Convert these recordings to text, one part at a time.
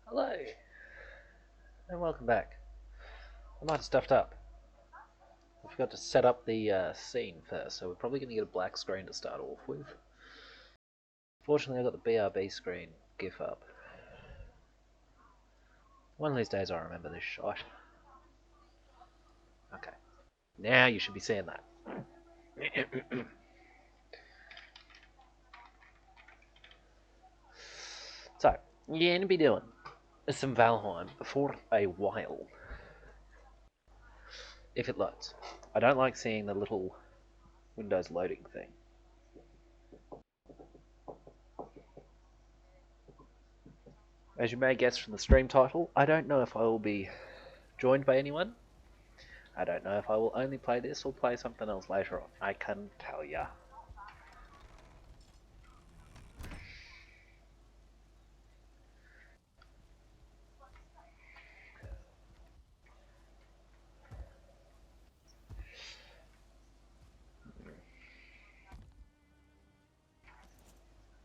Hello, and welcome back. I might have stuffed up. I forgot to set up the scene first, so we're probably going to get a black screen to start off with. Fortunately, I got the BRB screen GIF up. One of these days I'll remember this shot. Okay, now you should be seeing that. So, you're going to be doing some Valheim for a while. If it loads. I don't like seeing the little Windows loading thing. As you may guess from the stream title, I don't know if I will be joined by anyone. I don't know if I will only play this or play something else later on. I couldn't tell ya.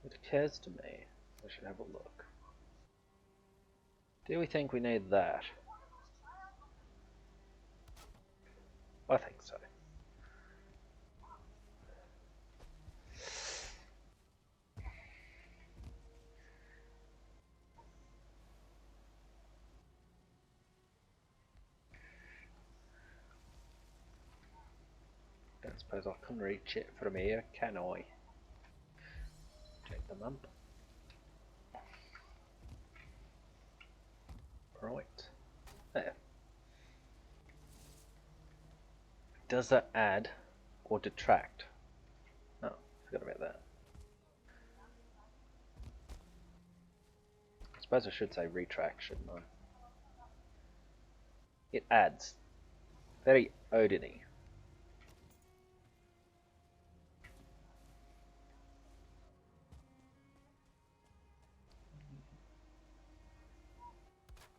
It occurs to me I should have a look. Do we think we need that? I think so. Don't suppose I can reach it from here, can I? Check them up. Right. There. Does that add or detract? Oh, forgot about that. I suppose I should say retract, shouldn't I? It adds. Very Odin-y.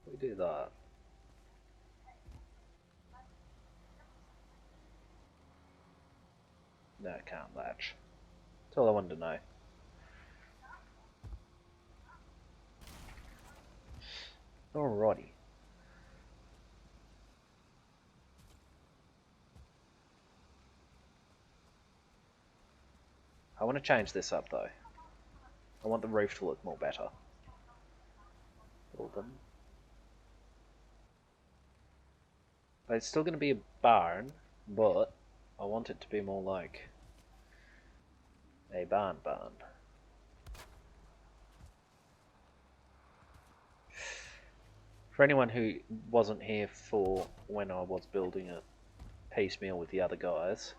We do that. No, it can't latch. That's all I wanted to know. Alrighty. I want to change this up though. I want the roof to look more better. Build them. But it's still going to be a barn, but I want it to be more like a barn. For anyone who wasn't here for when I was building it piecemeal with the other guys,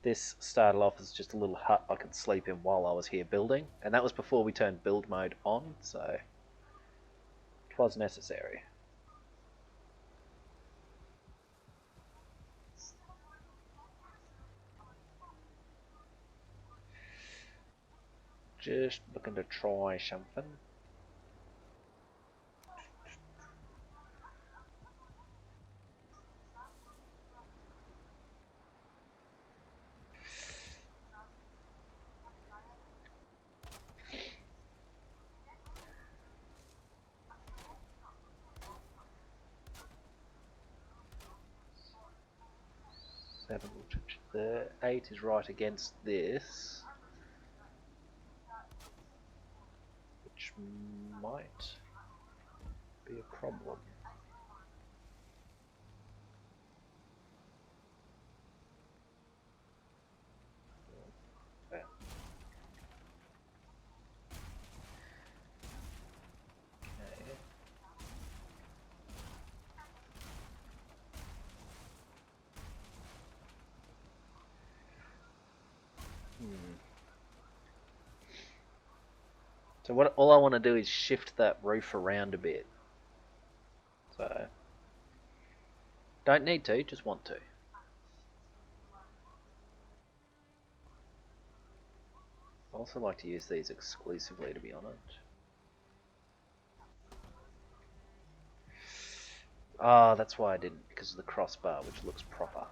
this started off as just a little hut I could sleep in while I was here building, and that was before we turned build mode on, so it was necessary. Just looking to try something. The 8 is right against this, which might be a problem. So all I want to do is shift that roof around a bit. So, don't need to, just want to. I also like to use these exclusively, to be honest. Ah, that's why I didn't, because of the crossbar, which looks proper.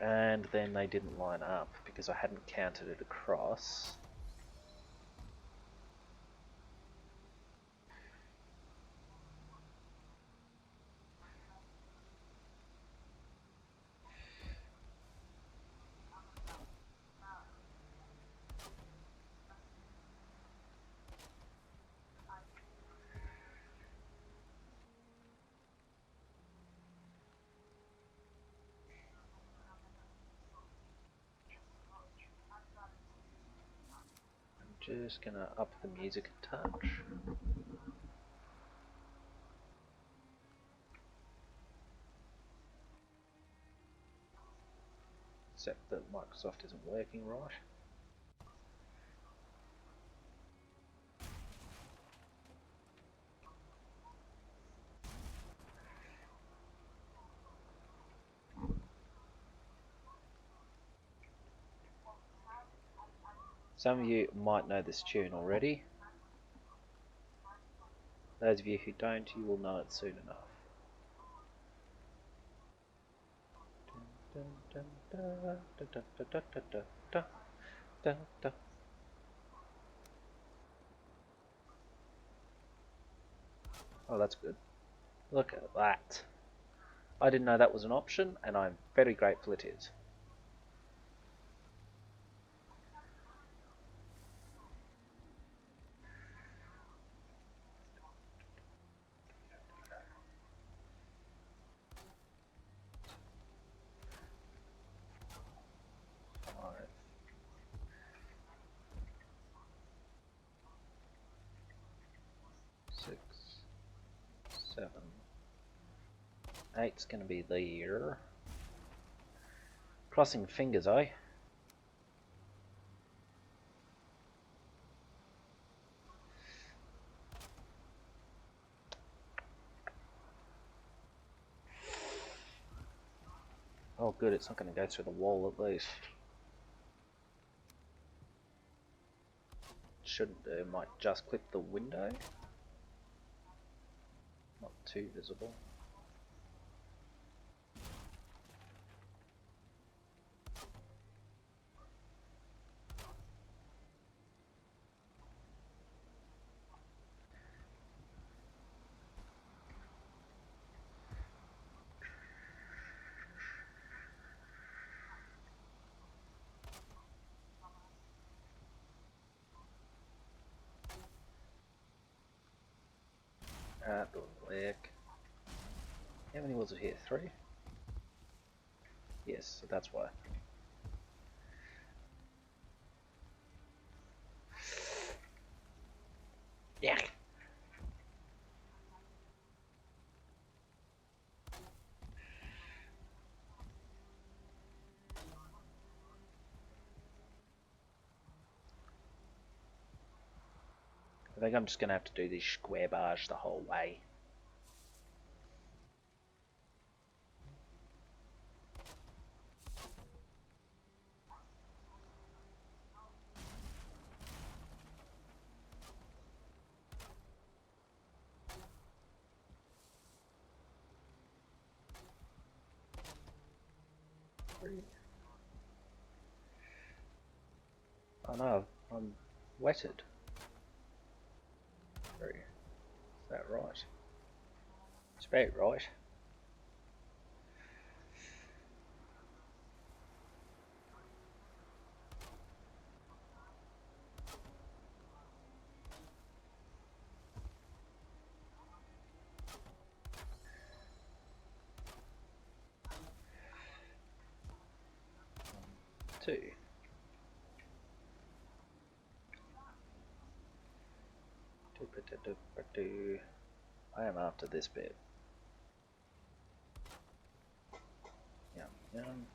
And then they didn't line up because I hadn't counted it across. Just gonna up the music a touch. Except that Microsoft isn't working right. Some of you might know this tune already. Those of you who don't, you will know it soon enough. Oh, that's good. Look at that. I didn't know that was an option, and I'm very grateful it is. Six, 7, 8's going to be there. Crossing fingers, eh? Oh good, it's not going to go through the wall at least. Shouldn't do, might just clip the window. Not too visible. Doesn't work. How many was it here? 3? Yes, so that's why. Yeah. I think I'm just going to have to do this square barge the whole way. Oh no, I'm wetted. Is that right? It's about right. Two. I am after this bit. Yum, yum.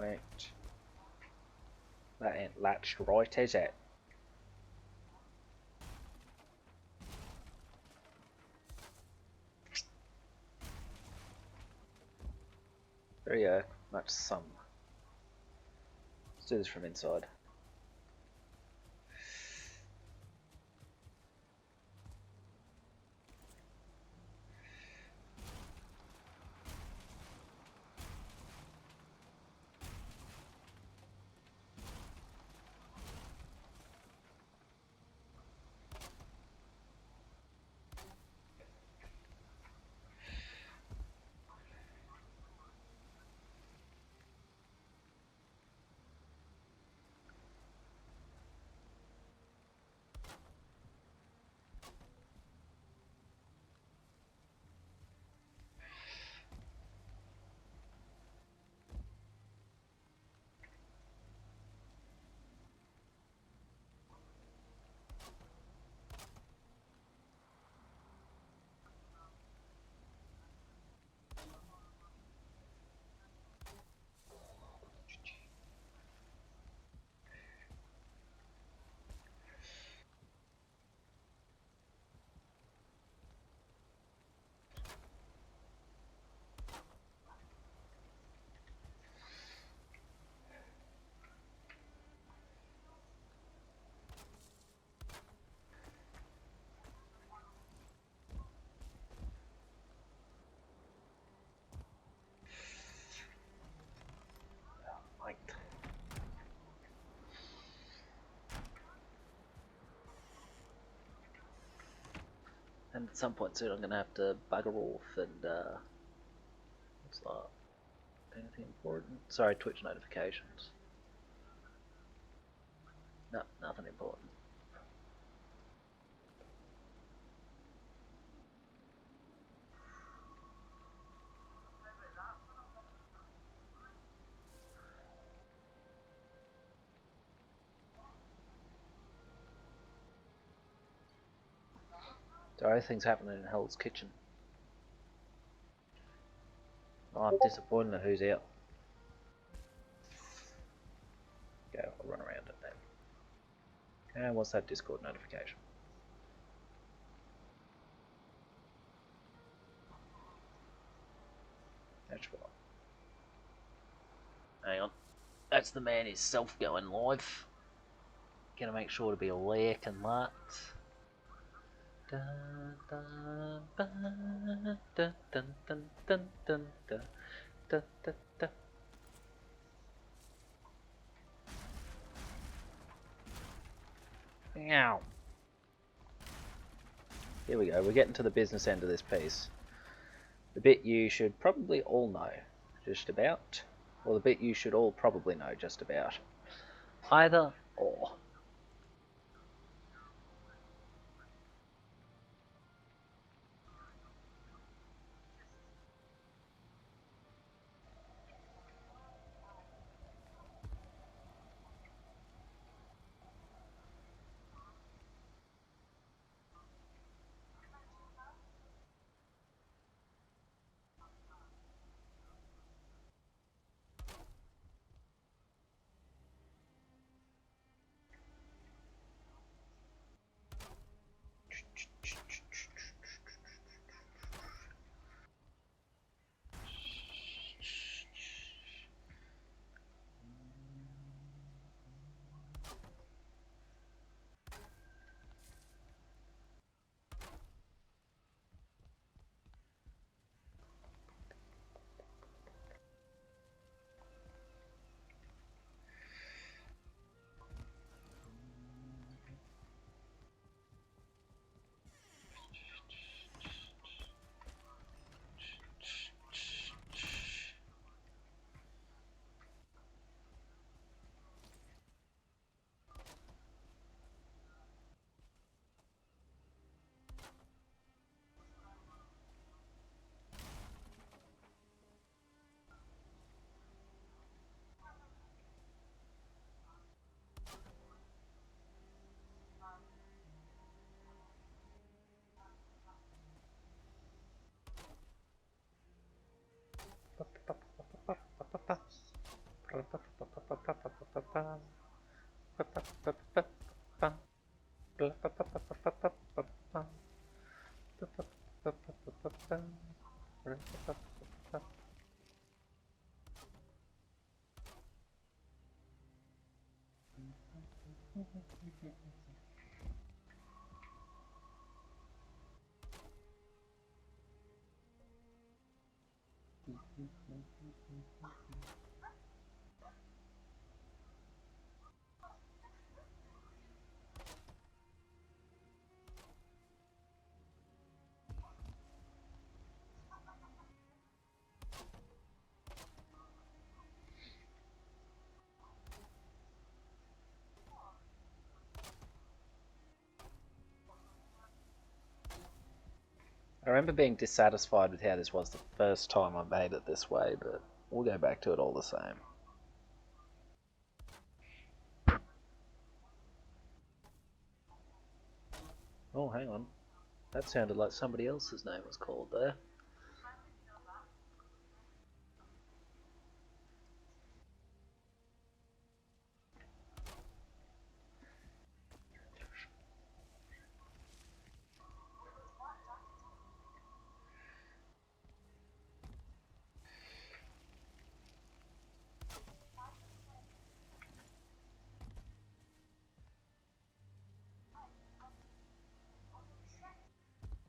Wait. That ain't latched right, is it? There you go. Much sun. Let's do this from inside. Right. And at some point soon I'm going to have to bugger off and, what's that? Anything important? Sorry, Twitch notifications. No, nothing important. Sorry, things happening in Hell's Kitchen. Oh, I'm disappointed at who's out. Go, I'll run around it then. And what's that Discord notification? That's what. Hang on. That's the man himself going live. Gonna make sure to be awake and that. Dun, dun, dun, dun, dun, dun, dun, dun, dun, dun, dun, dun. Meow. Here we go, we're getting to the business end of this piece. The bit you should probably all know, just about. Or the bit you should all probably know, just about. Either or. I remember being dissatisfied with how this was the first time I made it this way, but we'll go back to it all the same. Oh, hang on. That sounded like somebody else's name was called there.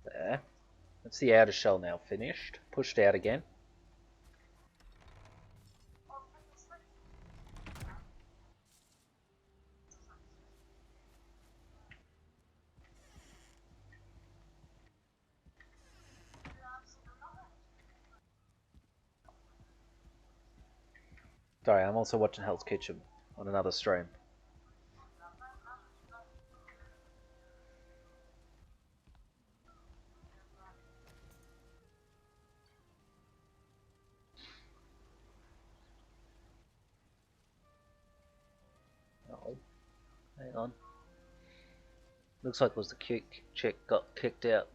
There. That's the outer shell now finished. Pushed out again. Sorry, I'm also watching Hell's Kitchen on another stream. Oh, hang on. Looks like it was the chick got kicked out.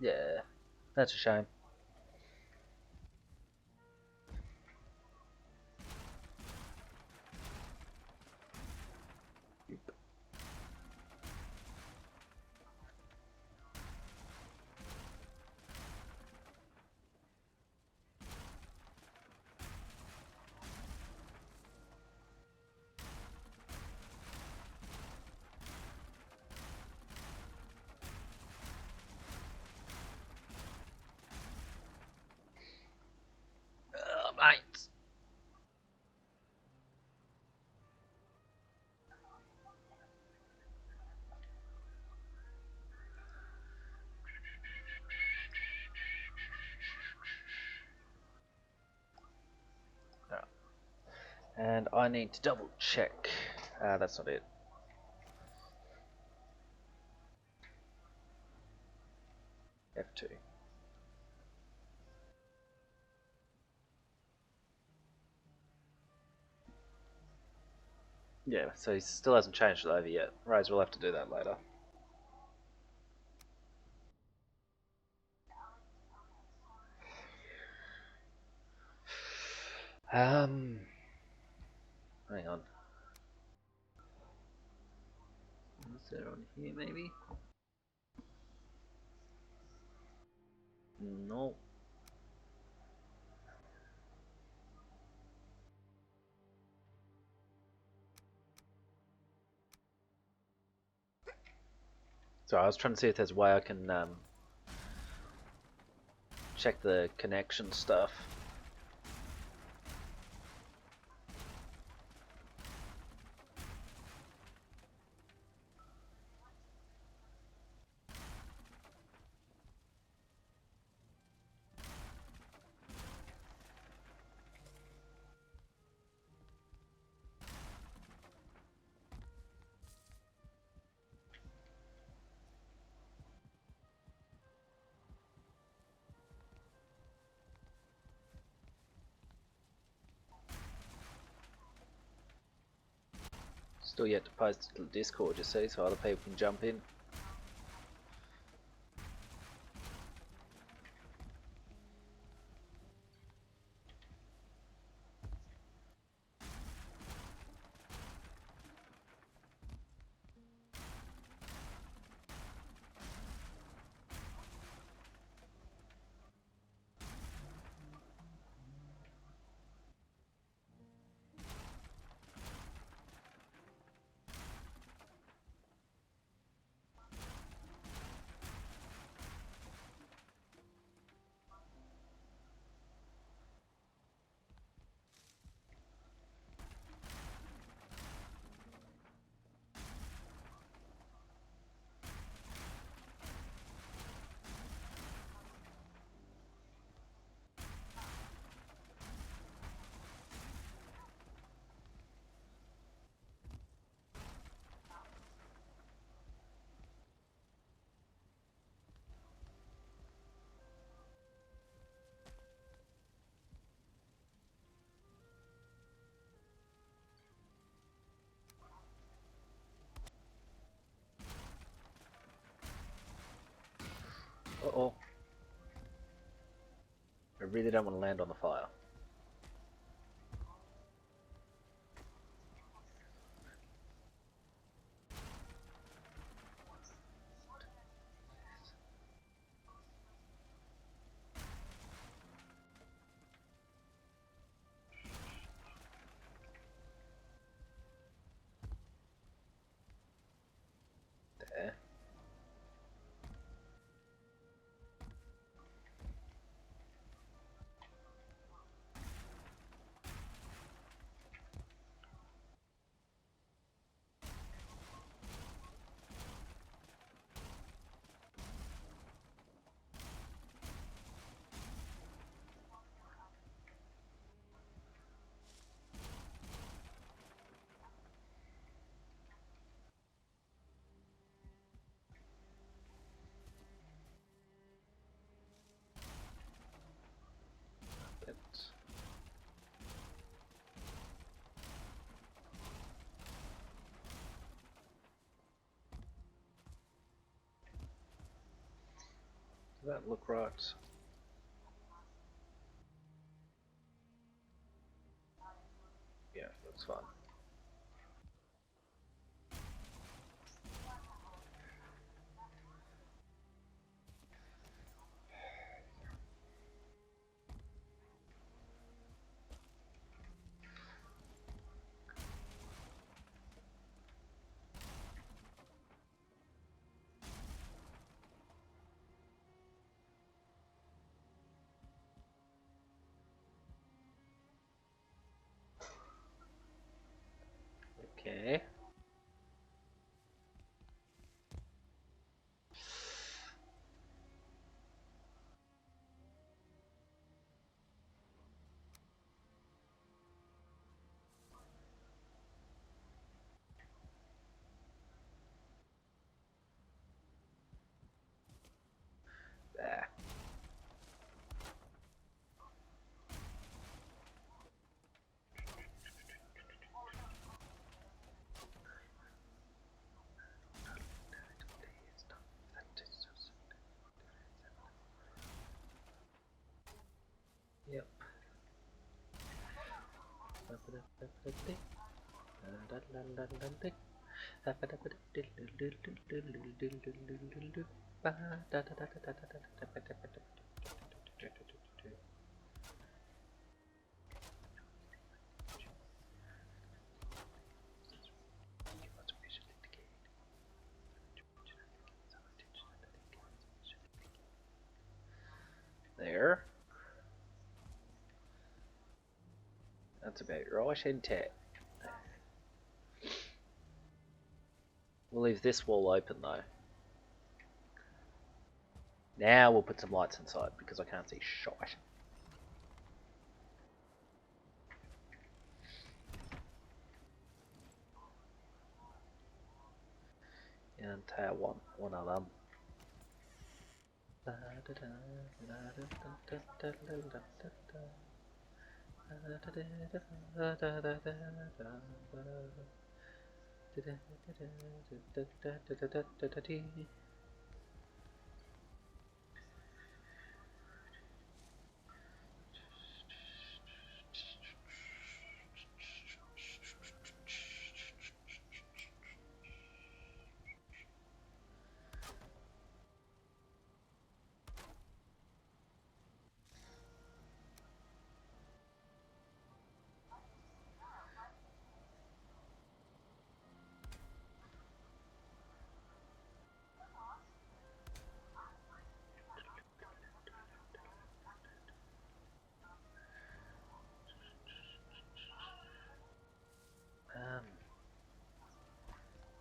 Yeah, that's a shame. Mate. And I need to double check. That's not it. F2. Yeah, so he still hasn't changed it over yet. Right, we'll have to do that later. Hang on. Is there on here maybe? No. So I was trying to see if there's a way I can check the connection stuff. Still yet to post it to the Discord, you see, so other people can jump in. really don't want to land on the fire. There. Does that look right? Yeah, that's fine. Okay. There. Yep. There. That's about right, isn't it? We'll leave this wall open though. Now we'll put some lights inside because I can't see shit. And one of them.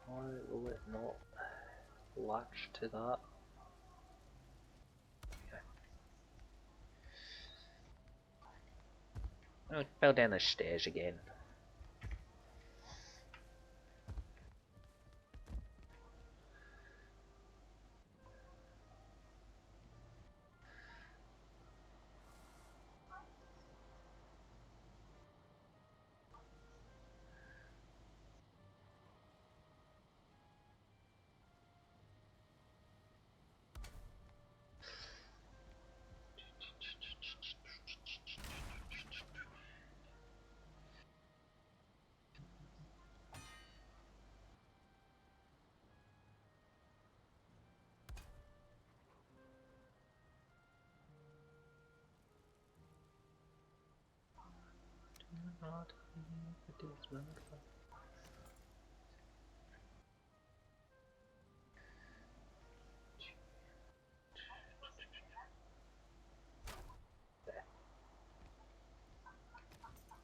Why will it not latch to that? Oh, it fell down the stairs again.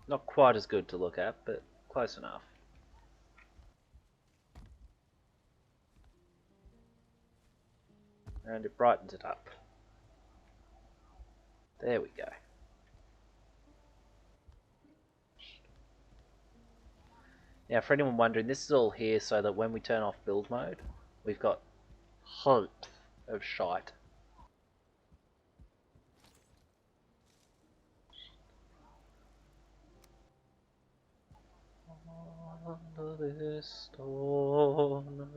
Not quite as good to look at, but close enough. And it brightens it up. There we go. Now, for anyone wondering, this is all here so that when we turn off build mode, we've got heaps of shite. Under this stone,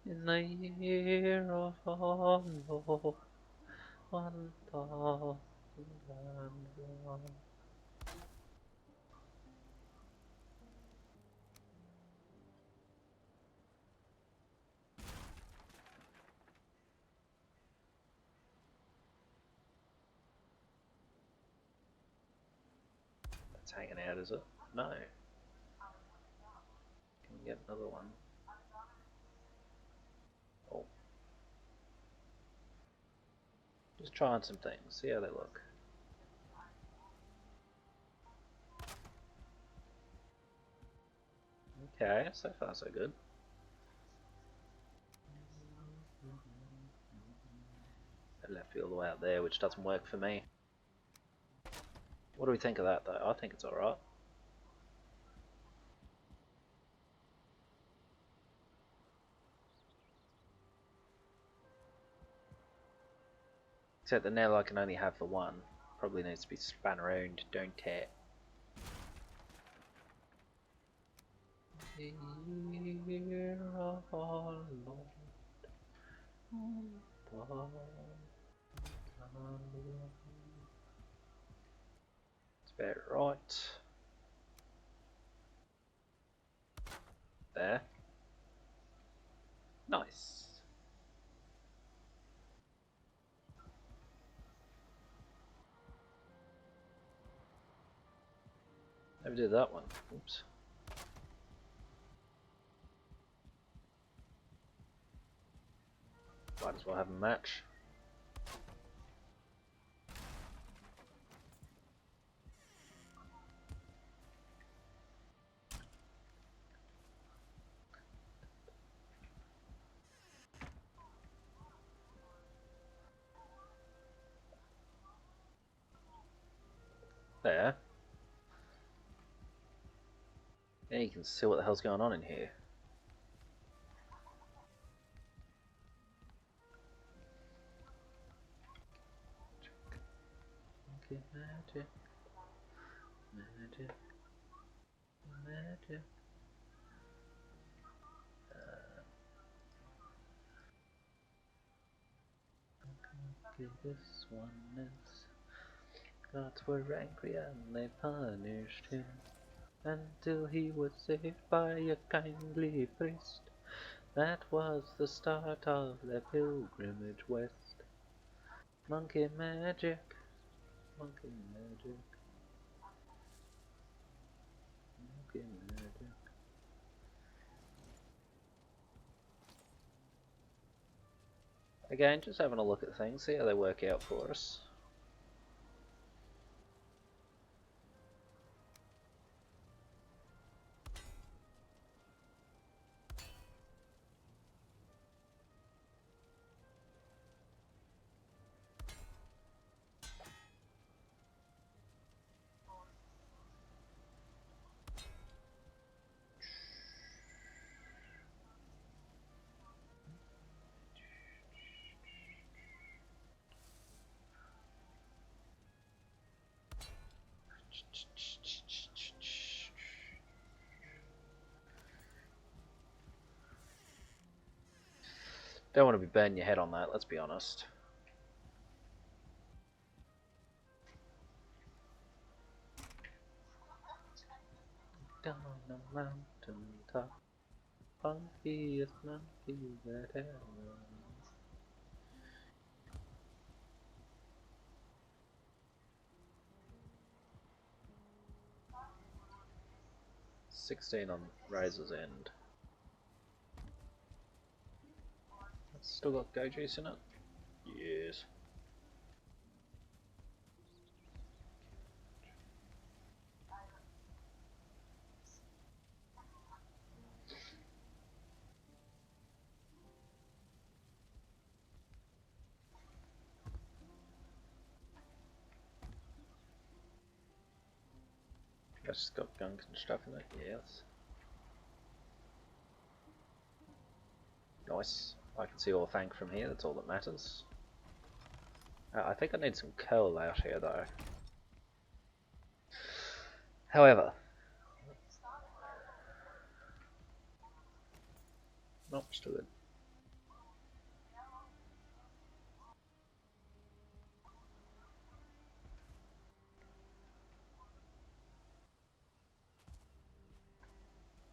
in the year of our Lord, 1001. That's hanging out, is it? No. Can we get another one? Oh. Just trying some things, see how they look. Okay, so far so good. That left field all out there, which doesn't work for me. What do we think of that though? I think it's alright. Except that now I can only have the one. Probably needs to be spun around, don't it? Year of our Lord. It's about right. There. Nice. Never did that one. Oops. Might as well have a match. There. Yeah, you can see what the hell's going on in here. Okay, magic. Magic. Magic. Okay, this one is. Gods were angry and they punished him until he was saved by a kindly priest. That was the start of their pilgrimage west. Monkey magic, monkey magic, monkey magic. Again, just having a look at things, see how they work out for us. Don't want to be burning your head on that, let's be honest. Down the mountain top, funkiest monkey that ever. 16 on Razor's End. It's still got go juice in it? Yes. It's got guns and stuff in it, yes. Nice. I can see all Thank from here, that's all that matters. I think I need some coal out here though. However, not still good.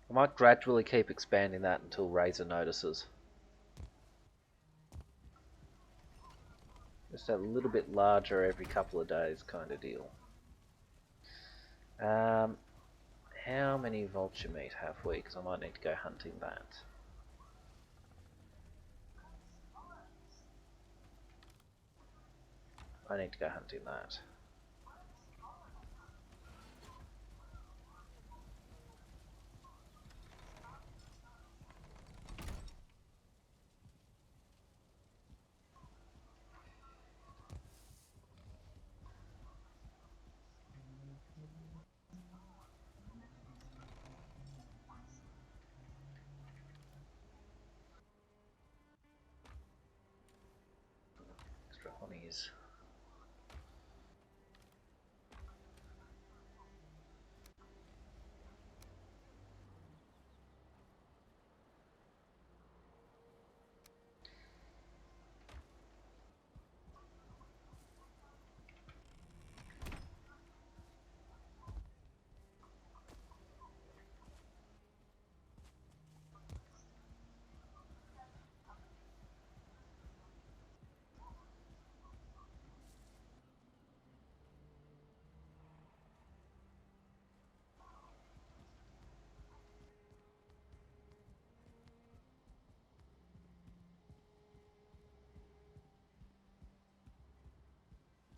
I might gradually keep expanding that until Razor notices. Just a little bit larger every couple of days kind of deal. How many vulture meat have we? Because I might need to go hunting that. I need to go hunting that. Extra honeys.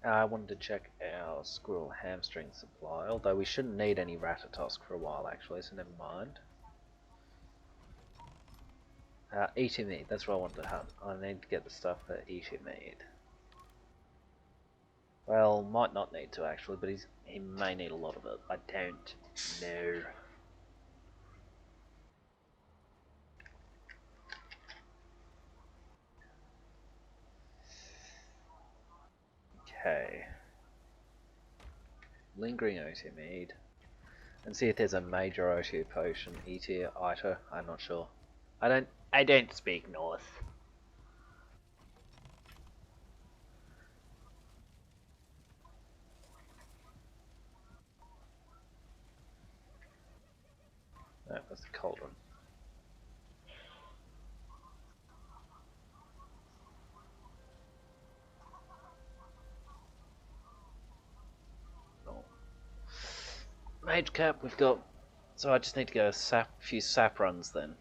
I wanted to check our squirrel hamstring supply, although we shouldn't need any ratatosk for a while actually, so never mind. Eating meat, that's what I wanted to hunt. I need to get the stuff for eating meat. Well, might not need to actually, but he may need a lot of it. I don't know. Okay. Lingering OT mead. And see if there's a major OT potion, E-tier, ITER, I'm not sure. I don't speak North. That was the cauldron. Oh. Mage cap we've got, so I just need to go a few sap runs then.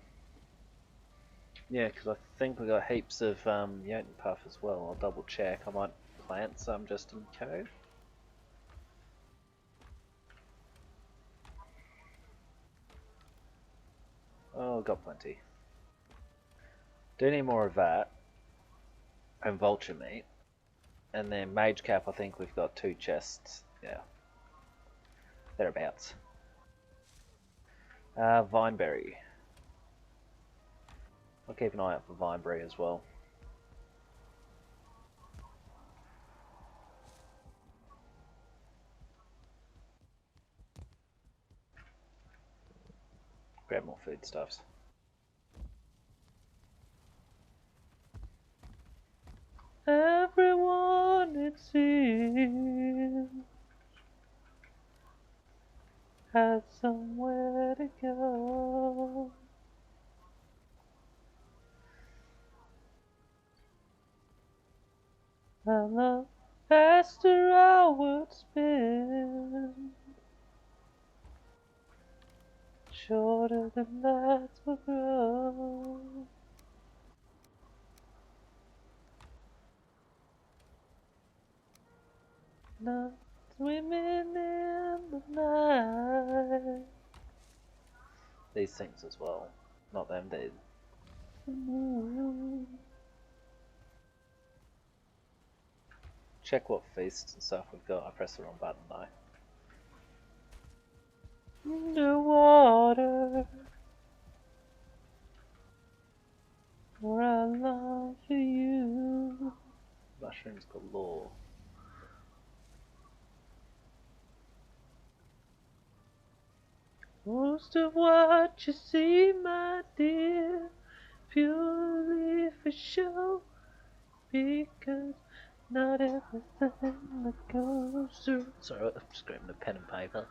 Yeah, because I think we got heaps of Jotun puff as well. I'll double check. I might plant some just in case. Oh, got plenty. Do need more of that. And vulture meat. And then mage cap, I think we've got 2 chests. Yeah. Thereabouts. Vineberry. I'll keep an eye out for Vineberry as well. Grab more foodstuffs. Everyone it seems has somewhere to go. And the faster I would spin, shorter the nights will grow. Not swimming in the night. These things as well. Not them, they. Check what feasts and stuff we've got. I pressed the wrong button though. Underwater, where I long for you. Mushrooms galore. Most of what you see, my dear, purely for show, because not everything that goes through. Sorry, I'm just grabbing the pen and paper.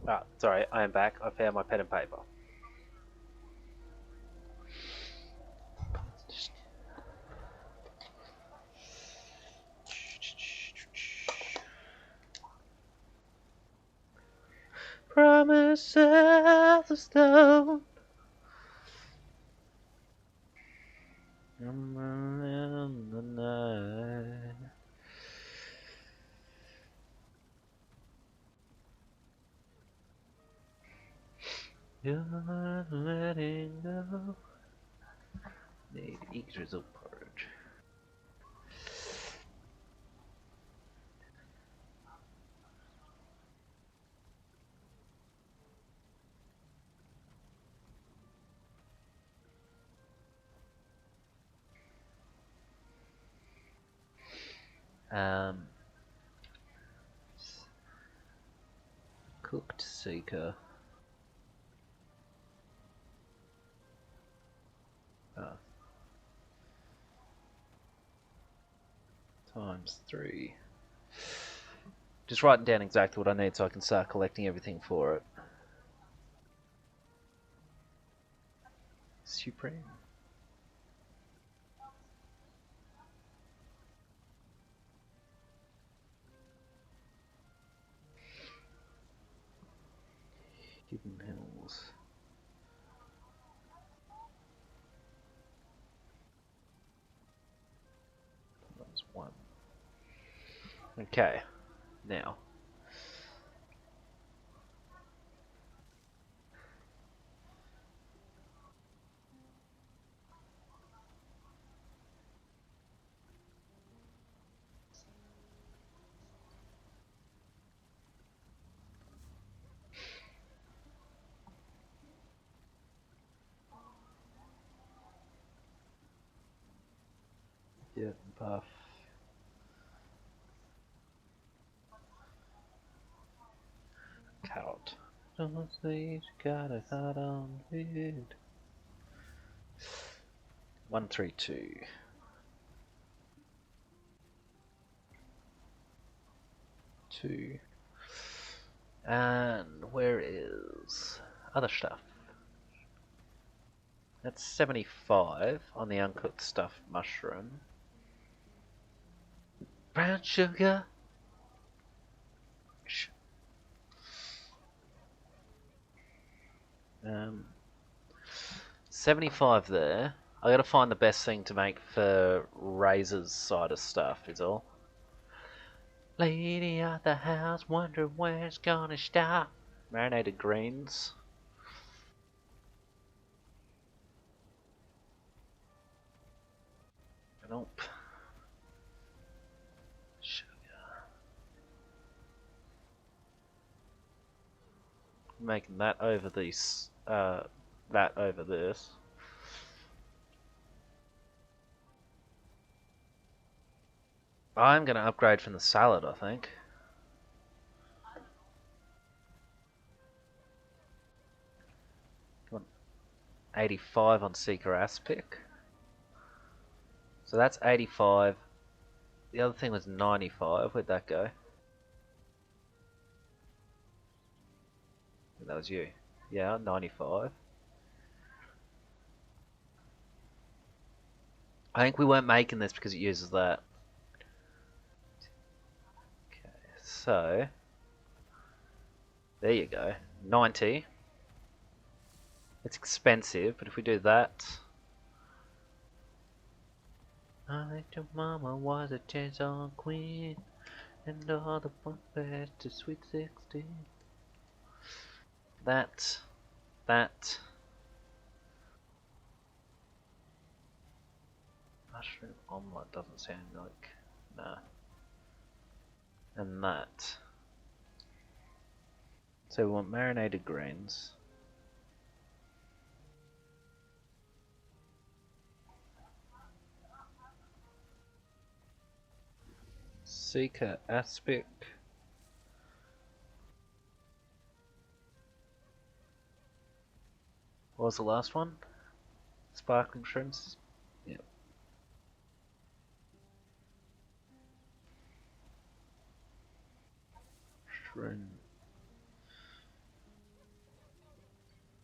Ah, sorry, I am back. I found my pen and paper. Promises of stone. I'm in the night. You're not letting go. Need extras of porridge. Cooked seeker. Oh. ×3. Just writing down exactly what I need so I can start collecting everything for it. Supreme. Hidden Hills. That was 1. Okay, now. Yeah, buff. Carrot. Don't say you got a heart on it. 132. 2. And where is other stuff? That's 75 on the uncooked stuffed mushroom. Brown sugar. 75 there. I gotta find the best thing to make for Razor's side of stuff, is all. Lady at the house, wonder where it's gonna stop. Marinated greens. Nope. Sugar. Making that over this. That over this. I'm gonna upgrade from the salad, I think. 85 on Seeker Aspic. So that's 85. The other thing was 95. Where'd that go? That was you. Yeah, 95. I think we weren't making this because it uses that. Okay, so there you go. 90. It's expensive, but if we do that. I think your mama was a jazz on queen, and all the fun best to sweet 16. That. Mushroom omelette doesn't sound like. Nah. And that. So we want marinated greens. Seeker Aspic. What was the last one? Sparkling shrimps? Yep. Shrimp.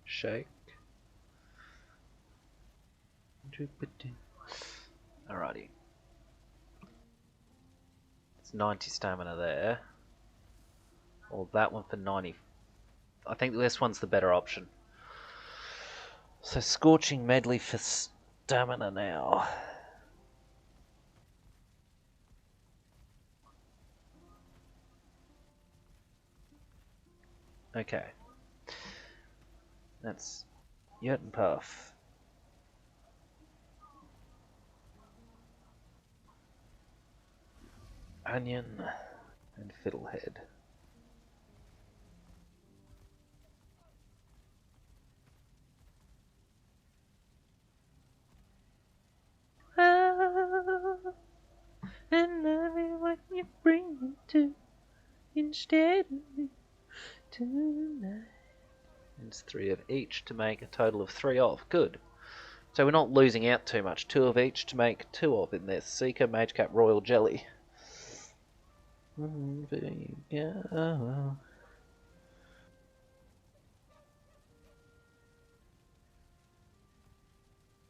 Shake. Alrighty. It's 90 stamina there. Or that one for 90. I think this one's the better option. So Scorching Medley for stamina now. Okay. That's Yurt and Puff. Onion and Fiddlehead. And love it when you bring it to instead of me tonight. It's 3 of each to make a total of 3 of. Good. So we're not losing out too much. 2 of each to make 2 of in this. Seeker, Magecap, Royal Jelly. There you go.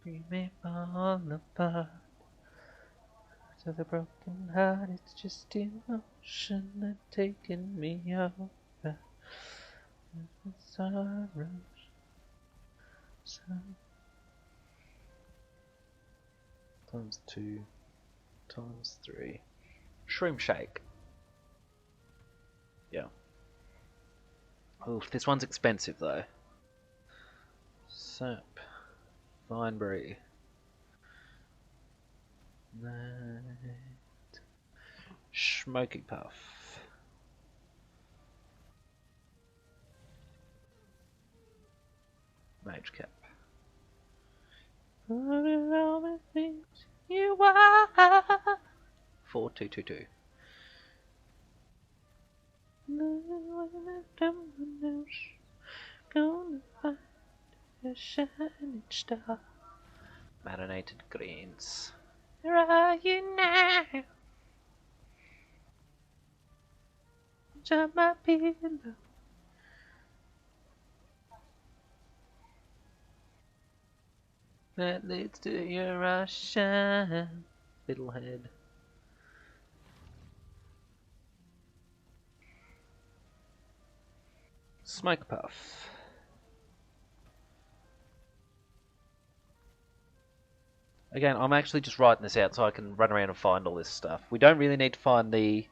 Bring me all apart. To the broken heart, it's just emotion that taken me over. Sorrows. Times 2, times 3. Shroom Shake. Yeah. Oof, this one's expensive though. Sap. Vineberry. Night. Smoky Puff. Mage Cap. Put it all the things You are 4222. Gonna find a shining star. Marinated greens. Where are you now? Jump my pillow. That leads to your ocean, fiddlehead. Smoke puff. Again, I'm actually just writing this out so I can run around and find all this stuff. We don't really need to find the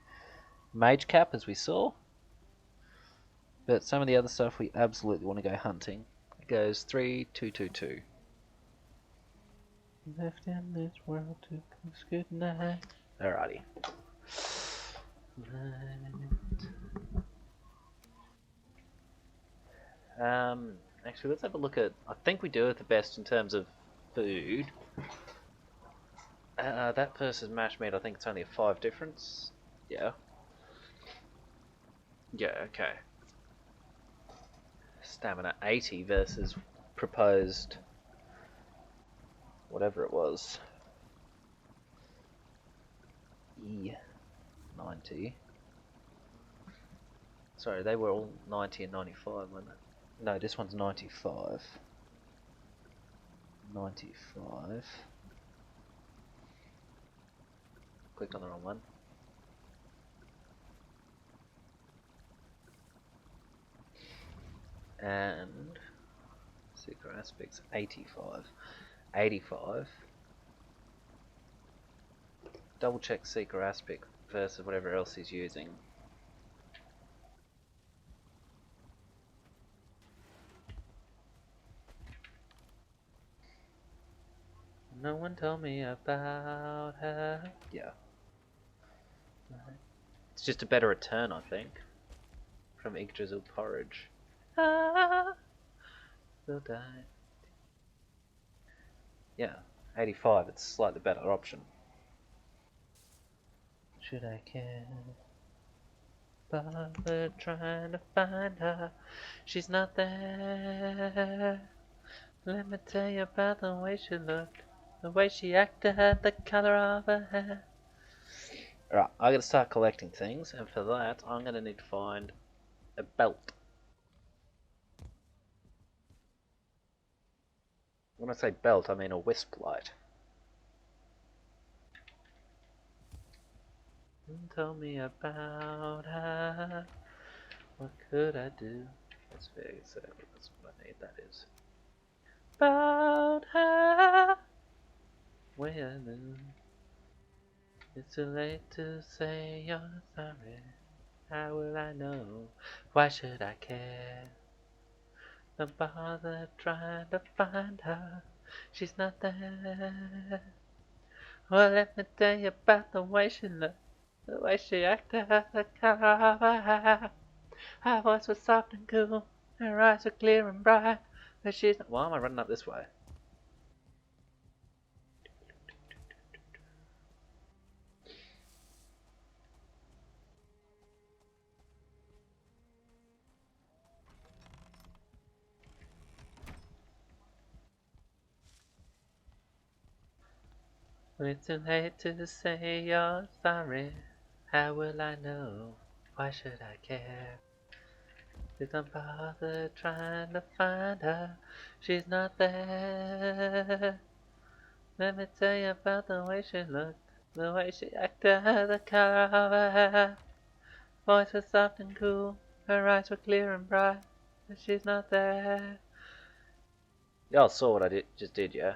mage cap, as we saw. But some of the other stuff we absolutely want to go hunting. It goes 3222. Left in this world to kiss goodnight. Alrighty. Actually, let's have a look at. I think we do it the best in terms of food. That versus mashed meat, I think it's only a 5 difference. Yeah. Yeah, okay. Stamina 80 versus proposed whatever it was. 90. Sorry, they were all 90 and 95, weren't they? No, this one's 95. 95. Clicked on the wrong one. And secret aspects 85. 85. Double check secret aspect versus whatever else he's using. No one told me about her. Yeah. It's just a better return, I think, from Yggdrasil porridge. Ah, will die. Yeah, 85. It's a slightly better option. Should I care? Bother trying to find her. She's not there. Let me tell you about the way she looked, the way she acted, the color of her hair. Right, I gotta start collecting things, and for that, I'm gonna need to find a belt. When I say belt, I mean a wisp light. Tell me about her. What could I do? That's very sad. That's what I need. That is. About her. When it's too late to say you're sorry. How will I know? Why should I care? Don't bother trying to find her. She's not there. Well, let me tell you about the way she looked, the way she acted, the color of her hair. Her voice was soft and cool, her eyes were clear and bright, but she's not. Why am I running up this way? It's too late to say you're sorry. How will I know? Why should I care? Please don't bother trying to find her. She's not there. Let me tell you about the way she looked, the way she acted, the color of her hair. Voice was soft and cool, her eyes were clear and bright, but she's not there. Y'all saw what I just did, yeah?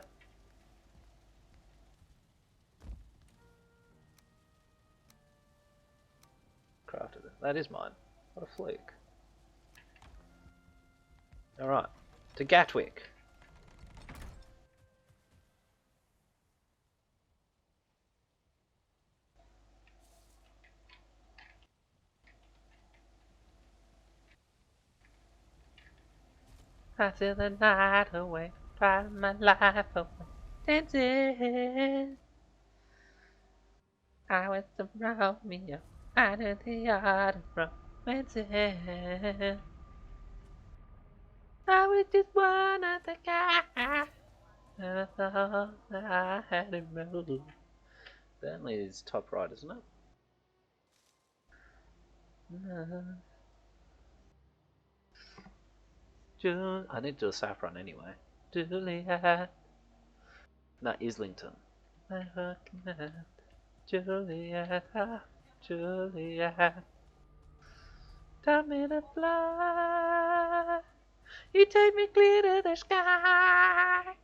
Crafted it. That is mine. What a fluke. Alright. To Gatwick. I steal the night away, drive my life away, dancing. I was the Romeo, I did the art of romancing. I was just one of the guys, and I thought that I had it made. Certainly is top right, isn't it? No. I need to do a saffron anyway. Juliet. No, Islington. My fucking hand. Juliet, Juliet. Time me to fly. You take me clear to the sky.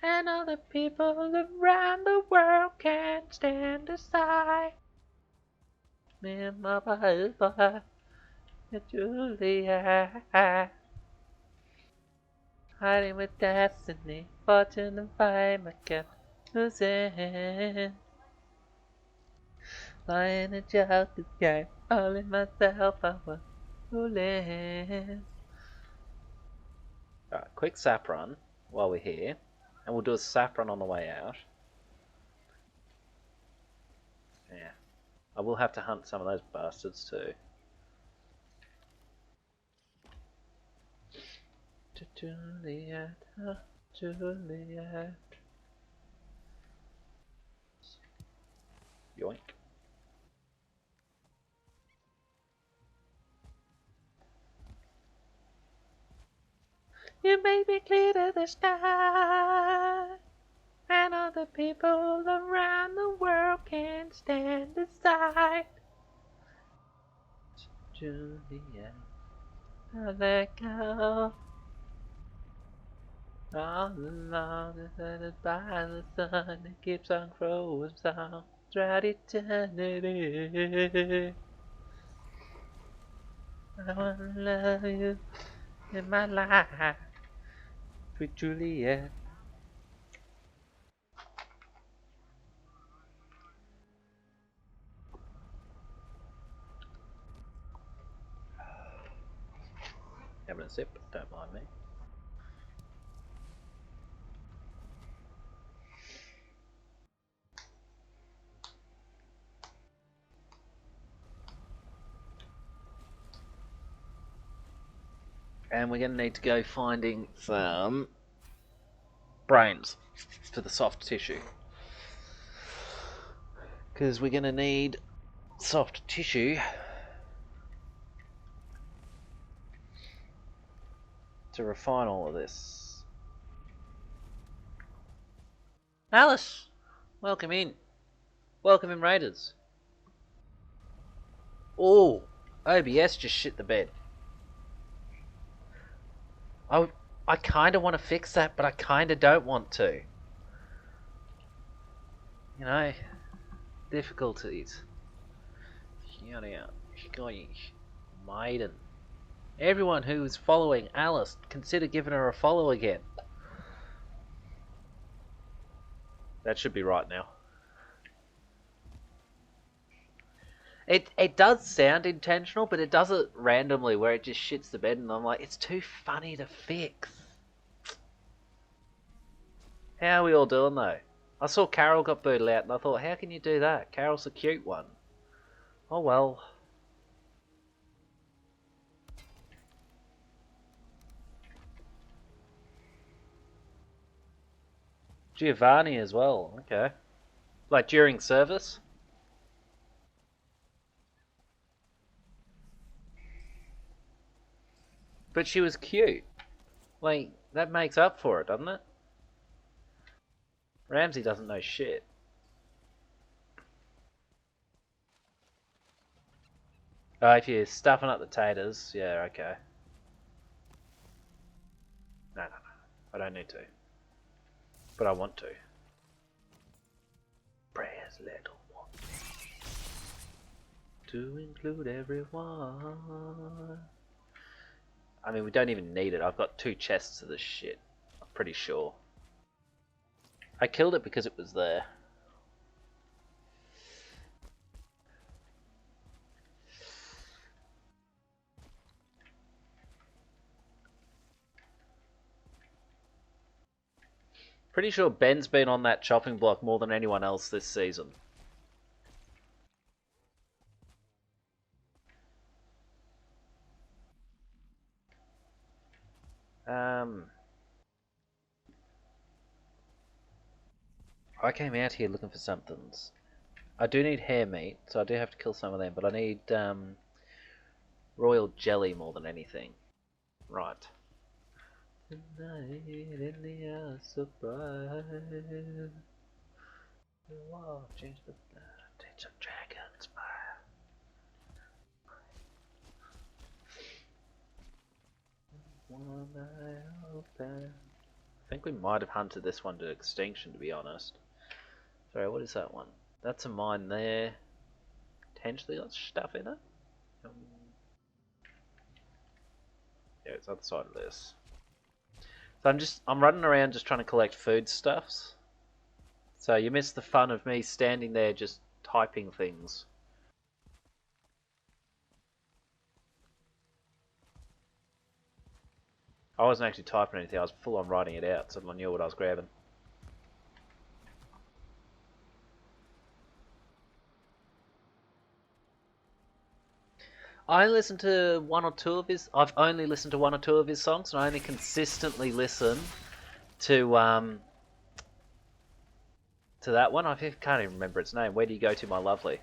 And all the people around the world can't stand aside. Me and my boy, Juliet. Hiding with destiny, fortune and fame, I kept losing. Lying a joke game, all in myself, I was fooling. Alright, quick sap run while we're here, and we'll do a sap run on the way out. Yeah. I will have to hunt some of those bastards too. Juliet, Juliet. Yoink. You made me clear to the sky, and all the people around the world can't stand aside. Juliet, I let go. All along is headed by the sun, it keeps on growing strong throughout eternity. I wanna love you in my life, sweet Juliet. Having a sip, don't mind me. And we're going to need to go finding some brains for the soft tissue. Because we're going to need soft tissue to refine all of this. Alice! Welcome in. Welcome in, Raiders. Oh, OBS just shit the bed. I kind of want to fix that, but I kind of don't want to. You know, difficulties. Maiden. Everyone who is following Alice, consider giving her a follow again. That should be right now. It does sound intentional, but it does it randomly where it just shits the bed, and I'm like, it's too funny to fix. How are we all doing though? I saw Carol got booted out, and I thought, how can you do that? Carol's a cute one. Oh well. Giovanni as well, okay. Like during service? But she was cute. Like, that makes up for it, doesn't it? Ramsey doesn't know shit. If you're stuffing up the taters, yeah, okay. No. I don't need to. But I want to. Prayers little one. To include everyone. I mean, we don't even need it. I've got 2 chests of this shit. I'm pretty sure. I killed it because it was there. Pretty sure Ben's been on that chopping block more than anyone else this season. I came out here looking for somethings. I do need hare meat, so I do have to kill some of them, but I need royal jelly more than anything. Right. Tonight in the air so bright. Wow, change the Teach of Dragons. One eye open. I think we might have hunted this one to extinction, to be honest. Sorry, what is that one? That's a mine there. Potentially got stuff in it. Yeah, it's other side of this. So I'm running around just trying to collect foodstuffs. So you missed the fun of me standing there just typing things. I wasn't actually typing anything, I was full on writing it out so I knew what I was grabbing. I listened to one or two of his. I've only listened to one or two of his songs, and I only consistently listen to that one. I can't even remember its name. Where do you go to, my lovely?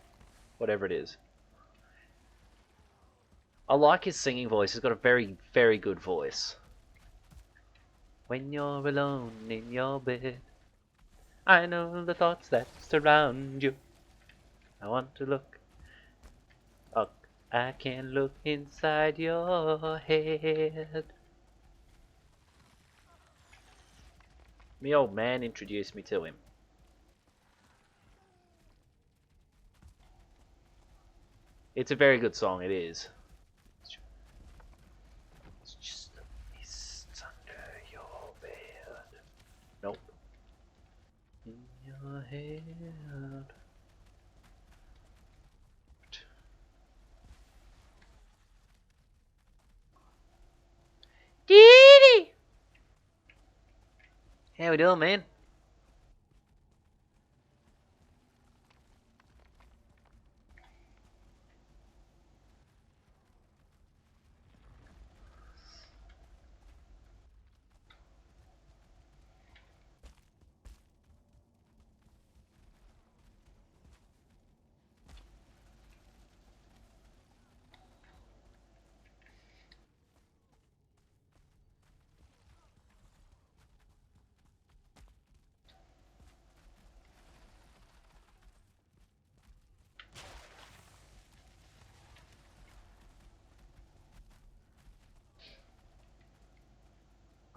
Whatever it is. I like his singing voice. He's got a very, very good voice. When you're alone in your bed, I know the thoughts that surround you. I want to look. Oh, I can look inside your head. Me old man introduced me to him. It's a very good song, it is. It's just the mists under your bed. Nope. In your head. Dee. How we doing, man?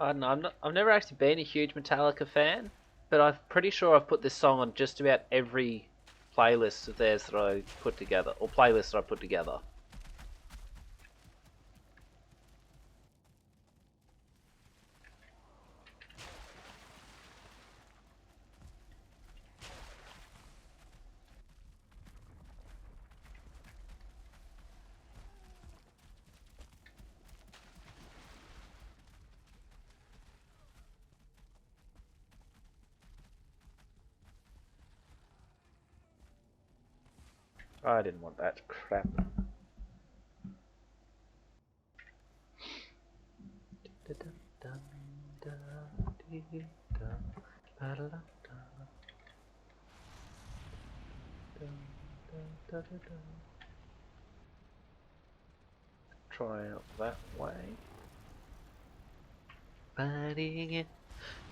I don't know. I've never actually been a huge Metallica fan, but I'm pretty sure I've put this song on just about every playlist of theirs that I put together, or playlist that I put together. I didn't want that crap. Try out that way. Fighting it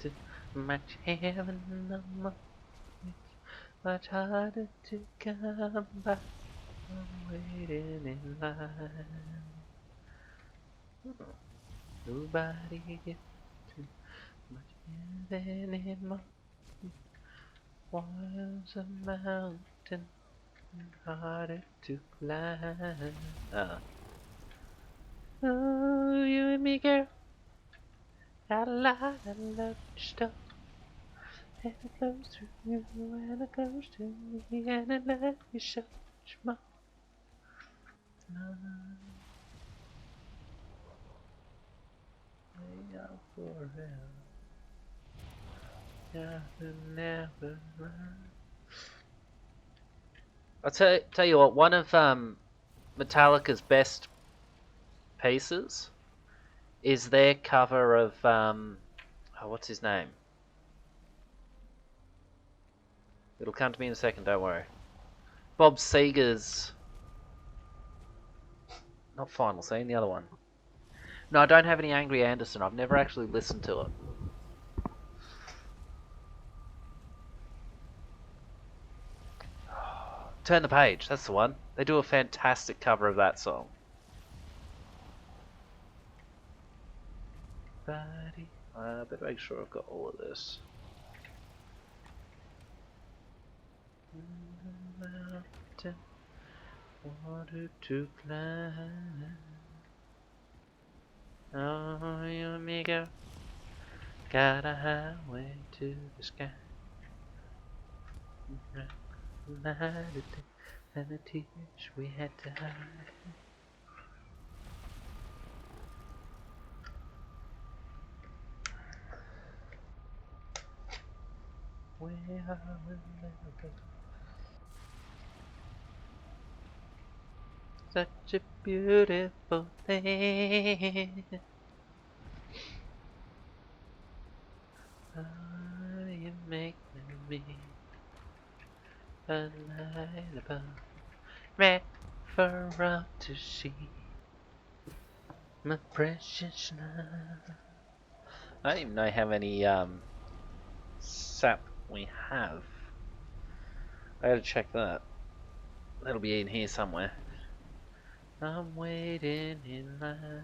to match heaven, much harder to come by. I'm waiting in line. Nobody gets too much heaven in my walls a mountain harder to climb. Oh, you and me, girl, got a lot of love stuff. And it goes through you, and it goes to me, and I love you so much more. Way out forever. Never mind. I'll tell you what, one of Metallica's best pieces is their cover of oh, what's his name? It'll come to me in a second, don't worry. Bob Seger's, not Final Scene, the other one. No, I don't have any Angry Anderson. I've never actually listened to it. Turn the Page, that's the one. They do a fantastic cover of that song. I better make sure I've got all of this. Mountain, water to climb. Oh, you amigo, got a highway to the sky. Lighted and the tears we had to hide. Where will never go. Such a beautiful thing. Oh, you make me a light above, red for all to see. My precious love. I don't even know how many sap we have. I gotta check that. That'll be in here somewhere. I'm waiting in line.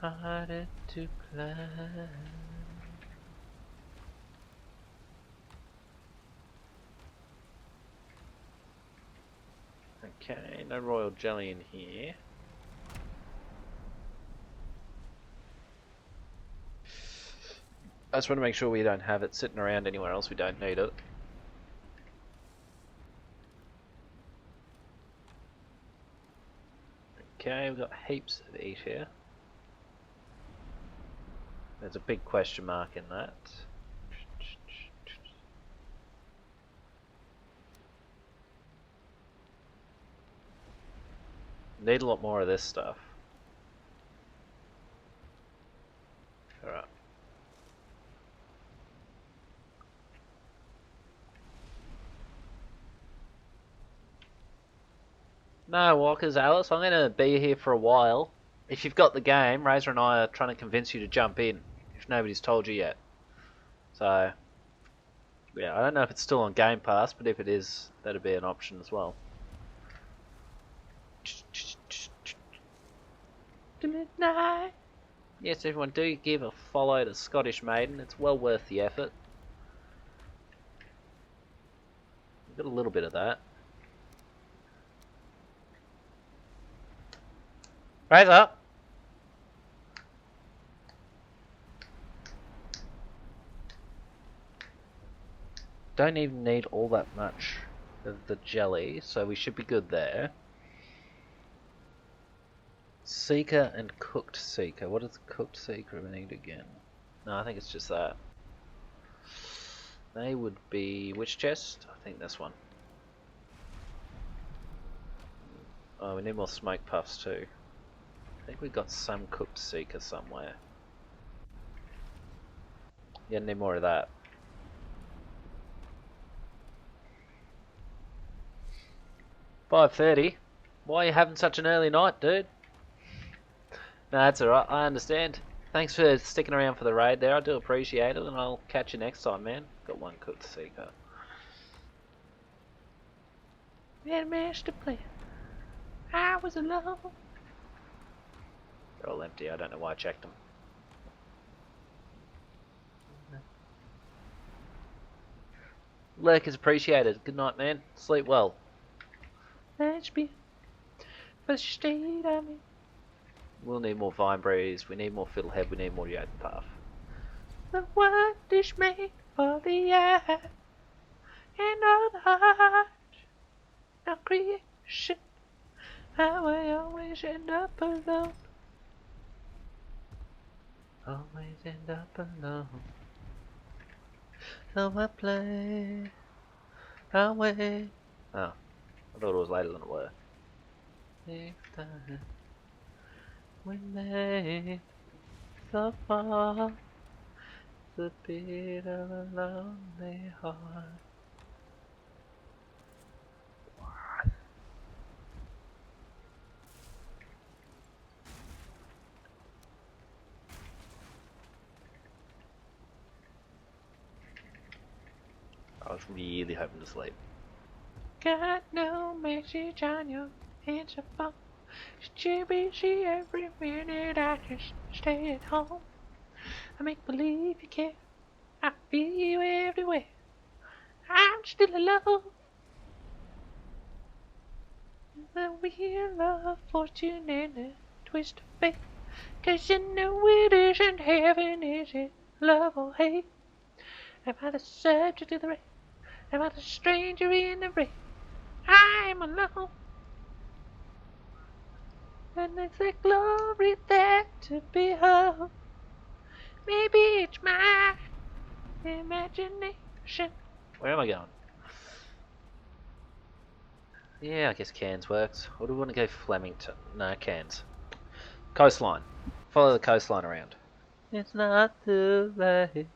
Harder to climb. Okay, no royal jelly in here. I just want to make sure we don't have it sitting around anywhere else. We don't need it. Okay, we've got heaps of each here. There's a big question mark in that. Need a lot more of this stuff. Alright. No, Walkers, Alice, I'm going to be here for a while. If you've got the game, Razor and I are trying to convince you to jump in, if nobody's told you yet. So, yeah, I don't know if it's still on Game Pass, but if it is, that'd be an option as well. Midnight. Yes, everyone, do give a follow to Scottish Maiden. It's well worth the effort. We've got a little bit of that. Razor! Don't even need all that much of the jelly, so we should be good there. Seeker and cooked seeker. What does cooked seeker need again? No, I think it's just that. They would be... which chest? I think this one. Oh, we need more smoke puffs too. I think we've got some cooked seeker somewhere. Yeah, need more of that. $5:30. Why are you having such an early night, dude? No, that's alright, I understand. Thanks for sticking around for the raid there, I do appreciate it, and I'll catch you next time, man. Got one cooked seeker. We had a master plan. I was alone. They're all empty, I don't know why I checked them. Lurk is appreciated. Good night, man. Sleep well. Let's be for the state of me. We'll need more Vine Breeze, we need more Fiddlehead, we need more Yoden Path. The word is made for the eye and all the heart. No creation, I will always end up alone. Always end up alone. So I play away. Oh, I thought it was later than it were. Next time we lay so far, the beat of a lonely heart. I was really hoping to sleep. Got no message on your answer phone. Should you busy every minute? I just stay at home. I make believe you care. I feel you everywhere. I'm still alone. The wheel of fortune and a twist of fate. 'Cause you know it isn't heaven, is it? Love or hate? Am I the subject of the rain? Am I the stranger in the rain? I'm alone. And it's a glory there to behold. Maybe it's my imagination. Where am I going? Yeah, I guess Cairns works. Or do we want to go Flemington? No, Cairns. Coastline. Follow the coastline around. It's not too late.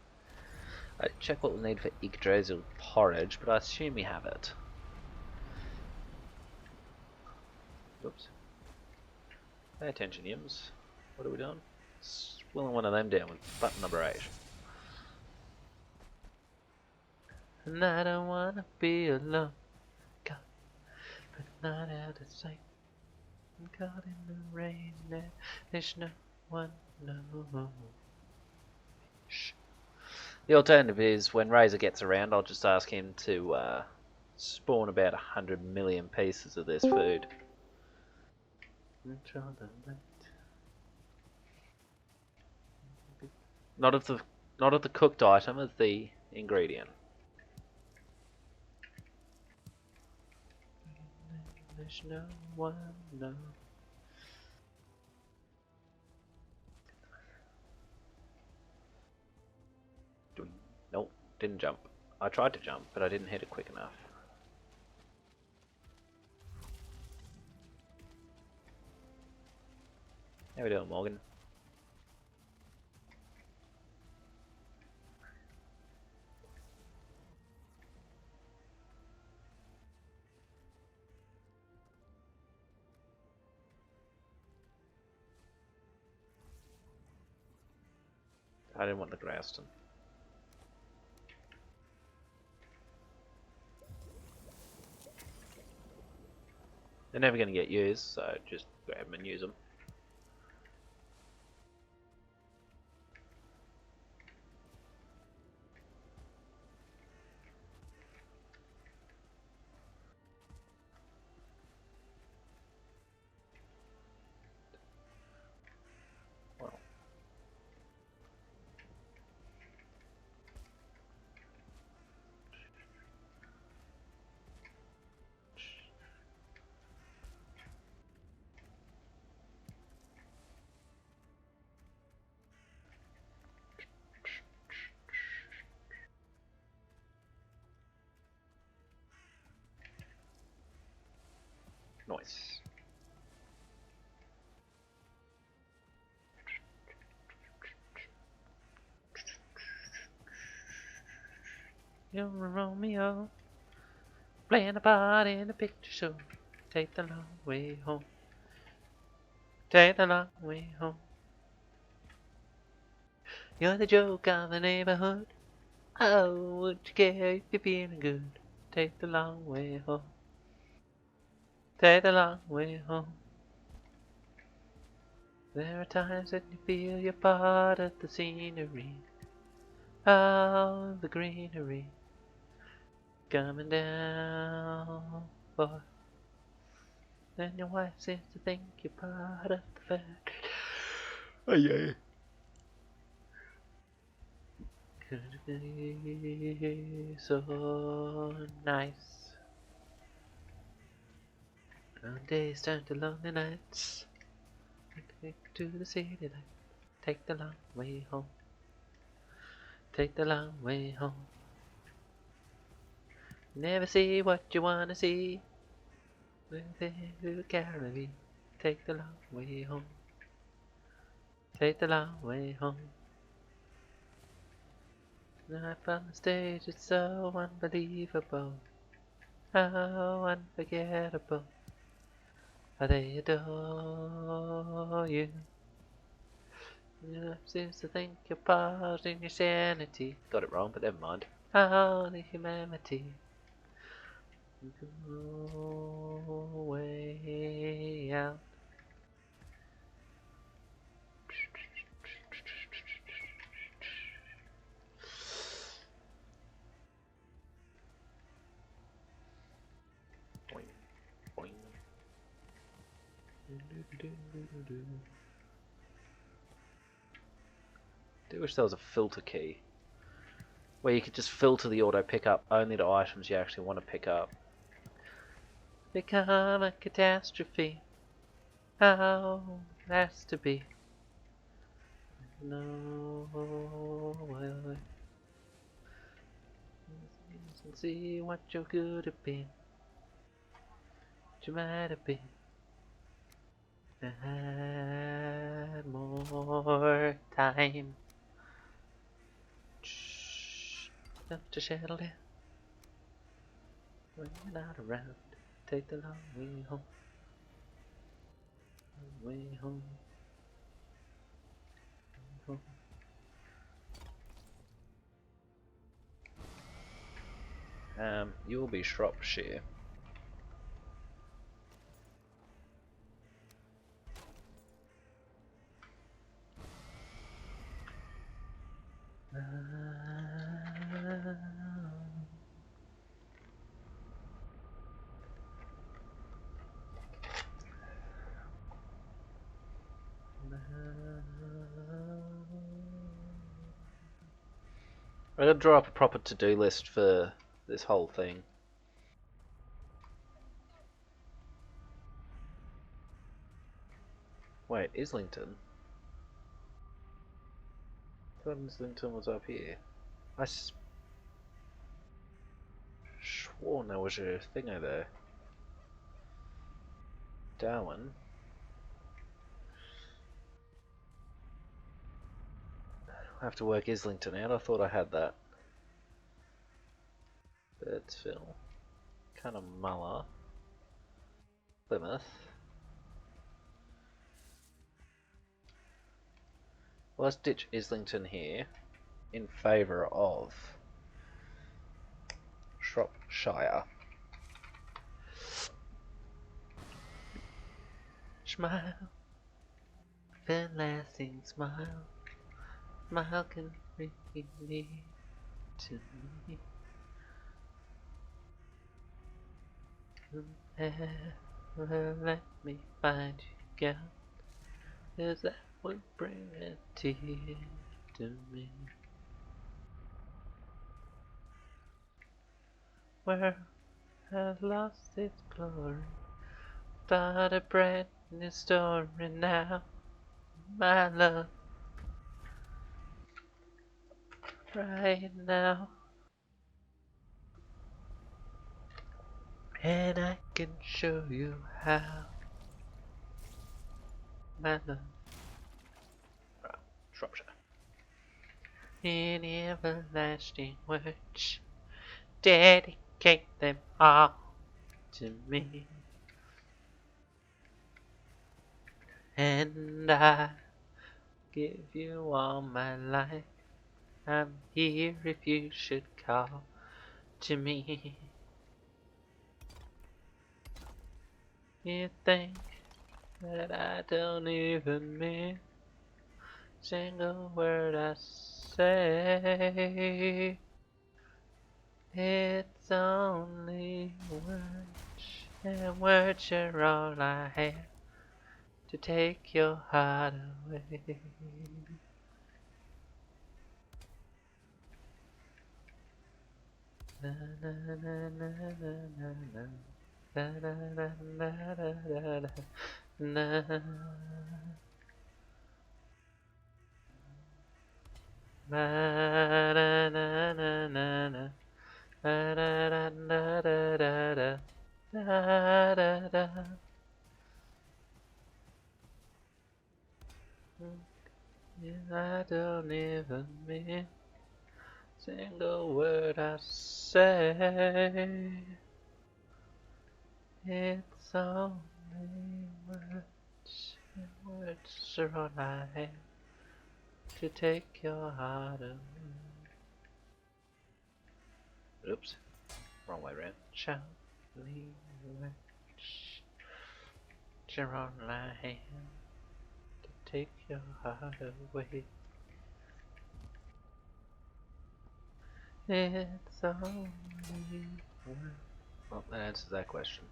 I check what we need for Yggdrasil porridge, but I assume we have it. Oops. Pay attention, Yims. What are we doing? Swilling one of them down with button number 8. And I don't wanna be alone. God, but not out of sight. I'm caught in the rain. There's no one, no. Shh. The alternative is when Razor gets around, I'll just ask him to spawn about 100 million pieces of this food. Not of the cooked item, of the ingredient. There's no one, no. Nope, didn't jump. I tried to jump, but I didn't hit it quick enough. How we doing, Morgan? I didn't want the Grouston. They're never going to get used, so just grab them and use them. Well. Nice. You're a Romeo, playing a part in a picture show. Take the long way home. Take the long way home. You're the joke of the neighborhood. Oh, would you care if you're feeling good? Take the long way home. Take the long way home. There are times that you feel you're part of the scenery. Oh, the greenery. Coming down, boy. Then your wife seems to think you're part of the fact. Oh yeah. Could be so nice. Long days turn to lonely nights. Take to the city light. Take the long way home. Take the long way home. Never see what you wanna see. Who carry me? Take the long way home. Take the long way home. Up on the stage, it's so unbelievable. How unforgettable. How they adore you. Seems to think you're part in your sanity. Got it wrong, but never mind. How the humanity. Go way out. Boing, boing. I do wish there was a filter key where you could just filter the auto pickup only to items you actually want to pick up. Become a catastrophe. How it has to be. No way. See what you're good at being. What you might have been. I had more time. Shh. Not to settle down. When you're not around, take the long way home. Way home. Home. You will be Shropshire. I gotta draw up a proper to-do list for this whole thing. Wait, Islington? I thought Islington was up here. I swore there was a thing over there. Darwin. I have to work Islington out. I thought I had that. Birdsville. Cunnamulla. Plymouth. Well, let's ditch Islington here in favour of Shropshire. Smile, everlasting smile. Smile can bring me to me. Never let me find you, girl, 'cause that would bring a tear to me. Where has lost its glory, start a brand new story now, my love, right now. And I can show you how, my love. Right, Shropshire. In everlasting words, dedicate them all to me. And I give you all my life. I'm here if you should call to me. You think that I don't even mean a single word I say. It's only words, and words are all I have to take your heart away. Na na na na na na na. Na na na na na na na. Na na na na na na. Da da da da da da da da da. Yeah, I don't even mean a single word I say. It's only words, and words are all I have to take your heart away. Oops, wrong way round. Shall leave words, are all I have to take your heart away. It's only words. Well, that answers that question.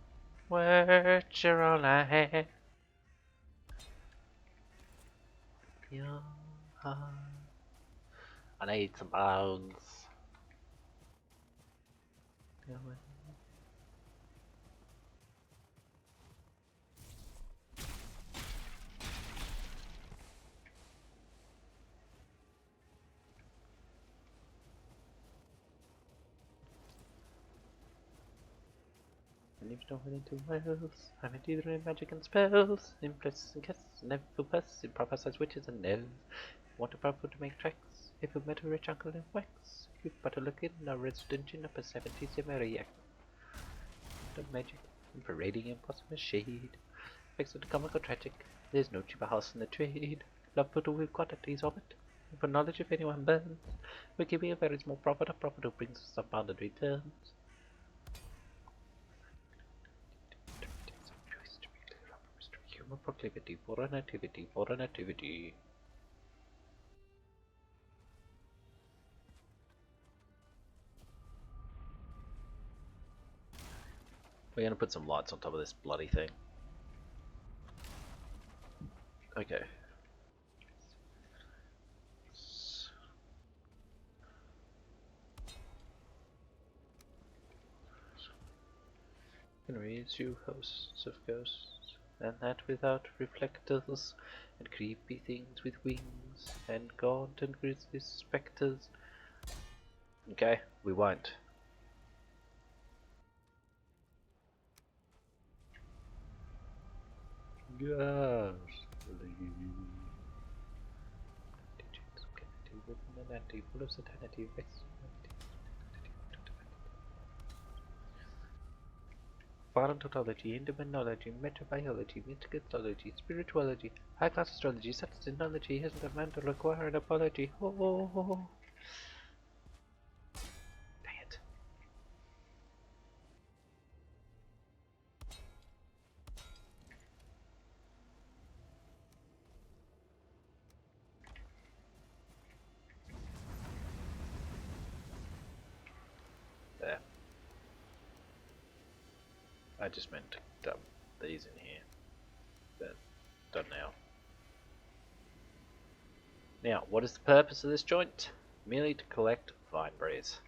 Words are all I have. Your heart. I need some bones. And if you don't really do wells, I'm a dealer in magic and spells, in places and casts, and evil pests, in prophesied witches and elves. Want a purple to make tracks? If you met a rich uncle in wax, you'd better look in a resident in upper 70s Ameriac. The magic, and parading impossible shade, makes it comical tragic. There's no cheaper house in the trade. Love put with quantities of it. And for knowledge, if anyone burns, we give you a very small profit, a profit who brings us unbounded returns. Human proclivity for an activity, for an activity. We're gonna put some lights on top of this bloody thing. Okay. Can raise you hosts of ghosts, and that without reflectors, and creepy things with wings, and gaunt and grisly spectres. Okay, we won't. Yes. Full of satanity, Paleontology, endominology, metabiology, mythology, spirituality, high-class astrology, such technology isn't a man to require an apology. Oh. Dang it. There. I just meant to dump these in here. But done now. Now, what is the purpose of this joint? Merely to collect vine breeze.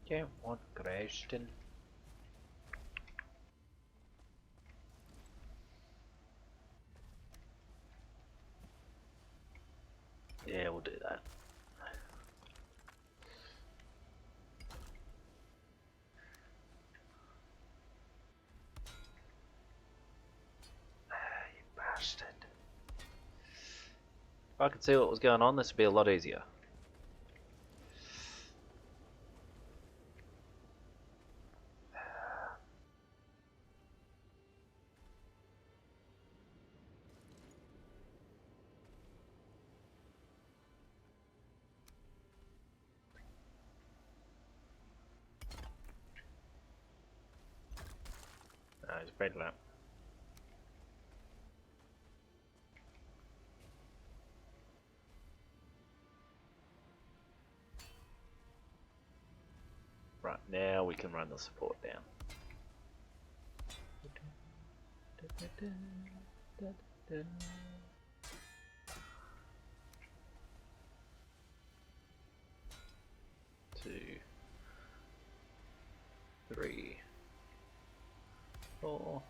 Don't want Grashton. Yeah, we'll do that. You bastard. If I could see what was going on, this would be a lot easier. It's bed lamp. Right, now we can run the support down. 2, 3, 4.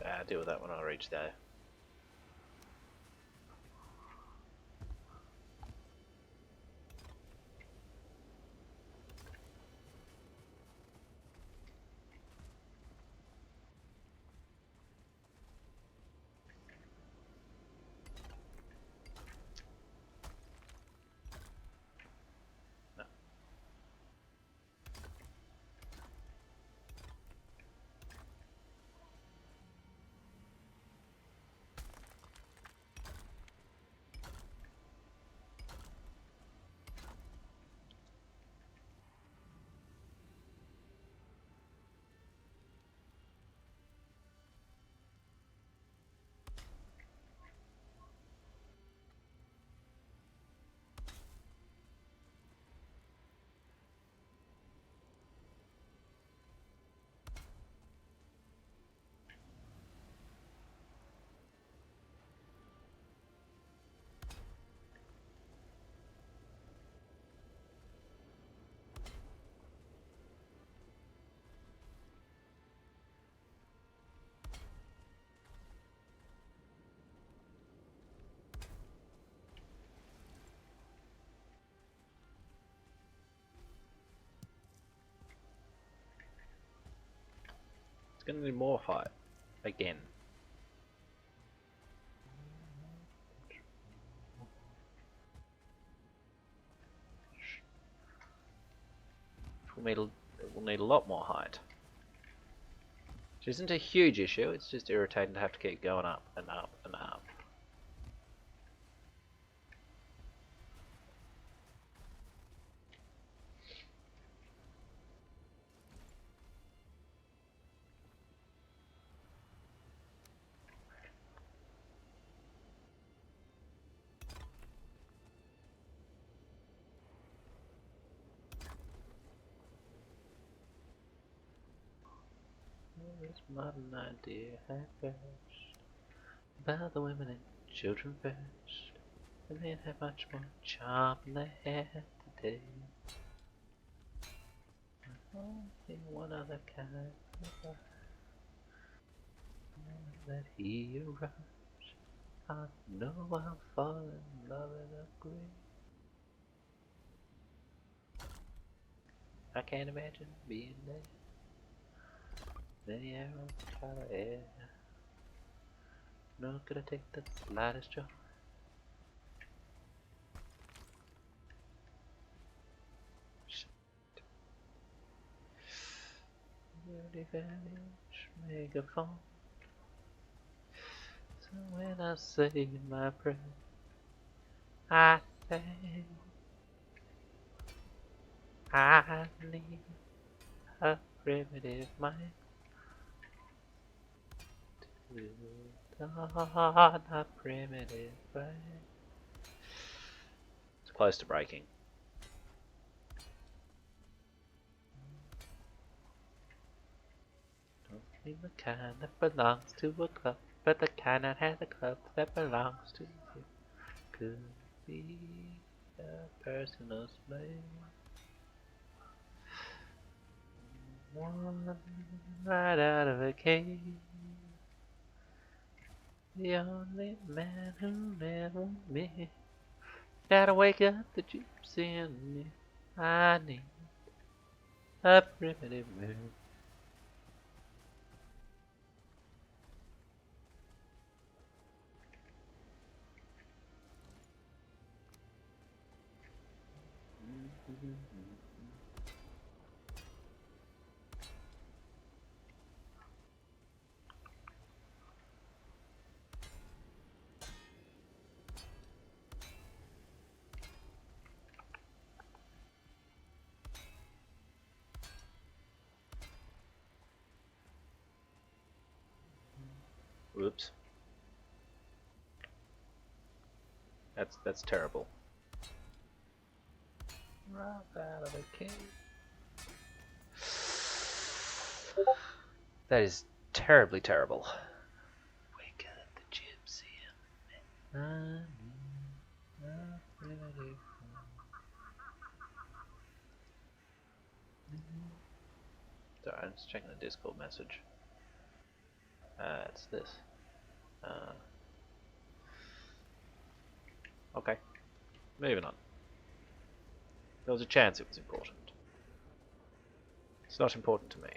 I'll deal with that when I reach there. It's going to need more height again. We'll need a lot more height. Which isn't a huge issue, it's just irritating to have to keep going up and up and up. This modern idea had first about the women and children first, and then had much more charm than they had today. Only one other kind of life that he arrives. I know I'll fall in love and agree. I can't imagine being there. The arrow color air. Not gonna take the slightest joy. Really vanish, megaphone. So when I say my prayer, I say I need a primitive mind to dawn a primitive brain. It's close to breaking. Don't mean the kind that belongs to a club, but the kind that has a club that belongs to you. Could be a personal slave. One right out of a cave. The only man who never me. Gotta wake up the gypsy in me. I need A primitive moon. Whoops. That's terrible. Right out of the cave. That is terribly terrible. Wake up the gypsy. Sorry, I'm just checking the Discord message. It's this. Okay, moving on. There was a chance it was important. It's not important to me.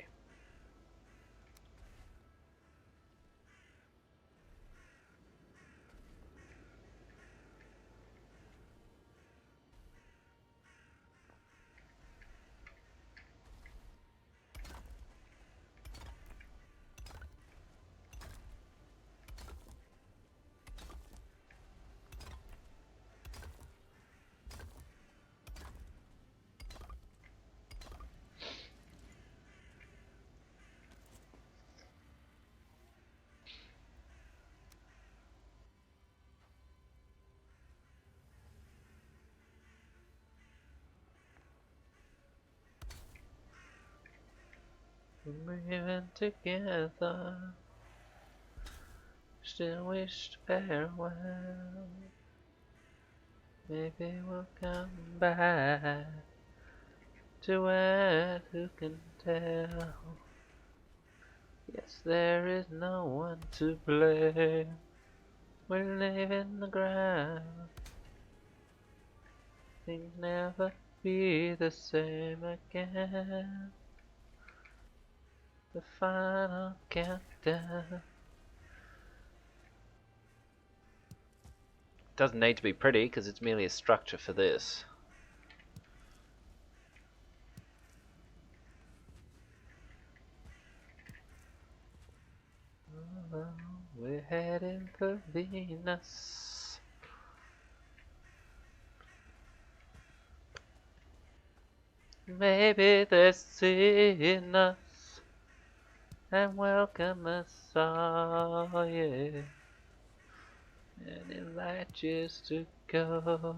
Moving together, still wish to farewell. Maybe we'll come back to it, who can tell? Yes, there is no one to blame. We're leaving the ground. Things never be the same again. The final countdown. Doesn't need to be pretty because it's merely a structure for this. We're heading for Venus. Maybe they're seeing us and welcome us all, yeah, and invite us to go.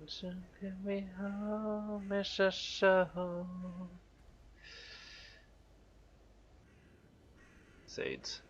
Soon can we all miss a show. Seeds.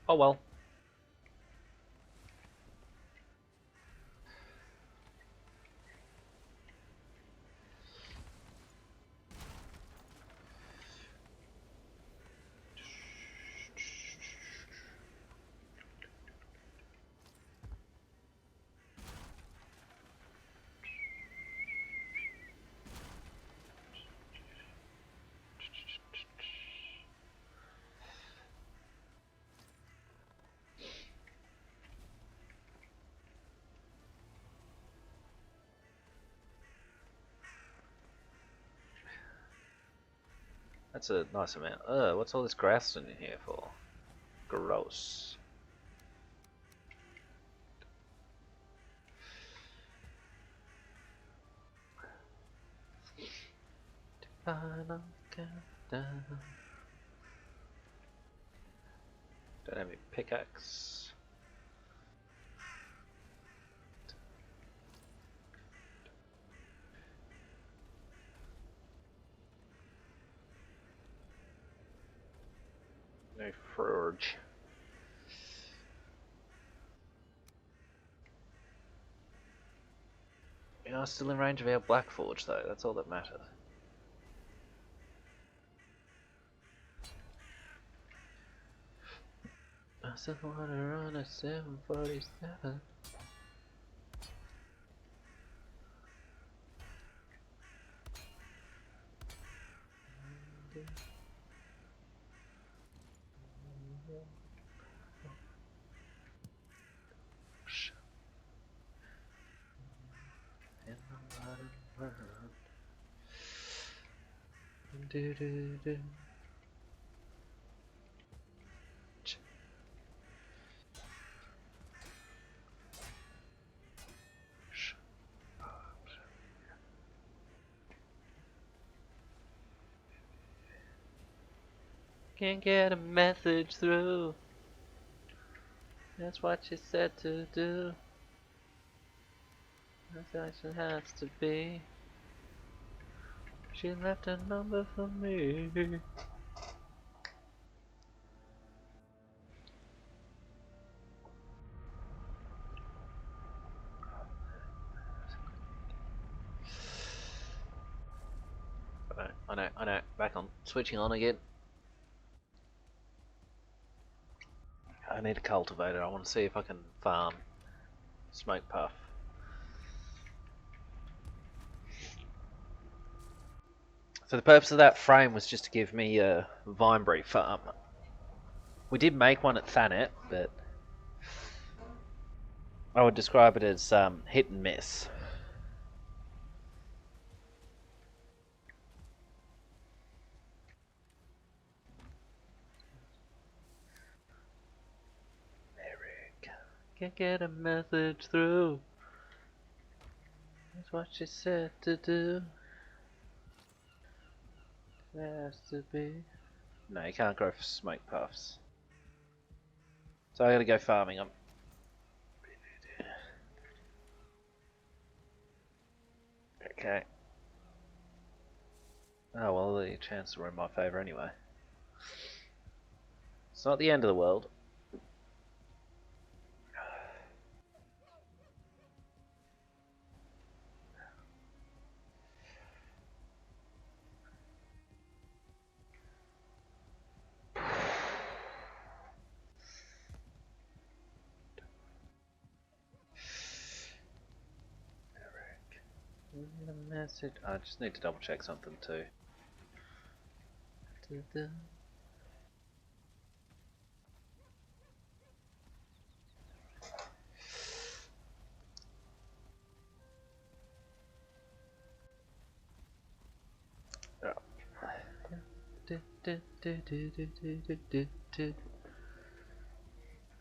Oh well. That's a nice amount. What's all this grass in here for? Gross. Final countdown. Don't have any pickaxe. No forge. We are still in range of our black forge though, that's all that matters. I still want to run a 747. In the modern world. Do do do. Can't get a message through. That's what she said to do. That's how she has to be. She left a number for me. I know. Back on. Switching on again. I need a cultivator. I want to see if I can farm smoke puff. So the purpose of that frame was just to give me a Vineberry farm. We did make one at Thanet, but I would describe it as hit and miss. Eric, can't get a message through. That's what she said to do. There has to be. No, you can't grow smoke puffs. So I gotta go farming them. Okay. Oh well, the chances were in my favour anyway. It's not the end of the world. A message. I just need to double check something too.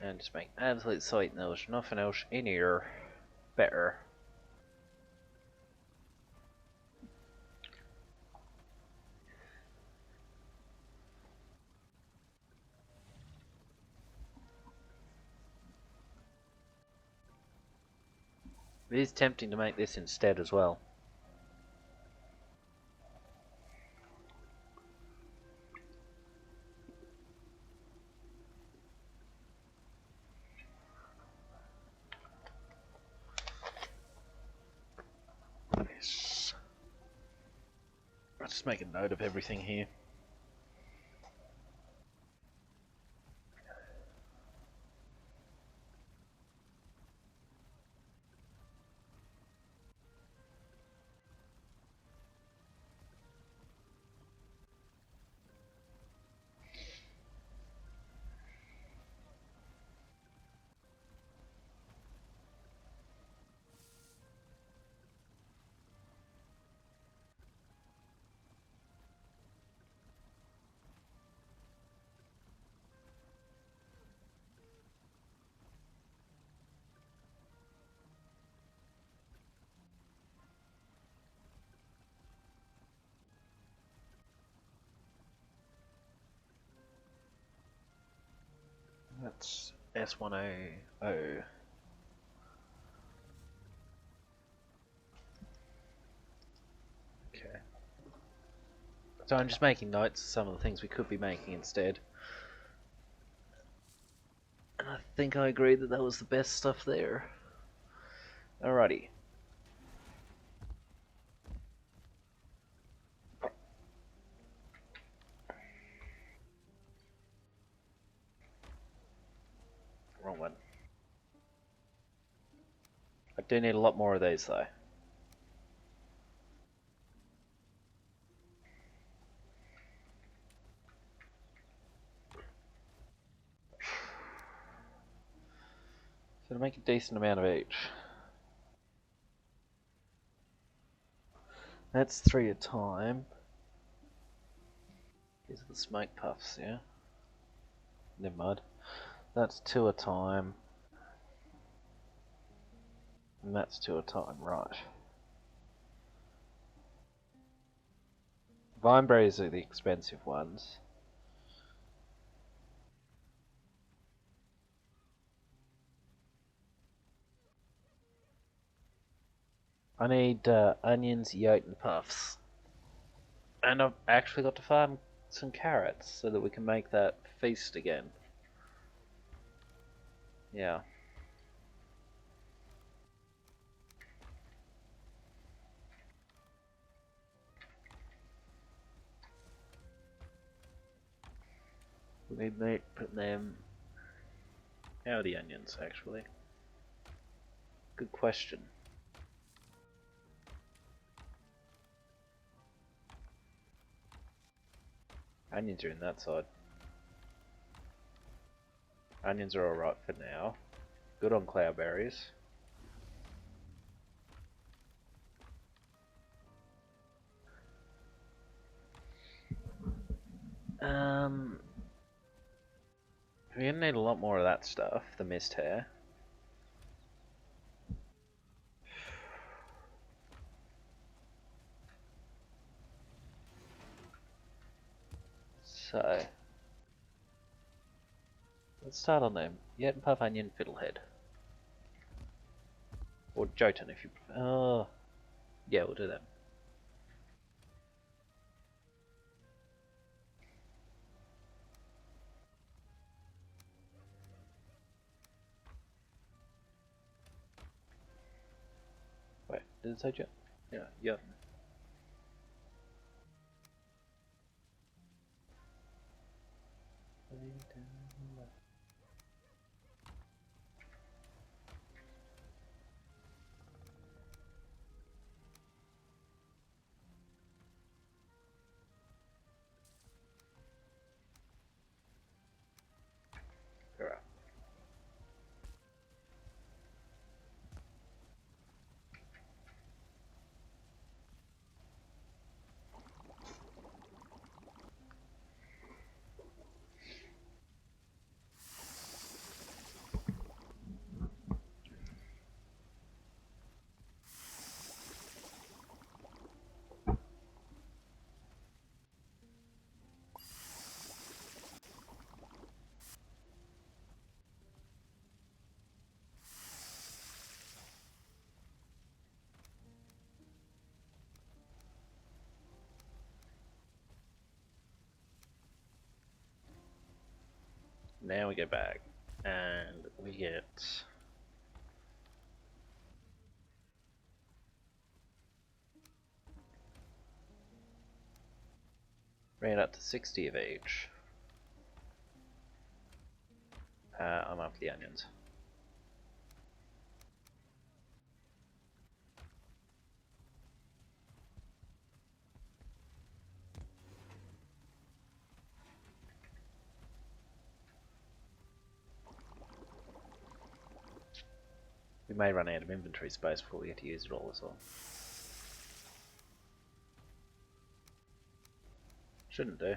And just make absolute sight noise, nothing else in here better. It is tempting to make this instead as well. Yes. I'll just make a note of everything here. That's S100. Okay. So I'm just making notes of some of the things we could be making instead. And I think I agree that that was the best stuff there. Alrighty. Wrong one. I do need a lot more of these though. So to make a decent amount of each. That's 3 a time. These are the smoke puffs, yeah? Never mind. That's 2 a time. And that's 2 a time, right. Vine berries are the expensive ones. I need onions, Jotun puffs. And I've actually got to farm some carrots so that we can make that feast again. Yeah. We need to put them... How are the onions, actually? Good question. Onions are in that side. Onions are alright for now. Good on cloudberries. We're gonna need a lot more of that stuff, the mist hair. So, let's start on them. Yet puff onion fiddlehead. Or Jotun if you prefer. Oh, yeah, we'll do that. Wait, did it say Jotun? Yeah, Jotun. Alright. Now we go back and we get ran up to 60 of each. I'm after the onions. We may run out of inventory space before we get to use it all as well. Shouldn't do.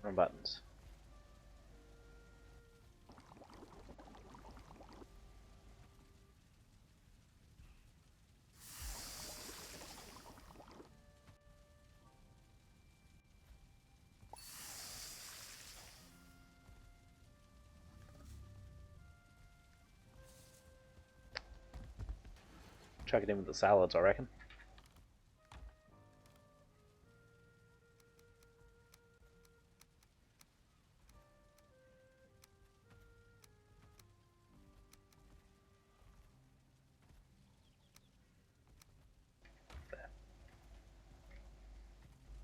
Wrong buttons. Chuck it in with the salads, I reckon.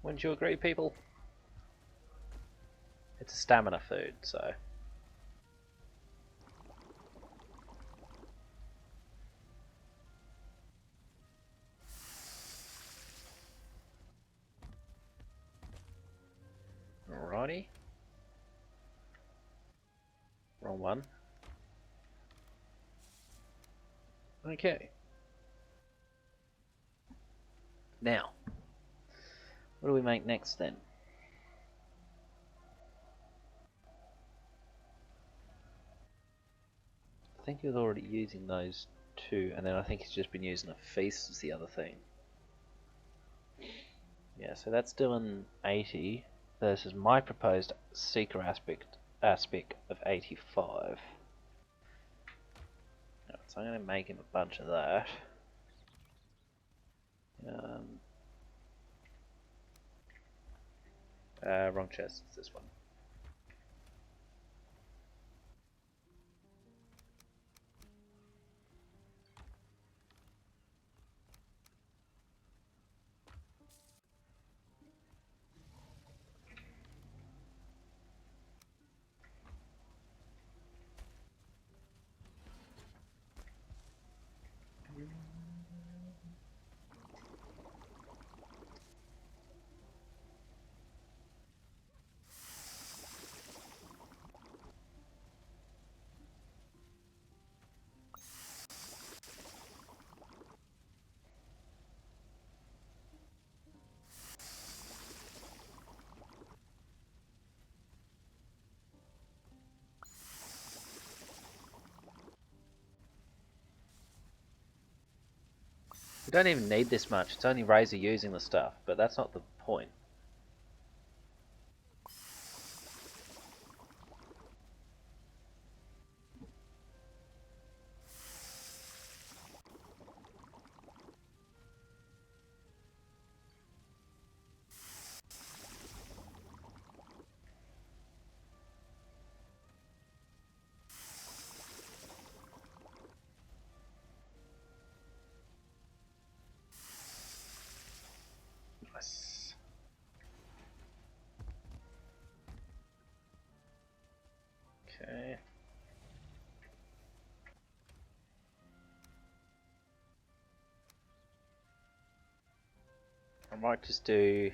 Wouldn't you agree, people? It's a stamina food, so... Alrighty. Wrong one. Okay. Now, what do we make next then? I think he was already using those two, and then I think he's just been using a feast as the other thing. Yeah, so that's doing 80 versus my proposed seeker aspect of 85. Right, so I'm going to make him a bunch of that. Wrong chest, it's this one. We don't even need this much, it's only Razor using the stuff, but that's not the point. Nice. Okay. I might just do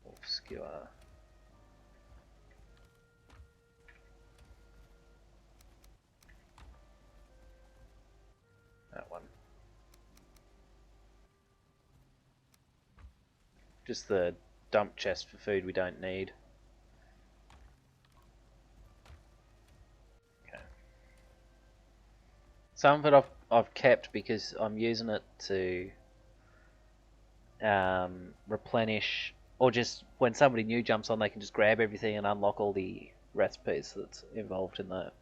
obscure. That one. Just the dump chest for food we don't need. Okay. Some of it I've kept because I'm using it to replenish, or just when somebody new jumps on, they can just grab everything and unlock all the recipes that's involved in that.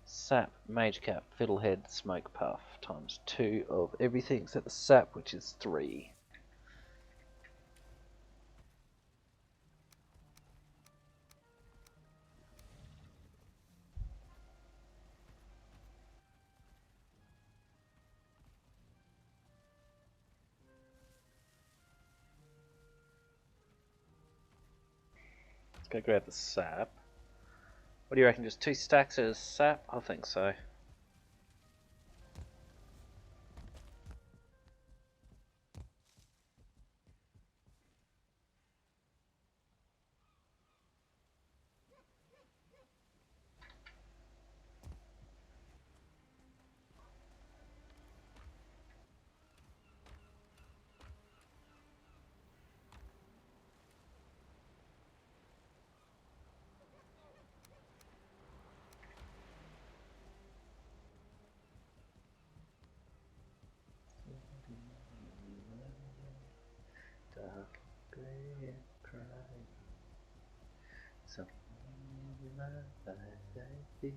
Sap, Mage Cap, Fiddlehead, Smoke Puff, times 2 of everything except the sap, which is 3. Let's go grab the sap. What do you reckon, just 2 stacks of sap? I think so. Dark gray cry. Something in my life I feel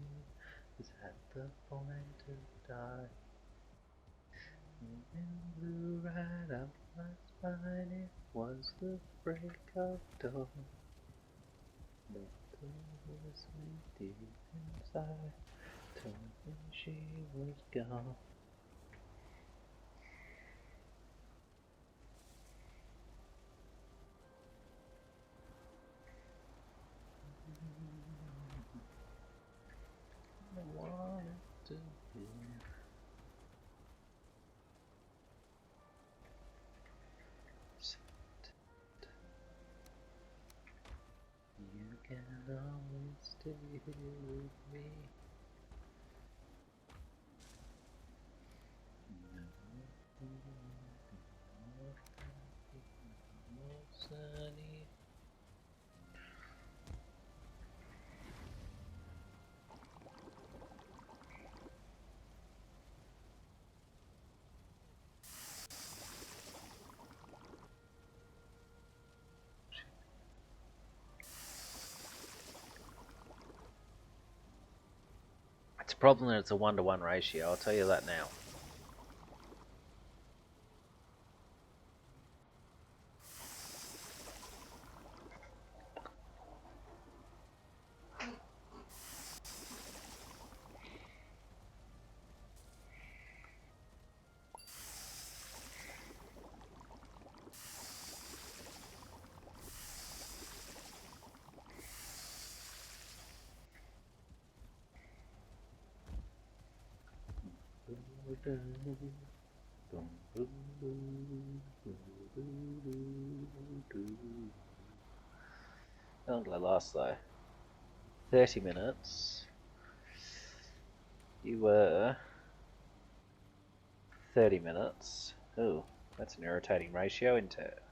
is at the point to die. In blue right up my spine, it was the break of dawn. But there was me deep inside, told me she was gone. I wanted to be. You can always stay here with me. More sunny. It's a problem that it's a 1-to-1 ratio, I'll tell you that now. How long did I last though? 30 minutes. You were 30 minutes. Ooh, that's an irritating ratio, isn't it?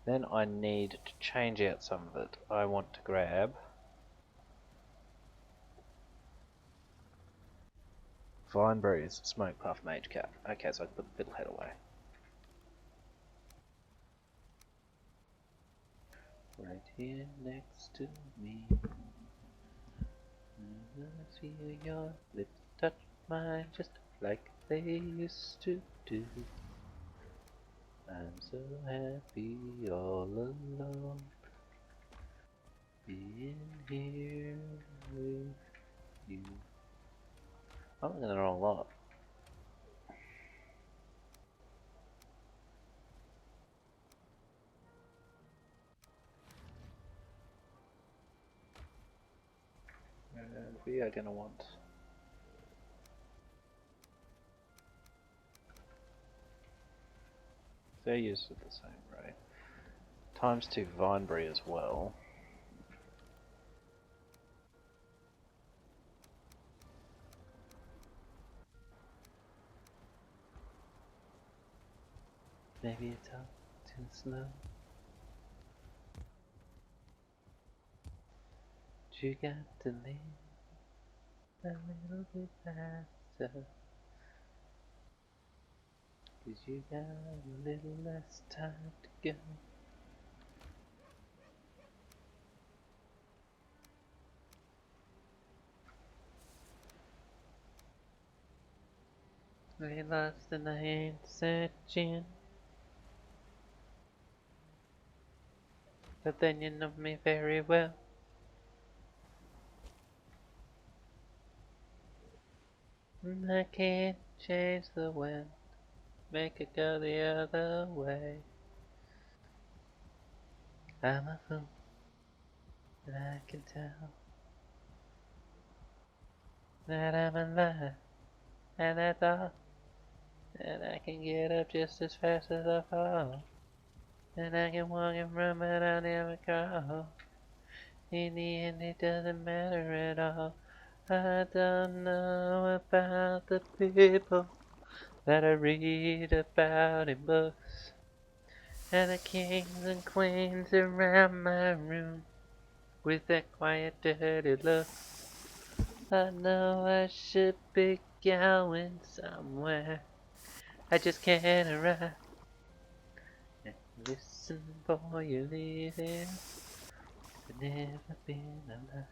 Then I need to change out some of it. I want to grab Vine Breeze, Smoke Puff, Mage Cap. Okay, so I can put the Fiddlehead away. Right here next to me. I feel your lips touch mine just like they used to do. I'm so happy all alone, being here with you. I'm in the wrong lot. We are gonna want they're used at the same rate. Times 2 Vineberry as well. Maybe it's up too slow. You got to leave a little bit faster, 'cause you got a little less time to go. We lost the night searching, but then you know me very well. And I can't change the wind, make it go the other way. I'm a fool, and I can tell that I'm alive, and that's all. And I can get up just as fast as I fall, and I can walk and run, but I'll never crawl. In the end, it doesn't matter at all. I don't know about the people that I read about in books, and the kings and queens around my room with that quiet, dirty look. I know I should be going somewhere, I just can't arrive. And listen, boy, you're leaving, but Never been alive.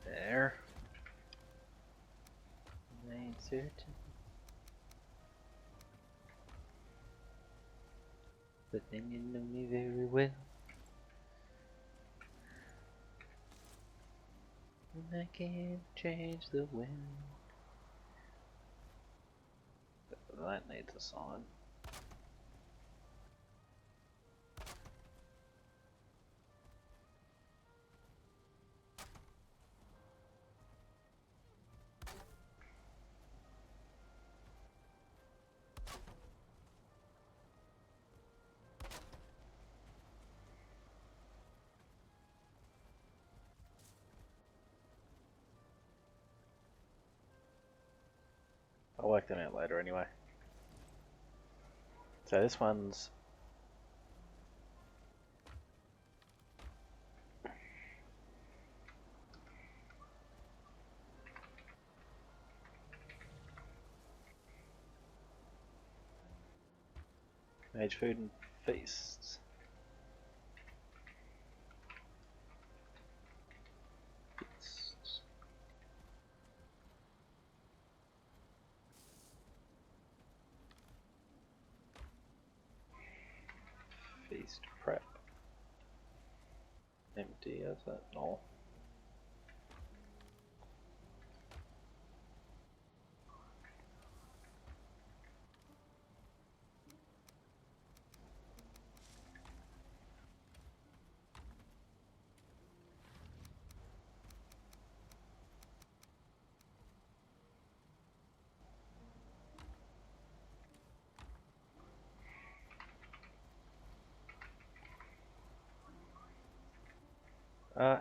There. I ain't certain. But then you know me very well. And I can't change the wind. That needs a sign. I'll work them out later anyway. So this one's Mage Food and Feasts. Feasts. Feast prep. Empty, is that? No.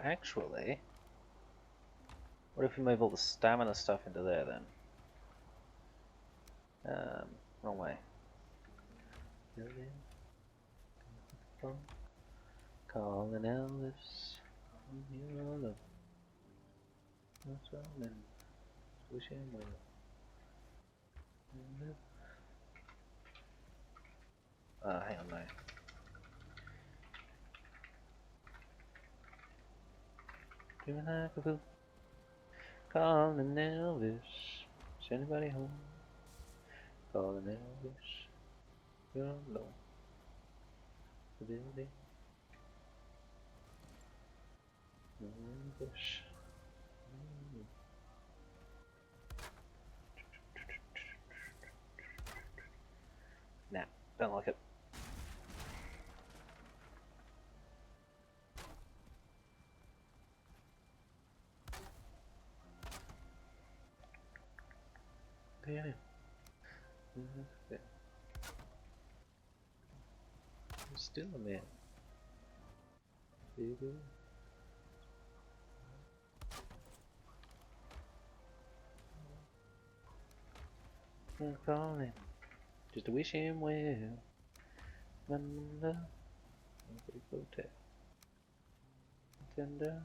Actually, what if we move all the stamina stuff into there then? Wrong way. Calling Elvis, you're all alone. What's wrong then? Wish him well. Hang on, no. Give me like a fool. Calling Elvis. Is anybody home? Calling Elvis. You're alone. The building. Elvis. Nah, don't like it. Yeah. I'm still a man. Baby. I'm calling just to wish him well. Wonder, protect, tender,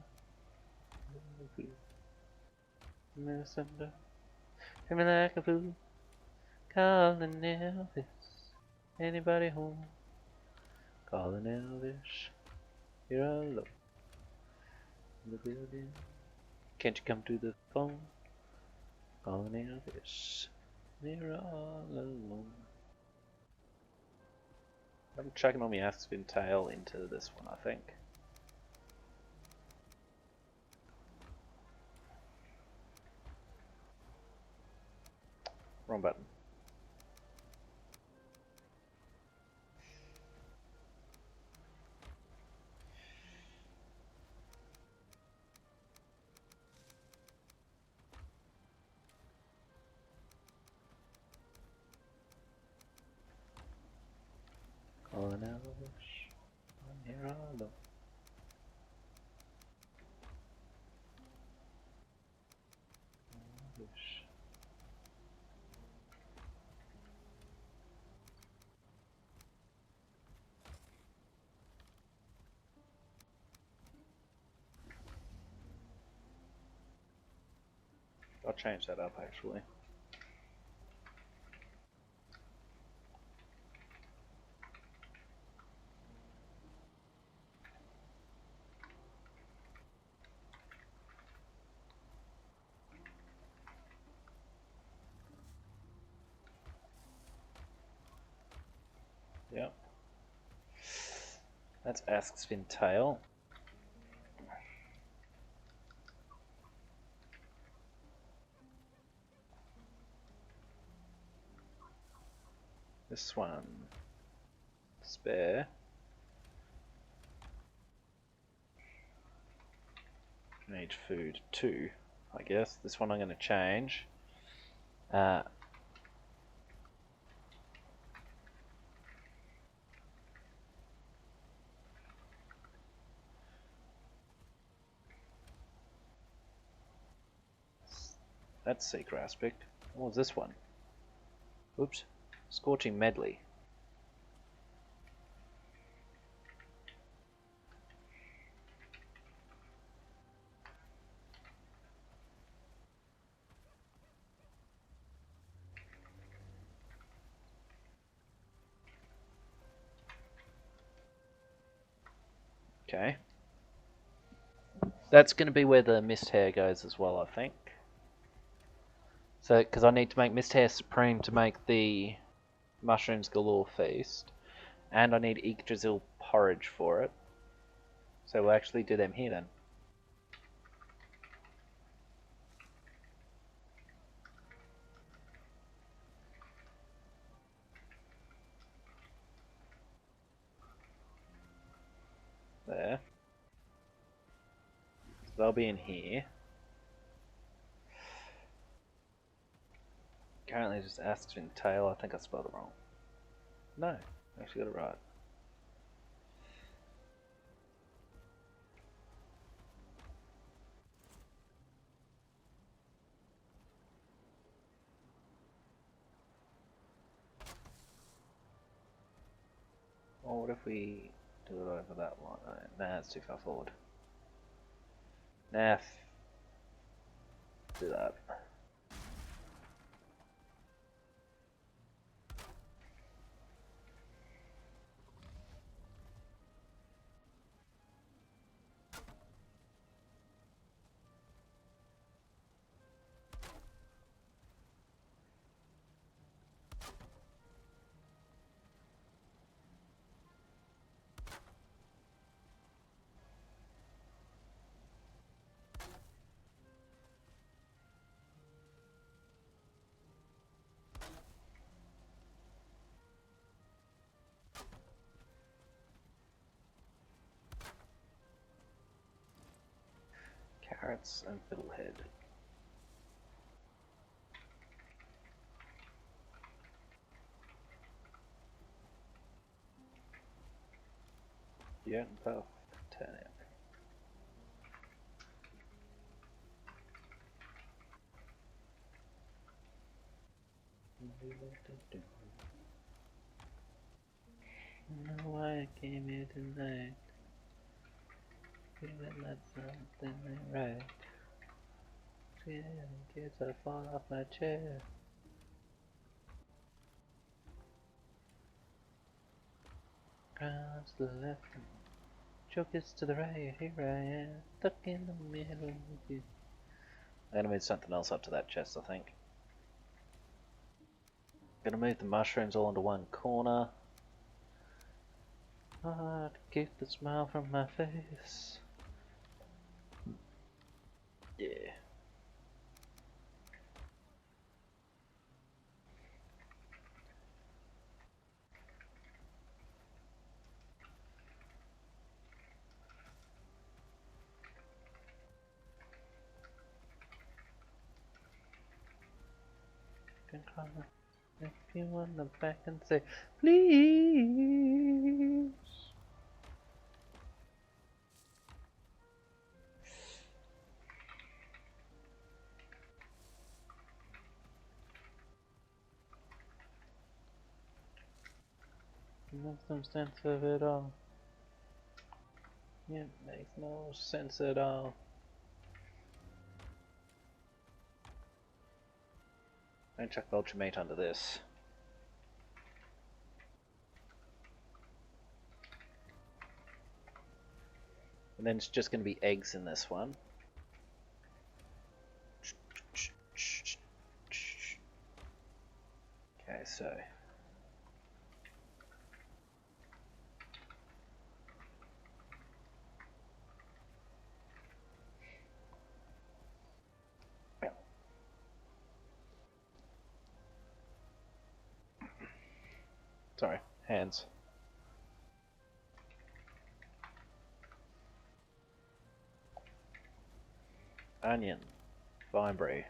messenger. Treat me like a fool. Calling Elvis. Anybody home? Calling Elvis. You're alone in the building. Can't you come to the phone? Calling Elvis. You're all alone. I'm chucking all my Aspen tail into this one, I think. Wrong button. Calling Elvis. I'm here all alone. Elvis. I'll change that up actually. Yep. That's Ask's fin tail. This one, spare. Need food too, I guess. This one I'm going to change. That's Seeker aspect. What was this one? Oops. Scorching Medley. Okay. That's going to be where the Mist Hair goes as well, I think. So, because I need to make Mist Hair Supreme to make the Mushrooms Galore Feast. And I need Yggdrasil Porridge for it. So we'll actually do them here then. There. So they'll be in here. Currently just Ask's fin tail. I think I spelled it wrong. No, I actually got it right. Or what if we do it over that one? Nah, it's too far forward. Nah, do that. Carrots and Fiddlehead. Yeah, both turnip. No, I came here tonight. Feeling like something ain't right. Feeling kids, I fall off my chair. Crowns to the left, chokers to the right. Here I am, stuck in the middle with you. I'm gonna move something else up to that chest, I think. Gonna move the mushrooms all into one corner. Hard to keep the smile from my face. Yeah. Can call if you wanna back and say, please. Makes no sense of it all. It makes no sense at all. I'm gonna chuck vulture meat under this. And then it's just going to be eggs in this one. Okay, so sorry, hands. Onion, vine brie,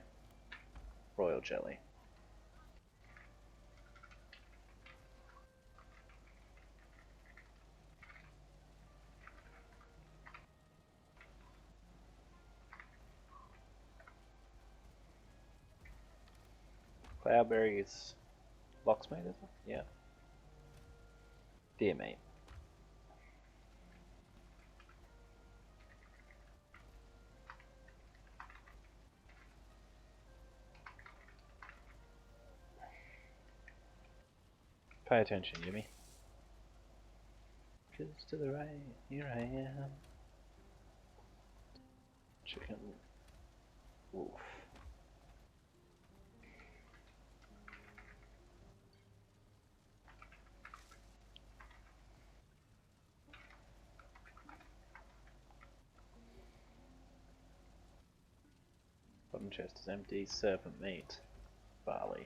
royal jelly. Cloudberries, lox meat, is it? Yeah. Deer meat. Pay attention, Yumi. Just to the right, here I am. Chicken. Wolf. Bottom chest is empty. Serpent meat. Barley.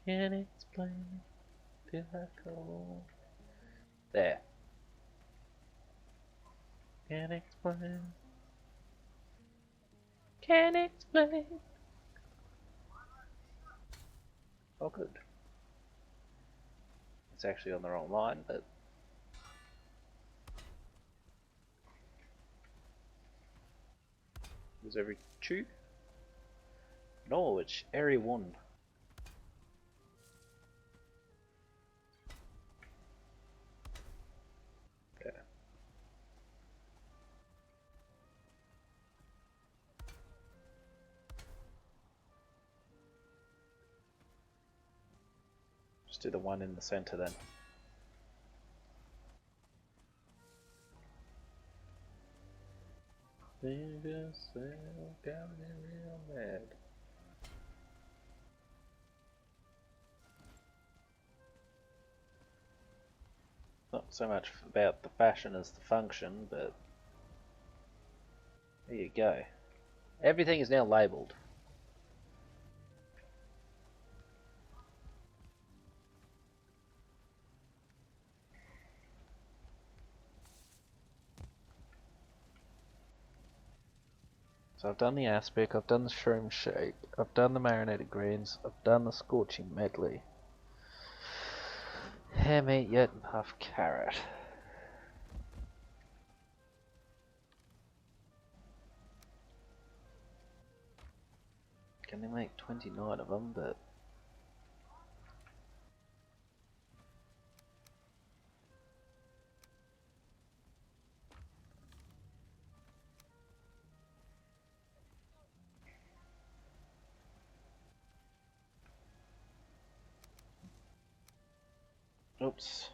Can't explain till I call. There. Can't explain. Can't explain. Oh, good. It's actually on the wrong line, but was every two? Norwich, area 1. Okay. Just do the one in the center then. Leave yourself down real mad. Not so much about the fashion as the function, but there you go. Everything is now labelled. So I've done the aspic, I've done the shroom shake, I've done the marinated greens, I've done the scorching medley. Ham meat, yet and puff carrot. Can they make 29 of them, but oops.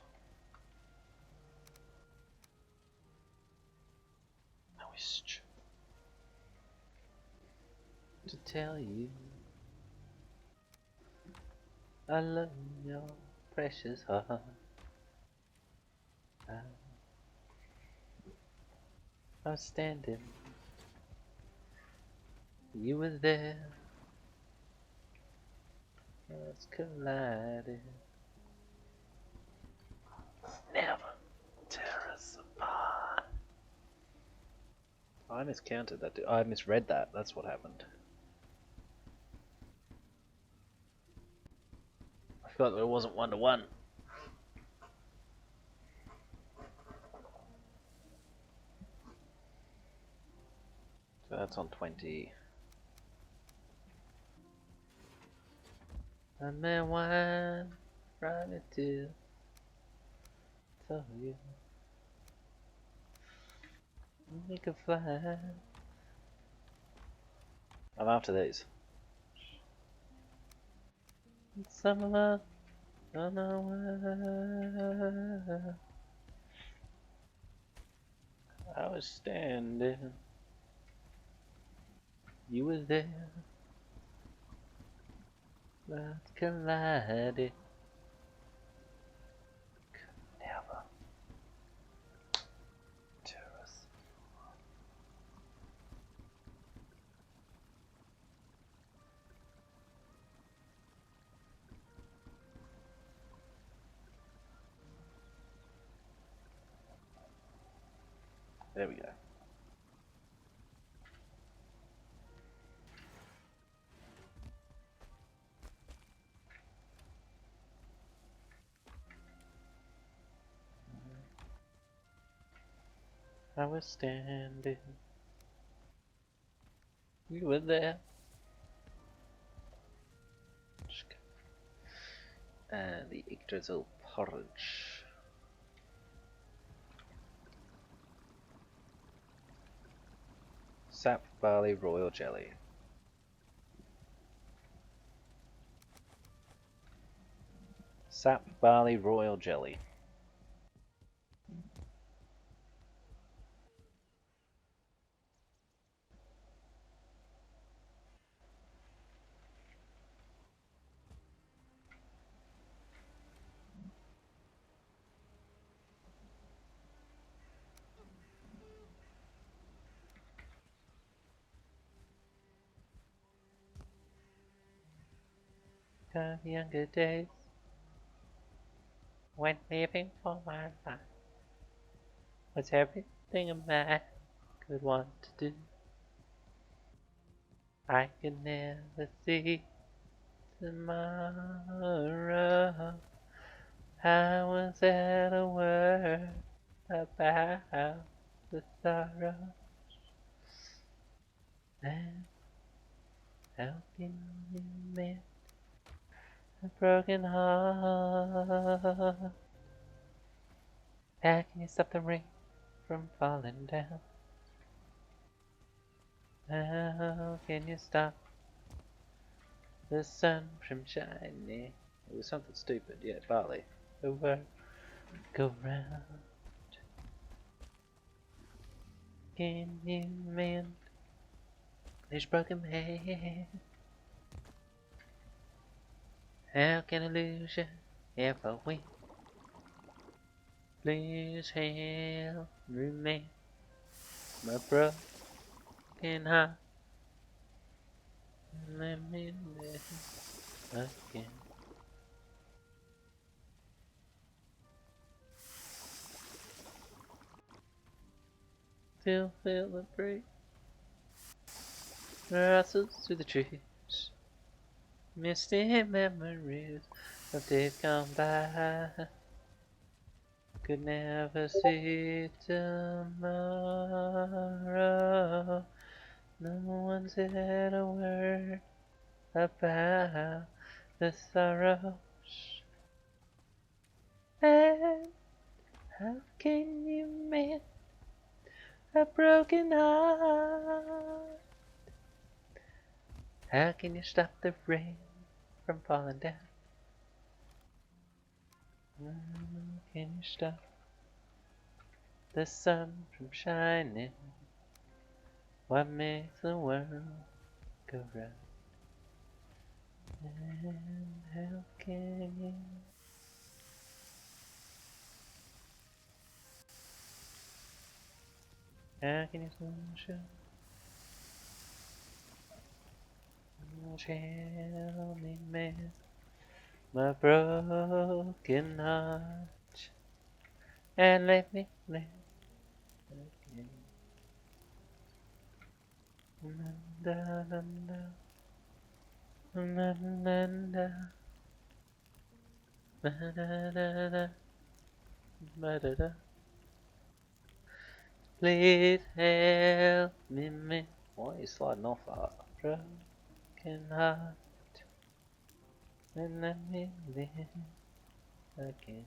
I wish to tell you I love your precious heart. I was standing, you were there, us collided. Never tear us apart. I miscounted that. I misread that. That's what happened. I forgot that it wasn't 1-to-1. So that's on 20. And then wine right into tell you we could fly. I'm after these. Some of us don't know where I was standing. You were there, but collided. Never. Terrorist. There we go. I was standing. You were there. And the Yggdrasil porridge. Sap barley royal jelly. Sap barley royal jelly. The younger days when living for my life was everything a man could want to do. I could never see tomorrow. I was at a word about the sorrow. And how can you mend a broken heart? How can you stop the rain from falling down? How can you stop the sun from shining? It was something stupid, yeah, barley. The world go round. Can you mend this broken man? How can I lose you if I win? Please help me, my broken heart. Let me live again. Feel the breeze, rustles through the trees, misty memories of days gone by. Could never see tomorrow. No one said a word about the sorrows. And how can you mend a broken heart? How can you stop the rain from falling down? Can you stop the sun from shining? What makes the world go round? And how can you? How can you sunshine? Tell me, man, my broken heart, and let me live again. Da, da, da, da, da, da, da, da, da, da, da, da, da. Please help me. Why are you sliding off that? Broken heart. And let me live again.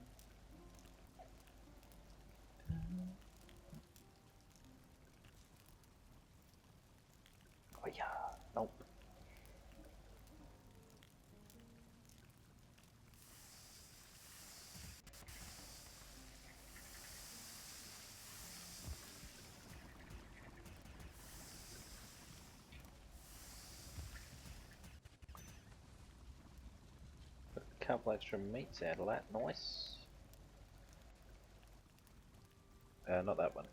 Oh yeah, nope. Got a couple extra meats out of that, nice. Not that one.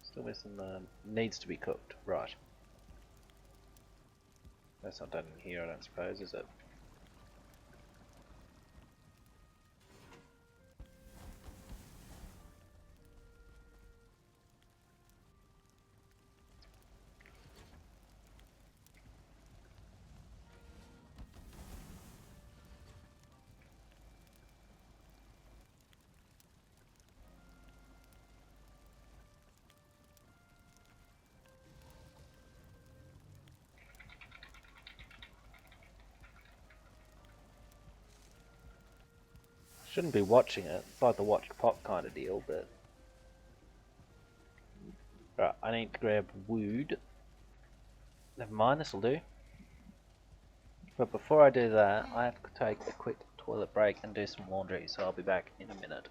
Still missing the needs to be cooked, right. That's not done in here, I don't suppose, is it? Shouldn't be watching it. It's like the watched pot kind of deal, but... Right, I need to grab wood. Never mind, this'll do. But before I do that, I have to take a quick toilet break and do some laundry, so I'll be back in a minute.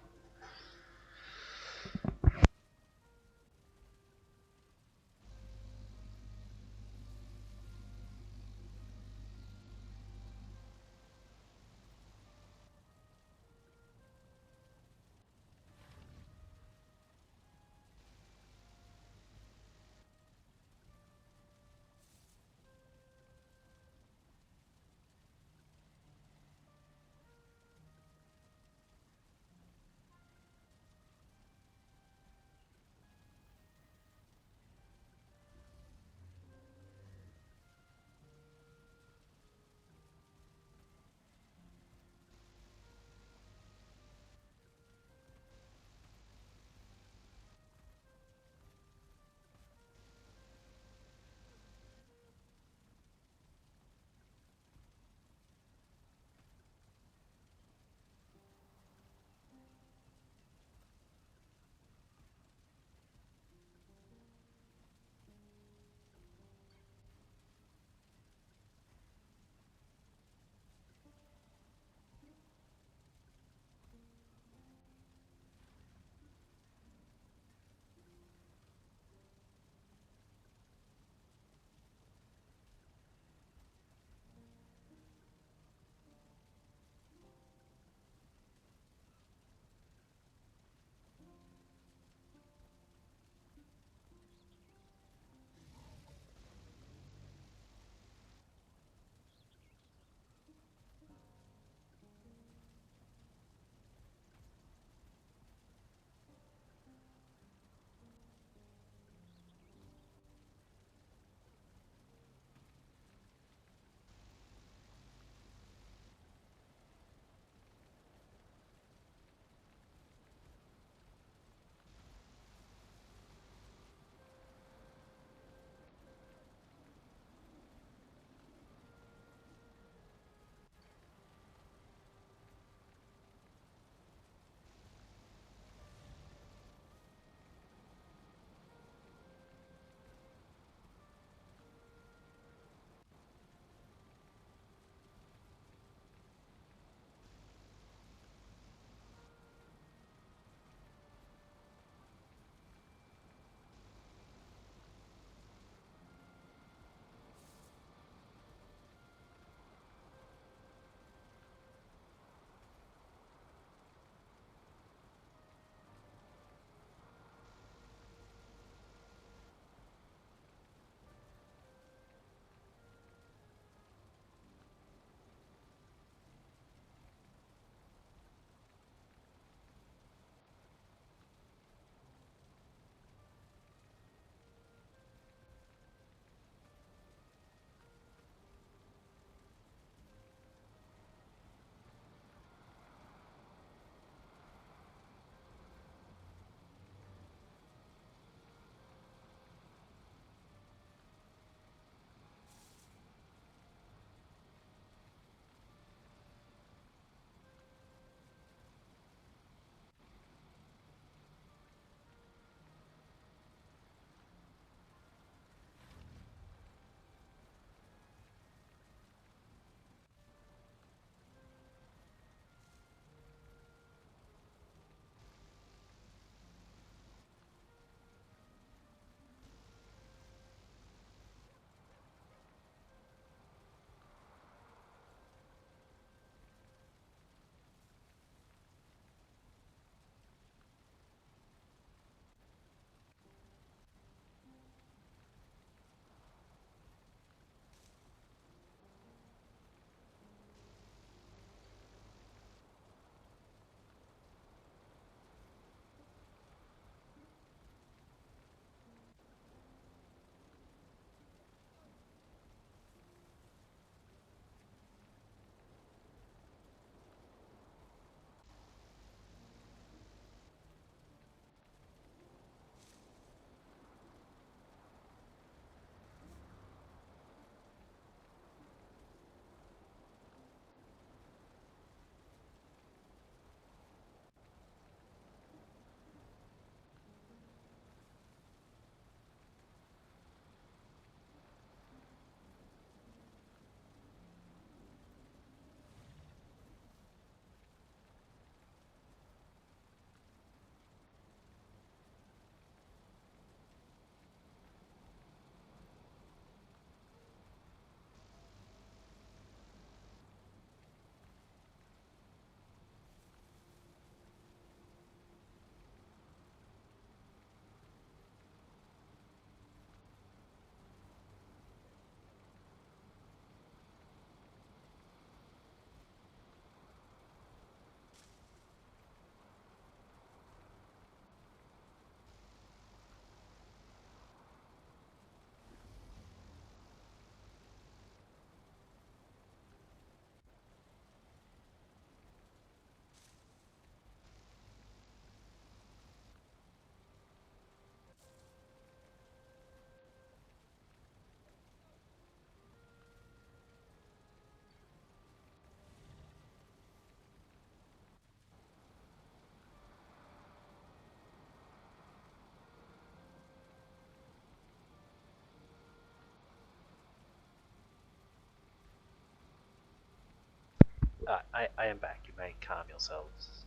I am back. You may calm yourselves.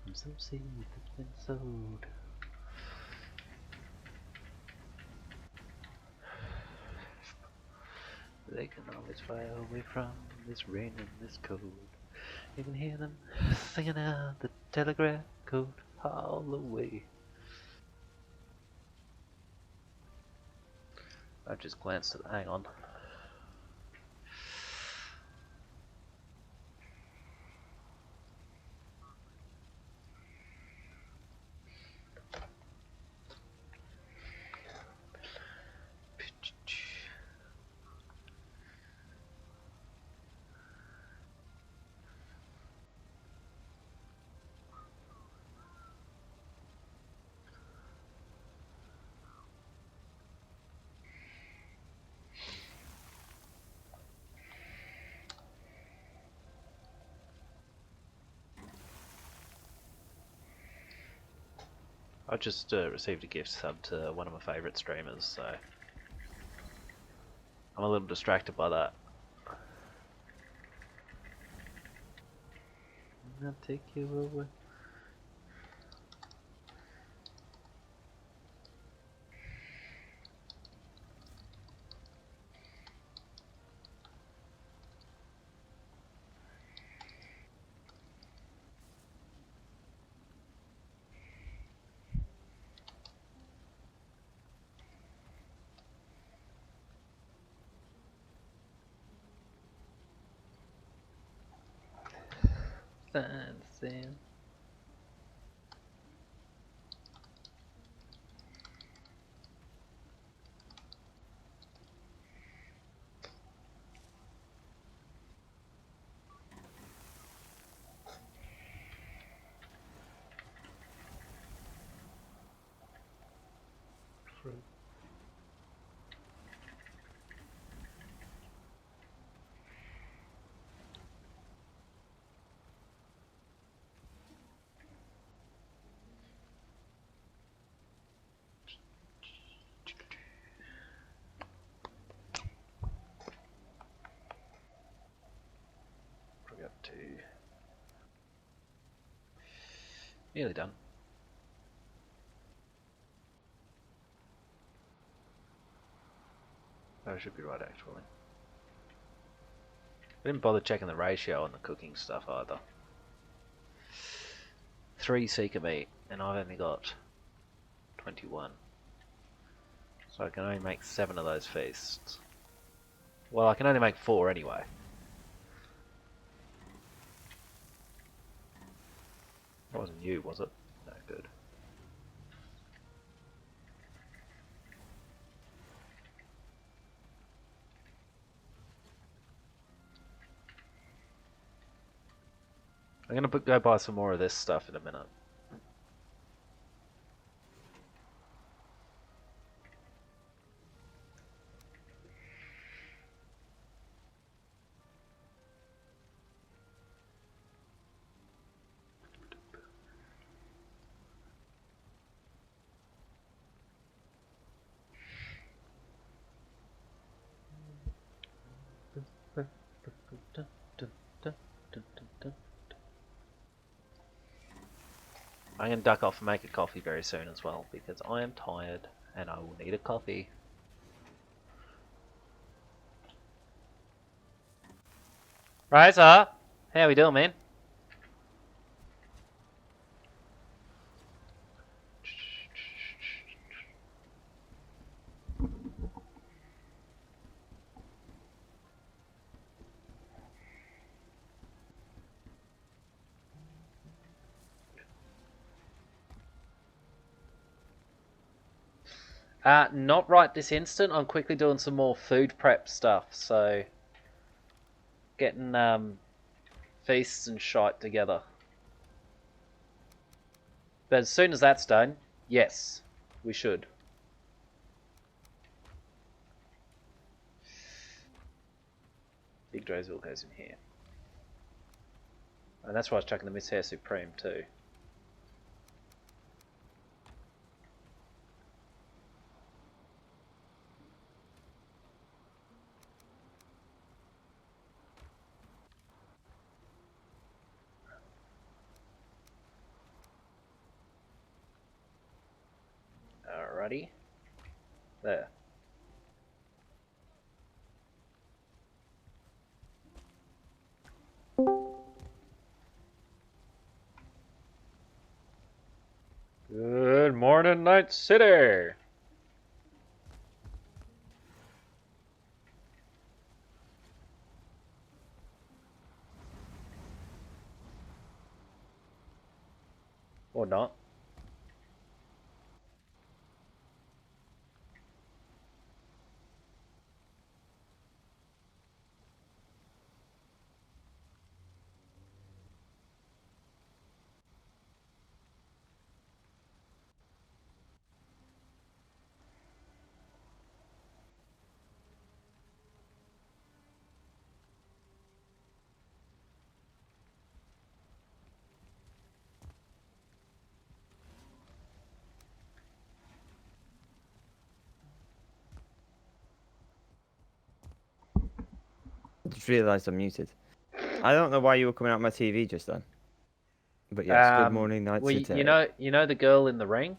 I'm so seed that's been sowed. They can always fly away from this rain and this cold. You can hear them singing out the telegraph code all the way. I just glanced at. Hang on. I just received a gift sub to one of my favourite streamers, so I'm a little distracted by that. I'll take you away. Sand. Fruit. Probably got 2. Nearly done. I should be right actually. I didn't bother checking the ratio on the cooking stuff either. 3 seeker meat, and I've only got 21. So I can only make 7 of those feasts. Well, I can only make 4 anyway. That wasn't you, was it? No, good. I'm gonna go buy some more of this stuff in a minute. I'm going to duck off and make a coffee very soon as well, because I am tired and I will need a coffee. Riser, how we doing, man? Not right this instant. I'm quickly doing some more food prep stuff, so getting feasts and shite together. But as soon as that's done, yes, we should. Big Drozville goes in here. And that's why I was chucking the Miss Hair Supreme too. ready. There. Good morning, Night City! Or not. I just realised I'm muted. I don't know why you were coming out my TV just then. But yes, good morning, Night Well, City. you know the girl in the ring?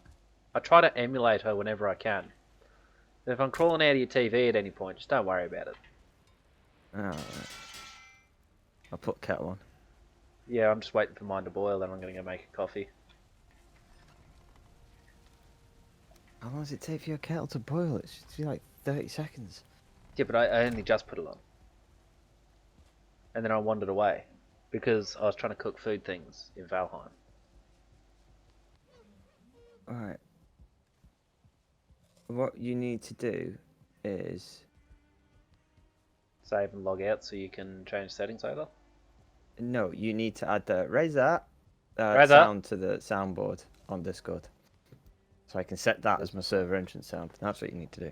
I try to emulate her whenever I can. If I'm crawling out of your TV at any point, just don't worry about it. Alright. I'll put kettle on. Yeah, I'm just waiting for mine to boil, then I'm going to go make a coffee. How long does it take for your kettle to boil? It should be like 30 seconds. Yeah, but I only just put it on. And then I wandered away. Because I was trying to cook food things in Valheim. Alright. What you need to do is... Save and log out so you can change settings over. No, you need to add the raise that Raise sound to the soundboard on Discord. So I can set that as my server entrance sound. That's what you need to do.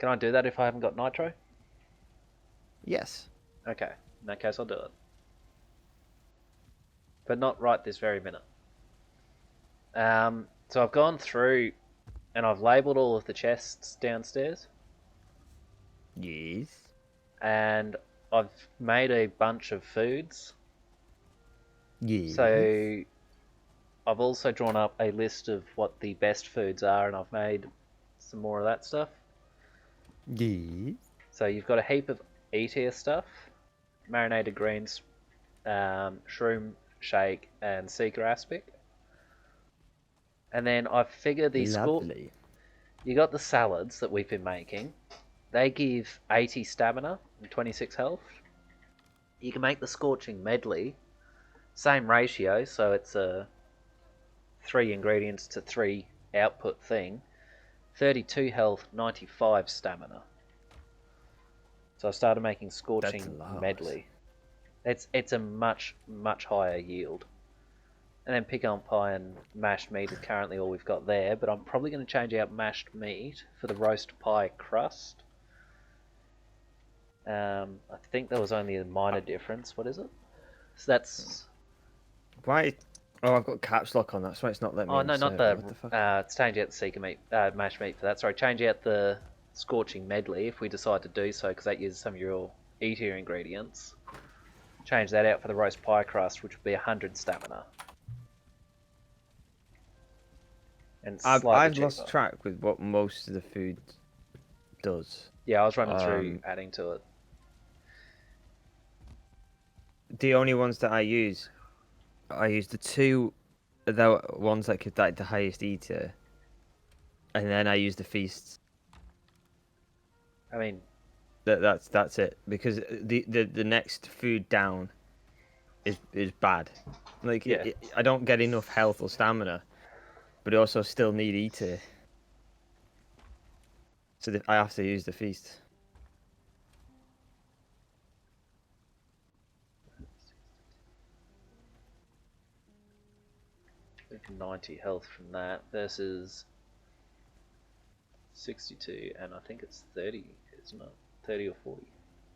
Can I do that if I haven't got Nitro? Yes. Okay, in that case I'll do it. But not right this very minute. So I've gone through and I've labelled all of the chests downstairs. Yes. And I've made a bunch of foods. Yes. So I've also drawn up a list of what the best foods are, and I've made some more of that stuff. Yes. So you've got a heap of E-tier stuff, marinated greens, shroom shake, and seeker aspic. And then I've figured these Lovely. You got the salads that we've been making. They give 80 stamina and 26 health. You can make the scorching medley, same ratio, so it's a 3 ingredients to 3 output thing. 32 health, 95 stamina. So I started making scorching medley. It's a much higher yield. And then pecan pie and mashed meat is currently all we've got there, but I'm probably going to change out mashed meat for the roast pie crust. I think there was only a minor difference. What is it? So that's... Why? Oh, I've got caps lock on. That's why it's not letting me. Oh no, not the. What the fuck? It's change out the seeker meat, mashed meat for that. Sorry, change out the scorching medley if we decide to do so, because that uses some of your E-tier ingredients. Change that out for the roast pie crust, which would be 100 stamina. And I've lost track with what most of the food does. Yeah, I was running through adding to it. The only ones that I use the two, the ones that give the highest E-tier, and then I use the feasts. I mean, that's it, because the next food down is bad. Like, yeah. I don't get enough health or stamina, but I also still need E-tier. So I have to use the feast. 90 health from that versus 62, and I think it's 30, isn't it? 30 or 40.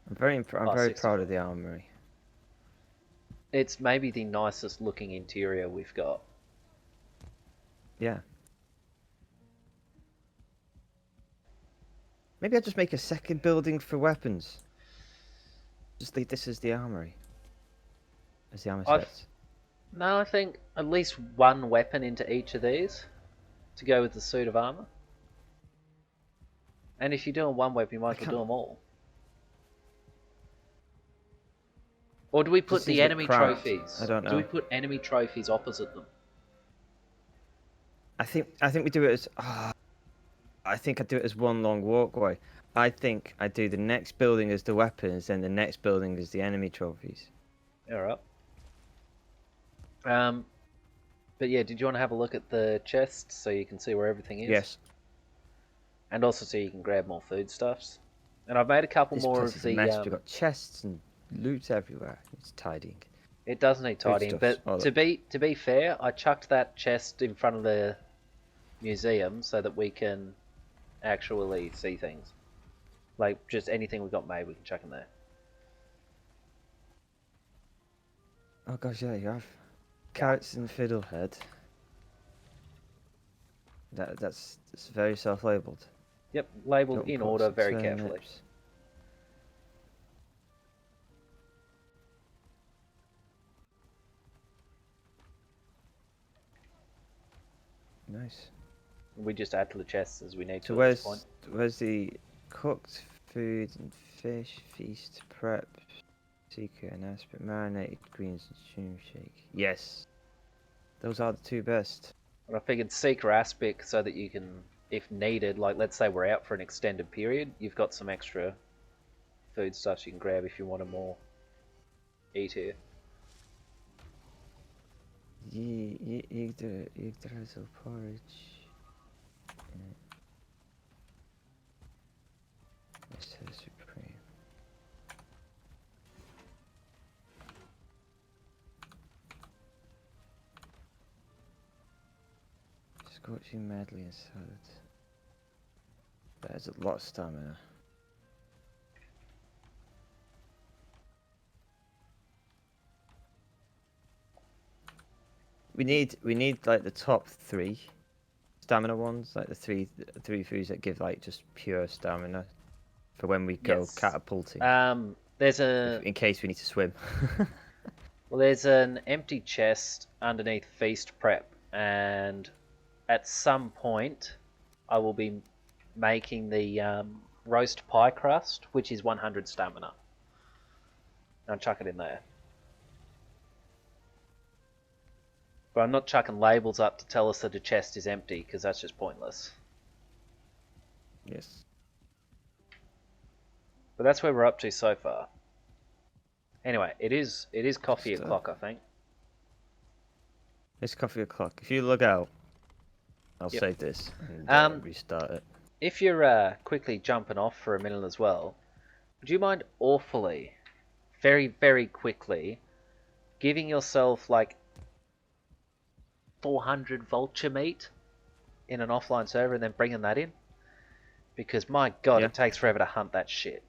I'm very proud of the armory. It's maybe the nicest looking interior we've got. Yeah. Maybe I'll just make a second building for weapons. Just leave this as the armory. As the armor sets. No, I think at least one weapon into each of these. to go with the suit of armor. And if you're doing one weapon, you might as well do them all. Or do we put the enemy trophies? I don't know. Do we put enemy trophies opposite them? I think we do it as. I think I do it as one long walkway. I think I do the next building as the weapons, then the next building as the enemy trophies. Alright. But yeah, did you want to have a look at the chests so you can see where everything is? Yes. And also so you can grab more foodstuffs. And I've made a couple more of the... We've got chests and loot everywhere. It's tidying. It does need tidying, but to be fair, I chucked that chest in front of the museum so that we can actually see things. Like, just anything we got made, we can chuck in there. Oh gosh, yeah, you have carrots and fiddlehead. That's very self-labelled. Yep, labelled in order very carefully. Nice. We just add to the chests as we need to So at this point. where's the cooked food and fish, feast, prep, secret and aspect, marinated greens and stew shake? Yes. Those are the two best. And I figured seeker aspect so that you can, if needed, like let's say we're out for an extended period, you've got some extra food stuff you can grab if you want to more eat here. Yggdrasil porridge. Mr. Supreme. Scorching medley and salad. There's a lot of stamina. We need like the top 3 stamina ones, like the three foods that give like just pure stamina for when we go catapulting. There's in case we need to swim. Well, there's an empty chest underneath feast prep, and at some point I will be making the roast pie crust, which is 100 stamina. I'll chuck it in there. But I'm not chucking labels up to tell us that a chest is empty, because that's just pointless. Yes. But that's where we're up to so far. Anyway, it is coffee o'clock, I think. It's coffee o'clock. If you log out, I'll save this and restart it. If you're quickly jumping off for a minute as well, would you mind awfully, very, very quickly, giving yourself like 400 vulture meat in an offline server and then bringing that in? Because my god, it takes forever to hunt that shit.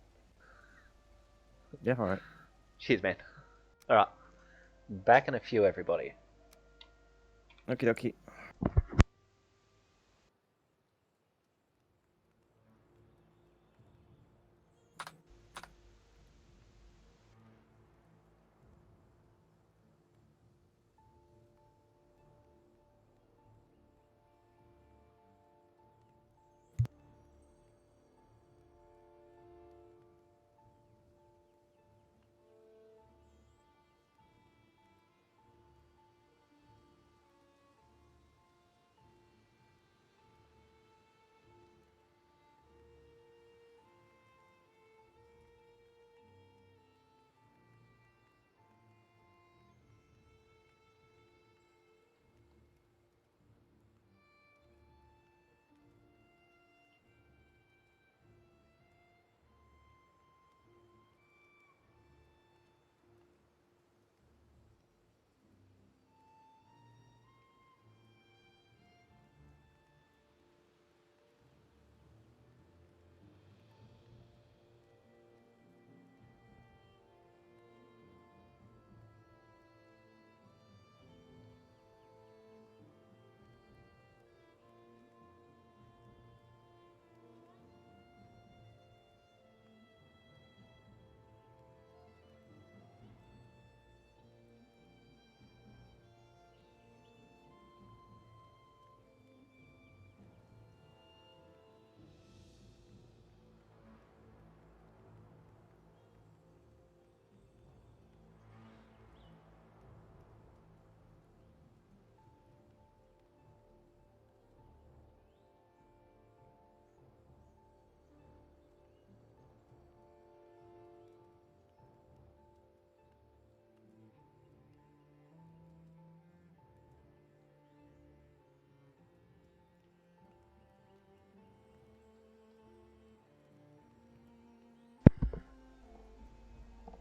Yeah, alright. Cheers, man. Alright. Back in a few, everybody. Okie dokie.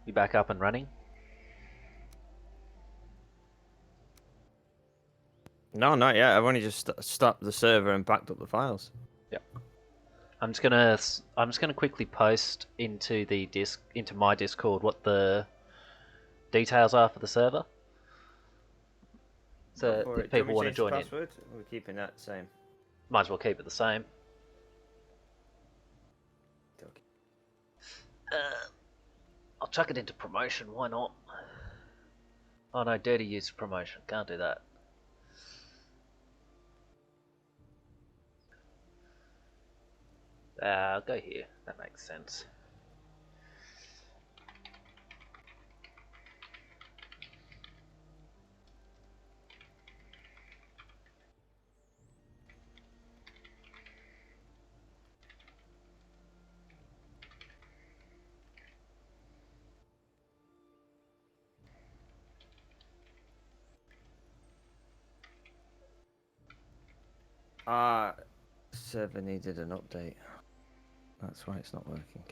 You back up and running? No, not yet. I've only just stopped the server and backed up the files. Yep. I'm just gonna quickly post into my Discord what the details are for the server. So if people want to join in, password? We're keeping that the same. might as well keep it the same. I'll chuck it into promotion. Why not? Oh no, dirty use promotion. Can't do that. I'll go here. That makes sense. Server needed an update. That's why it's not working.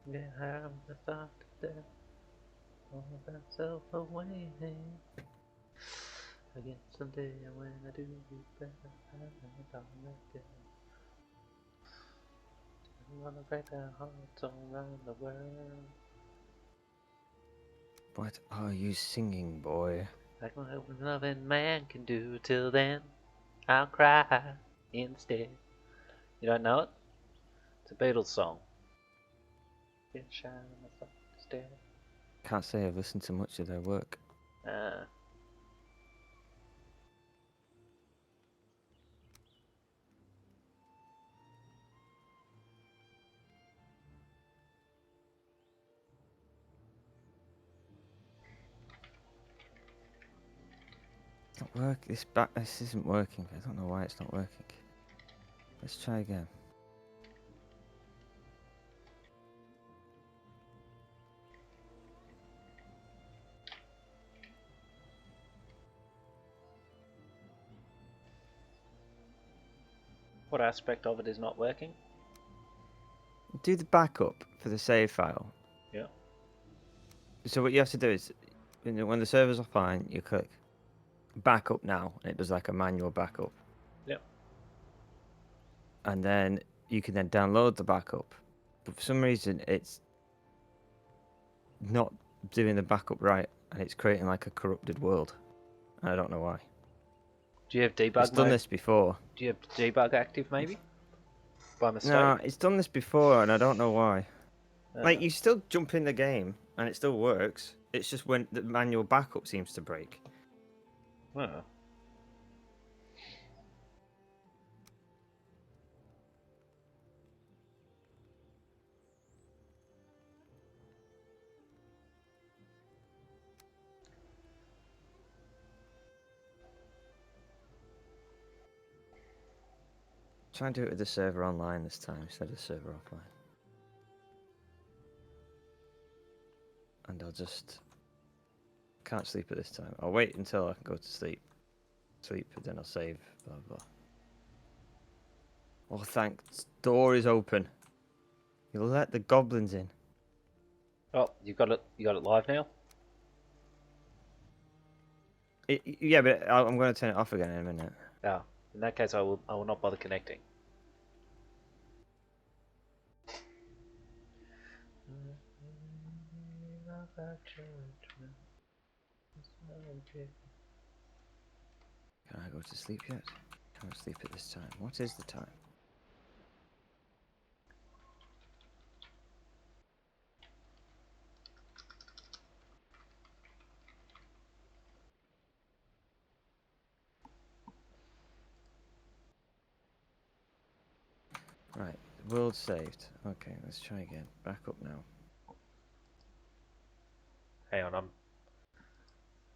Yeah, I'm the thought of death. All that self away. Against the day when I do you better. I'm gonna break our hearts all around the world. What are you singing, boy? Like what a loving man can do. Till then, I'll cry instead. You don't know it? It's a Beatles song. Get shine on the soft instead. Can't say I've listened to much of their work. It's not work. This isn't working. I don't know why it's not working. Let's try again. What aspect of it is not working? Do the backup for the save file. Yeah. So what you have to do is, when the server's offline, you click backup now, and it does like a manual backup. Yep. And then you can then download the backup. But for some reason, it's not doing the backup right, and it's creating like a corrupted world. I don't know why. Do you have debug It's done mode? this before. Do you have debug active maybe? By mistake? No, it's done this before, and I don't know why. Uh, Like, you still jump in the game, and it still works. It's just when the manual backup seems to break. oh. Try and do it with the server online this time instead of the server offline. And I'll just... Can't sleep at this time. I'll wait until I can go to sleep. But then I'll save, blah blah. Oh, thanks. Door is open. You'll let the goblins in. Oh, you got it live now? Yeah, but I'm going to turn it off again in a minute. Oh. In that case I will not bother connecting. Can I go to sleep yet? Can't sleep at this time. What is the time? Right, World saved. Okay, let's try again. Back up now. Hang on,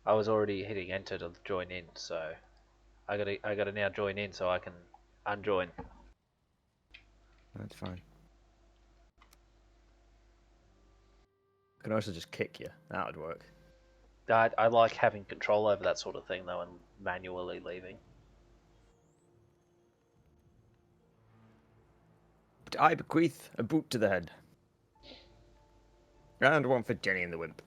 I was already hitting enter to join in, so I gotta now join in so I can unjoin. That's fine. I can also just kick you. That would work. I like having control over that sort of thing though, and manually leaving. But I bequeath a boot to the head. And one for Jenny and the Wimp.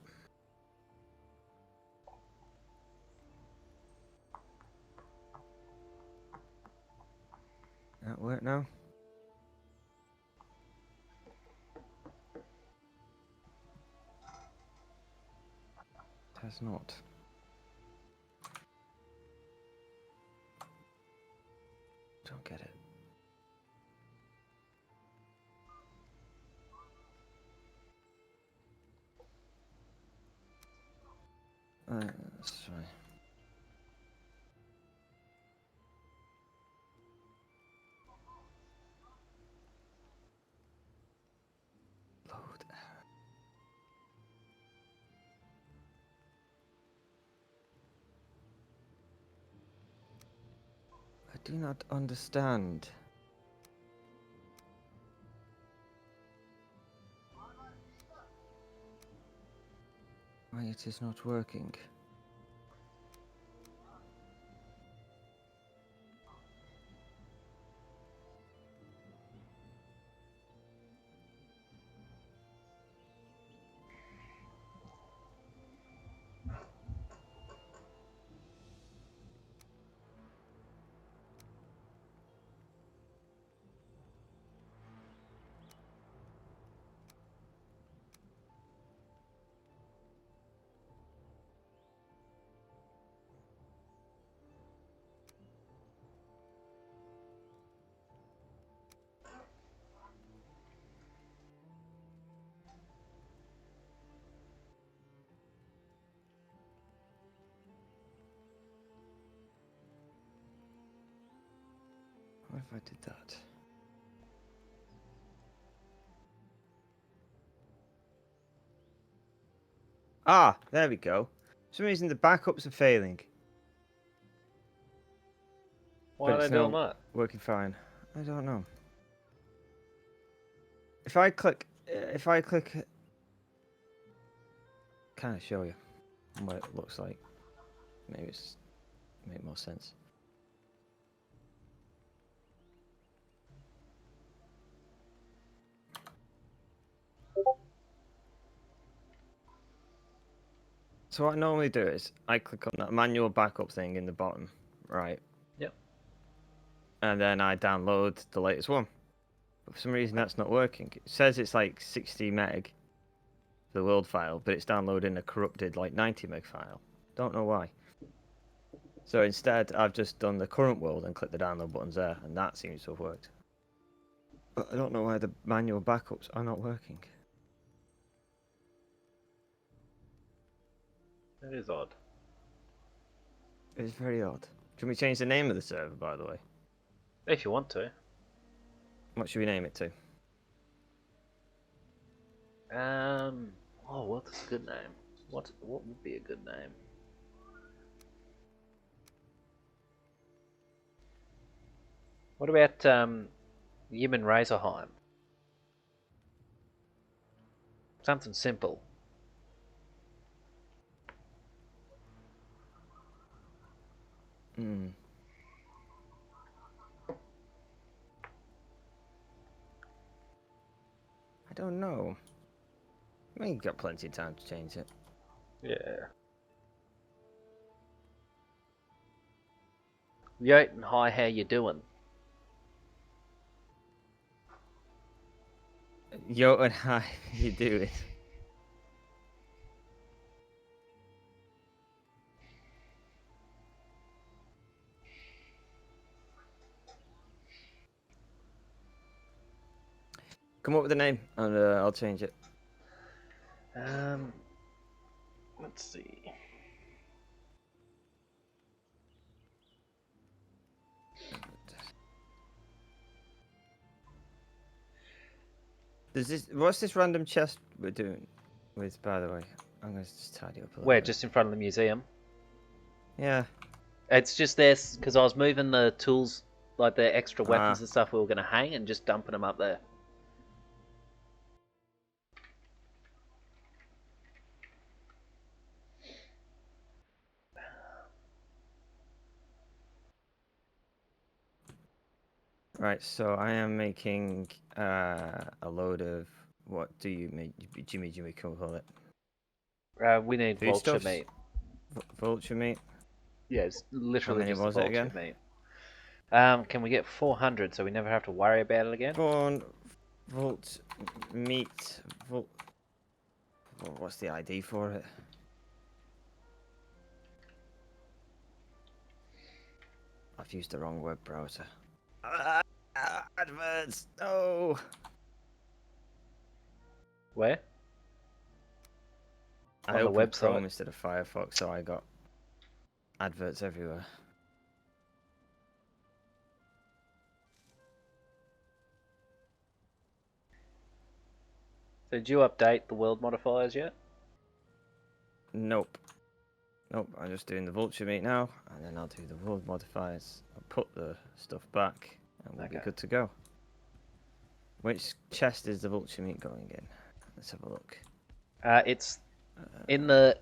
That work now? It has not. Don't get it. That's fine. Load. I do not understand. Why it is not working. What if I did that? Ah, there we go. For some reason the backups are failing. Why But are it's they doing now that? working fine. I don't know. If I click, kind of show you what it looks like. Maybe it's make more sense. So what I normally do is I click on that manual backup thing in the bottom, right? Yep. And then I download the latest one. But for some reason that's not working. It says it's like 60 meg, the world file, but it's downloading a corrupted like 90 meg file. Don't know why. So instead I've just done the current world and clicked the download buttons there, and that seems to have worked. But I don't know why the manual backups are not working. That is odd. It's very odd. Should we change the name of the server, by the way? If you want to. What should we name it to? Oh, what's a good name? What would be a good name? What about Yim and Razorheim? Something simple. Hmm. I don't know. I mean, you've got plenty of time to change it. Yeah. Yoten, hi, how you doing? Yo, and how you doing? Come up with a name, and I'll change it. Let's see. There's this. What's this random chest we're doing with? By the way, I'm gonna just tidy up a little Where? bit. Just in front of the museum. Yeah. It's just there because I was moving the tools, like the extra weapons Ah. and stuff we were going to hang, and just dumping them up there. Right. So I am making a load of. What do you make? Jimmy, can we call it? We need vulture Foodstuffs? meat. Vulture meat. Yeah, it's How literally many just the was it vulture again? meat. Can we get 400 so we never have to worry about it again? Volt meat. What's the ID for it? I've used the wrong web browser. Adverts. No. Where? I On the opened website. Chrome instead of Firefox, so I got adverts everywhere. So did you update the world modifiers yet? Nope. Nope, I'm just doing the vulture meat now, and then I'll do the world modifiers. I'll put the stuff back, and we'll be good to go. Which chest is the vulture meat going in? Let's have a look. It's in the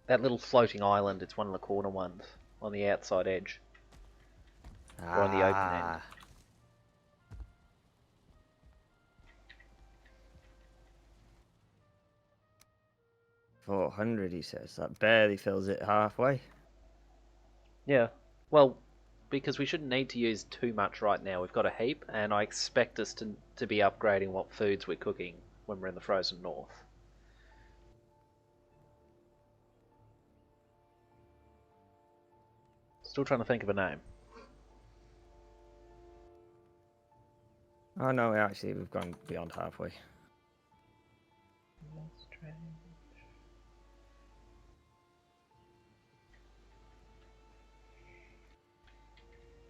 that little floating island. It's one of the corner ones on the outside edge, or on the open end. 400, he says. That barely fills it halfway. Yeah. Well, because we shouldn't need to use too much right now. We've got a heap, and I expect us to be upgrading what foods we're cooking when we're in the frozen north. Still trying to think of a name. Oh no, actually, we've gone beyond halfway.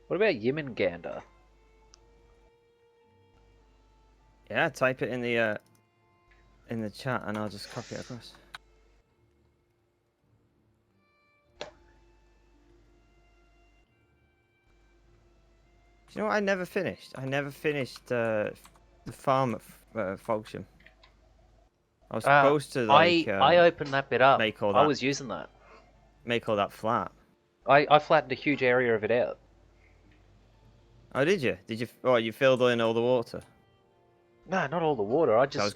What about Yimengander? Yeah, type it in the chat, and I'll just copy it across. Do you know what I never finished? I never finished the farm at Folksham. I was supposed to like I opened that bit up. make all I that was using that. flat. I flattened a huge area of it out. Oh, did you? Did you? Oh, you filled in all the water. No, not all the water. I was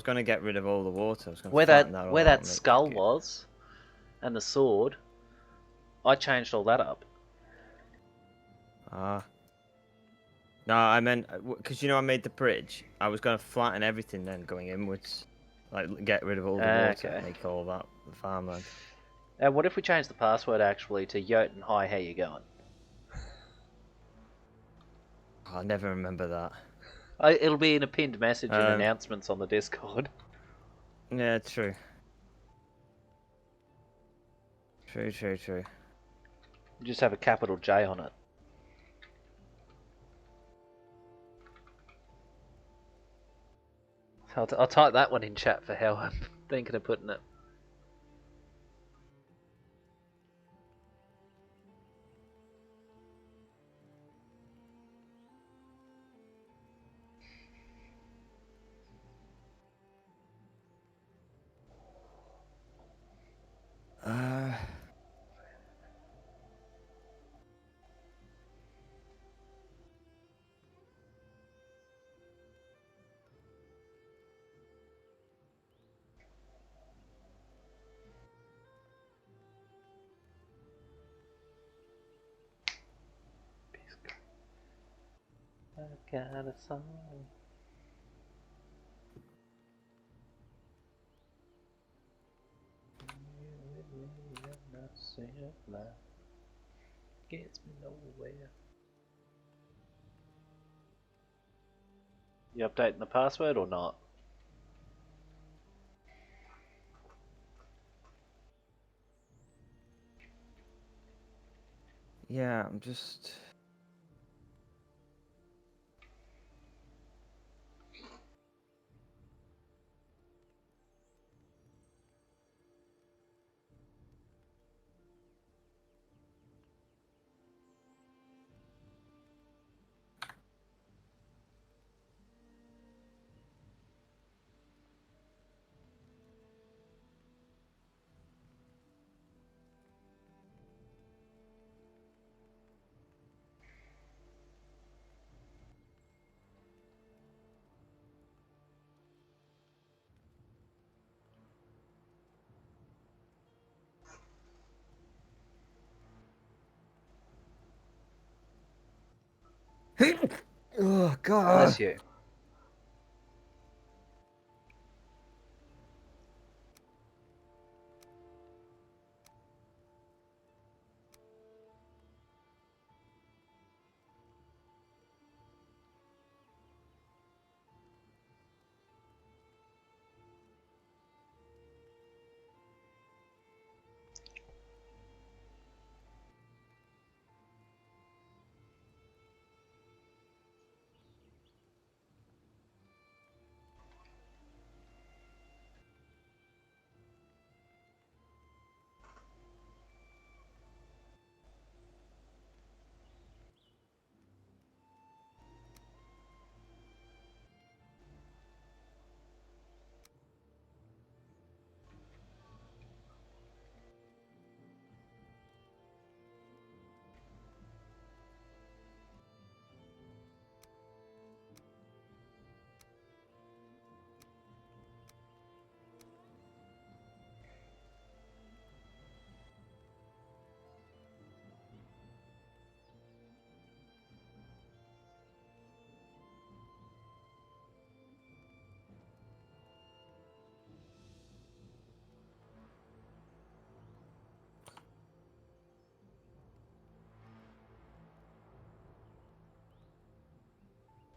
gonna get rid of all the water. I was gonna where flatten that all where out that and skull make it. was, and the sword. I changed all that up. Ah. No, I meant because I made the bridge. I was gonna flatten everything then going inwards, like get rid of all the water, Okay. make all that the farmland. And what if we change the password actually to Jotun Hi, how you going? Oh, I never remember that. It'll be in a pinned message in announcements on the Discord. Yeah, true. True. Just have a capital J on it. I'll type that one in chat for how I'm thinking of putting it. I got a song. Gets me nowhere. You updating the password or not? Yeah, I'm just. Oh God. Bless you.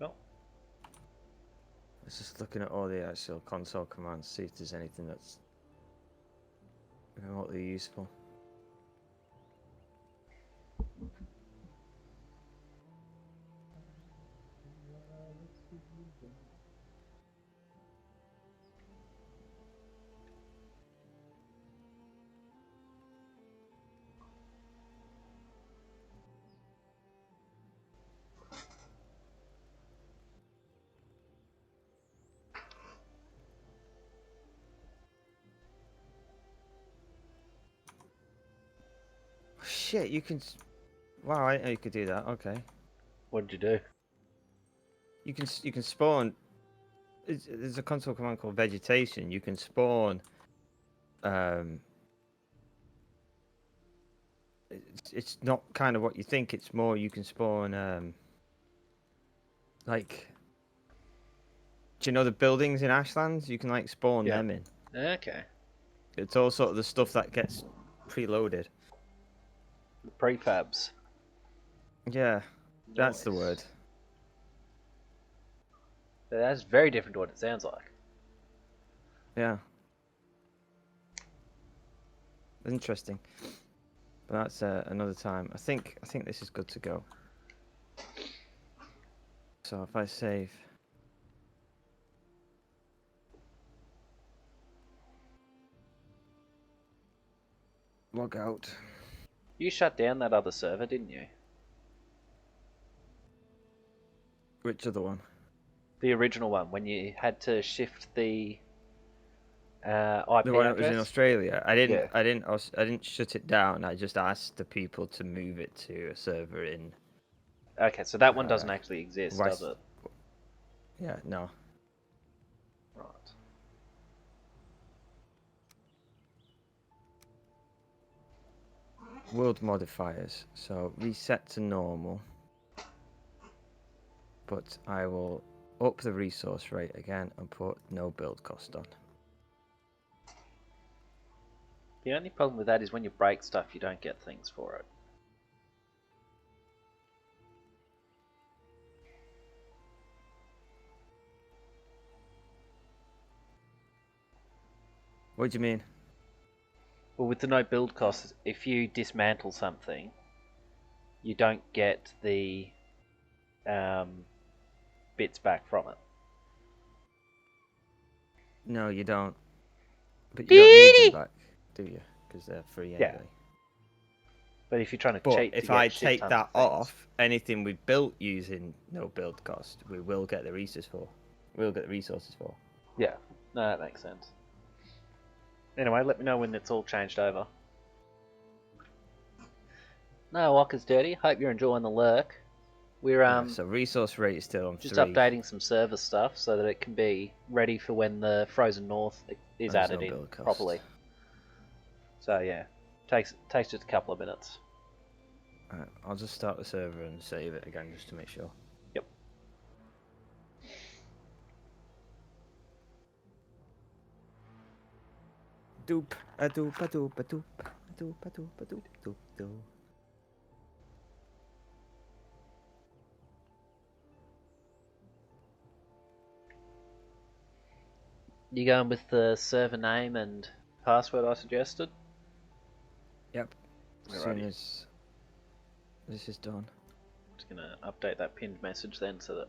Well, I was just looking at all the actual console commands, see if there's anything that's remotely useful. Shit, you can. Wow, I didn't know you could do that. Okay. what did you do? You can spawn. There's a console command called vegetation. You can spawn. Um. It's not kind of what you think. It's more you can spawn. Like. Do you know the buildings in Ashlands? You can like spawn Yeah. them in. Okay. It's all sort of the stuff that gets preloaded. The prefabs. Yeah, that's the Nice. word. That's very different to what it sounds like. Yeah. Interesting. But that's another time. I think this is good to go. So if I save, log out. You shut down that other server, didn't you? Which other one? The original one, when you had to shift the The IP one that was in address? Australia. Yeah. I didn't shut it down. I just asked the people to move it to a server in Okay, so that one uh, doesn't actually exist, does West. it? Yeah, no. Right. World modifiers. So reset to normal. But I will up the resource rate again and put no build cost on. The only problem with that is when you break stuff, you don't get things for it. What do you mean? Well, with the no build cost, if you dismantle something, you don't get the bits back from it. No, you don't. But you don't need them back, do you? Because they're free Yeah. anyway. But if you're trying to But cheat to if get I shit take tons that of things, off, anything we built using no build cost, we will get the resources for. We'll get the resources for. yeah, no, that makes sense. Anyway, let me know when it's all changed over. No, Walker's dirty. Hope you're enjoying the lurk. We're Yeah, so resource rate is still on just 3. updating some server stuff so that it can be ready for when the Frozen North is And there's added no in build cost. properly. So yeah, takes just a couple of minutes. Right, I'll just start the server and save it again just to make sure. Doop, a doop, a doop, a doop, a doop, a doop, a doop, doop, doop. You going with the server name and password I suggested? Yep. As soon as this is done. Just gonna update that pinned message then so that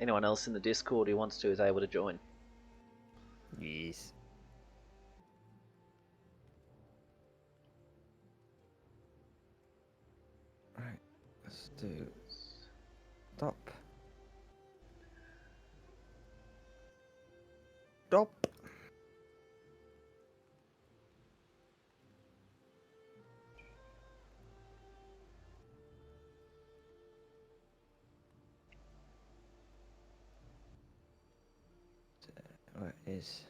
anyone else in the Discord who wants to is able to join. Yes. Right. Let's do stop. Stop. Where is?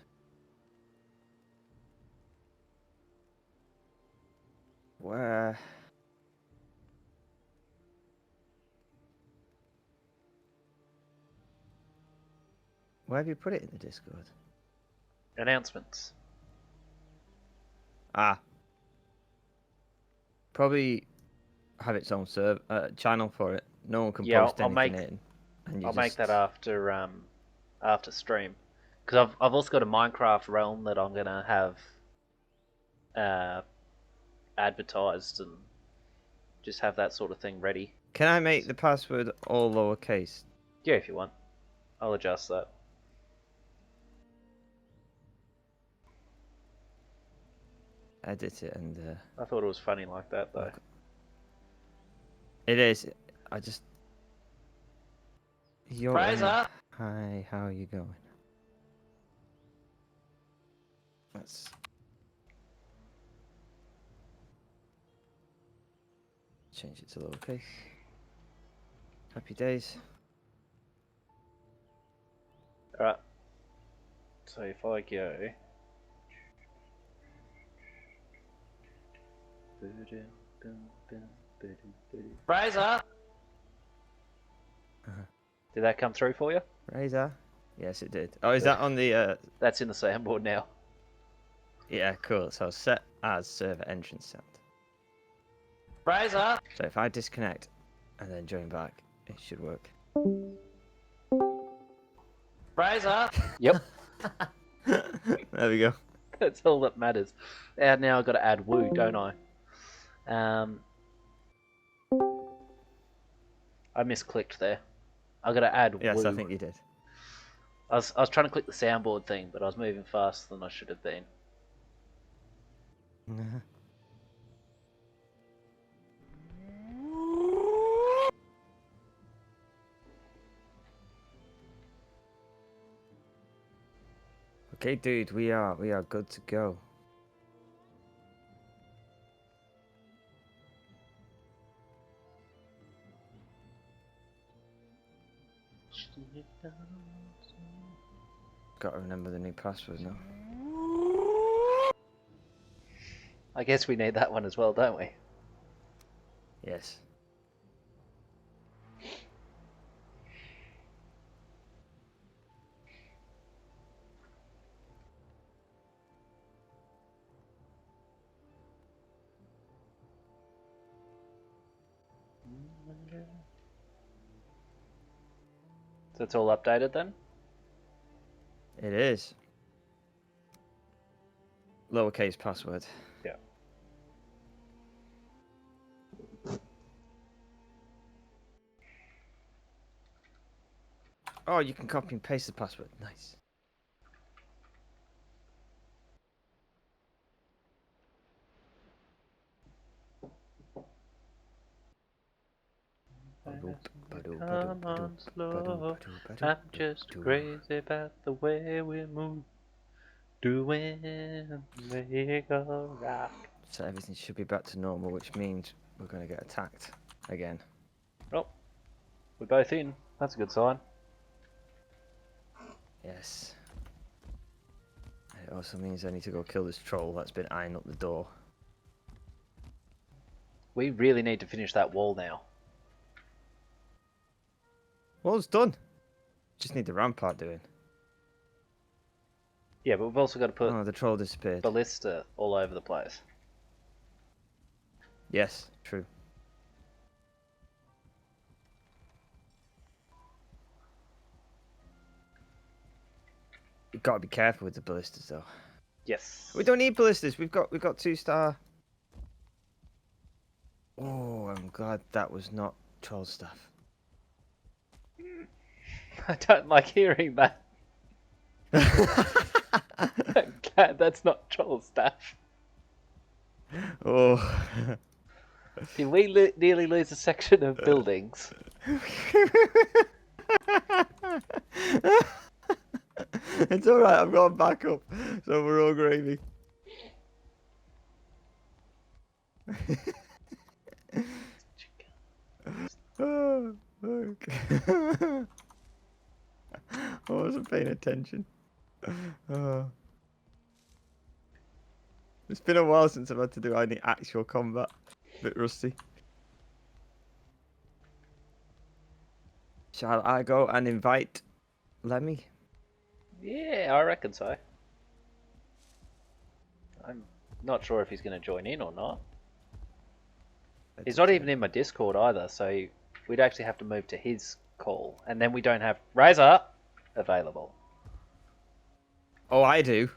Where? Where have you put it in the Discord? Announcements. Ah. Probably have its own channel for it. No one can post anything in. And I'll make that after stream, because I've also got a Minecraft realm that I'm gonna have advertised and just have that sort of thing ready. Can I make the password all lowercase? Yeah, if you want, I'll adjust that. Edit it and. I thought it was funny like that though. Okay. It is. I just. Fraser! Hi, how are you going? Let's. Change it to lowercase. Happy days. Alright. So if I go. Fraser! Did that come through for you? Razor? Yes, it did. Oh, is that on the... That's in the soundboard now. Yeah, cool. So set as server entrance sound. Fraser! So if I disconnect and then join back, it should work. Fraser! Yep. There we go. That's all that matters. And now I've got to add woo, don't I? I misclicked there. I've got to add Yes, woo. I think you did. I was trying to click the soundboard thing, but I was moving faster than I should have been. Okay, dude, we are good to go. Got to remember the new password now. I guess we need that one as well, don't we? Yes. So it's all updated then? It is. Lowercase password. Yeah. Oh, you can copy and paste the password. Nice. Come on slow, I'm just crazy about the way we move. Doing merry-go-round. So everything should be back to normal, which means we're going to get attacked again. Oh, we're both in. That's a good sign. Yes. It also means I need to go kill this troll that's been eyeing up the door. We really need to finish that wall now. Well, it's done. Just need the rampart doing. Yeah, but we've also got to put Oh, the troll disappeared. ballista all over the place. Yes, true. You've got to be careful with the ballistas, though. Yes. We don't need ballistas. We've got 2-star. Oh, I'm glad that was not troll stuff. I don't like hearing that. I'm glad that's not troll stuff. Oh. Did we nearly lose a section of buildings? It's alright, I've got a backup, so we're all gravy. Oh, okay. I wasn't paying attention. Oh. It's been a while since I've had to do any actual combat. A bit rusty. Shall I go and invite Lemmy? Yeah, I reckon so. I'm not sure if he's going to join in or not. He's not even in my Discord either, so we'd actually have to move to his call, and then we don't have Razor available. Oh, I do.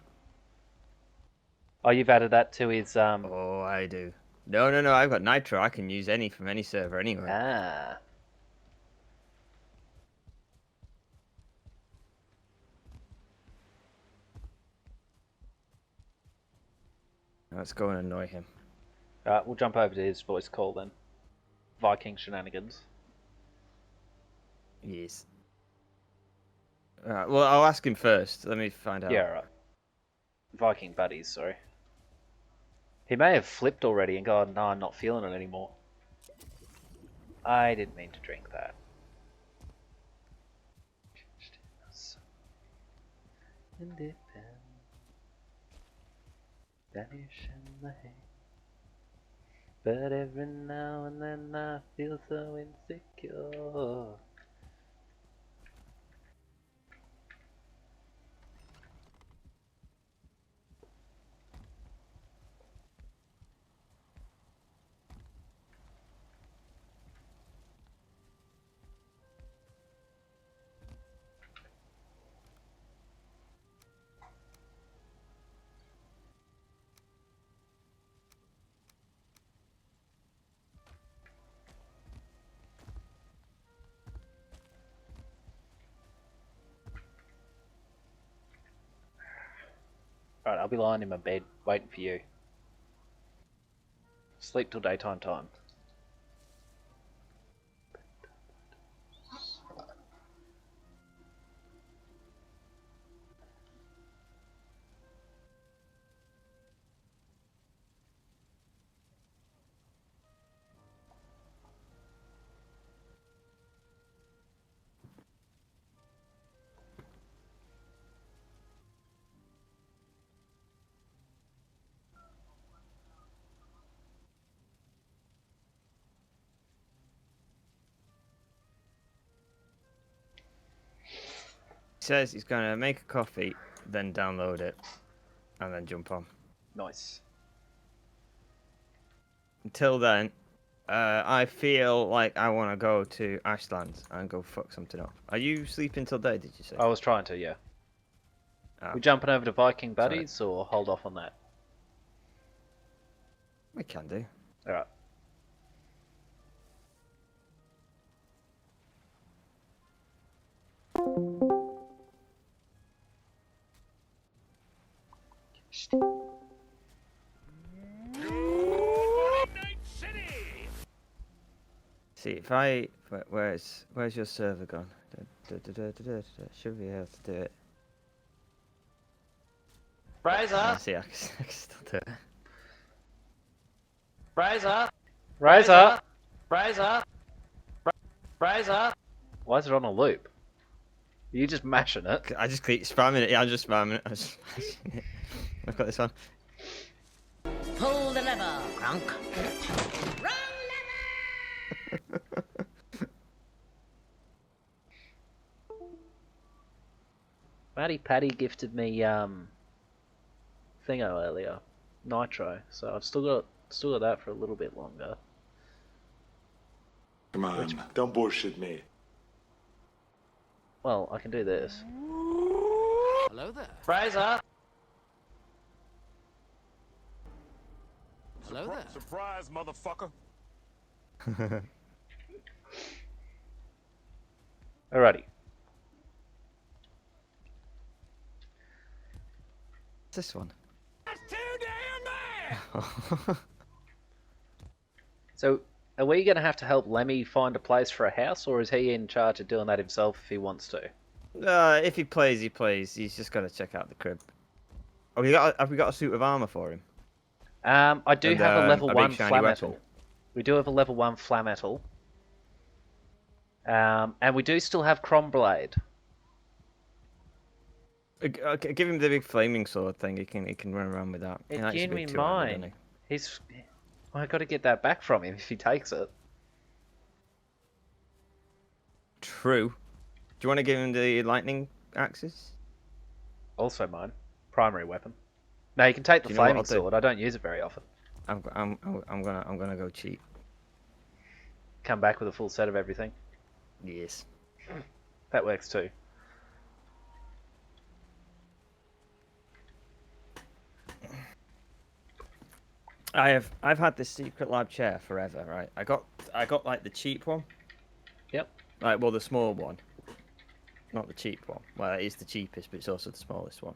Oh, you've added that to his Oh, I do. No, I've got Nitro. I can use any from any server anywhere. Ah. Let's go and annoy him. Alright, we'll jump over to his voice call then. Viking shenanigans. Yes. Alright, well, I'll ask him first. Let me find out. Yeah, right. Viking buddies, sorry. He may have flipped already and gone, no, I'm not feeling it anymore. I didn't mean to drink that. Independent. Vanish in the hay. But every now and then I feel so insecure. Right, I'll be lying in my bed waiting for you. Sleep till daytime time. He says he's going to make a coffee, then download it, and then jump on. Nice. Until then, I feel like I want to go to Ashlands and go fuck something up. Are you sleeping till day, did you say? I was trying to, yeah. Ah, We jumping over to Viking Sorry. buddies or hold off on that? we can do. Alright. See, if I... Where's your server gone? Should be able to do it. Razor, See, I can still do it. Razor, Razor! Razor, Razor. Why is it on a loop? Are you just mashing it? I just keep spamming it. Yeah, I'm just spamming it. I'm just smashing it. I've got this on. Pull the lever, Gronk. Wrong lever! Matty Patty gifted me thingo earlier, nitro. So I've still got that for a little bit longer. Come on, don't bullshit me. Well, I can do this. Hello there. Fraser. Hello there. Surprise, motherfucker. Alrighty. This one. That's too damn bad. So, are we going to have to help Lemmy find a place for a house, or is he in charge of doing that himself if he wants to? If he plays, he plays. He's just got to check out the crib. Have we got a suit of armor for him? I do And, have a level a big 1 shiny flat weapon. metal. We do have a level 1 flat metal. And we do still have Cromblade. Okay, give him the big flaming sword thing. He can run around with that. He likes a Again, big we two-handed, doesn't mine. I got to get that back from him if he takes it. True. Do you want to give him the lightning axes? Also mine. Primary weapon. No, you can take the Do you know what flaming I'll do? sword. I don't use it very often. I'm gonna go cheat. Come back with a full set of everything. Yes. That works too. I've had this secret lab chair forever, right? I got like the cheap one. Yep. Like, well, the small one. Not the cheap one. Well, it is the cheapest, but it's also the smallest one.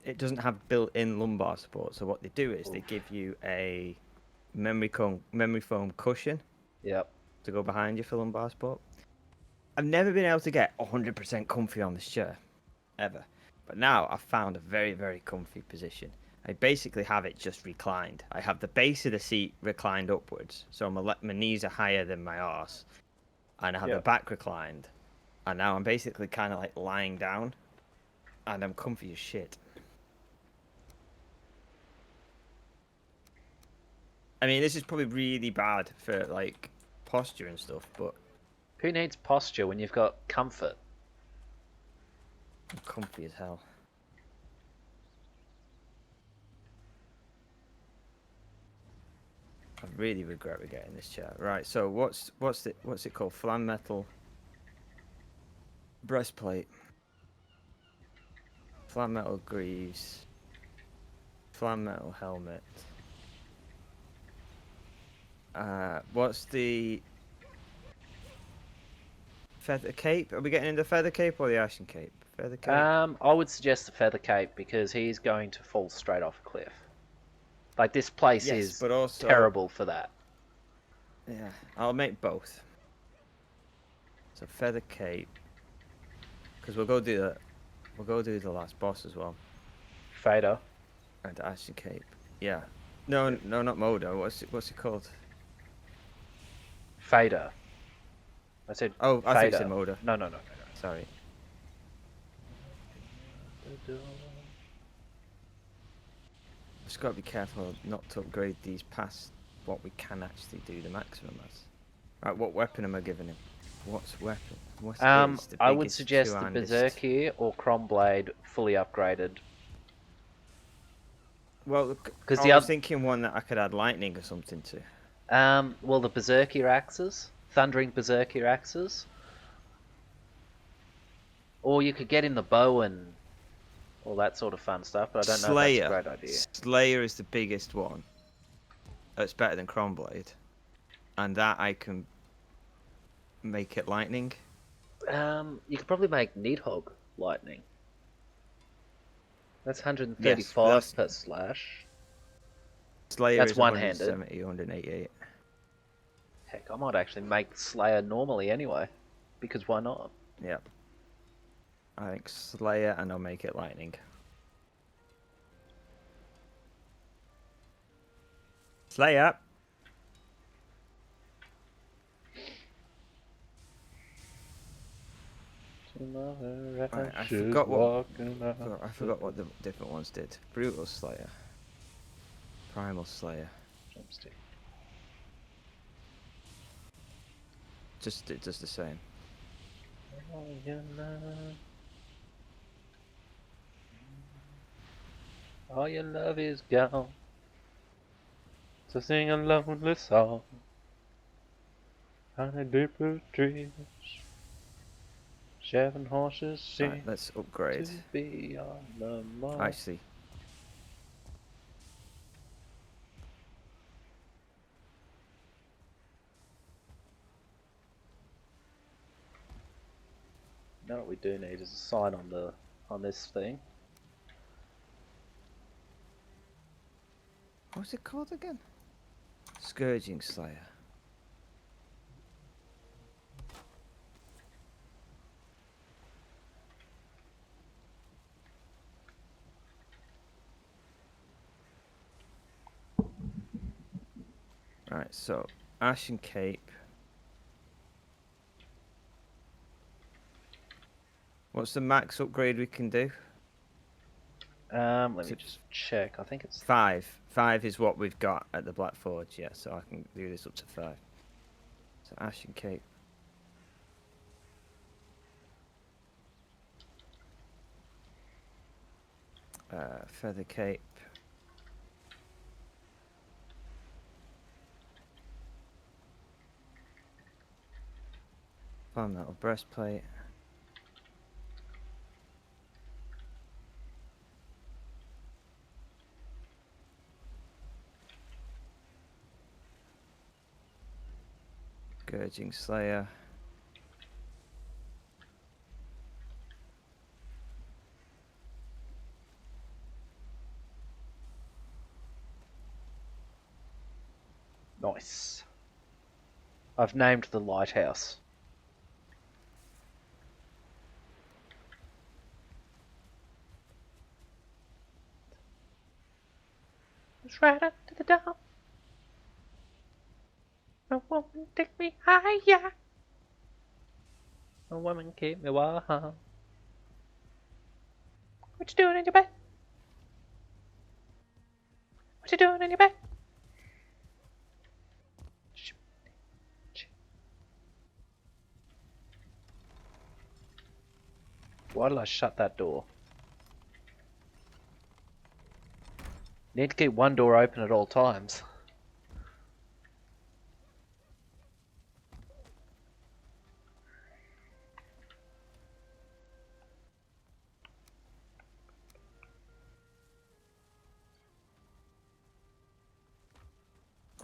It doesn't have built-in lumbar support, so what they do is they give you a memory foam cushion Yep. to go behind you for lumbar support. I've never been able to get 100% comfy on this chair, ever. But now I've found a very, very comfy position. I basically have it just reclined. I have the base of the seat reclined upwards, so my knees are higher than my arse, and I have the back reclined. And now I'm basically kind of like lying down, and I'm comfy as shit. I mean, this is probably really bad for like posture and stuff, but Who needs posture when you've got comfort? I'm comfy as hell. I really regret getting this chair. Right, so what's it called? Flam metal breastplate, flam metal greaves, flam metal helmet. What's the feather cape? Are we getting into feather cape or the ashen cape? Feather cape. I would suggest the feather cape because he's going to fall straight off a cliff. Like, this place Yes, is but also terrible for that. Yeah, I'll make both. So feather cape, because we'll go do the last boss as well. Fader. And ashen cape. Yeah. No, not Modo. What's it called? Fader. I said Oh, I think Fader. it's Modo. No. Sorry. Just gotta be careful not to upgrade these past what we can actually do the maximum as. Right, what weapon am I giving him? What's weapon? What is the I would biggest suggest the two-handed- Berserkir or Cromblade fully upgraded. Well, 'Cause I the was oth- thinking one that I could add lightning or something to. Well, the Berserkir axes, Thundering Berserkir axes, or you could get in the bow and all that sort of fun stuff. But I don't know if that's a great idea. Slayer is the biggest one. It's better than Cromblade, and that I can make it lightning. You could probably make Nidhogg lightning. That's 135 Yes, but per slash. Slayer That's is one-handed. 170, 188. Heck, I might actually make Slayer normally anyway, because why not? Yep. I think Slayer, and I'll make it lightning. Slayer. Right, I forgot what the different ones did. Brutal Slayer. Primal Slayer. Drumstick. It does the same. All your love is gone. So sing a lonely song. On a deeper trees. 7 horses seem Right, let's upgrade. to be on the mark. Actually, Now what we do need is a sign on this thing. what's it called again? Scourging Slayer. Right, so Ashen Cape. What's the max upgrade we can do? Let me So- just check. I think it's 5. 5 is what we've got at the Black Forge, yeah, so I can do this up to 5. So Ashen Cape. Feather Cape. Palm Metal Breastplate. Scourging Slayer. nice. I've named the lighthouse. It's right up to the top. A woman take me higher. A woman keep me warm. What you doing in your bed? What you doing in your bed? Why did I shut that door? Need to keep one door open at all times.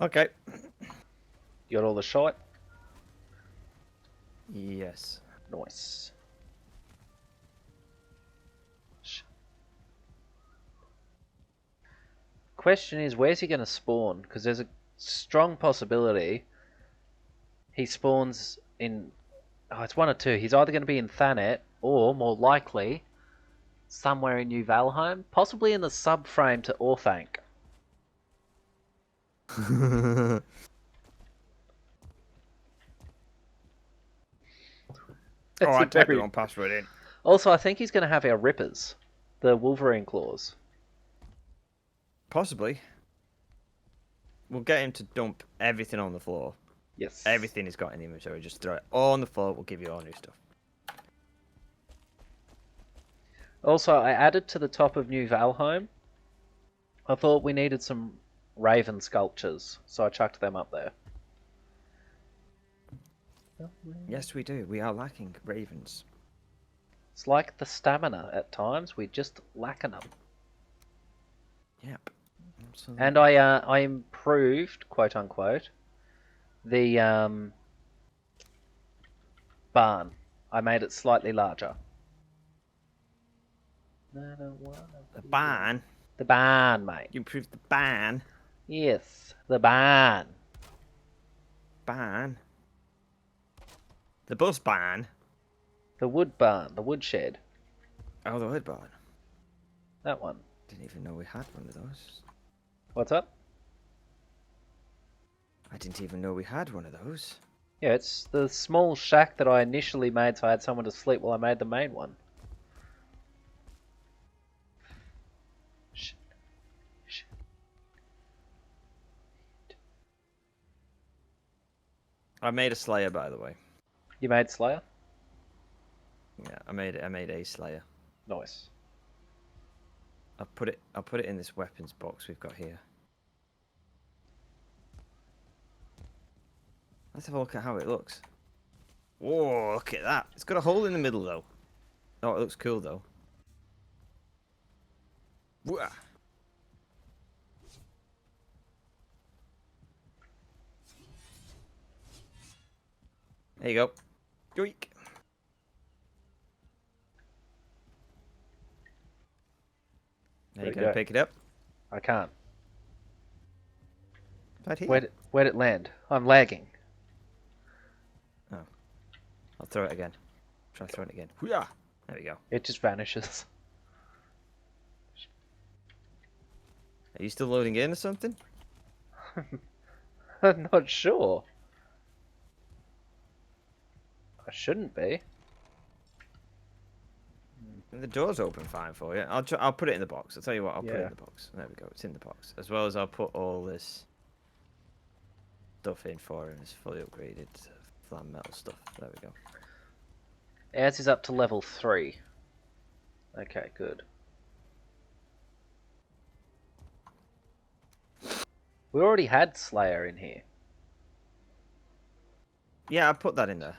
Okay. You got all the shot? Yes. Nice. Question is, where's he going to spawn? Because there's a strong possibility he spawns in... Oh, it's one or two. He's either going to be in Thanet, or, more likely, somewhere in New Valheim. Possibly in the subframe to Orthanc. Oh, I a typed the very- wrong password in. Also, I think he's going to have our Rippers. The Wolverine claws. Possibly. We'll get him to dump everything on the floor. Yes. Everything he's got in the inventory. Just throw it all on the floor. We'll give you all new stuff. Also, I added to the top of New Valheim. I thought we needed some raven sculptures, so I chucked them up there. Yes, we do. We are lacking ravens. It's like the stamina at times, we're just lacking them. Yep. Absolutely. And I improved, quote unquote, the barn. I made it slightly larger. The barn. The barn, mate. You improved the barn. Yes, the barn. Barn. The bus barn. The wood barn, the wood shed. Oh, the wood barn. That one. Didn't even know we had one of those. What's up? I didn't even know we had one of those. Yeah, it's the small shack that I initially made so I had someone to sleep while I made the main one. I made a Slayer, by the way. You made Slayer? Yeah, I made a Slayer. Nice. I'll put it in this weapons box we've got here. Let's have a look at how it looks. Whoa, look at that. It's got a hole in the middle though. Oh, it looks cool though. Whoa. There you go. Yoink. Now you Where'd it gonna go? pick it up? I can't. Right here. Where'd it land? I'm lagging. I'll throw it again. Try throwing it again. Hoo-yah! There we go. It just vanishes. Are you still loading in or something? I'm not sure. I shouldn't be. The door's open fine for you. I'll put it in the box. I'll tell you what. I'll put it Yeah. in the box. There we go. It's in the box. As well as I'll put all this stuff in for him. It's fully upgraded flam metal stuff. There we go. Ours is up to level 3. Okay, good. We already had Slayer in here. Yeah, I put that in there.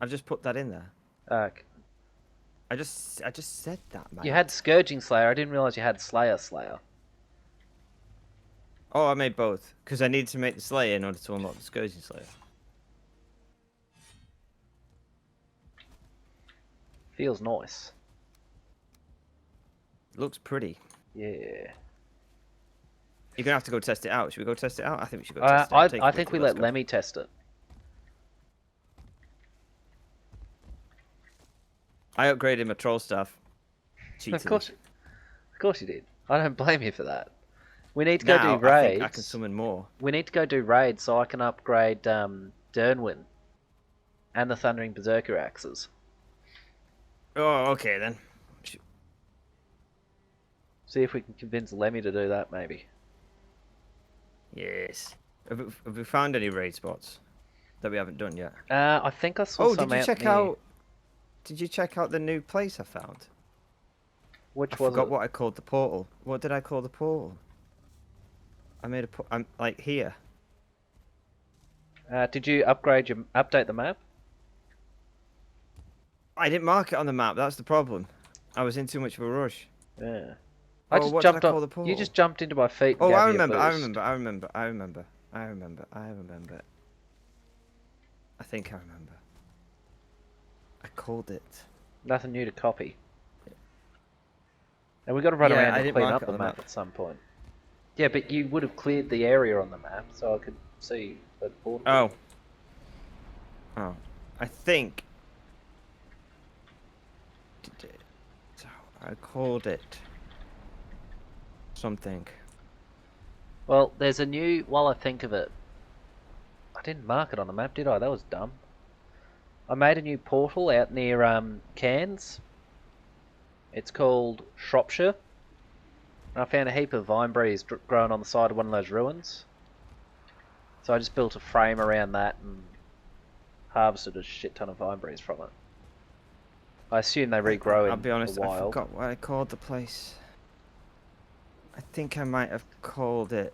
I've just put that in there. I just said that, man. You had Scourging Slayer. I didn't realize you had Slayer. Oh, I made both because I needed to make the Slayer in order to unlock the Scourging Slayer. Feels nice. Looks pretty. Yeah. You're gonna have to go test it out. Should we go test it out? I think we should go test it out. I think we let Lemmy test it. I upgraded my troll staff. Of course you did. I don't blame you for that. We need to go Now, do I raids. think I can summon more. We need to go do raids so I can upgrade Dernwyn and the Thundering Berserker axes. Oh, okay then. See if we can convince Lemmy to do that, maybe. Yes. Have we found any raid spots that we haven't done yet? I think I saw Oh, some did you out check near... out? Did you check out the new place I found? Which I was forgot it? what I called the portal. What did I call the portal? I made a I'm like here. Did you update the map? I didn't mark it on the map. That's the problem. I was in too much of a rush. Yeah. Oh, I just what did I jumped call on. the portal? You just jumped into my feet. And Oh, gave I me a remember. I boost. remember. I remember. I remember. I remember. I remember. I think I remember. I called it. Nothing new to copy. And we got to run Yeah, around I and didn't clean mark up it the on the map map. at some point. Yeah, but you would have cleared the area on the map, so I could see where the portal. Oh. Oh. I think. So I called it something. Well, there's a new. While I think of it, I didn't mark it on the map, did I? That was dumb. I made a new portal out near Cairns. It's called Shropshire. And I found a heap of vine breeze growing on the side of one of those ruins. So I just built a frame around that and harvested a shit ton of vine breeze from it. I assume they regrow in I'll be honest, the wild. I forgot what I called the place. I think I might have called it.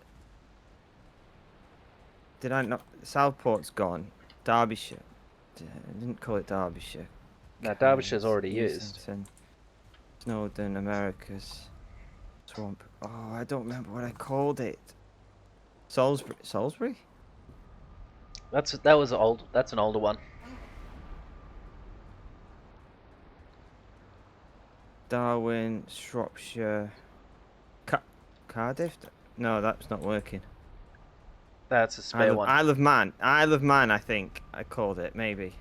Did I not? Southport's gone. Derbyshire. I didn't call it Derbyshire. No, Derbyshire's already Cairns, used. Easington, Snowdon, Americas, Swamp. Oh, I don't remember what I called it. Salisbury. Salisbury? That's an older one. Darwin, Shropshire, Cardiff. No, that's not working. That's a spare one. Isle of Man. Isle of Man, I think I called it. Maybe.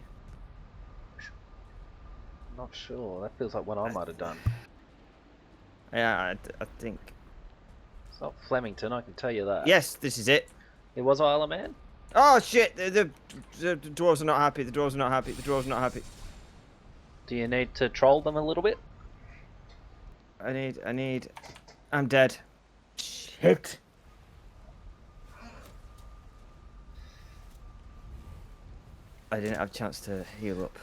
Not sure. That feels like one I might have done. Yeah, I think. It's not Flemington, I can tell you that. Yes, this is it. It was Isle of Man? Oh shit! The dwarves are not happy. The dwarves are not happy. The dwarves are not happy. Do you need to troll them a little bit? I need. I'm dead. Shit. I didn't have a chance to heal up.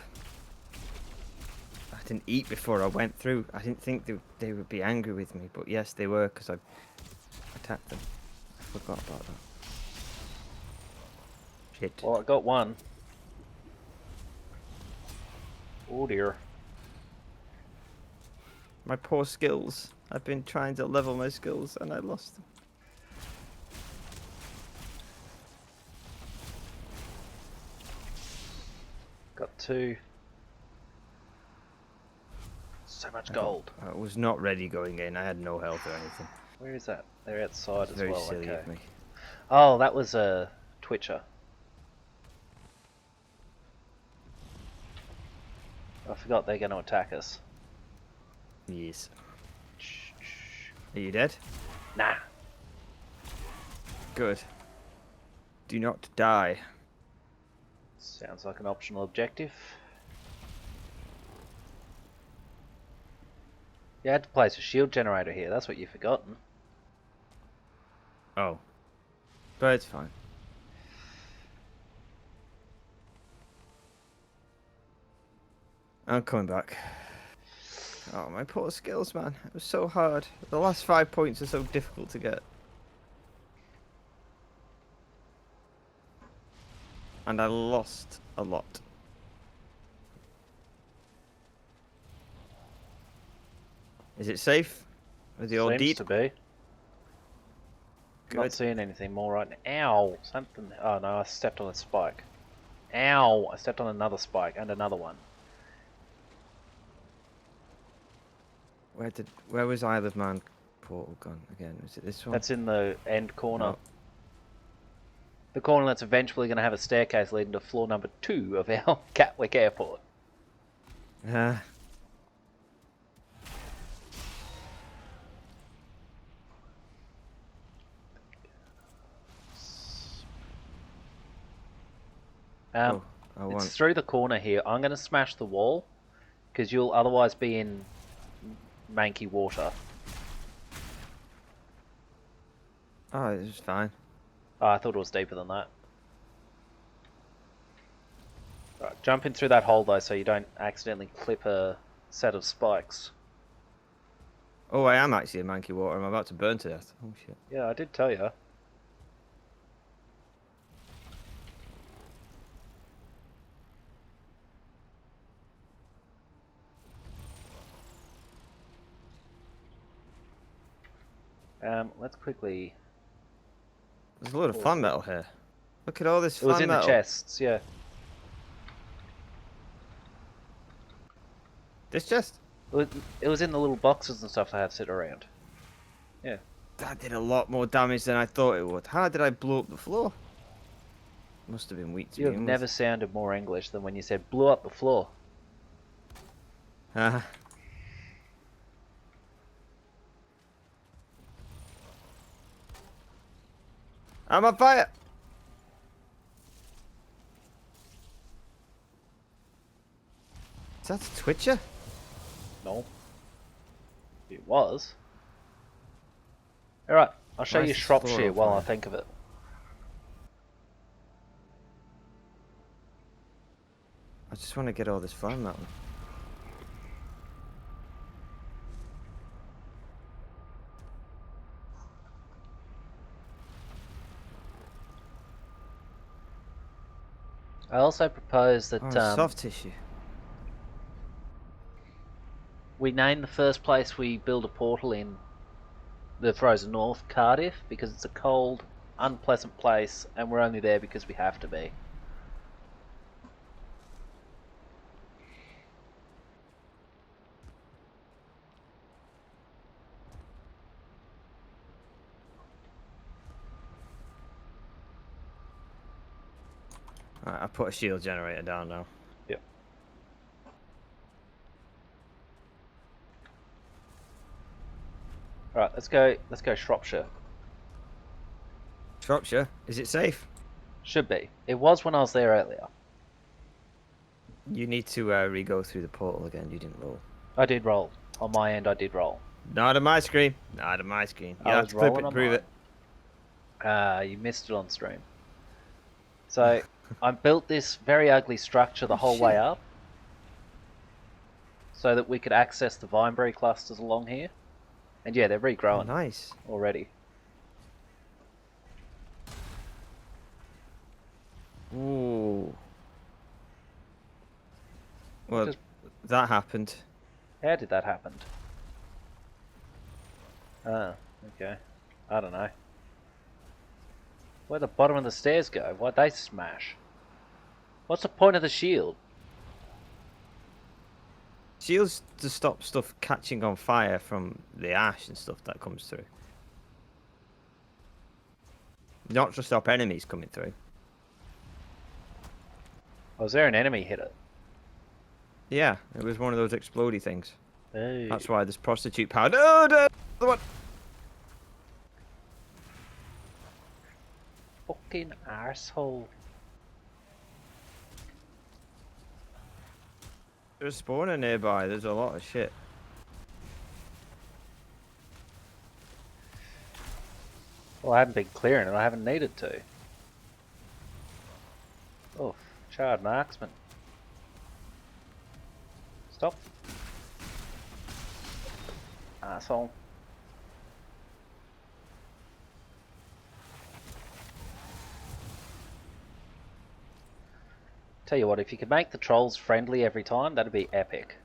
I didn't eat before I went through. I didn't think they would be angry with me, but yes, they were because I attacked them. I forgot about that. Shit. Well, I got one. Oh dear. My poor skills. I've been trying to level my skills and I lost them. Got two. So much gold. I was not ready going in. I had no health or anything. Where is that? They're outside It's as very well. silly Okay. of me. Oh, that was a Twitcher. I forgot they're going to attack us. Yes. Are you dead? Nah. Good. Do not die. Sounds like an optional objective. You had to place a shield generator here. That's what you've forgotten. Oh. But it's fine. I'm coming back. Oh, my poor skills, man. It was so hard. The last 5 points are so difficult to get. And I lost a lot. Is it safe? With the old Seems deed? to be. Good. Not seeing anything more right now. Ow! Something. Oh no, I stepped on a spike. Ow! I stepped on another spike and another one. Where was Isle of Man portal gone again? Was it this one? That's in the end corner. No. The corner that's eventually going to have a staircase leading to floor number 2 of our Gatwick Airport. I It's want. through the corner here. I'm going to smash the wall because you'll otherwise be in manky water. Oh, it was fine. Oh, I thought it was deeper than that. Right, jump in through that hole though so you don't accidentally clip a set of spikes. Oh, I am actually in manky water. I'm about to burn to death. Oh shit. Yeah, I did tell you. Let's quickly... There's a lot of fan metal here. Look at all this It fan was in metal. the chests, yeah. This chest? It was in the little boxes and stuff I have sit around. Yeah. That did a lot more damage than I thought it would. How did I blow up the floor? Must have been weak to You have begin never with. sounded more English than when you said blew up the floor. Ah. I'm on fire! Is that a Twitcher? No. It was. Alright, I'll show Why you is this floor Shropshire on while I fire? think of it. I just want to get all this fan metal. I also propose that Oh, soft tissue. we name the first place we build a portal in the Frozen North, Cardiff, because it's a cold, unpleasant place and we're only there because we have to be. Right, I put a shield generator down now. Yep. Alright, let's go Shropshire. Shropshire, is it safe? Should be. It was when I was there earlier. You need to re-go through the portal again. You didn't roll. I did roll. On my end I did roll. Not on my screen. Not on my screen. You I have was to clip rolling it, on prove mine. it. You missed it on stream. So, I built this very ugly structure the whole way shit. up. so that we could access the vineberry clusters along here. And yeah, they're Oh, regrowing nice. already. Ooh. Well, Just- that happened. How did that happen? Oh, okay. I don't know. Where'd the bottom of the stairs go? Why'd they smash? What's the point of the shield? Shields to stop stuff catching on fire from the ash and stuff that comes through. Not to stop enemies coming through. Was there an enemy hit it? Yeah, it was one of those explodey things. Hey. That's why there's prostitute powder. Oh, no! The one. Fucking arsehole. There's a spawner nearby. There's a lot of shit. Well, I haven't been clearing it. I haven't needed to. Oh, charred marksman. Stop. Asshole. Tell you what, if you could make the trolls friendly every time, that'd be epic.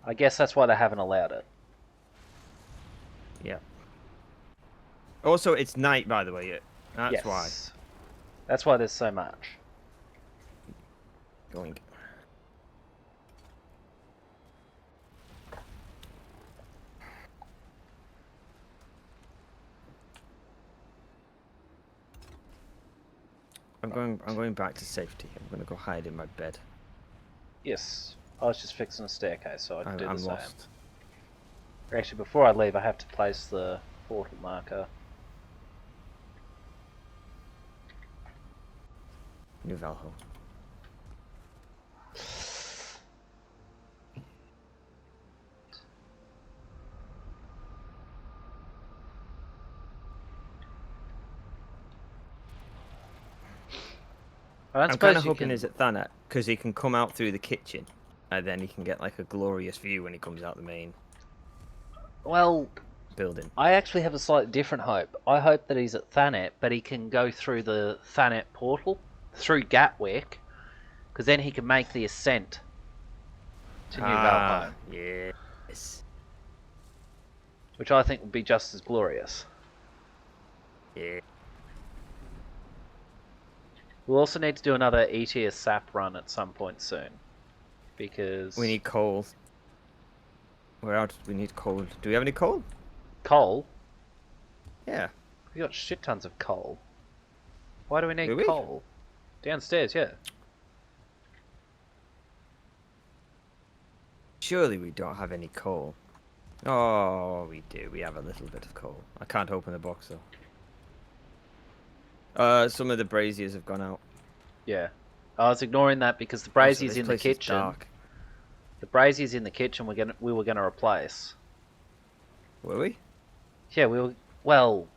I guess that's why they haven't allowed it. Yeah. Also, it's night, by the way. That's Yes. why. That's why there's so much. Going. I'm going back to safety. I'm going to go hide in my bed. Yes. I was just fixing a staircase, so I'd do I'm the same. lost. Actually, before I leave, I have to place the portal marker. New Valheim. I'm kind of hoping he's at Thanet, because he can come out through the kitchen, and then he can get like a glorious view when he comes out the main Well, building. I actually have a slightly different hope. I hope that he's at Thanet, but he can go through the Thanet portal, through Gatwick, because then he can make the ascent to New Valheim, Yes. which I think would be just as glorious. Yeah. We'll also need to do another E-tier sap run at some point soon, because We need coal. Where else do we need coal? Do we have any coal? coal. Yeah. We got shit tons of coal. Why do we need Do we? coal? Downstairs, yeah. Surely we don't have any coal. Oh, we do. We have a little bit of coal. I can't open the box though. Some of the braziers have gone out. Yeah. I was ignoring that because the Also, brazier's this in the place is kitchen. dark. The brazier's in the kitchen. We were gonna replace. Were we? Yeah, we were. Well,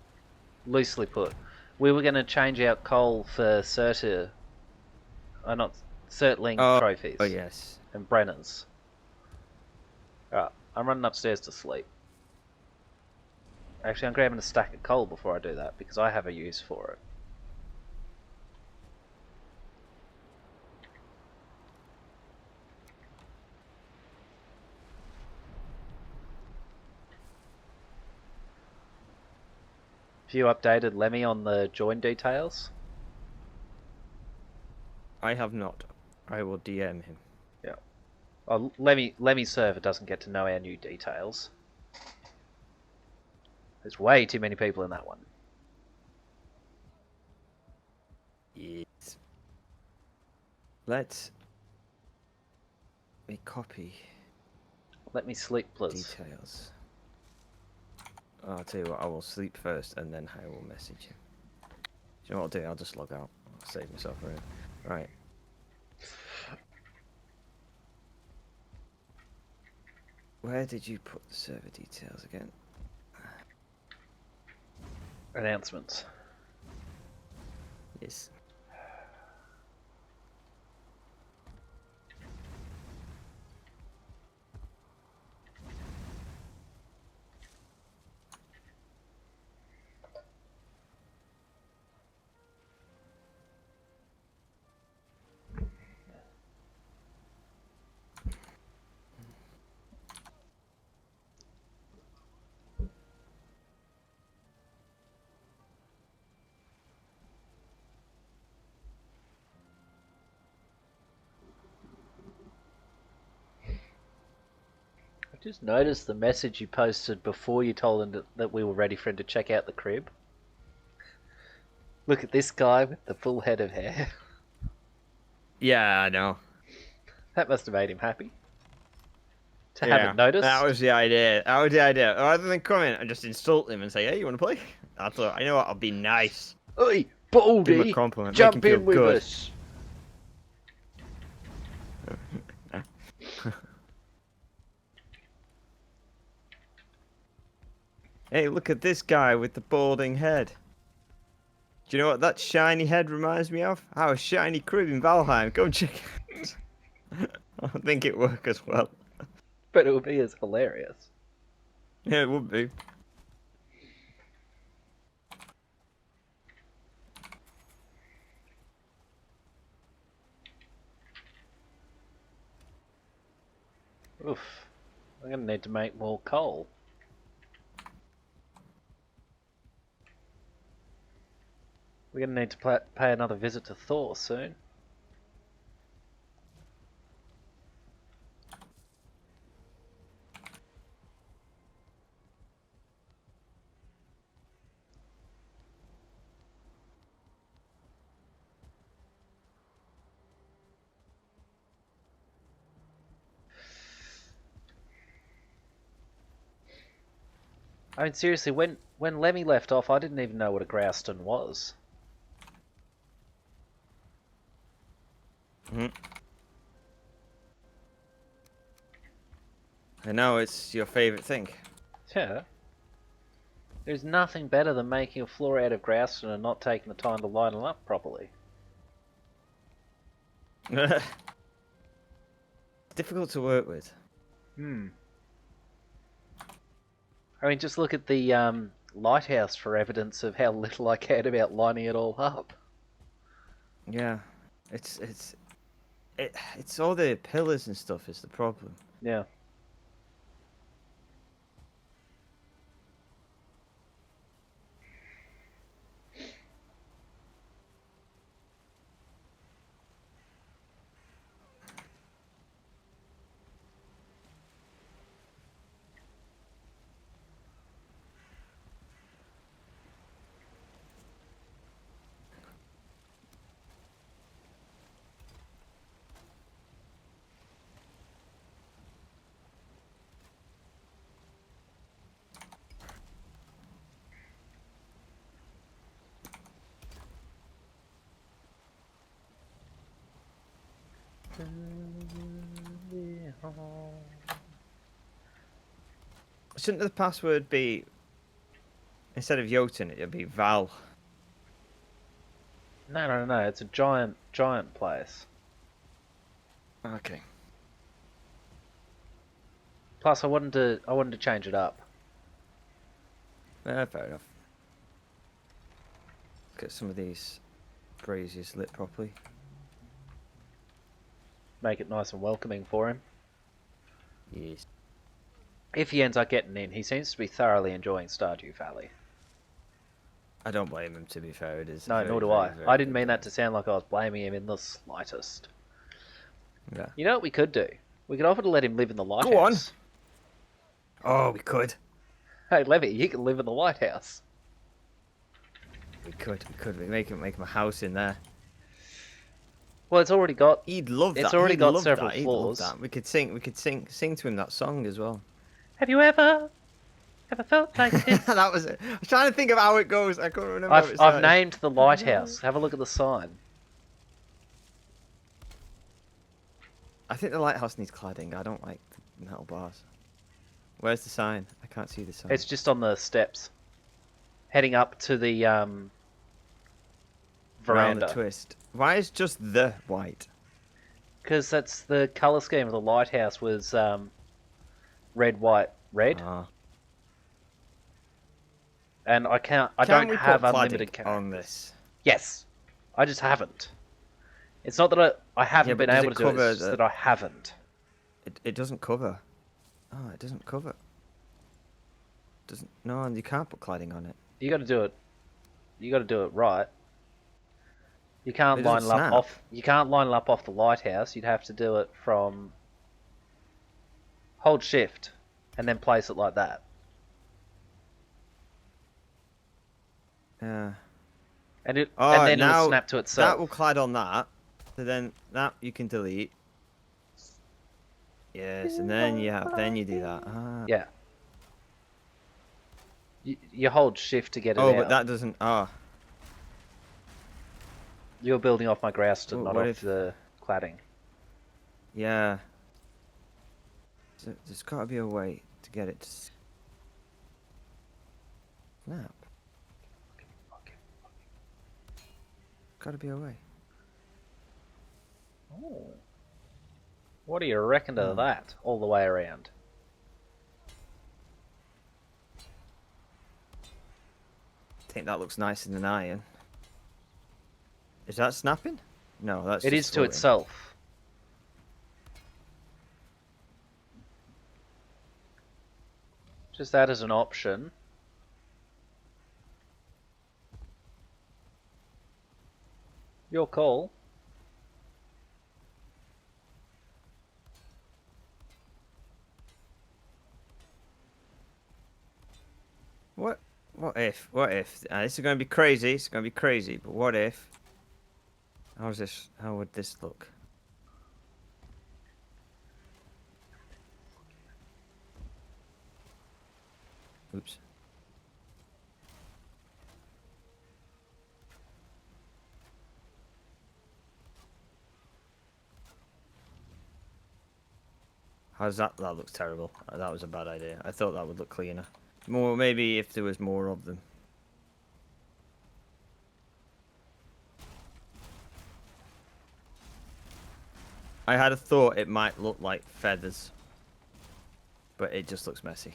loosely put, we were gonna change out coal for not Certling trophies. Oh yes. And Brenners. Alright, I'm running upstairs to sleep. Actually, I'm grabbing a stack of coal before I do that because I have a use for it. Have you updated Lemmy on the join details? I have not. I will DM him. Yeah. Oh, Lemmy's server doesn't get to know our new details. There's way too many people in that one. Yes. Let's copy Let me sleep, please. details. I'll tell you what, I will sleep first and then I will message him. Do you know what I'll do? I'll just log out. I'll save myself a room. Right. Where did you put the server details again? Announcements. Yes. Just noticed the message you posted before you told him that we were ready for him to check out the crib. Look at this guy with the full head of hair. Yeah, I know. That must have made him happy. To have it noticed. That was the idea. That was the idea. Rather than come in and just insult him and say, "Hey, you want to play?" I thought, you know what? I'll be nice. Oi, Give him Baldy! a compliment. Jump Make him in feel with good. us. Hey, look at this guy with the balding head. Do you know what that shiny head reminds me of? Our shiny crib in Valheim. Go and check it out. I think it worked as well. But it would be as hilarious. Yeah, it would be. Oof. I'm gonna need to make more coal. We're gonna need to pay another visit to Thor soon. I mean, seriously, when Lemmy left off, I didn't even know what a grouston was. Mm-hmm. I know it's your favourite thing. Yeah. There's nothing better than making a floor out of grouston and not taking the time to line them up properly. Difficult to work with. Hmm. I mean, just look at the lighthouse for evidence of how little I cared about lining it all up. Yeah, it's all the pillars and stuff is the problem. Yeah. Shouldn't the password be, instead of Jotun, it'd be Val? No. It's a giant place. Okay. Plus, I wanted to change it up. Fair enough. Get some of these braziers lit properly. Make it nice and welcoming for him. Yes. If he ends up getting in, he seems to be thoroughly enjoying Stardew Valley. I don't blame him, to be fair. It is. No, very, nor do very, I. very I didn't good mean that game. to sound like I was blaming him in the slightest. Yeah. You know what we could do? We could offer to let him live in the lighthouse. Go on. Oh, we could. Hey, Levy, you can live in the lighthouse. We could. We make him a house in there. Well, it's already got. He'd love that. It's already He'd got love several that. He'd love floors. that. We could sing to him that song as well. Have you ever felt like this? That was it. I was trying to think of how it goes. I couldn't remember. how it I've started. named the lighthouse. Have a look at the sign. I think the lighthouse needs cladding. I don't like the metal bars. Where's the sign? I can't see the sign. It's just on the steps, heading up to the Round veranda. the twist. Why is just the white? Because that's the color scheme of the lighthouse was red, white, red, Ah. and I Can don't we have put unlimited cladding characters. on this? Yes, I just haven't. It's not that I haven't Yeah, but been does able it to do it. cover It's just the- that I haven't. It doesn't cover. Oh, it doesn't cover. Doesn't. No, you can't put cladding on it. You got to do it. You got to do it right. You can't It line doesn't it up snap. off. You can't line it up off the lighthouse. You'd have to do it from. Hold shift and then place it like that. Yeah. And it Oh, and then now it'll snap to itself. that will clad on that. So then that you can delete. Yes, and then you do that. Ah. Yeah. You hold shift to get it Oh, out. but that doesn't. Oh. You're building off my grouse, Well, not what off if- the cladding. Yeah. So there's got to be a way to get it to snap. Got to be a way. Oh. What do you reckon to Oh. that? All the way around. I think that looks nicer than iron. Is that snapping? No, that's It just is to floating. itself. Just that as an option. Your call. What? What if? What if? This is going to be crazy. It's going to be crazy. But what if? How's this? How would this look? Oops. How's that? That looks terrible. That was a bad idea. I thought that would look cleaner. More, maybe if there was more of them. I had a thought it might look like feathers, but it just looks messy.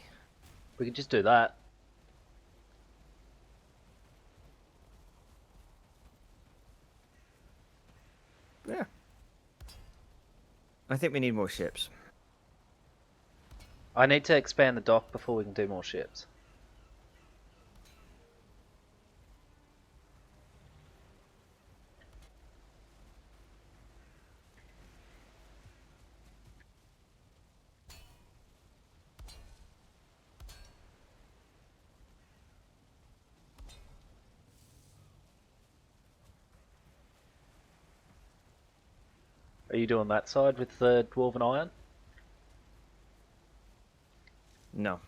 We could just do that. Yeah. I think we need more ships. I need to expand the dock before we can do more ships. Are you doing that side with the dwarven iron? No.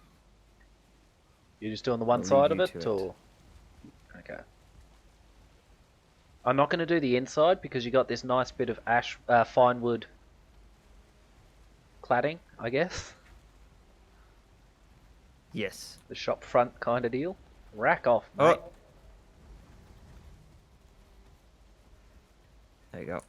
You're just doing the one I'll leave side of you it, to it. or? Okay. I'm not going to do the inside because you got this nice bit of ash, fine wood cladding, I guess. Yes. The shop front kind of deal. Rack off, Oh. mate. There you go.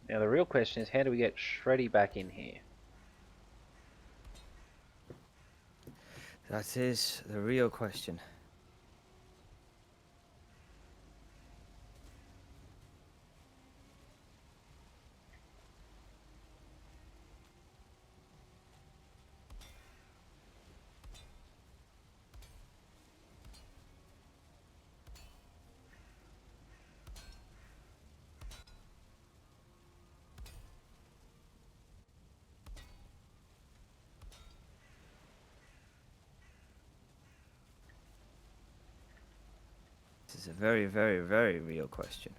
Now the real question is, how do we get Shreddy back in here? That is the real question. This is a very, very, very real question.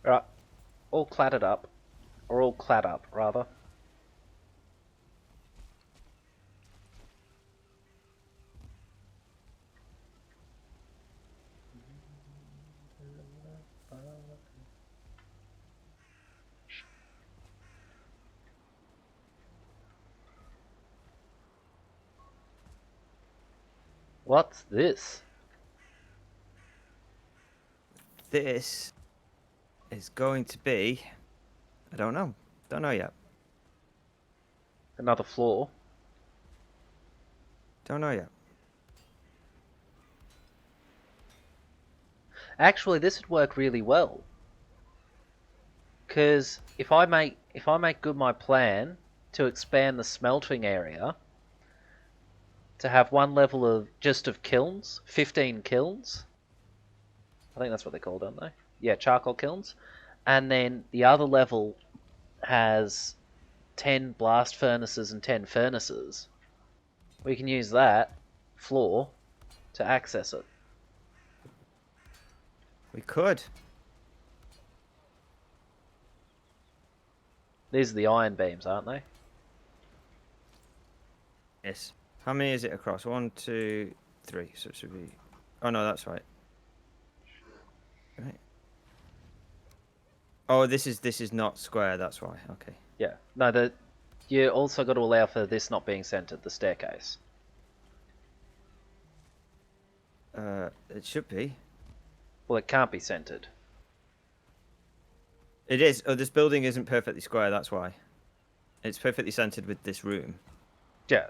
Alright, all clattered up. Or all clad up, rather. What's this? This is going to be... I don't know. Don't know yet. Another floor. Don't know yet. Actually, this would work really well. Because if I make good my plan to expand the smelting area to have one level of kilns, 15 kilns. I think that's what they're called, aren't they? Yeah, charcoal kilns. And then the other level has 10 blast furnaces and 10 furnaces. We can use that floor to access it. We could. These are the iron beams, aren't they? Yes. How many is it across? 1, 2, 3. So it should be... Oh, no, that's right. Right. Oh, this is not square, that's why. Okay. Yeah. No, you also got to allow for this not being centered, the staircase. It should be. Well, it can't be centered. It is. Oh, this building isn't perfectly square, that's why. It's perfectly centered with this room. Yeah.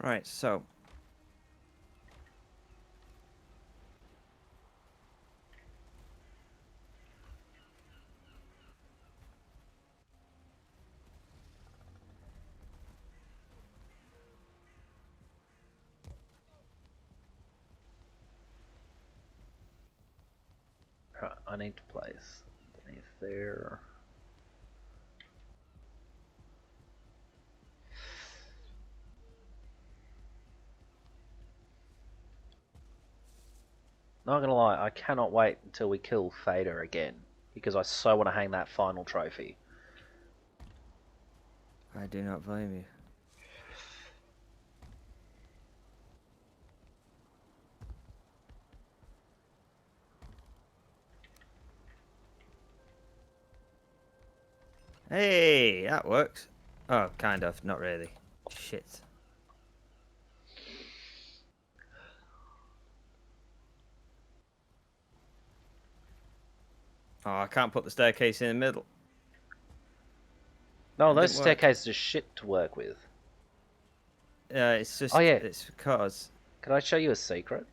Right, so... Right, I need to place underneath there. Not gonna lie, I cannot wait until we kill Fader again, because I so want to hang that final trophy. I do not blame you. Hey, that works. Oh, kind of. Not really. Shit. Oh, I can't put the staircase in the middle. No, It those didn't work. staircases are shit to work with. Yeah, it's just... Oh, yeah. It's because... Can I show you a secret?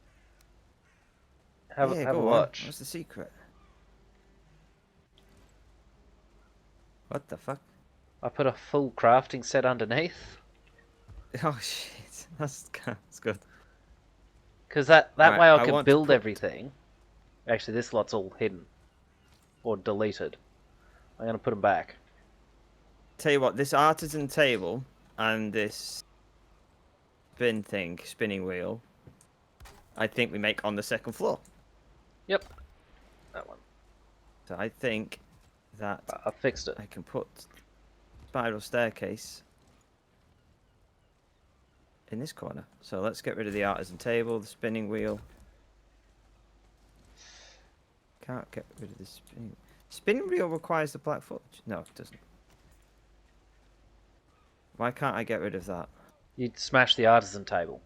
Have yeah, a go on. watch. What's the secret? What the fuck? I put a full crafting set underneath. Oh, shit. That's good. Because that Right, way I I could want to build put- everything. Actually, this lot's all hidden. Or deleted. I'm going to put them back. Tell you what, this artisan table and this spinning wheel, I think we make on the second floor. Yep. That one. So I think that I fixed it. I can put spiral staircase in this corner. So let's get rid of the artisan table, the spinning wheel. Can't get rid of the spinning wheel requires the black forge. No, it doesn't. Why can't I get rid of that? You'd smash the artisan table.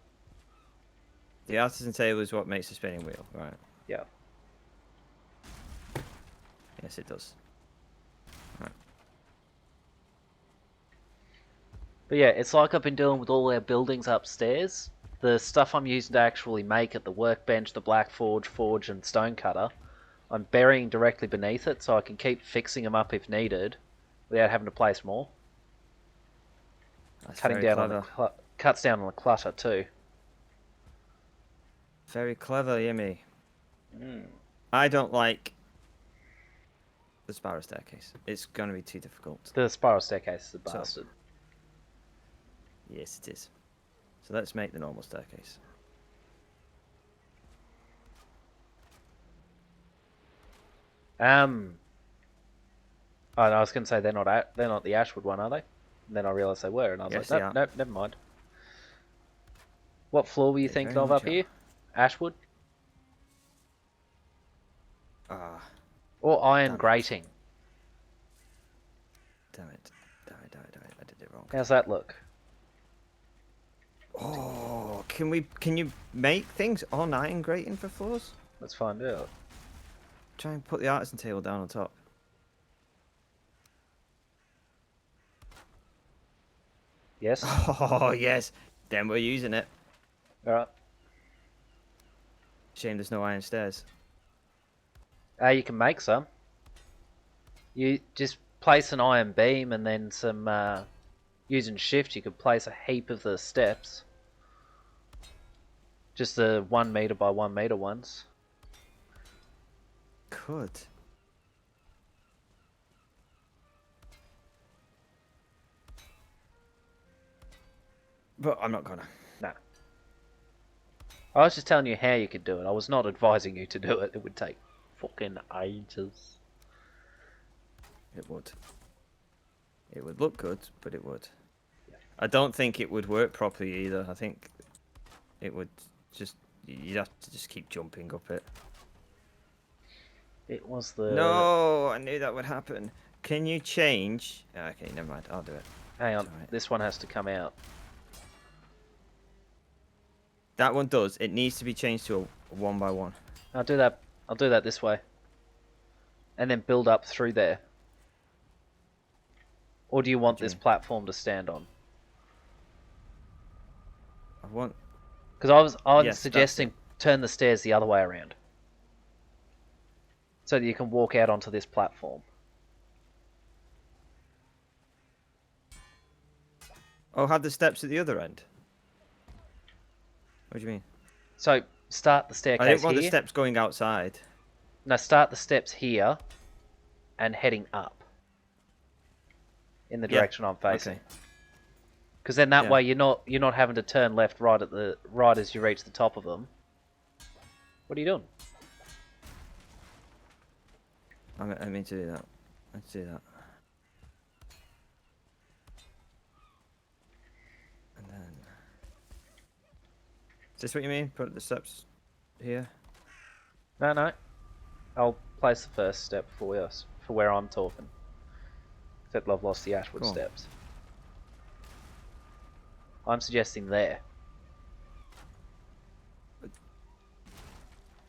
The artisan table is what makes the spinning wheel, right? Yeah. Yes, it does. Right. But yeah, it's like I've been doing with all our buildings upstairs. The stuff I'm using to actually make it, the workbench, the black forge, and stonecutter, I'm burying directly beneath it so I can keep fixing them up if needed without having to place more. That's Cutting very down clever. on the cuts down on the clutter too. Very clever, Yimmy. Mm. I don't like the spiral staircase. It's going to be too difficult. The spiral staircase is a So- bastard. Yes, it is. So let's make the normal staircase. Oh, I was going to say they're not the Ashwood one, are they? And then I realised they were, and I was Yes, like, they nope, are. nope, never mind. What floor were you They thinking very of up much are. here? Ashwood Ah, or iron Damn it. grating? damn it. Damn it. I did it wrong. How's that look? Oh, can you make things on iron grating for floors? Let's find out. Try and put the artisan table down on top. Yes. Oh, yes. Then we're using it. All right. Shame there's no iron stairs. You can make some. You just place an iron beam and then some. Using shift, you could place a heap of the steps. Just the 1 meter by 1 meter ones. Could. But I'm not gonna. No. I was just telling you how you could do it. I was not advising you to do it. It would take fucking ages. It would. It would look good, but it would. I don't think it would work properly either. I think it would just... You'd have to just keep jumping up it. It was the... No, I knew that would happen. Can you change... Okay, never mind. I'll do it. Hang on. It's alright. This one has to come out. That one does. It needs to be changed to a 1 by 1. I'll do that. I'll do that this way. And then build up through there. Or do you want do you this mean? platform to stand on? I want... Because I was Yes, that's suggesting turn the stairs the other way around. So that you can walk out onto this platform. Oh, have the steps at the other end? What do you mean? So start the staircase I didn't want here. the steps going outside. No, start the steps here and heading up. In the Yeah, direction I'm facing. okay. Because then that Yeah. way you're not having to turn left right as you reach the top of them. What are you doing? I mean to do that. Let's do that. And then... Is this what you mean? Put the steps here? No. I'll place the first step for us, for where I'm talking. Except I've lost the Ashwood Cool. steps. I'm suggesting there.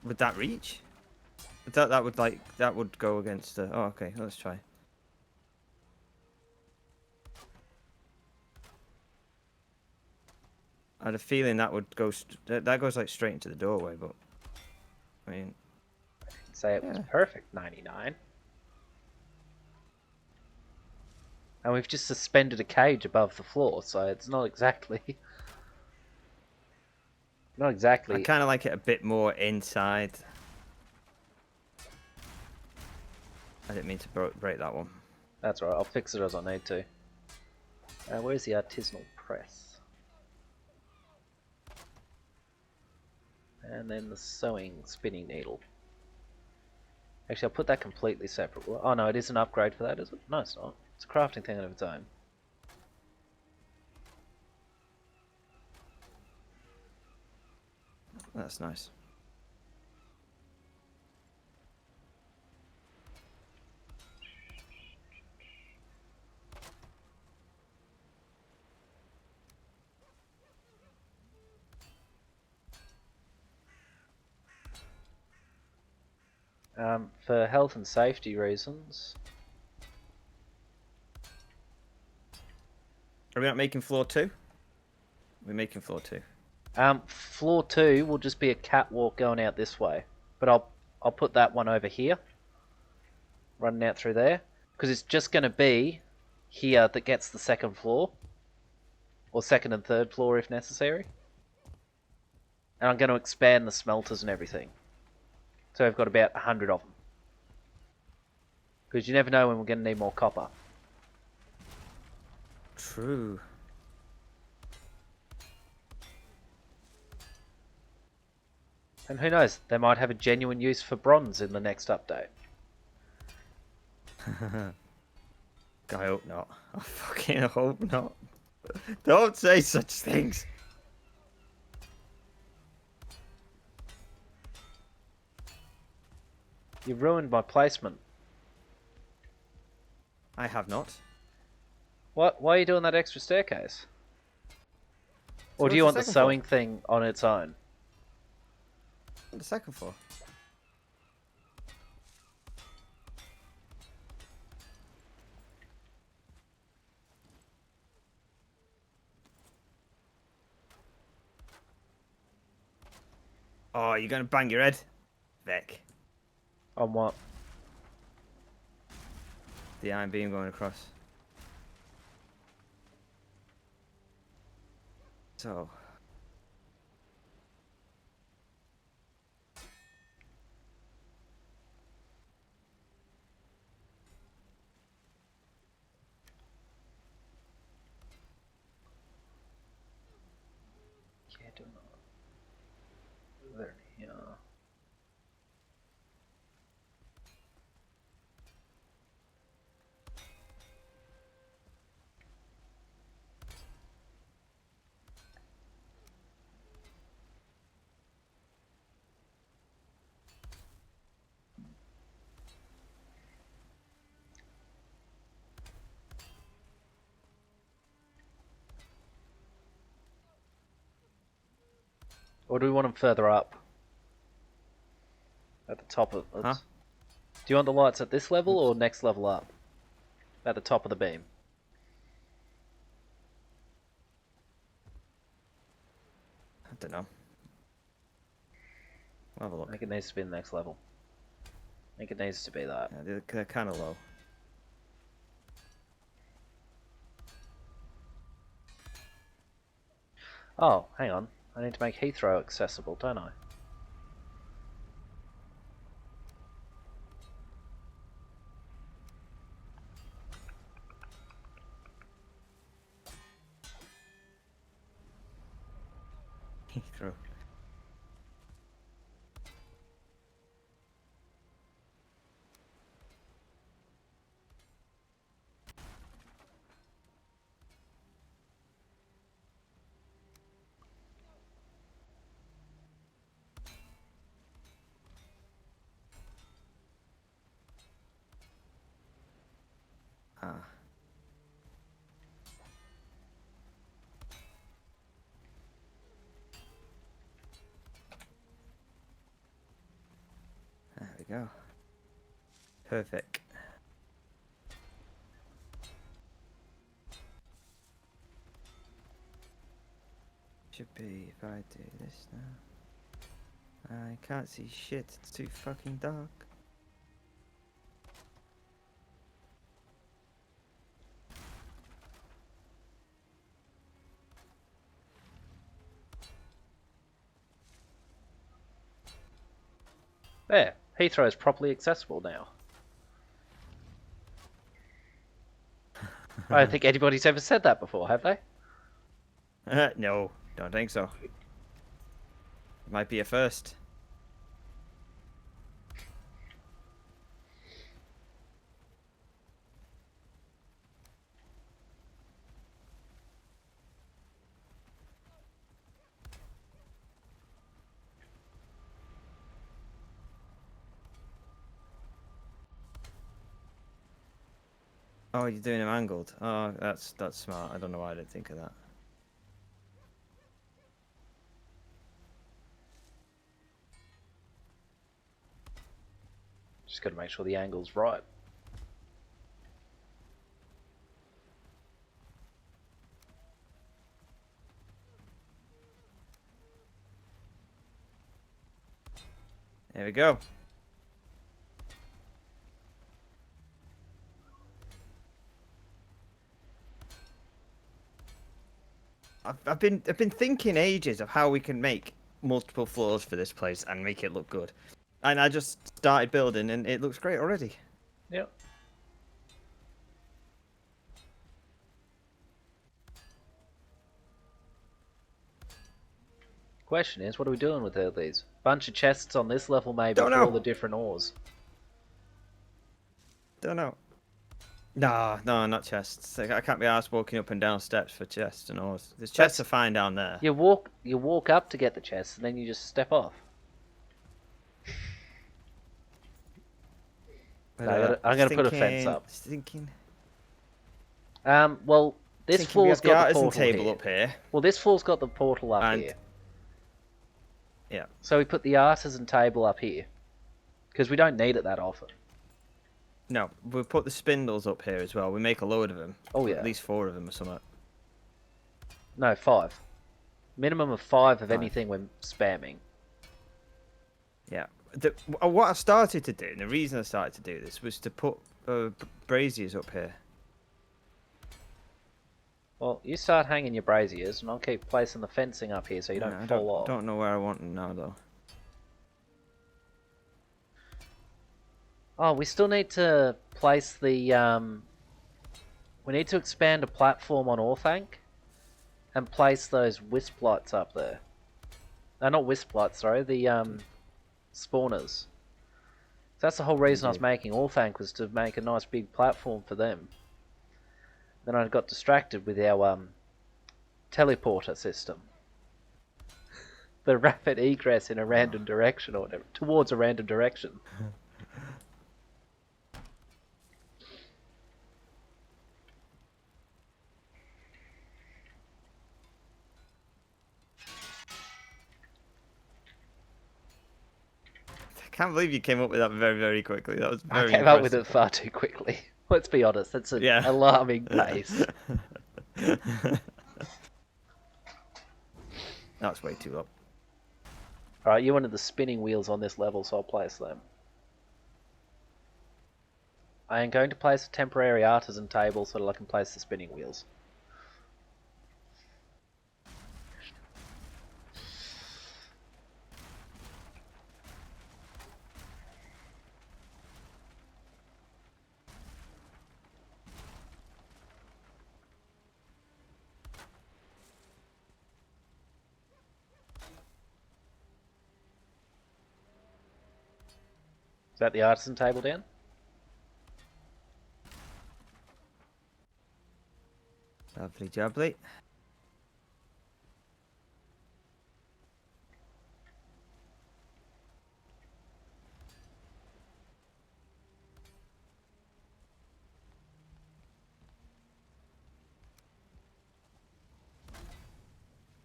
Would that reach? That would go against the... Oh, okay. Let's try. I had a feeling that would go... That goes like straight into the doorway, but... I mean... Say it was Yeah. perfect, 99. And we've just suspended a cage above the floor, so it's not exactly... Not exactly... I kind of like it a bit more inside. I didn't mean to break that one. That's right, I'll fix it as I need to. Where's the artisanal press? And then the sewing spinning needle. Actually, I'll put that completely separate. Oh no, it is an upgrade for that, is it? No, it's not. It's a crafting thing of its own. That's nice. For health and safety reasons, Are we not making floor 2? We're making floor 2. floor 2 will just be a catwalk going out this way. But I'll put that one over here, running out through there, because it's just going to be here that gets the second floor, or second and third floor if necessary. And I'm going to expand the smelters and everything. So I've got about 100 of them. Because you never know when we're going to need more copper. True. And who knows, they might have a genuine use for bronze in the next update. I hope not. I fucking hope not. Don't say such things. You ruined my placement. I have not. What? Why are you doing that extra staircase? Or do what's you the want the second floor? sewing thing on its own? The second floor. Oh, you're gonna bang your head? Vec. On what? The iron beam going across. So. Yeah, do not. There, yeah. Or do we want them further up? At the top of... Huh? Do you want the lights at this level or next level up? At the top of the beam. I don't know. We'll have a I look. think it needs to be the next level. I think it needs to be that. Yeah, they're kind of low. Oh, hang on. I need to make Heathrow accessible, don't I? True. Ah. There we go. Perfect. Should be if I do this now. I can't see shit, it's too fucking dark. There. Heathrow is properly accessible now. I don't think anybody's ever said that before, have they? No, don't think so. It might be a first. Oh, you're doing them angled. Oh, that's smart. I don't know why I didn't think of that. Just got to make sure the angle's right. There we go. I've been thinking ages of how we can make multiple floors for this place and make it look good. And I just started building and it looks great already. Yep. Question is, what are we doing with all these? Bunch of chests on this level, maybe, Don't for know. all the different ores. Don't know. No, not chests. I can't be arsed walking up and down steps for chests and ores. There's chests to find down there. You walk up to get the chests, and then you just step off. But, I'm gonna put a fence up. Thinking. Well, this We floor's have the got the artisan portal table here. up here. Well, this floor's got the portal up And- here. Yeah. So we put the artisan table up here. Because we don't need it that often. No, we'll put the spindles up here as well. We make a load of them. Oh, yeah. At least 4 of them or something. No, 5. Minimum of 5 of 5. anything we're spamming. Yeah. What I started to do, and the reason I started to do this, was to put braziers up here. Well, you start hanging your braziers, and I'll keep placing the fencing up here so you don't I fall off. don't know where I want them now, though. Oh, we still need to place the, we need to expand a platform on Orthanc and place those wisp lights up there. No, not wisp lights, sorry, the, spawners. That's the whole reason I was making Orthanc, was to make a nice big platform for them. Then I got distracted with our, teleporter system. The rapid egress in a random direction or whatever, towards a random direction. I can't believe you came up with that very, very quickly. That was very I came up with it impressive. far too quickly. Let's be honest, that's an Yeah. alarming pace. That's way too low. Alright, you wanted the spinning wheels on this level, so I'll place them. I am going to place a temporary artisan table so that I can place the spinning wheels. Is that the artisan table down? Lovely jubbly.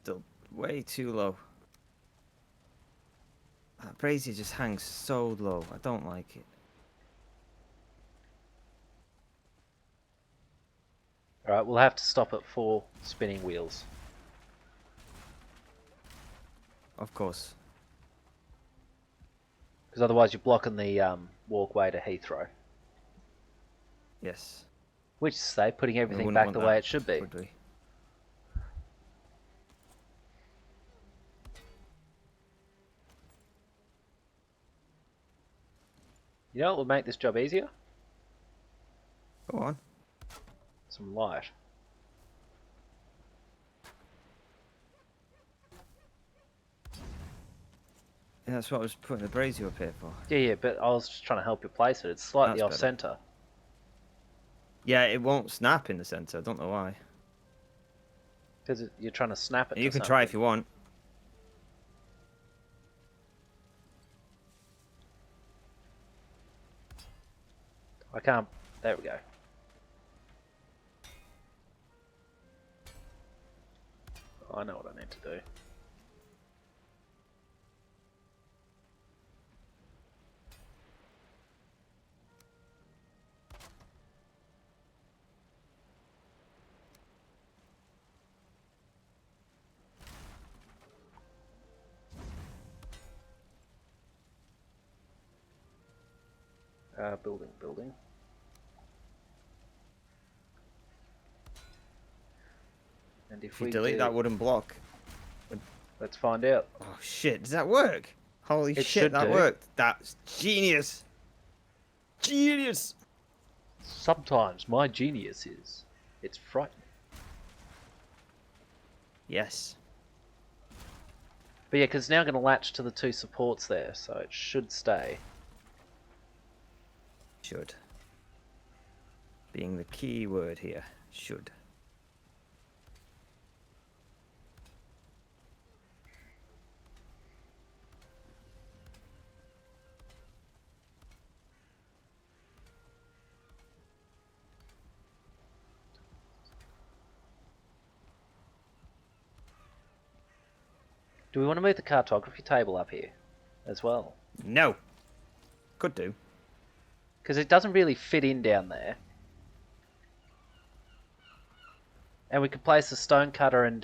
Still way too low. That brazier just hangs so low. I don't like it. Alright, we'll have to stop at 4 spinning wheels. Of course. Because otherwise you're blocking the walkway to Heathrow. Yes. Which is to say, putting We everything wouldn't back want the that, way it should be. would we? You know what would make this job easier? Go on. Some light. Yeah, that's what I was putting the brazier up here for. Yeah, but I was just trying to help you place it. It's slightly That's off better. center. Yeah, it won't snap in the center. I don't know why. Because you're trying to snap it. You can try if you want. I can't. There we go. I know what I need to do. Building. And if If you we delete do, that wooden block. let's find out. Oh shit, does that work? Holy It shit, should that do. worked. That's genius. Genius. Sometimes my genius is, it's frightening. Yes. But yeah, because it's now going to latch to the two supports there, so it should stay. Should. Being the key word here. Should. Do we want to move the cartography table up here as well? No. Could do. Because it doesn't really fit in down there. And we could place a stone cutter and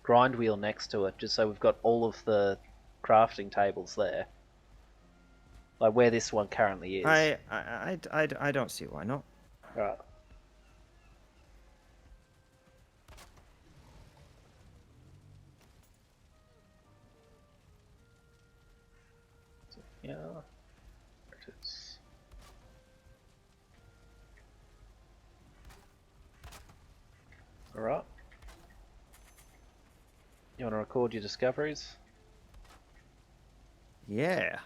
grind wheel next to it, just so we've got all of the crafting tables there. Like where this one currently is. I don't see why not. Right. Yeah. There it is. Alright. You want to record your discoveries? Yeah.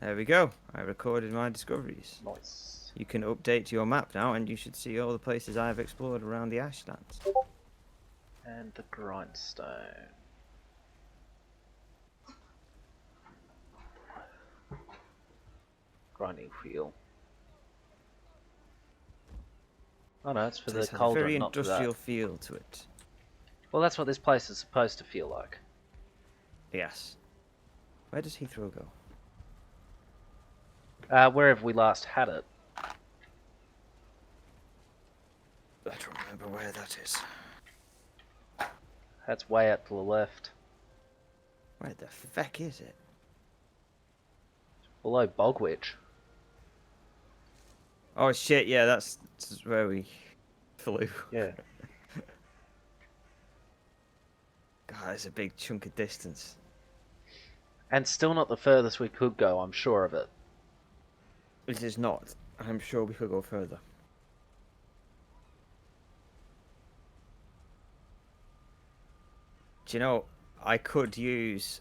There we go. I recorded my discoveries. Nice. You can update your map now, and you should see all the places I've explored around the Ashlands. And the grindstone. Grinding wheel. Oh no, it's for the It's a cauldron, very not for industrial that. feel to it. Well, that's what this place is supposed to feel like. Yes. Where does Heathrow go? Wherever we last had it. I don't remember where that is. That's way out to the left. Where the feck is it? Below Bogwitch. Oh shit, yeah, that's where we flew. Yeah. God, that's a big chunk of distance. And still not the furthest we could go, I'm sure of it. It is not. I'm sure we could go further. Do you know, I could use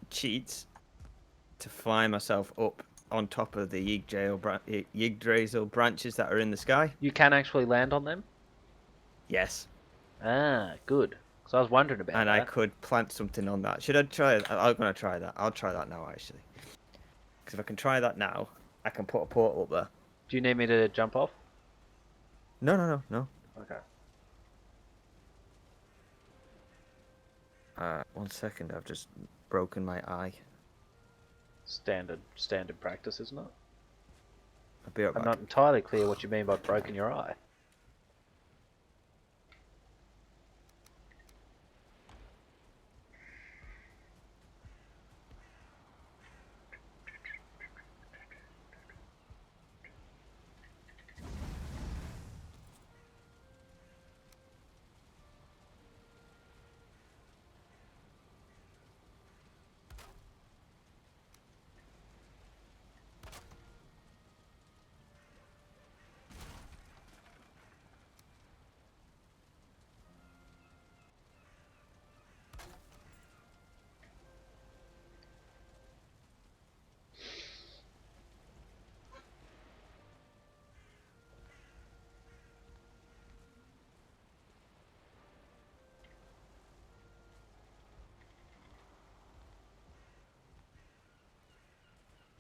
cheats to fly myself up on top of the Yggdrasil branches that are in the sky. You can actually land on them? Yes. Ah, good. Because I was wondering about And that. I could plant something on that. Should I try it? I'm going to try that. I'll try that now, actually. Because if I can try that now, I can put a portal up there. Do you need me to jump off? No. Okay. 1 second, I've just broken my eye. Standard practice, isn't it? I'll be right I'm back. not entirely clear what you mean by broken your eye.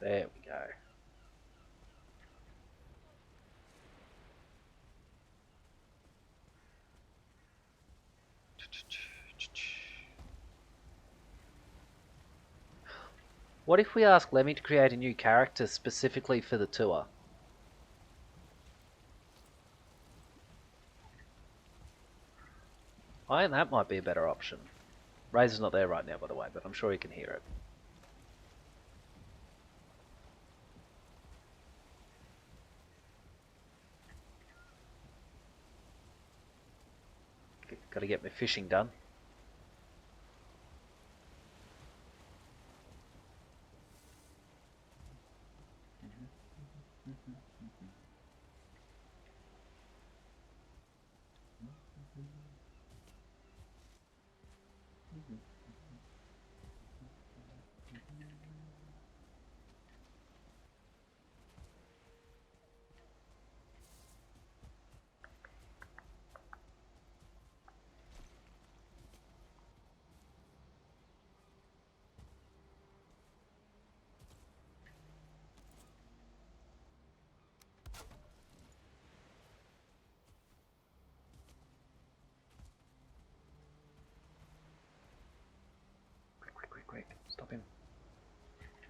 There we go. What if we ask Lemmy to create a new character specifically for the tour? I think that might be a better option. Razor's not there right now, by the way, but I'm sure he can hear it. Gotta get my fishing done. Quick. Stop him.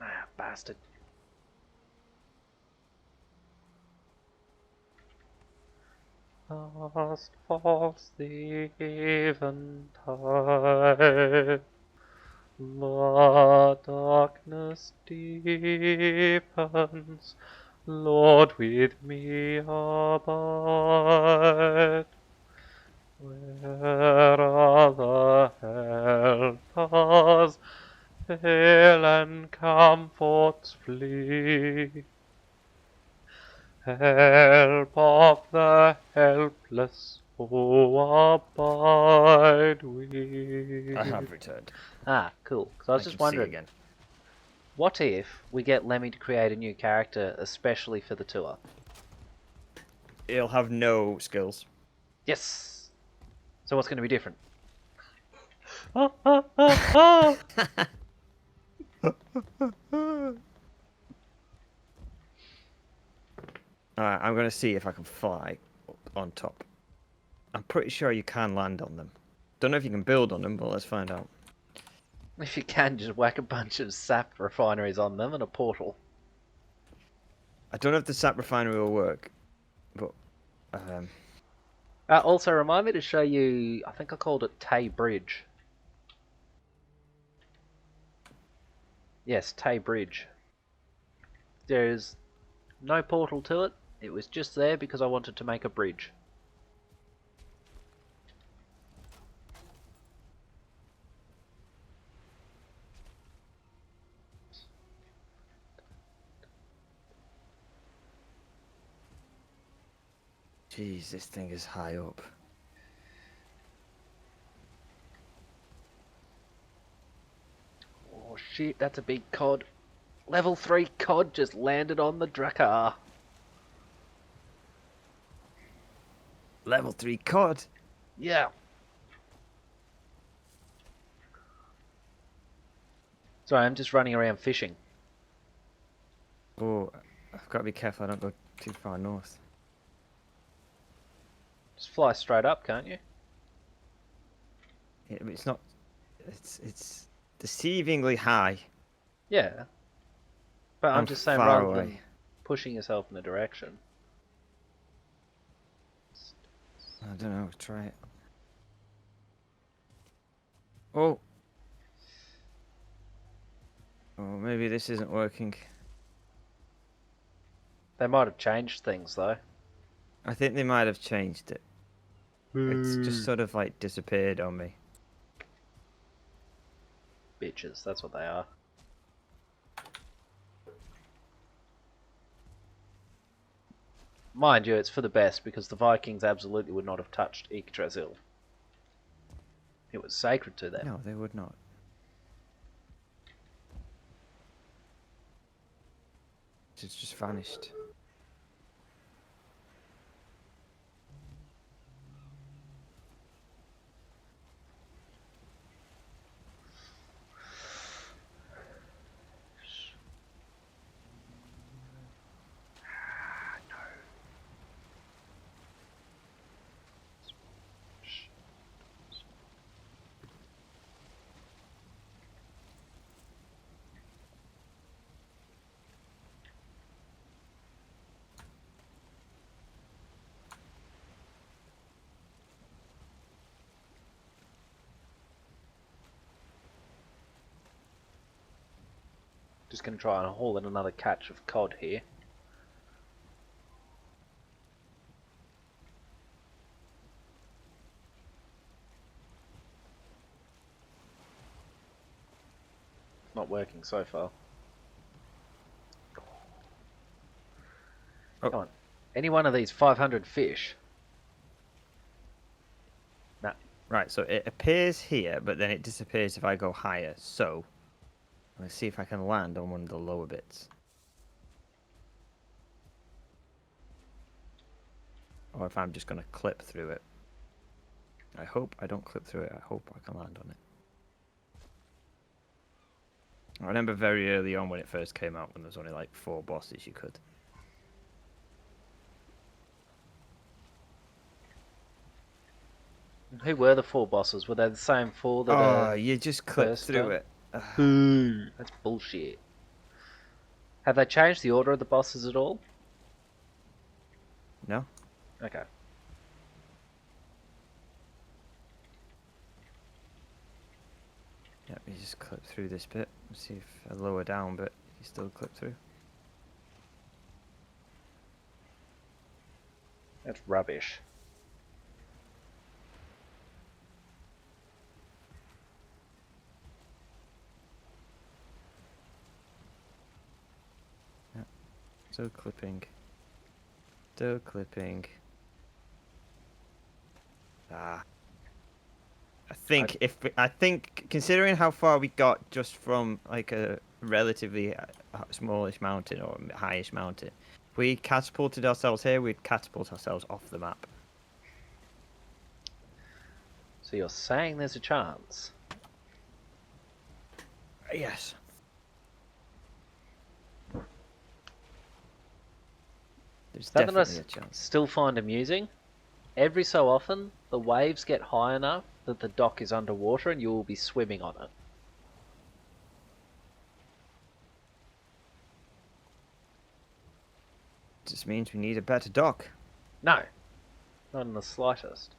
Ah, bastard. Fast falls the eventide, the darkness deepens, Lord, with me abide. Where are the helpers? Hail and comforts flee. Help of the helpless, who abide we. I have returned. Ah, cool. Because I was I just can see wondering, again. what if we get Lemmy to create a new character especially for the tour? He'll have no skills. Yes! So what's going to be different? Ah. Alright, I'm going to see if I can fly up on top. I'm pretty sure you can land on them. Don't know if you can build on them, but let's find out. If you can, just whack a bunch of sap refineries on them and a portal. I don't know if the sap refinery will work, but Also, remind me to show you, I think I called it Tay Bridge. Yes, Tay Bridge. There's no portal to it. It was just there because I wanted to make a bridge. jeez, this thing is high up. Oh shit, that's a big cod. Level 3 cod just landed on the Drakkar. Level 3 cod. Yeah. Sorry, I'm just running around fishing. Oh, I've got to be careful I don't go too far north. Just fly straight up, can't you? Yeah, but it's not. It's deceivingly high. Yeah. But I'm I'm just saying, far rather away. than pushing yourself in a direction. I don't know. Try it. Oh. Oh, maybe this isn't working. They might have changed things, though. I think they might have changed it. It's just sort of like disappeared on me. Bitches, that's what they are. Mind you, it's for the best, because the Vikings absolutely would not have touched Yggdrasil. It was sacred to them. No, they would not. It's just vanished. Just going to try and haul in another catch of cod here. Not working so far. Oh. Come on. Any one of these 500 fish. Right, so it appears here, but then it disappears if I go higher. So, let's see if I can land on one of the lower bits. Or if I'm just going to clip through it. I hope I don't clip through it. I hope I can land on it. I remember very early on when it first came out, when there was only like 4 bosses you could. Who were the 4 bosses? Were they the same 4 that Oh, you just clip first through done? it. Boo! That's bullshit. Have they changed the order of the bosses at all? No? Okay. Yep, you just clip through this bit. Let's see if a lower down bit you still clip through. That's rubbish. Still clipping. Still clipping. Ah. I think considering how far we got just from like a relatively smallish mountain or highish mountain, if we catapulted ourselves here, we'd catapult ourselves off the map. So you're saying there's a chance? Yes. There's Something I definitely a chance. still find amusing. Every so often, the waves get high enough that the dock is underwater and you will be swimming on it. Just means we need a better dock. No, not in the slightest.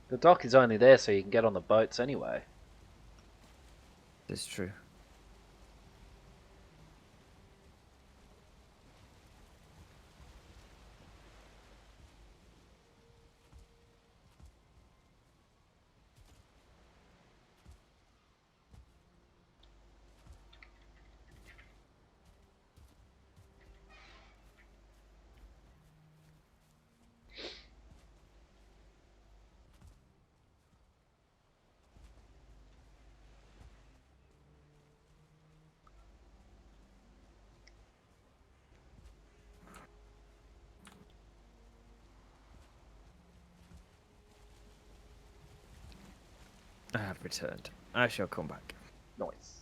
The dock is only there so you can get on the boats anyway. It's true. I have returned. I shall come back. Nice.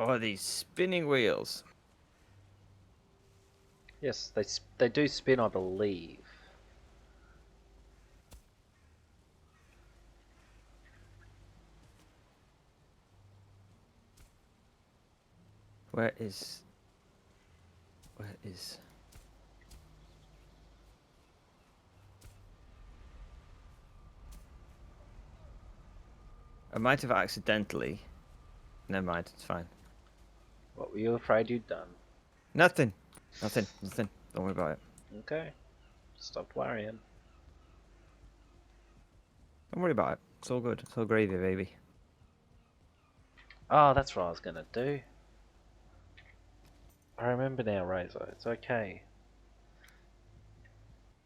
Oh, these spinning wheels. Yes, they do spin, I believe. Where is... Where is... I might have accidentally... Never mind, it's fine. What were you afraid you'd done? Nothing. Nothing. Nothing. Don't worry about it. Okay. Stopped worrying. Don't worry about it. It's all good. It's all gravy, baby. Oh, that's what I was gonna do. I remember now, Razor. It's okay.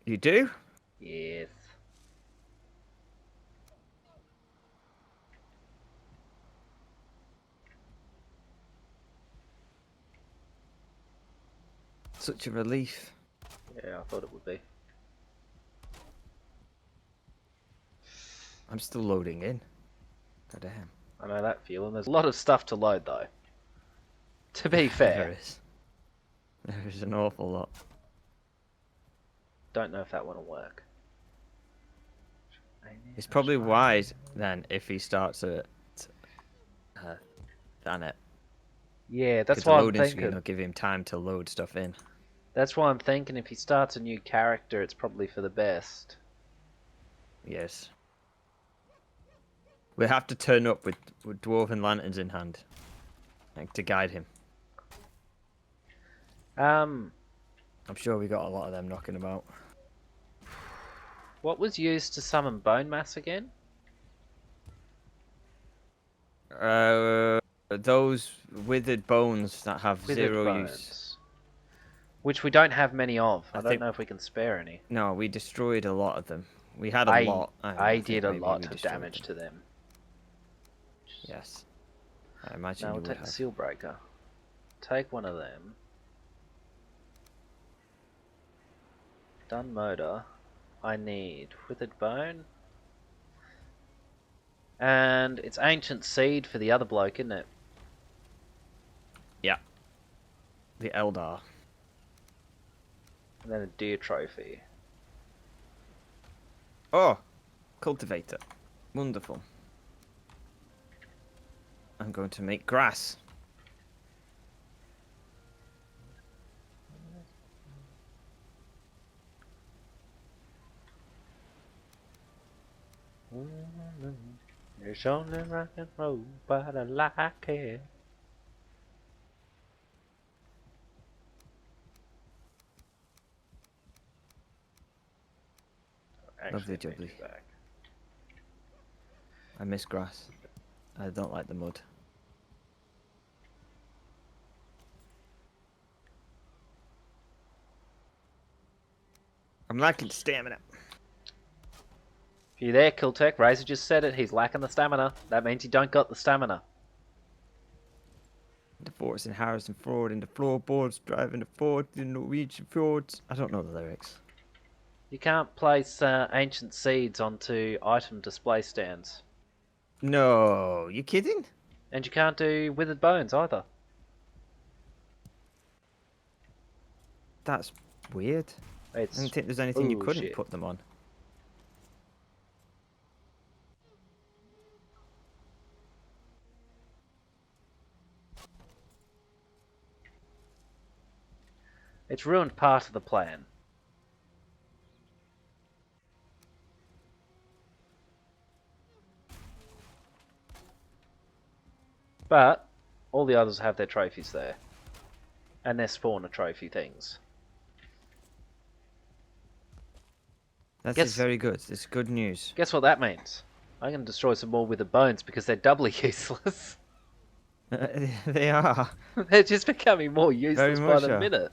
You do? Yes. Such a relief. Yeah, I thought it would be. I'm still loading in. God damn. I know that feeling. There's a lot of stuff to load, though. To be There fair. is. There is an awful lot. Don't know if that one will work. It's probably wise then if he starts at Thanet. Yeah, Because that's the why I'm loading screen thinking. will give him time to load stuff in. That's why I'm thinking if he starts a new character, it's probably for the best. Yes. We have to turn up with dwarven lanterns in hand, like, to guide him. I'm sure we got a lot of them knocking about. What was used to summon bone mass again? Those withered bones that have Withered zero bones. use. Which we don't have many of. I don't think- know if we can spare any. No, we destroyed a lot of them. We had a lot. and I think did a maybe lot we of destroyed damage them. to them. Yes. I imagine Now you we'll would take have. the seal breaker. Take one of them. Done motor. I need withered bone. And it's ancient seed for the other bloke, isn't it? Yeah. The Eldar. And then a deer trophy. Oh! Cultivator. Wonderful. I'm going to make grass. It's only rock and roll, but I like it. Lovely Actually, I jubbly. take it back. I miss grass. I don't like the mud. I'm lacking stamina. If you're there, Kiltech, Razor just said it, he's lacking the stamina. That means you don't got the stamina. The forts in Harrison Ford, in the floorboards, driving the fort in Norwegian fjords. I don't know the lyrics. You can't place ancient seeds onto item display stands. No, you kidding? And you can't do withered bones either. That's weird. I It's... didn't think there's anything you Ooh, couldn't shit. put them on. It's ruined part of the plan. But all the others have their trophies there. And their spawner trophy things. That Guess- is very good. It's good news. Guess what that means? I'm going to destroy some more withered bones because they're doubly useless. They are. They're just becoming more useless by much the so. minute.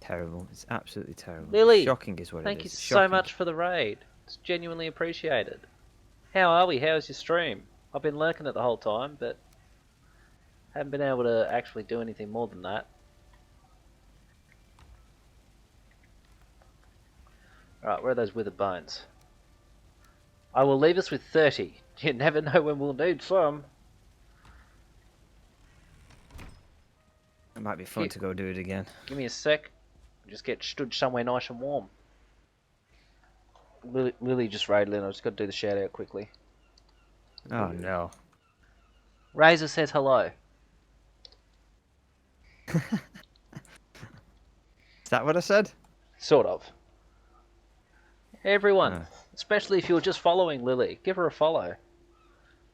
Terrible. It's absolutely terrible. Lily, Shocking is what Thank it you is. so Shocking. much for the raid. It's genuinely appreciated. How are we? How's your stream? I've been lurking it the whole time, but haven't been able to actually do anything more than that. Alright, where are those withered bones? I will leave us with 30. You never know when we'll need some. It might be fun Here. to go do it again. Give me a sec. Just get stood somewhere nice and warm. Lily just raided in. I just got to do the shout out quickly. Oh no. Razor says hello. Is that what I said? Sort of. Everyone, Oh. especially if you're just following Lily, give her a follow.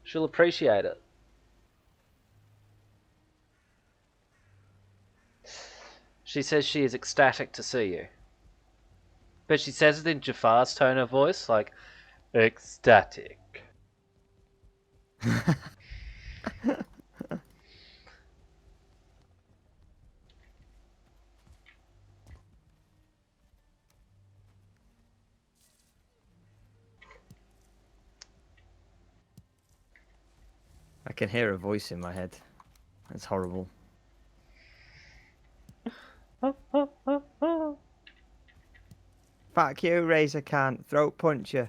She'll appreciate it. She says she is ecstatic to see you. But she says it in Jafar's tone of voice, like, ecstatic. I can hear a voice in my head. It's horrible. Fuck you, Razor can't throat punch you.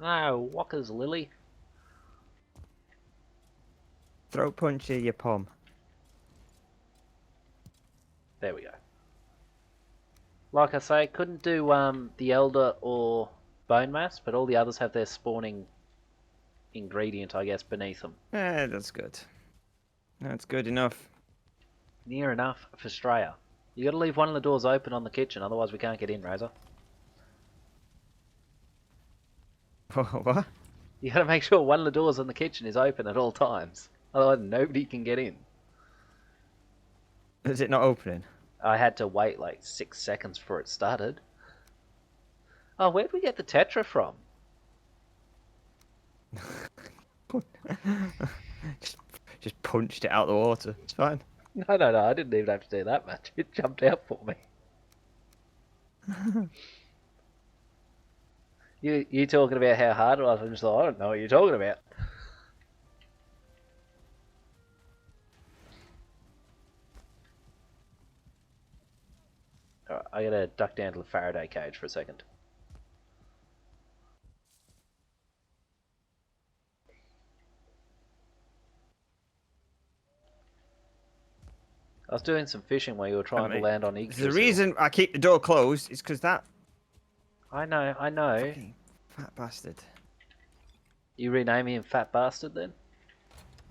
No, Walker's Lily. Throat punch you, you pom. There we go. Like I say, couldn't do the Elder or Bone Mass, but all the others have their spawning ingredient, I guess, beneath them. That's good. That's good enough. Near enough for Straya. You gotta leave one of the doors open on the kitchen, otherwise we can't get in, Razor. What? You gotta make sure one of the doors on the kitchen is open at all times. Otherwise nobody can get in. Is it not opening? I had to wait like 6 seconds before it started. Oh, where'd we get the Tetra from? just punched it out the water. It's fine. No, I didn't even have to do that much. It jumped out for me. You talking about how hard it was? I'm just like, I don't know what you're talking about. Alright, I gotta duck down to the Faraday cage for a second. I was doing some fishing while you were trying to land on Yggdrasil. The reason I keep the door closed is because that I know. fucking fat bastard. You rename him Fat Bastard then?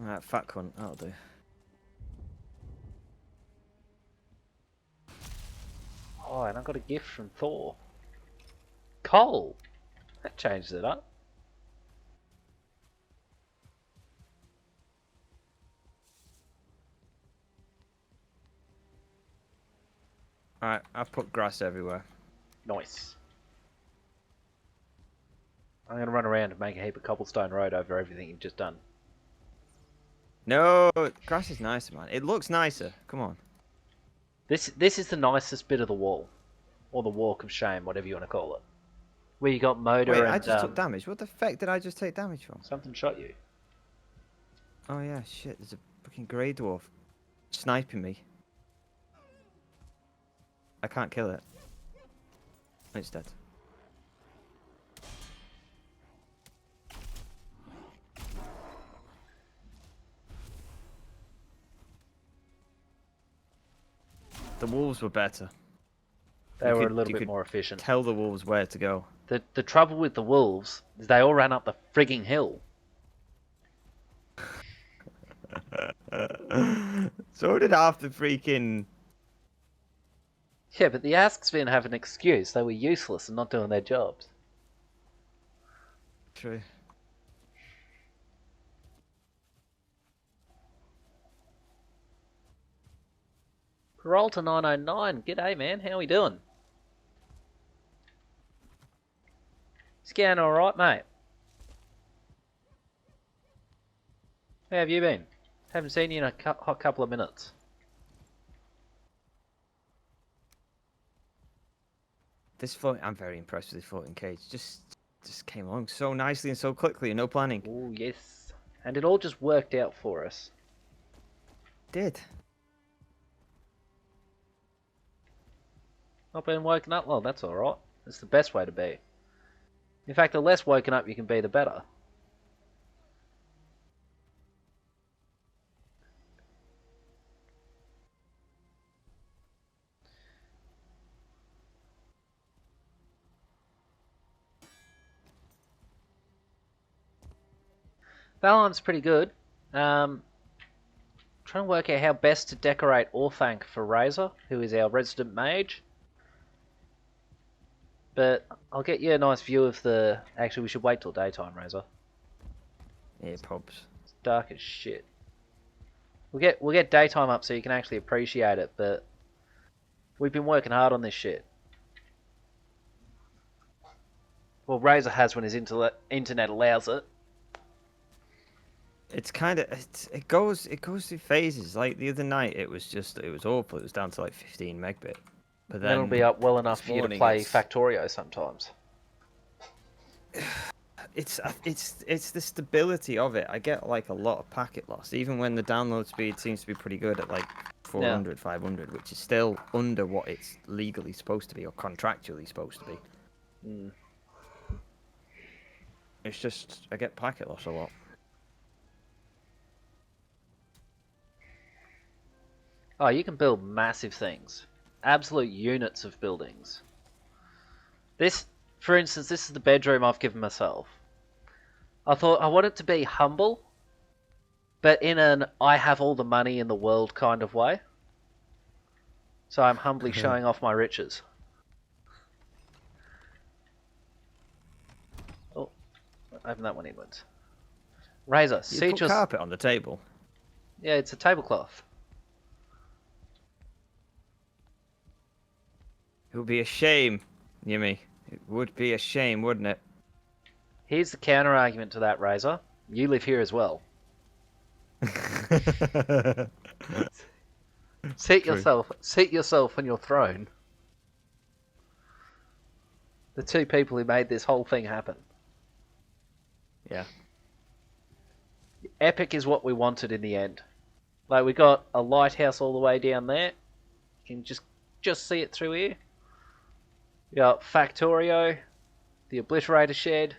Alright, fat cunt. That'll do. Oh, and I got a gift from Thor. Coal! That changes it up. Alright, I've put grass everywhere. Nice. I'm going to run around and make a heap of cobblestone road over everything you've just done. No, grass is nicer, man. It looks nicer. Come on. This is the nicest bit of the wall. Or the walk of shame, whatever you want to call it. Where you got motor Wait, and... I just took damage. What the fuck did I just take damage from? Something shot you. Oh yeah, shit. There's a fucking grey dwarf sniping me. I can't kill it. It's dead. The wolves were better. They You were could- a little you bit could more efficient. Tell the wolves where to go. The trouble with the wolves is they all ran up the frigging hill. So did half the freaking... Yeah, but the Asks didn't have an excuse. They were useless and not doing their jobs. True. Peralta 909, g'day man, how we doing? It's going alright, mate. How have you been? Haven't seen you in a hot couple of minutes. This float, I'm very impressed with this floating cage. Just came along so nicely and so quickly, no planning. Oh yes. And it all just worked out for us. Did. Not being woken up? Well, that's alright. That's the best way to be. In fact, the less woken up you can be, the better. Valheim's pretty good. Trying to work out how best to decorate Orthanc for Razor, who is our resident mage. But I'll get you a nice view of the... Actually, we should wait till daytime, Razor. Yeah, probs. It's dark as shit. We'll get daytime up so you can actually appreciate it, but we've been working hard on this shit. Well, Razor has when his internet allows it. It's kind of it goes through phases. Like the other night, it was awful. It was down to like 15 megbit. But then It'll be up well enough this for you to morning play it's- Factorio sometimes. it's the stability of it. I get like a lot of packet loss, even when the download speed seems to be pretty good at like 400, 500, which is still under what it's legally supposed to be or contractually supposed to be. Mm. It's just I get packet loss a lot. Oh, you can build massive things. Absolute units of buildings. This, for instance, this is the bedroom I've given myself. I thought I want it to be humble, but in an I have all the money in the world kind of way. So I'm humbly showing off my riches. Oh, open that one inwards. Razor, You seat put your... carpet on the table. Yeah, it's a tablecloth. It would be a shame, Yumi. It would be a shame, wouldn't it? Here's the counter argument to that, Razor. You live here as well. Seat yourself on your throne. The two people who made this whole thing happen. Yeah. Epic is what we wanted in the end. Like, we got a lighthouse all the way down there. You can just see it through here. We got Factorio, the Obliterator Shed.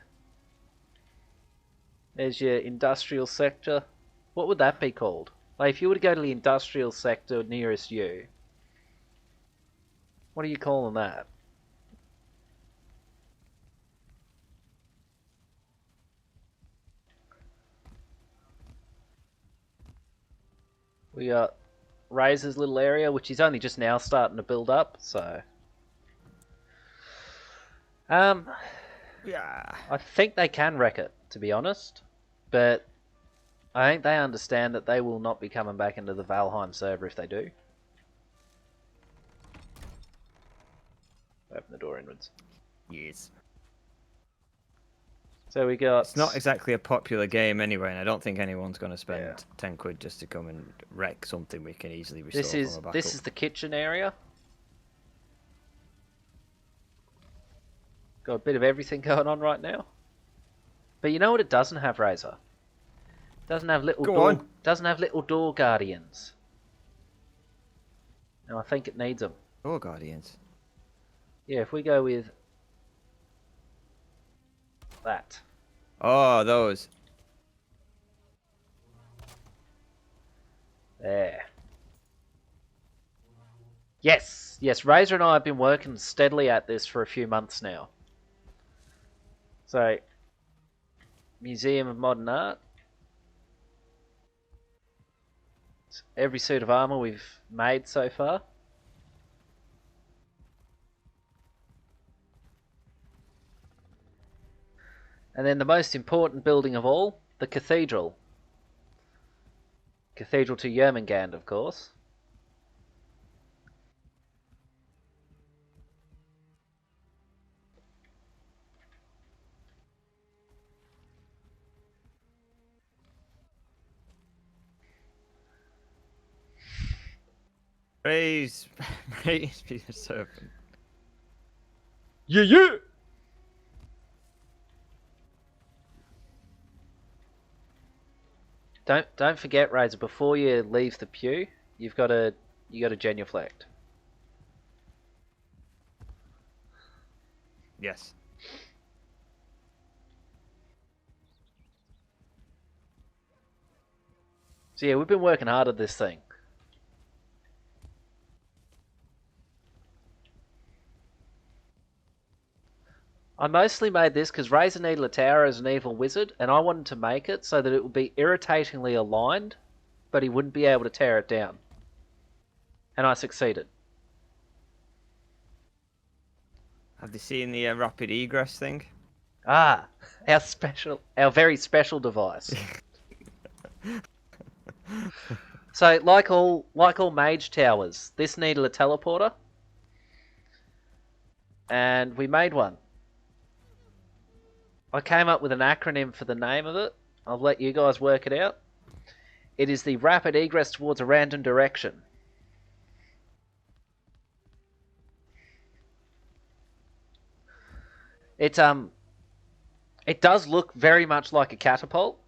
There's your industrial sector. What would that be called? Like, if you were to go to the industrial sector nearest you, what are you calling that? We got Razor's little area, which is only just now starting to build up, so... Yeah. I think they can wreck it, to be honest. But I think they understand that they will not be coming back into the Valheim server if they do. Open the door inwards. Yes. So we got... It's not exactly a popular game anyway, and I don't think anyone's going to spend Yeah. 10 quid just to come and wreck something we can easily restore from a backup. This is the kitchen area. Got a bit of everything going on right now. But you know what it doesn't have, Razor? It doesn't have little door guardians. And I think it needs them. Oh, Guardians. Yeah, if we go with that. Oh, those. There. Yes, yes, Razor and I have been working steadily at this for a few months now. So, Museum of Modern Art. It's every suit of armor we've made so far. And then the most important building of all, the cathedral. Cathedral to Yermungand, of course. Praise be the serpent. Yeah, yeah. Don't forget, Razor, before you leave the pew, you got to genuflect. Yes. So yeah, we've been working hard at this thing. I mostly made this because Razor needed a tower as an evil wizard, and I wanted to make it so that it would be irritatingly aligned, but he wouldn't be able to tear it down. And I succeeded. Have they seen the rapid egress thing? Ah, our very special device. So, like all mage towers, this needed a teleporter, and we made one. I came up with an acronym for the name of it. I'll let you guys work it out. It is the rapid egress towards a random direction. It's It does look very much like a catapult.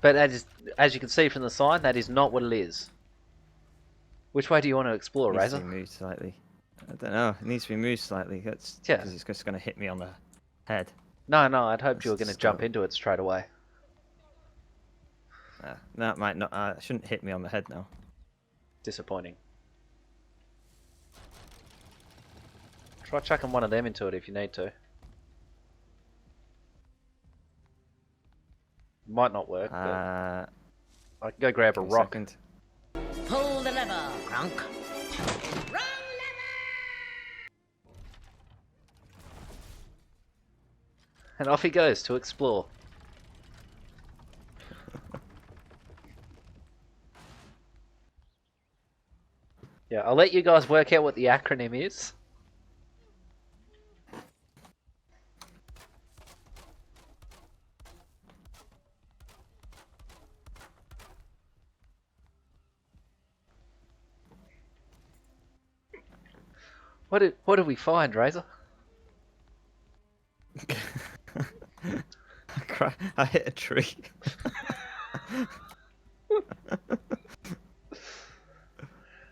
But that is, as you can see from the sign, that is not what it is. Which way do you want to explore, It needs to Razor? be moved slightly. I don't know. It needs to be moved slightly. That's Yeah. because it's just going to hit me on the head. No, I'd hoped you were going to Let's jump go. into it straight away. That might not. Shouldn't hit me on the head now. Disappointing. Try chucking one of them into it if you need to. Might not work, but I can go grab a give me rock. second. Pull the lever, Kronk. Wrong lever! And off he goes to explore. Yeah, I'll let you guys work out what the acronym is. What did we find, Razor? I hit a tree.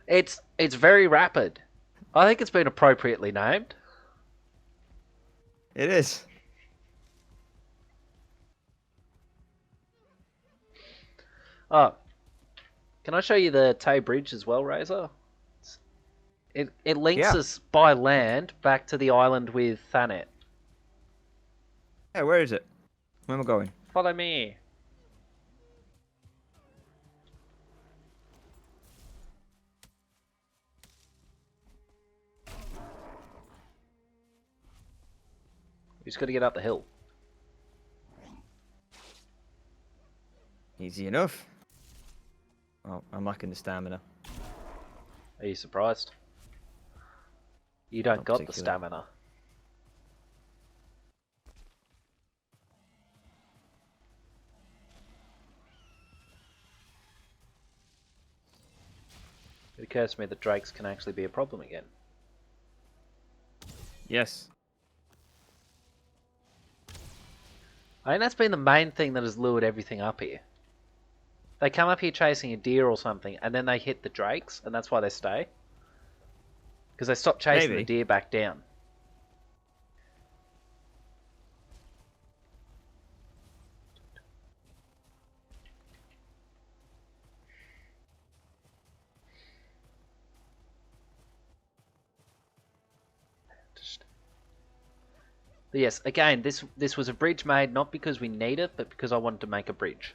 It's very rapid. I think it's been appropriately named. It is. Oh, can I show you the Tay Bridge as well, Razor? It links Yeah. us by land back to the island with Thanet. Yeah, where is it? Where am I going? Follow me. We just got to get up the hill. Easy enough. Oh, I'm lacking the stamina. Are you surprised? You don't Not got the particularly. stamina. It occurs to me that drakes can actually be a problem again. Yes. I think that's been the main thing that has lured everything up here. They come up here chasing a deer or something, and then they hit the drakes, and that's why they stay. Because they stop chasing Maybe. the deer back down. But yes, again, this was a bridge made not because we need it, but because I wanted to make a bridge.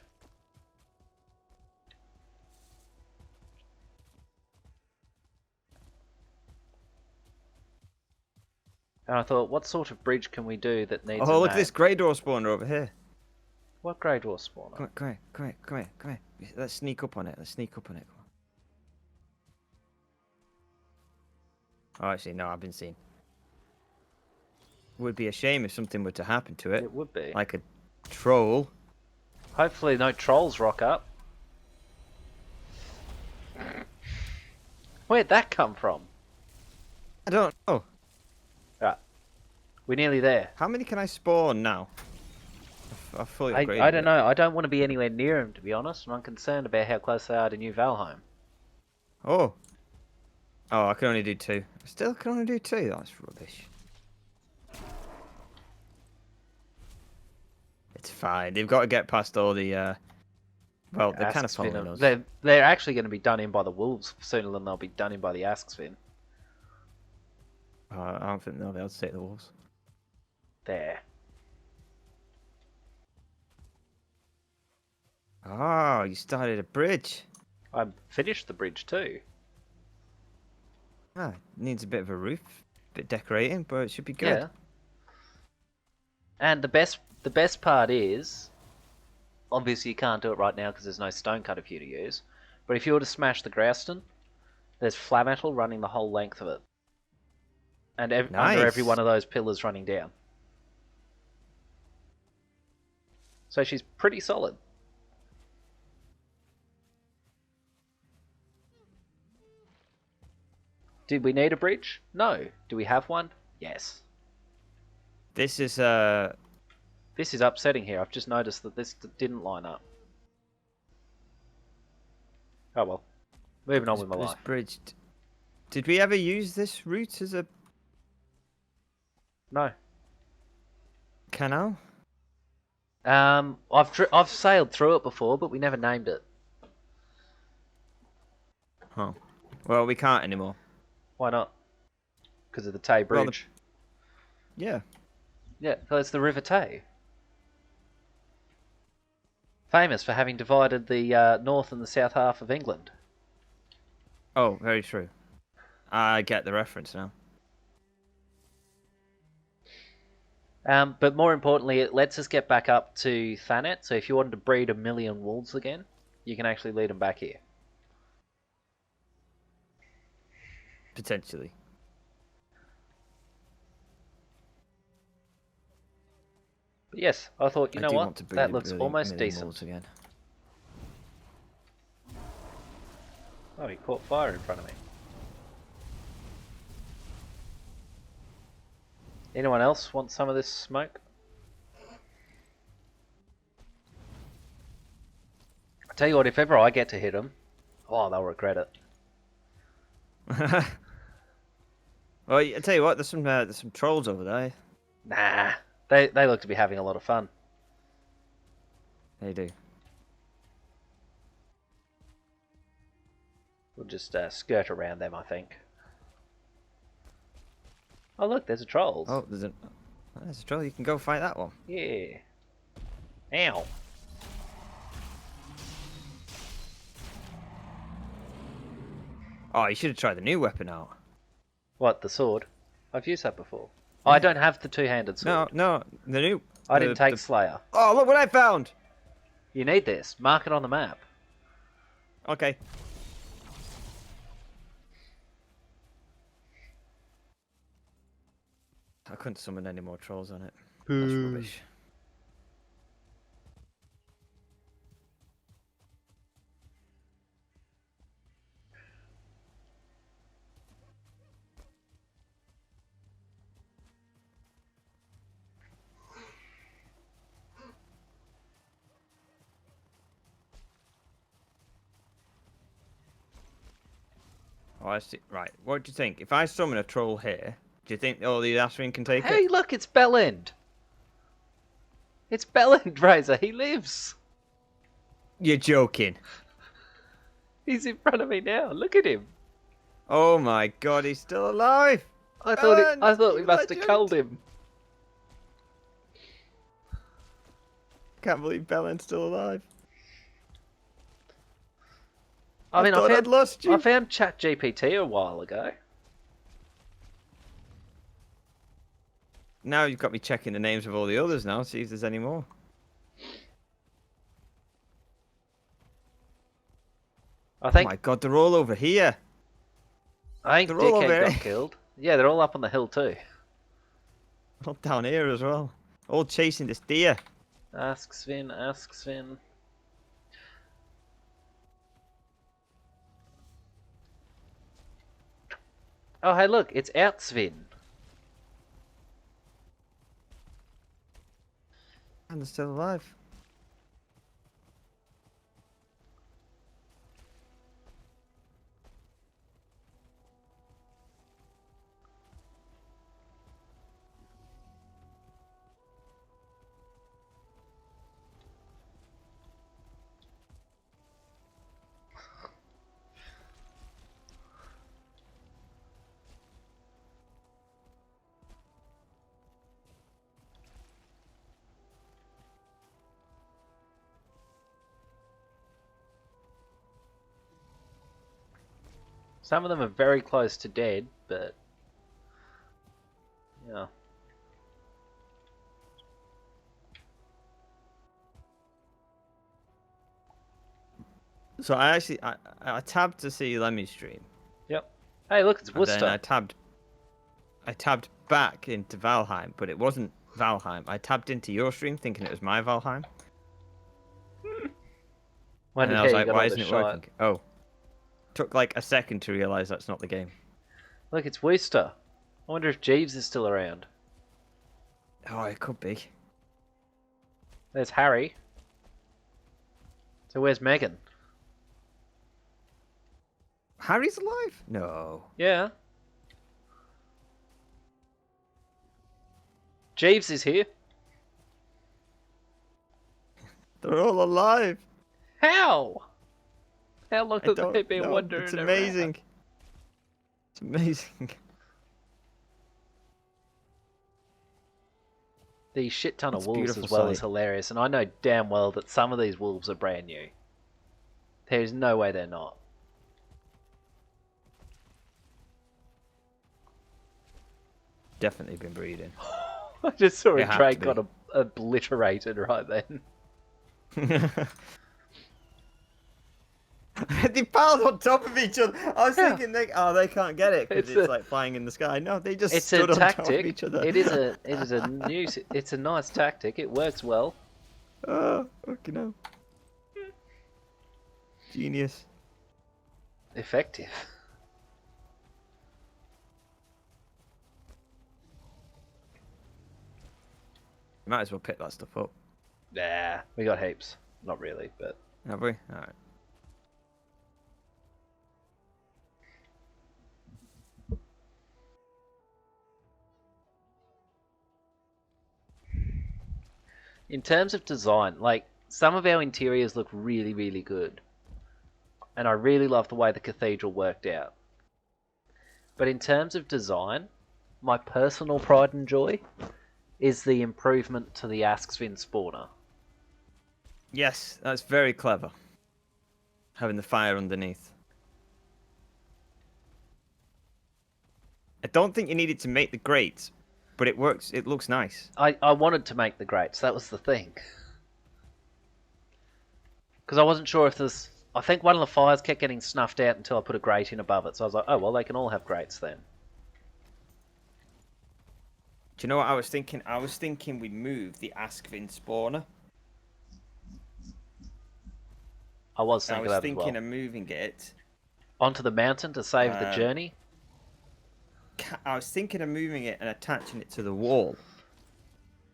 And I thought, what sort of bridge can we do that needs a Oh, look at name? this grey door spawner over here. What grey dwarf spawner? Come here. Let's sneak up on it. Come on. Oh, actually, no, I've been seen. It would be a shame if something were to happen to it. It would be. Like a troll. Hopefully no trolls rock up. Where'd that come from? I don't know. Right. We're nearly there. How many can I spawn now? I've fully upgraded I don't it. know. I don't want to be anywhere near them, to be honest. And I'm concerned about how close they are to New Valheim. Oh. Oh, I can only do 2. I still can only do 2. That's rubbish. It's fine. They've got to get past all the, well, they're kind of Asksvin following us. They're actually going to be done in by the wolves sooner than they'll be done in by the Asksvin. I don't think they'll be able to take the wolves. There. Oh, you started a bridge. I finished the bridge too. Ah, needs a bit of a roof, bit decorating, but it should be good. Yeah. And the best part is, obviously you can't do it right now because there's no stone cutter for you to use. But if you were to smash the Grouston, there's flat metal running the whole length of it, and under every Nice. one of those pillars running down. So she's pretty solid. Did we need a bridge? No. Do we have one? Yes. This is This is upsetting here. I've just noticed that this didn't line up. Oh well. Moving on with my this life. bridge. Did we ever use this route as a No. canal? I've sailed through it before, but we never named it. Huh. Well, we can't anymore. Why not? Because of the Tay Well, Bridge. Yeah. Yeah, well, it's the River Tay. Famous for having divided the north and the south half of England. Oh, very true. I get the reference now. But more importantly, it lets us get back up to Thanet. So if you wanted to breed 1,000,000 wolves again, you can actually lead them back here. Potentially. But yes, I thought, you I know do what? want to breed That a looks million- almost million decent. wolves again. Oh, he caught fire in front of me. Anyone else want some of this smoke? I tell you what, if ever I get to hit them, oh, they'll regret it. Well, I tell you what, there's some trolls over there. Nah, they look to be having a lot of fun. They do. We'll just skirt around them, I think. Oh look, there's a troll. Oh, there's a troll. You can go fight that one. Yeah. Ow. Oh, you should have tried the new weapon out. What, the sword? I've used that before. Oh, I don't have the two-handed sword. No, the new. I didn't take Slayer. Oh, look what I found. You need this. Mark it on the map. Okay. I couldn't summon any more trolls on it. That's rubbish. Oh, I see. Right. What do you think? If I summon a troll here, do you think all the Asrin can take it? Hey, look, it's Bellend. It's Bellend, Razor. He lives. You're joking. He's in front of me now. Look at him. Oh my god, he's still alive! I Bellend, thought we you must have legend. culled him. Can't believe Bellend's still alive. I mean, thought I'd lost you. I found ChatGPT a while ago. Now you've got me checking the names of all the others now, see if there's any more. I think Oh my god, they're all over here. they're all over Dickhead got here. killed. Yeah, they're all up on the hill too. All down here as well. All chasing this deer. Ask Sven, ask Sven. Oh, hey, look, it's out Sven. And they're still alive. Some of them are very close to dead, but yeah. So I tabbed to see Lemmy's stream. Yep. Hey, look, it's And Worcester. then I tabbed back into Valheim, but it wasn't Valheim. I tabbed into your stream thinking it was my Valheim. When And did I was you like, get why all isn't this it shite? working? Oh. Took like a second to realise that's not the game. Look, it's Worcester. I wonder if Jeeves is still around. Oh, Oh, it could be. There's Harry. So where's Megan? Harry's alive? No. Yeah. Jeeves is here. They're all alive. How? How long I have they don't been know. wandering It's around? amazing. It's amazing. These shit ton of It's a wolves beautiful as well is sight. hilarious, and I know damn well that some of these wolves are brand new. There's no way they're not. Definitely been breeding. I just saw They a have drake to got be. obliterated right then. They piled on top of each other. I was Yeah. thinking, they can't get it because It's it's a- like flying in the sky. No, they just It's a stood on top of tactic. each other. It's a nice tactic. It works well. Oh, fucking hell. Genius. Effective. Might as well pick that stuff up. Nah, we got heaps. Not really, but Have we? Alright. in terms of design, like some of our interiors look really, really good. And I really love the way the cathedral worked out. But in terms of design, my personal pride and joy is the improvement to the Askvin spawner. Yes, that's very clever. Having the fire underneath. I don't think you needed to make the grates, but it works. It looks nice. I wanted to make the grates, that was the thing. Because I wasn't sure if there's... I think one of the fires kept getting snuffed out until I put a grate in above it. So I was like, oh, well, they can all have grates then. Do you know what I was thinking? I was thinking we'd move the Askvin spawner. I was I thinking was that as thinking well. of moving it. Onto the mountain to save the journey? I was thinking of moving it and attaching it to the wall.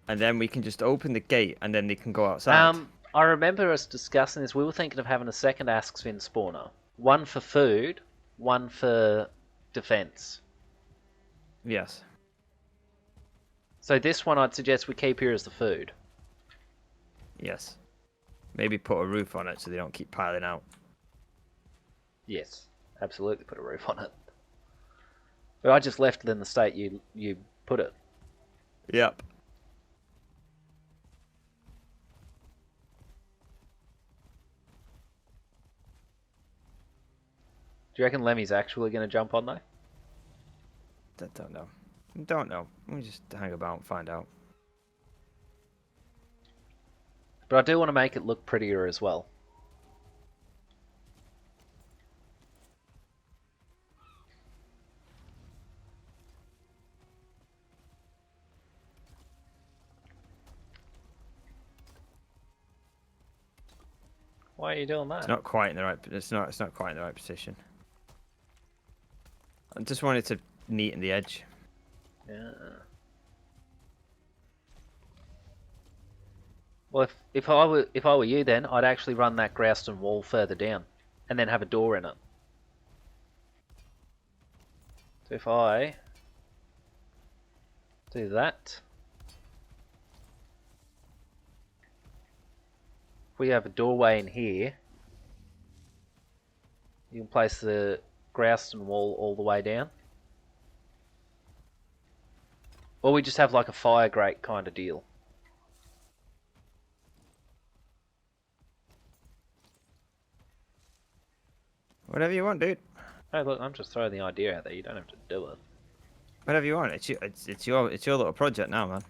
And then we can just open the gate and then they can go outside. I remember us discussing this. We were thinking of having a second Askvin spawner. One for food, one for defense. Yes. So this one I'd suggest we keep here as the food. Yes. Maybe put a roof on it so they don't keep piling out. Yes, absolutely put a roof on it. But I just left it in the state you put it. Yep. Do you reckon Lemmy's actually going to jump on though? I don't know. Don't know. We just hang about and find out. But I do want to make it look prettier as well. Why are you doing that? It's not quite in the right. It's not quite in the right position. I just wanted to neaten the edge. Yeah. Well, if I were you, then I'd actually run that grouston wall further down, and then have a door in it. So if I do that, if we have a doorway in here, you can place the grouston wall all the way down. Or we just have like a fire grate kind of deal. Whatever you want, dude. Hey, look, I'm just throwing the idea out there. You don't have to do it. Whatever you want. It's your little project now, man.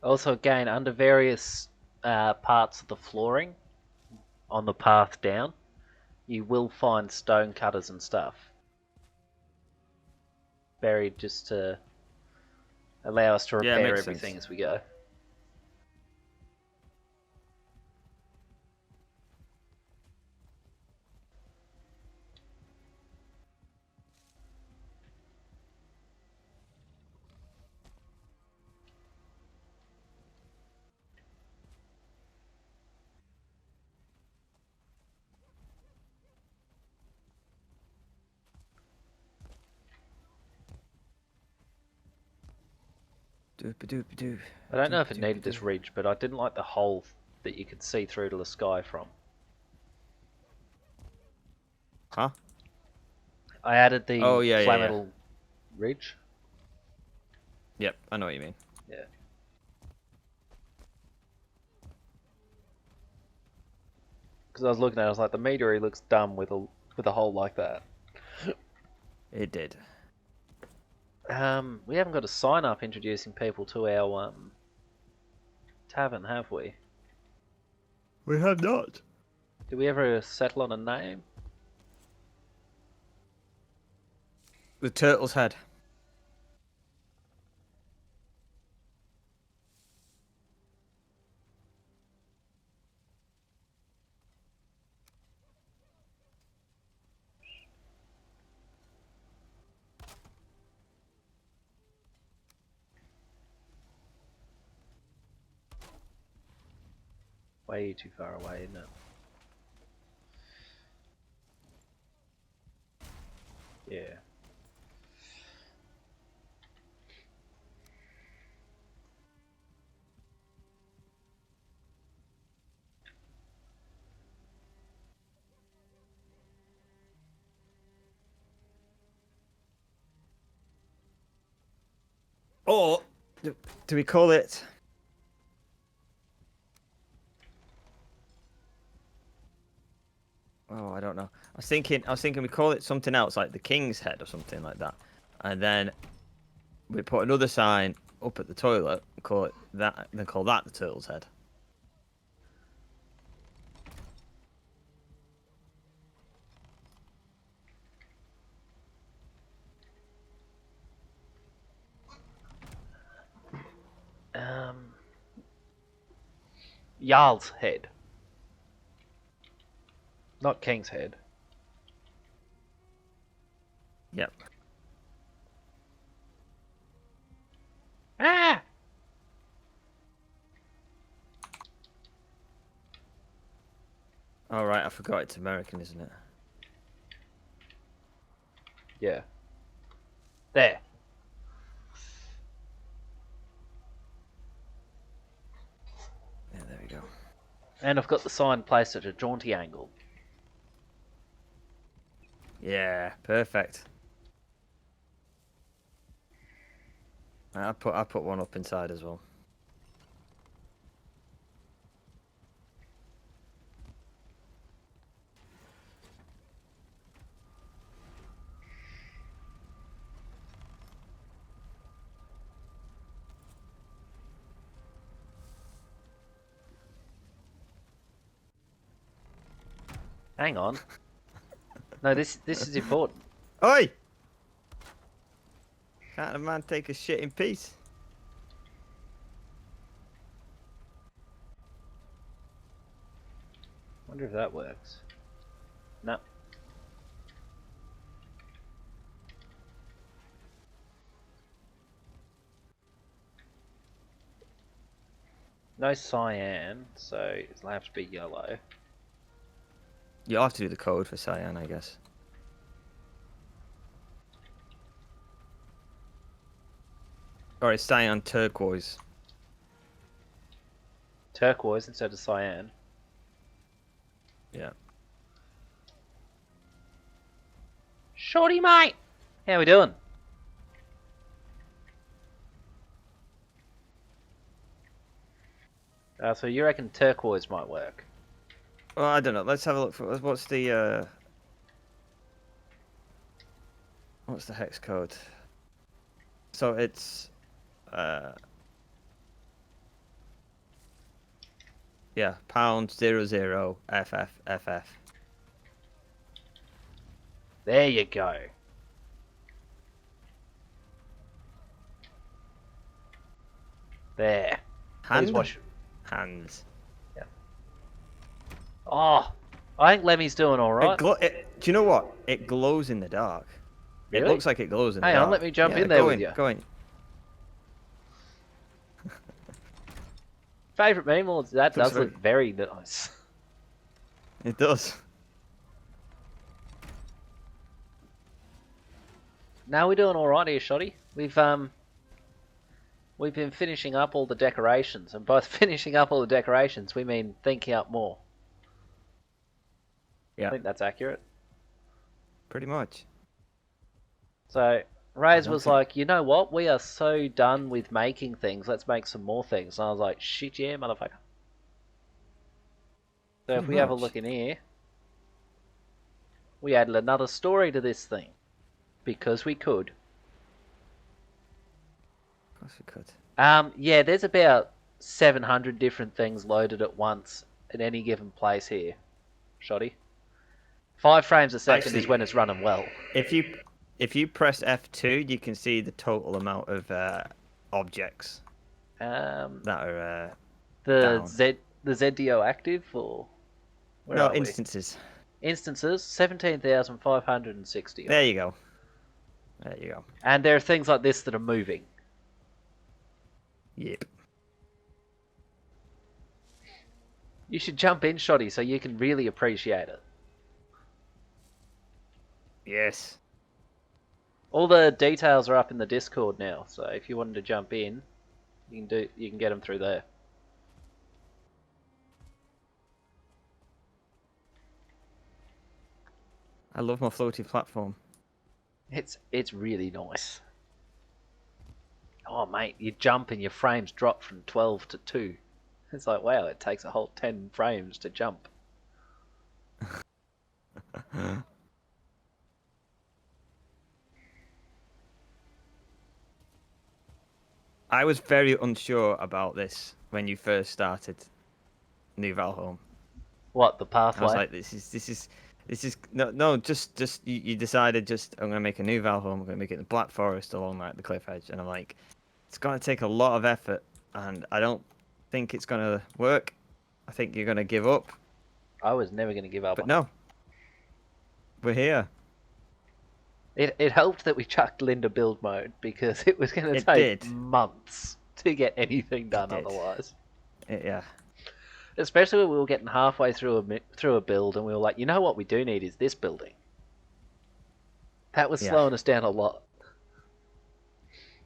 Also, again, under various parts of the flooring on the path down, you will find stone cutters and stuff buried just to allow us to Yeah, repair makes everything sense. as we go. Doop-a-doop-a-doo. I don't know if it needed this ridge, but I didn't like the hole that you could see through to the sky from. Huh? I added Oh, the yeah, yeah, yeah. flammable ridge. Yep, I know what you mean. Yeah. Because I was looking at it, I was like, the meteor looks dumb with a hole like that. It did. We haven't got a sign up introducing people to our tavern, have we? We have not. Did we ever settle on a name? The turtle's head. Way too far away, isn't it? Yeah. Or do we call it? Oh, I don't know. I was thinking we call it something else, like the King's Head or something like that, and then we put another sign up at the toilet and call it that. Then call that the Turtle's Head. Um, Jarl's Head. Not King's Head. Yep. Ah! All right, I forgot it's American, isn't it? Yeah. There. Yeah, there we go. And I've got the sign placed at a jaunty angle. Yeah, perfect. I put one up inside as well. Hang on. No, this is important. Oi! Can't a man take a shit in peace? Wonder if that works. No. No cyan, so it'll have to be yellow. You'll have to do the code for cyan, I guess. Or it's cyan turquoise. Turquoise instead of cyan. Yeah. Shorty, mate! How we doing? So you reckon turquoise might work? Well, I don't know. Let's have a look for what's the hex code. So it's Yeah, £00FFFF. There you go. There. Please wash. Hands. Oh, I think Lemmy's doing all right. Do you know what? It glows in the dark. It Really? looks like it glows in the Hang dark. on, let me jump Yeah, in there go with in, you. Go in. Favourite meme? Well, that Looks does look very nice. It does. Now we're doing all right here, Shoddy. We've been finishing up all the decorations, and by finishing up all the decorations, we mean thinking up more. Yeah. I think that's accurate. Pretty much. So Ray's was like, you know what? We are so done with making things. Let's make some more things. And I was like, shit yeah, motherfucker. So if we have a look in here, we added another story to this thing because we could. Of course we could. Yeah, there's about 700 different things loaded at once at any given place here, Shoddy. 5 frames a second is when it's running well. If you press F2, you can see the total amount of objects that are down. The ZDO active or where are we? Instances. Instances 17,560. There you go. There you go. And there are things like this that are moving. Yep. You should jump in, Shoddy, so you can really appreciate it. Yes. All the details are up in the Discord now, so if you wanted to jump in, you can get them through there. I love my floaty platform. It's really nice. Oh mate, you jump and your frames drop from 12 to 2. It's like, wow, it takes a whole 10 frames to jump. I was very unsure about this when you first started New Valheim. What, the pathway? I was like, this is no, just you decided I'm gonna make a New Valheim. I'm gonna make it in the Black Forest along like the cliff edge, and I'm like, it's gonna take a lot of effort, and I don't think it's gonna work. I think you're gonna give up. I was never going to give up. But no, we're here. It helped that we chucked Linda build mode because it was going to take months to get anything done otherwise. Yeah. Especially when we were getting halfway through a build and we were like, you know what we do need is this building. That was slowing us down a lot.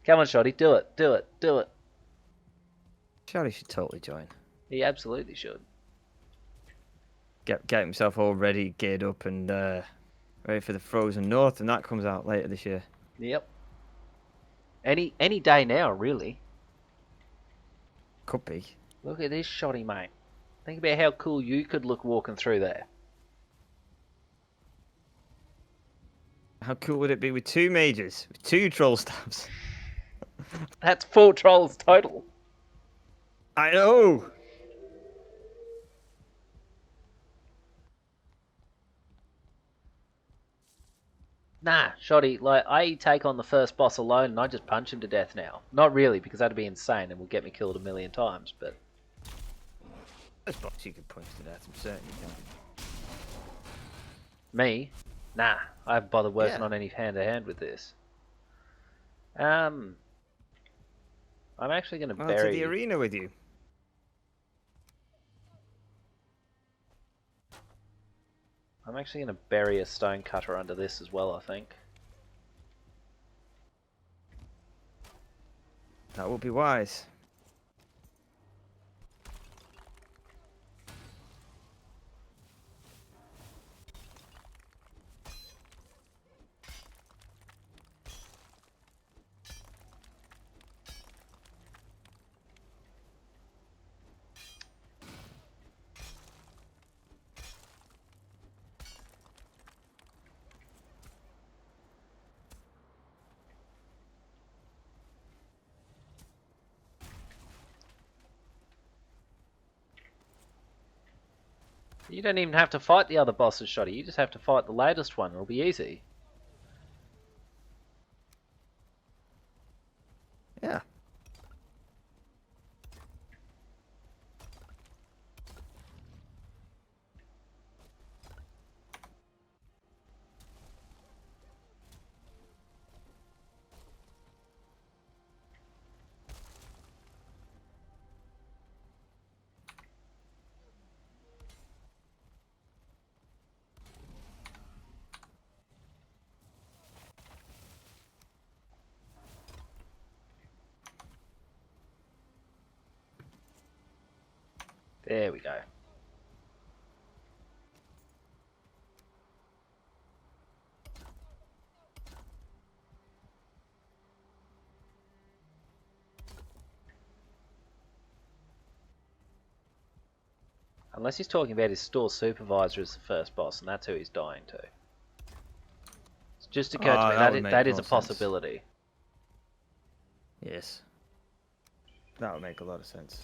Come on, Shoddy, do it, do it, do it. Shoddy should totally join. He absolutely should. Get himself all ready, geared up, and ready for the Frozen North, and that comes out later this year. Yep. Any day now, really. Could be. Look at this, Shoddy, mate. Think about how cool you could look walking through there. How cool would it be with 2 mages, with 2 troll stabs? That's 4 trolls total. I know! Nah, Shoddy, like, I take on the first boss alone and I just punch him to death now. Not really, because that'd be insane and will get me killed a million times, but... First boss you can punch to death, I'm certain you can. Me? Nah, I haven't bothered working on any hand-to-hand with this. I'm actually going to bury... to the arena with you. I'm actually going to bury a stone cutter under this as well, I think. That would be wise. You don't even have to fight the other bosses, Shoddy. You just have to fight the latest one. It'll be easy. Yeah. There we go. Unless he's talking about his store supervisor as the first boss, and that's who he's dying to. It's just occurred to me that would make that is more a sense. possibility. Yes. That would make a lot of sense.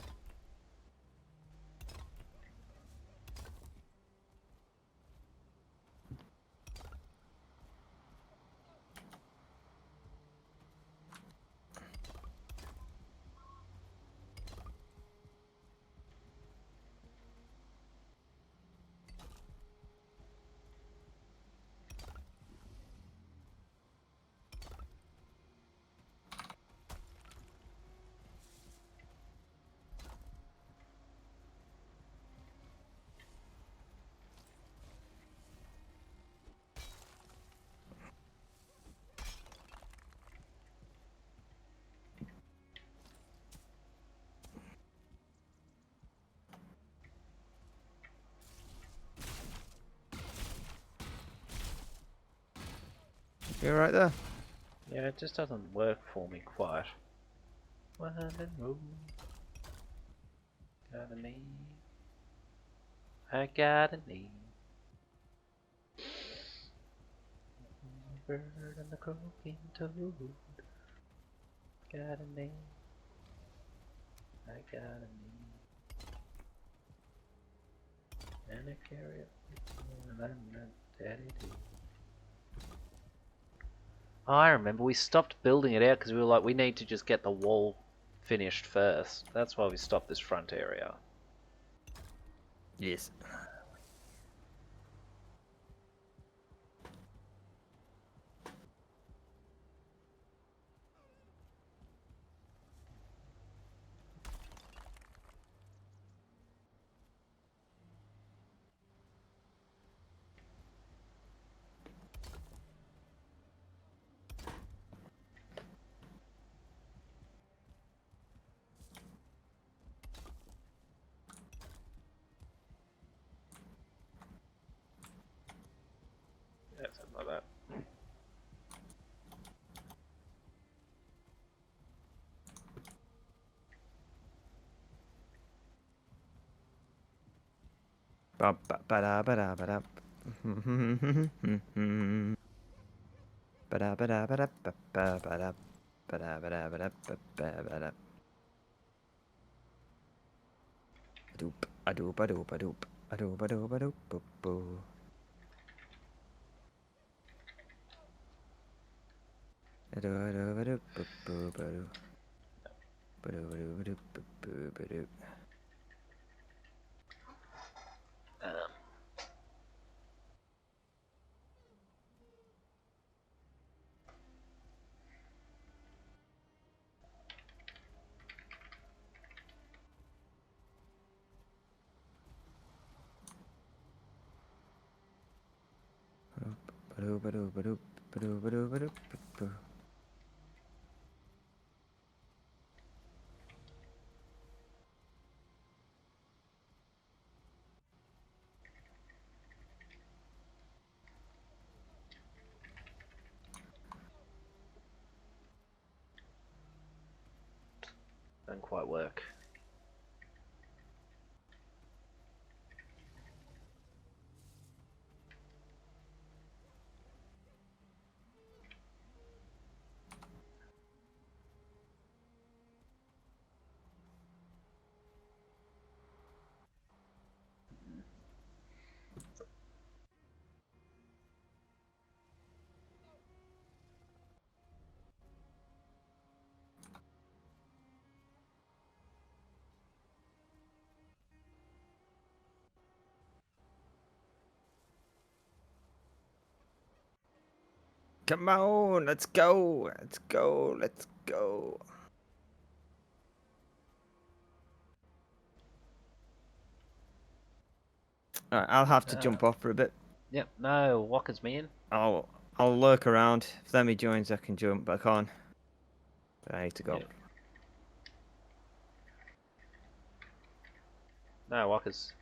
You right there? Yeah, it just doesn't work for me quite. One and roll. Got a need. I got a need. Bird and the croaking toad. Got a name. I got a name. And I carry it. And I'm not daddy do. Oh, I remember we stopped building it out because we were like, we need to just get the wall finished first. That's why we stopped this front area. Yes. Yeah, something like that. Ba ba ba da ba da ba da. Ba da ba da ba da ba ba ba da. Ba da ba da ba da ba ba ba da. Adoop, adoop, adoop, adoop, adoop, adoop, adoop, boop, boo. Adoop, adoop, adoop, boop, boo, badoo. Badoo, badoo, badoo, boop, boo, badoo. Badoo, badoo, badoo, badoo, badoo, badoo, boop, boo. Doesn't quite work. Come on, let's go. Let's go. Let's go. Alright, I'll have to jump off for a bit. Yep, no, Walker's me in. I'll lurk around. If Lemmy joins, I can jump back on. But I need to go. Yep. No, Walker's.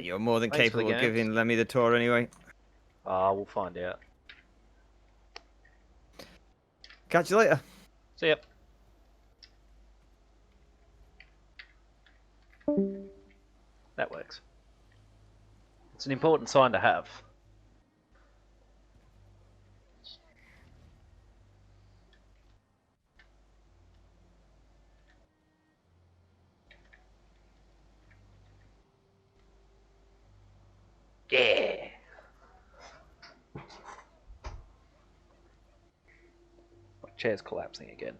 You're more than thanks for the capable of games. giving Lemmy the tour anyway. We'll find out. Catch you later. See ya. That works. It's an important sign to have. Yeah. My chair's collapsing again.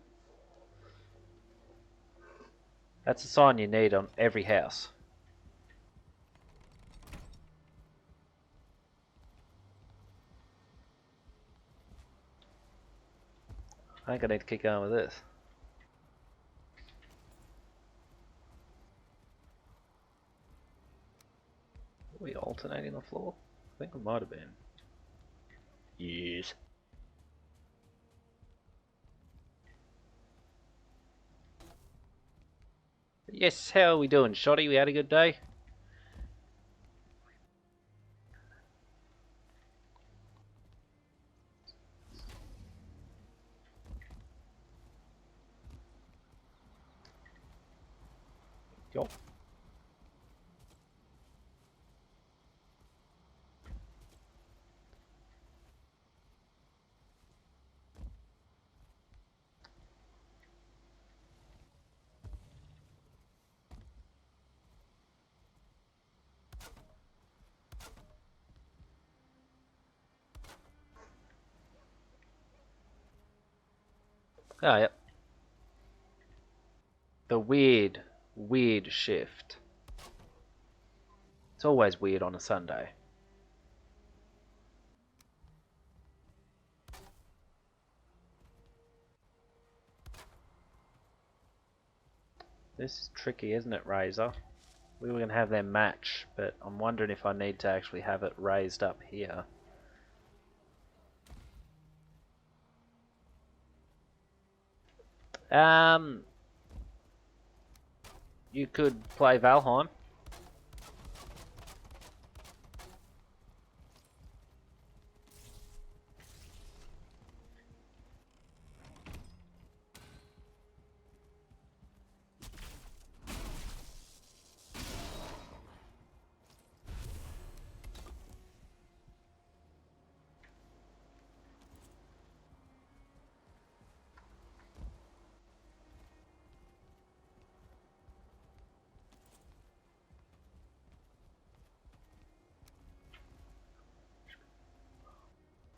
That's a sign you need on every house. I think I need to keep going with this. Are we alternating the floor? I think we might have been. Yes. Yes, how are we doing, Shoddy? We had a good day? Yo. Oh, yep. The weird shift. It's always weird on a Sunday. This is tricky, isn't it, Razor? We were going to have them match, but I'm wondering if I need to actually have it raised up here. You could play Valheim.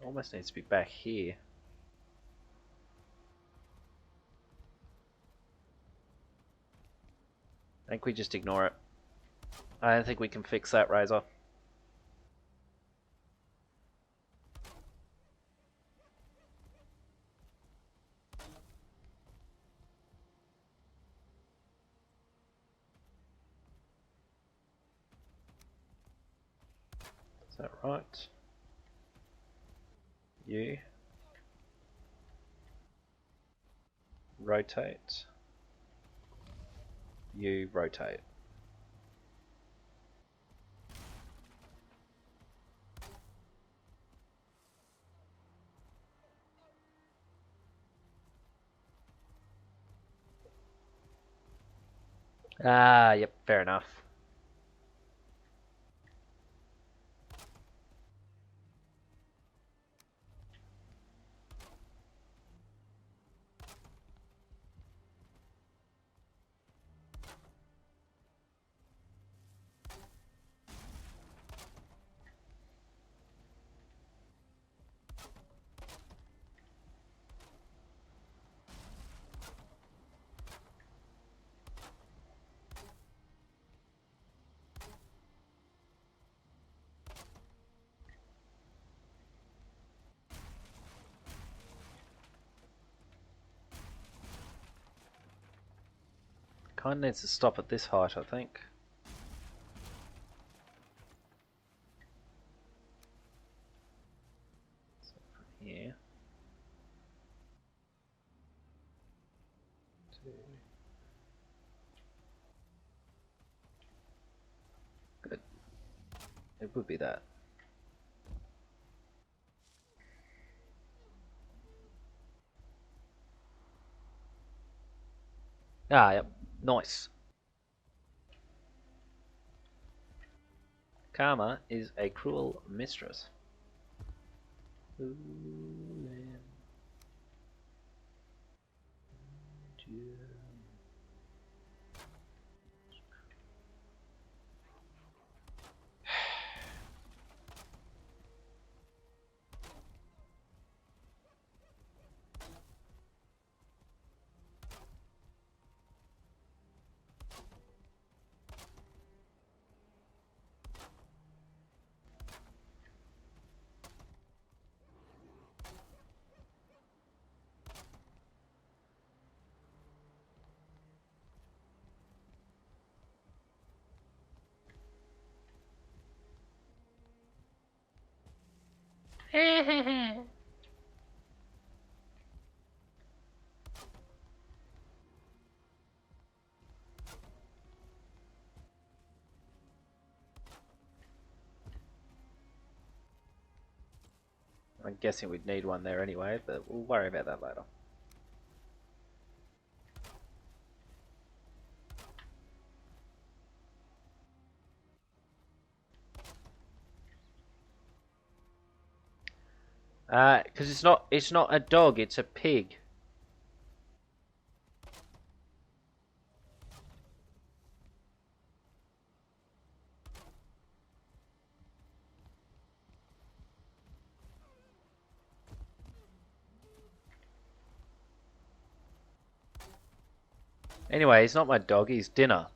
Almost needs to be back here. I think we just ignore it. I don't think we can fix that, Razor. Is that right? You rotate. You rotate. Yep, fair enough. Kind of needs to stop at this height, I think. So from here. Good. It would be that. Ah, yep. Nice. Karma is a cruel mistress. Ooh, man. I'm guessing we'd need one there anyway, but we'll worry about that later. Because it's not a dog, it's a pig. Anyway, he's not my dog, he's dinner.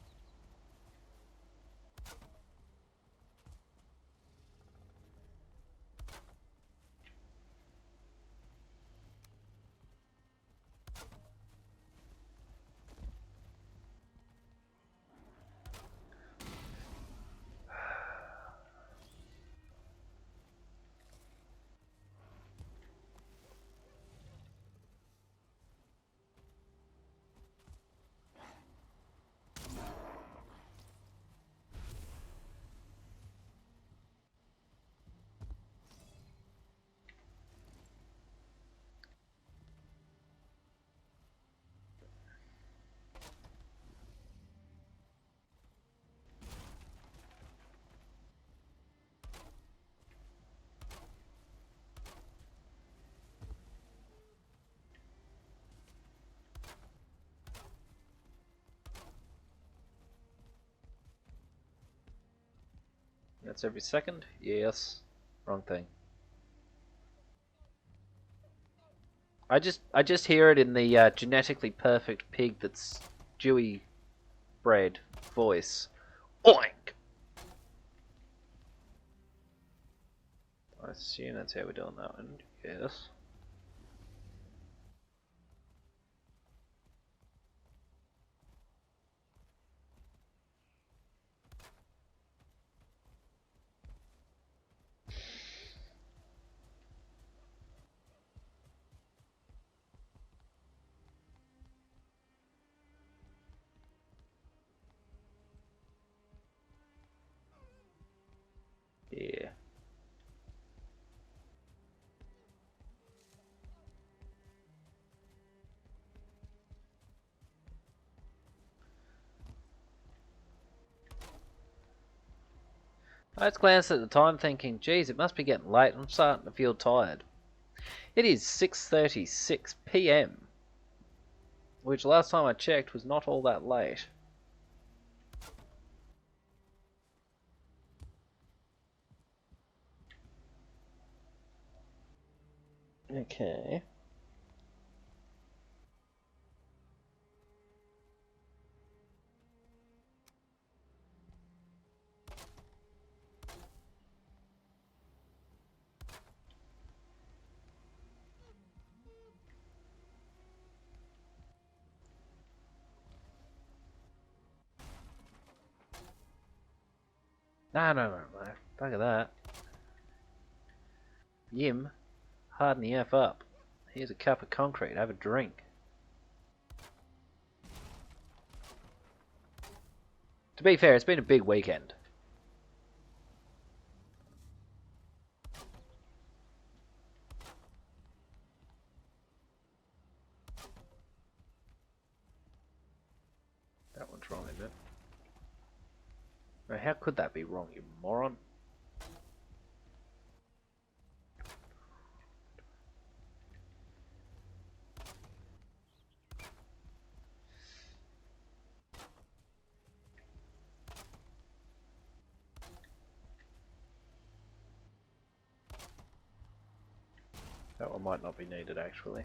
That's every second? Yes. Wrong thing. I just hear it in the genetically perfect pig that's dewy bred voice. Oink! I assume that's how we're doing that one. Yes. Yeah. I just glanced at the time thinking, geez, it must be getting late. I'm starting to feel tired. It is 6:36 PM, which last time I checked was not all that late. Okay. No, no, no, no. Look at that. Yim, harden the F up. Here's a cup of concrete. Have a drink. To be fair, it's been a big weekend. That one's wrong, isn't it? No, how could that be wrong, you moron? That one might not be needed, actually.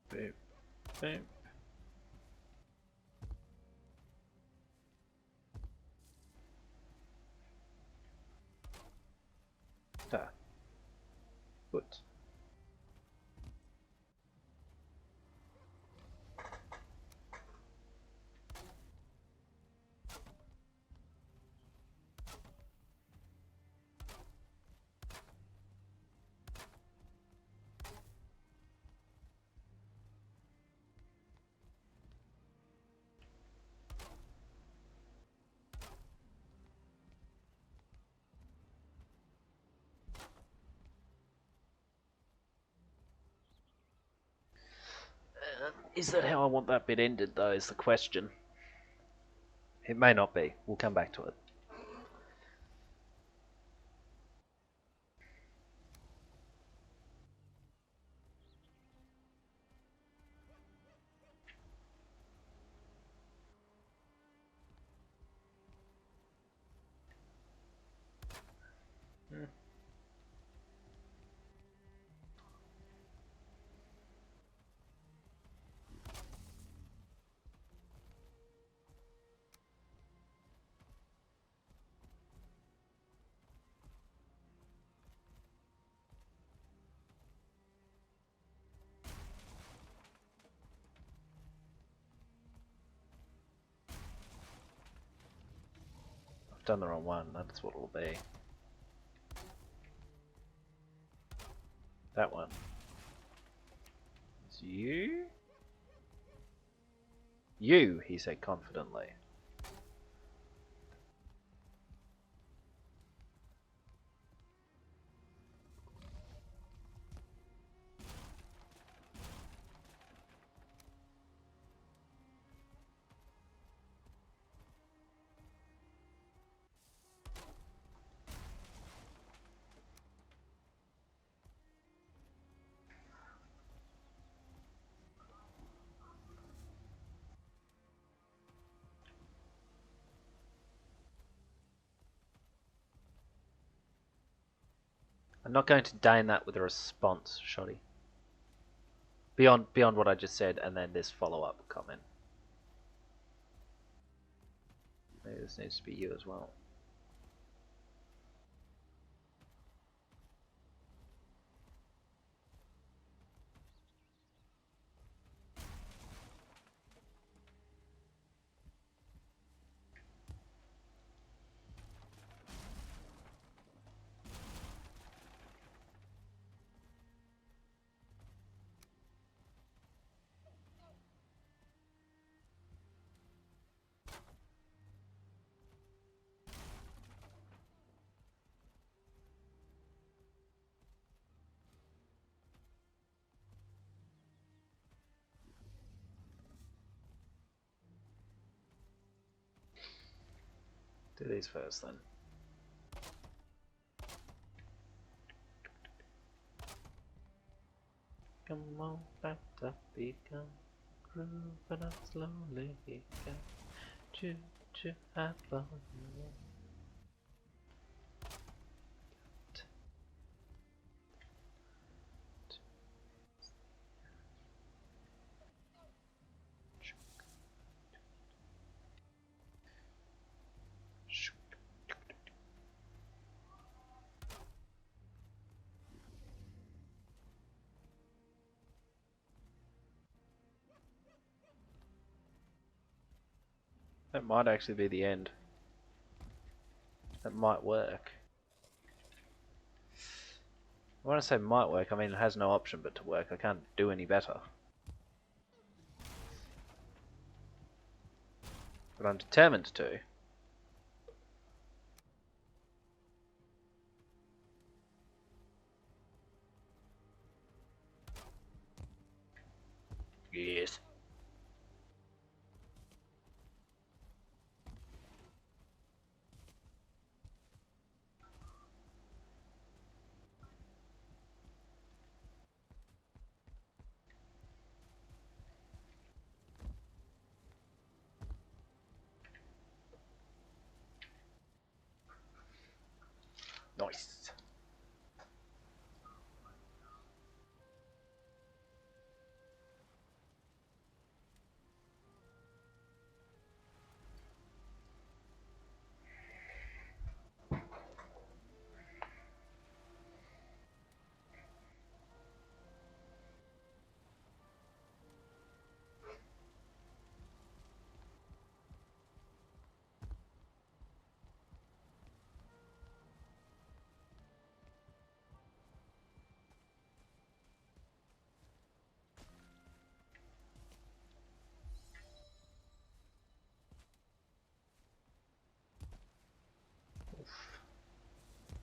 Boop, boop. Da. Gut. Is that how I want that bit ended, though, is the question. It may not be. We'll come back to it. I've done the wrong one. That's what it'll be. That one. It's you? You, he said confidently. I'm not going to deign that with a response, Shoddy. Beyond what I just said, and then this follow-up comment. Maybe this needs to be you as well. Do these first then. Come on, back up, become grooving up slowly. Choo choo, I follow you. That might actually be the end. That might work. When I say might work, I mean it has no option but to work. I can't do any better. But I'm determined to. Yes. Nice.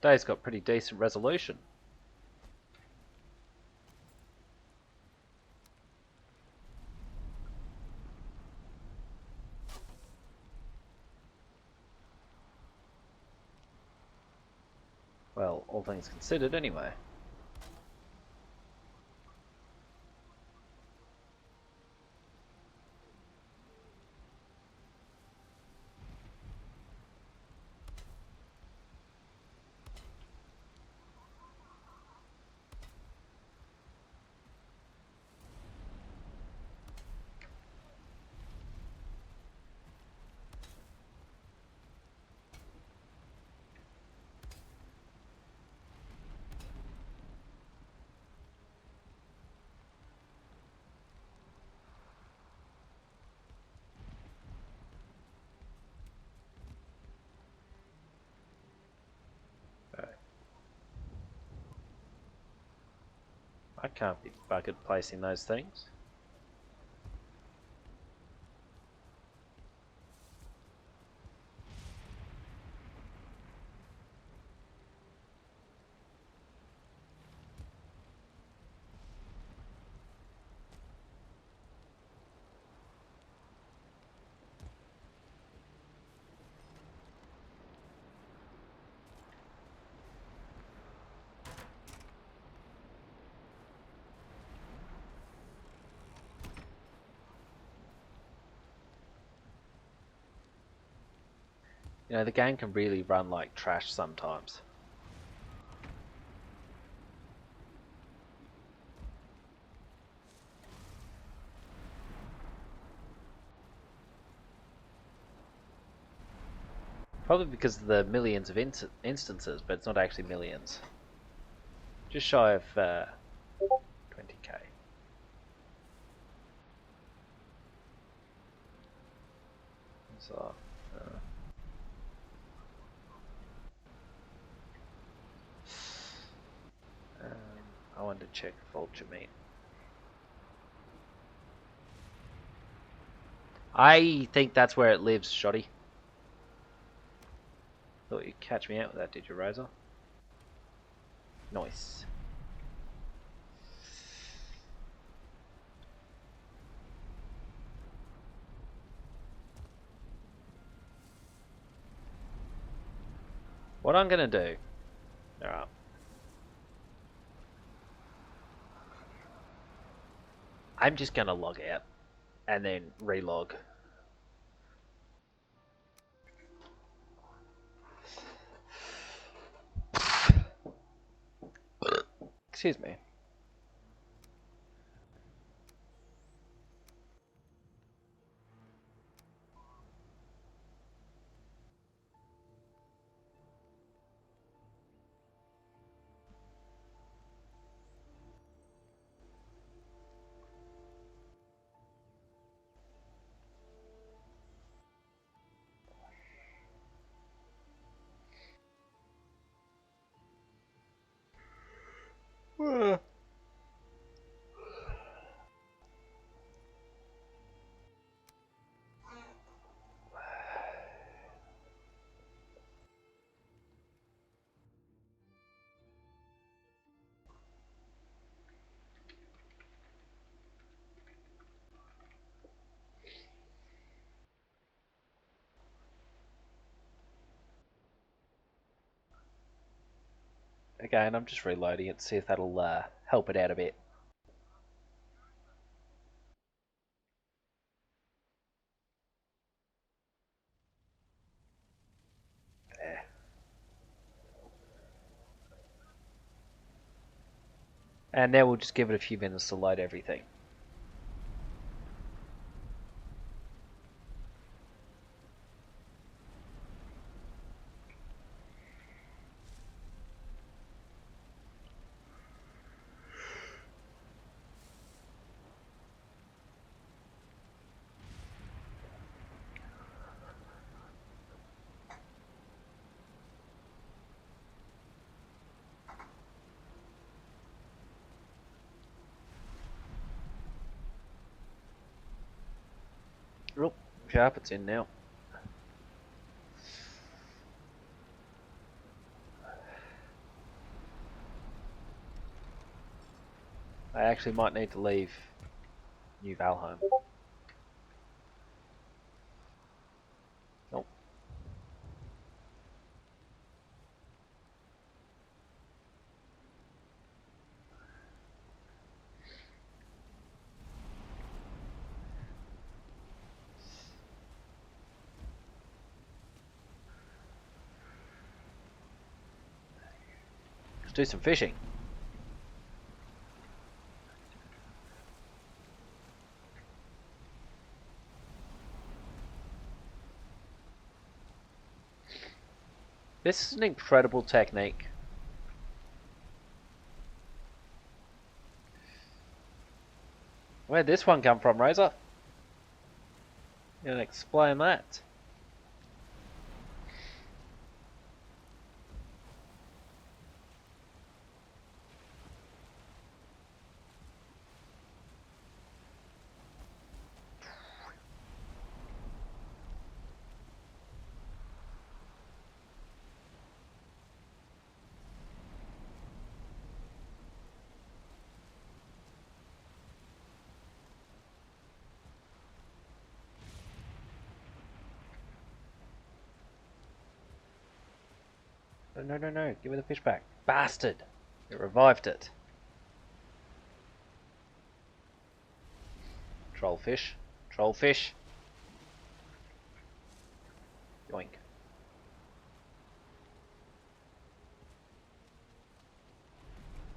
Day's got pretty decent resolution. Well, all things considered anyway. I can't be buggered placing those things. You know, the game can really run like trash sometimes. Probably because of the millions of instances, but it's not actually millions. Just shy of 20k. So, I wanted to check vulture meat. I think that's where it lives, Shoddy. Thought you'd catch me out with that, did you, Razor? Nice. What I'm gonna do... Alright. I'm just gonna log out. And then relog. Excuse me. Again, I'm just reloading it to see if that'll help it out a bit. There. And now we'll just give it a few minutes to load everything. Oh, carpet's in now. I actually might need to leave New Valheim. Nope. Let's do some fishing. This is an incredible technique. Where'd this one come from, Razor? You gonna explain that? No, no, no, no. Give me the fish back. Bastard! It revived it. Trollfish. Trollfish. Yoink.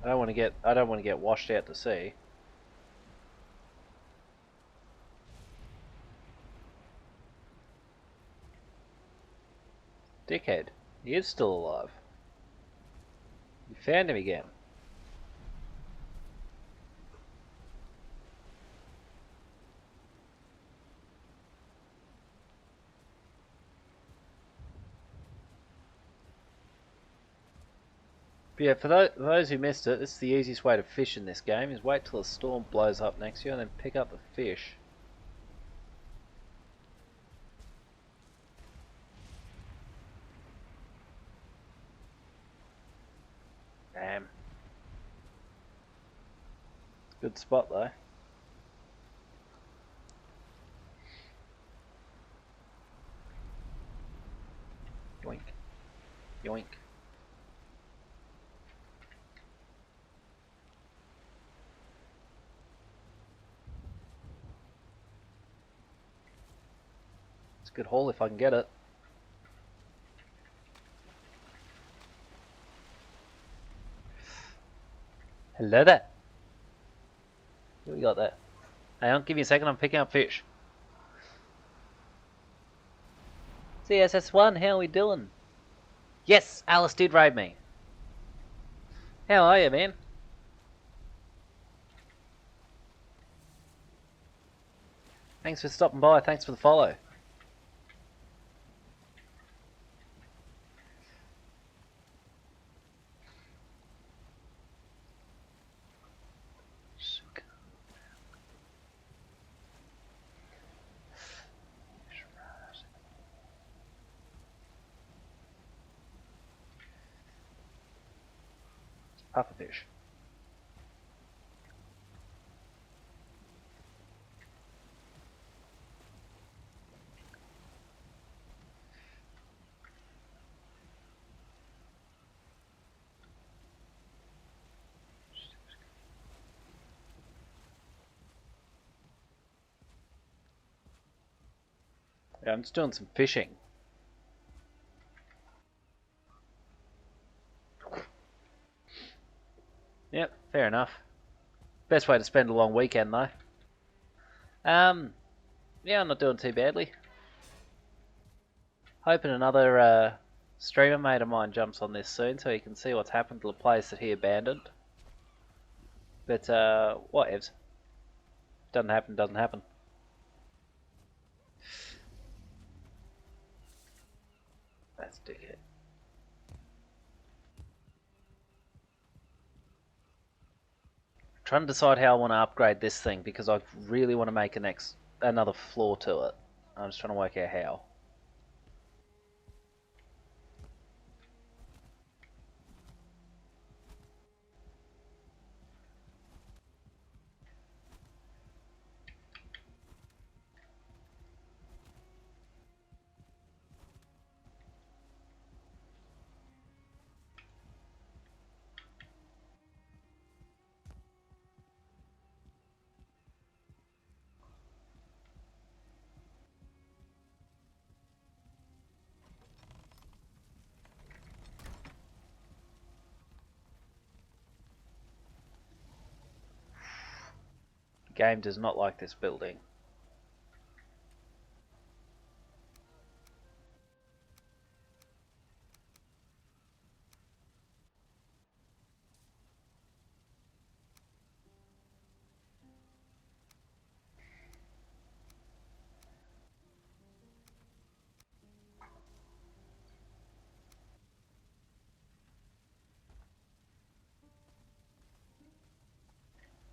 I don't want to get washed out to sea. Dickhead. He is still alive. You found him again. But yeah, for those who missed it, this is the easiest way to fish in this game, is wait till a storm blows up next to you and then pick up the fish. Damn. Good spot though. Yoink. Yoink. It's a good haul if I can get it. Hello there. What we got there? Hang on, give me a second, I'm picking up fish. CSS1, how are we doing? Yes, Alice did raid me. How are you, man? Thanks for stopping by, thanks for the follow. Pufferfish. Yeah, I'm just doing some fishing. Yep, fair enough. Best way to spend a long weekend, though. Yeah, I'm not doing too badly. Hoping another streamer mate of mine jumps on this soon so he can see what's happened to the place that he abandoned. But, whatevs. Doesn't happen, doesn't happen. That's dickhead. Trying to decide how I want to upgrade this thing because I really want to make another floor to it. I'm just trying to work out how. The game does not like this building.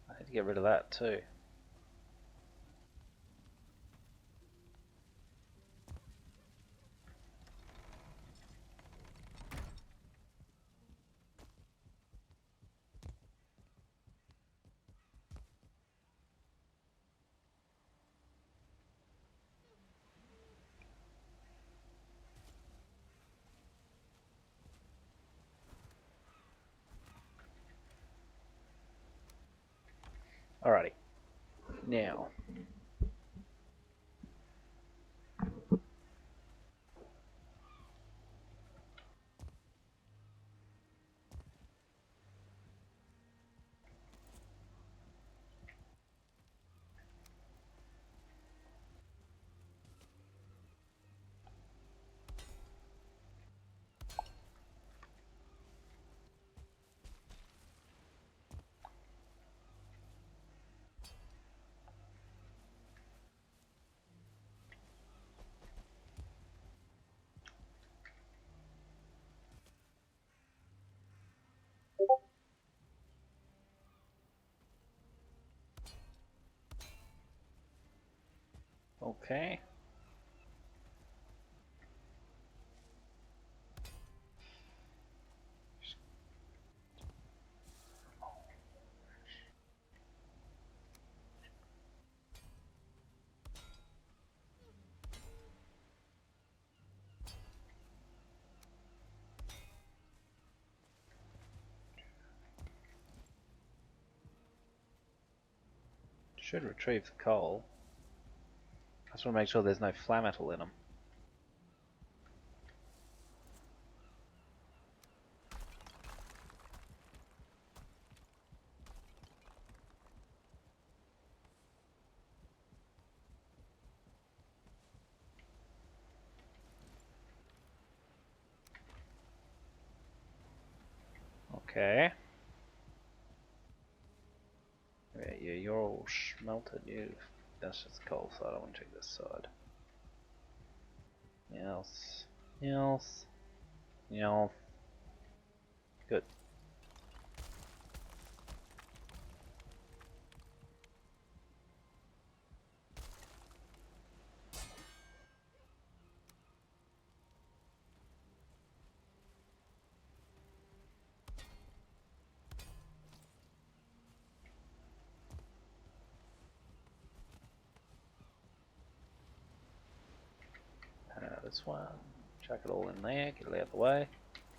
I need to get rid of that too. Alrighty. Now. Okay. Should retrieve the coal. I just want to make sure there's no flametal in them. Okay. Yeah, you're all smelted. That's just coal, so I don't want to check this side. Else. Else. Else. Good. this one. Chuck it all in there, get it out of the way.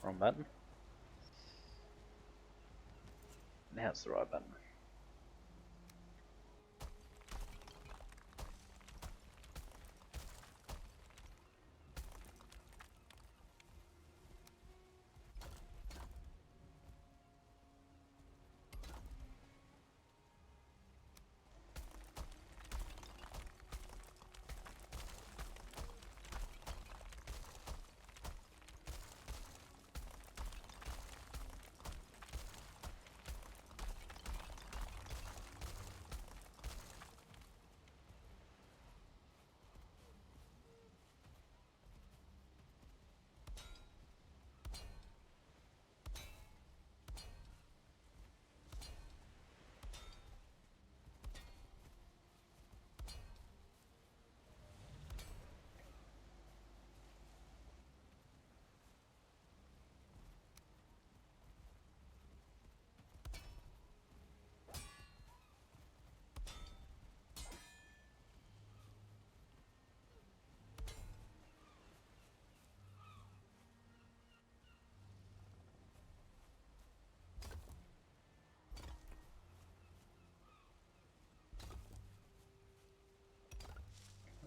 Wrong button. Now it's the right button.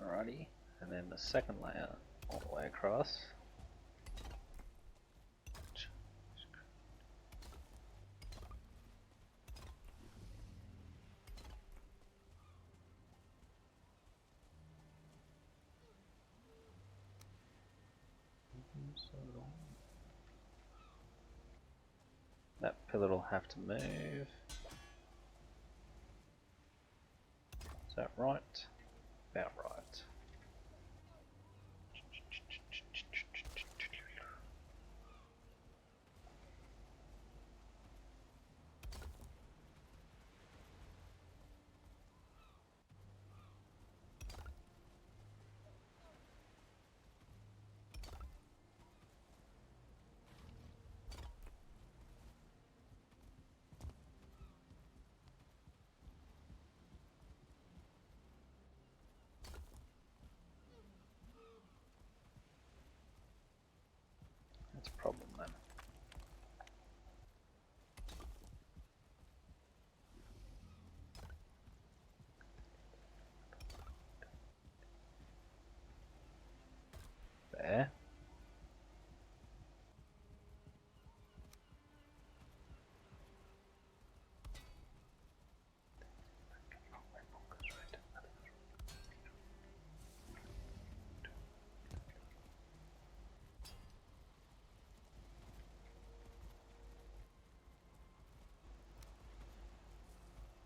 Alrighty, and then the second layer all the way across. That pillar will have to move. Is that right? About right. That's a problem then. There.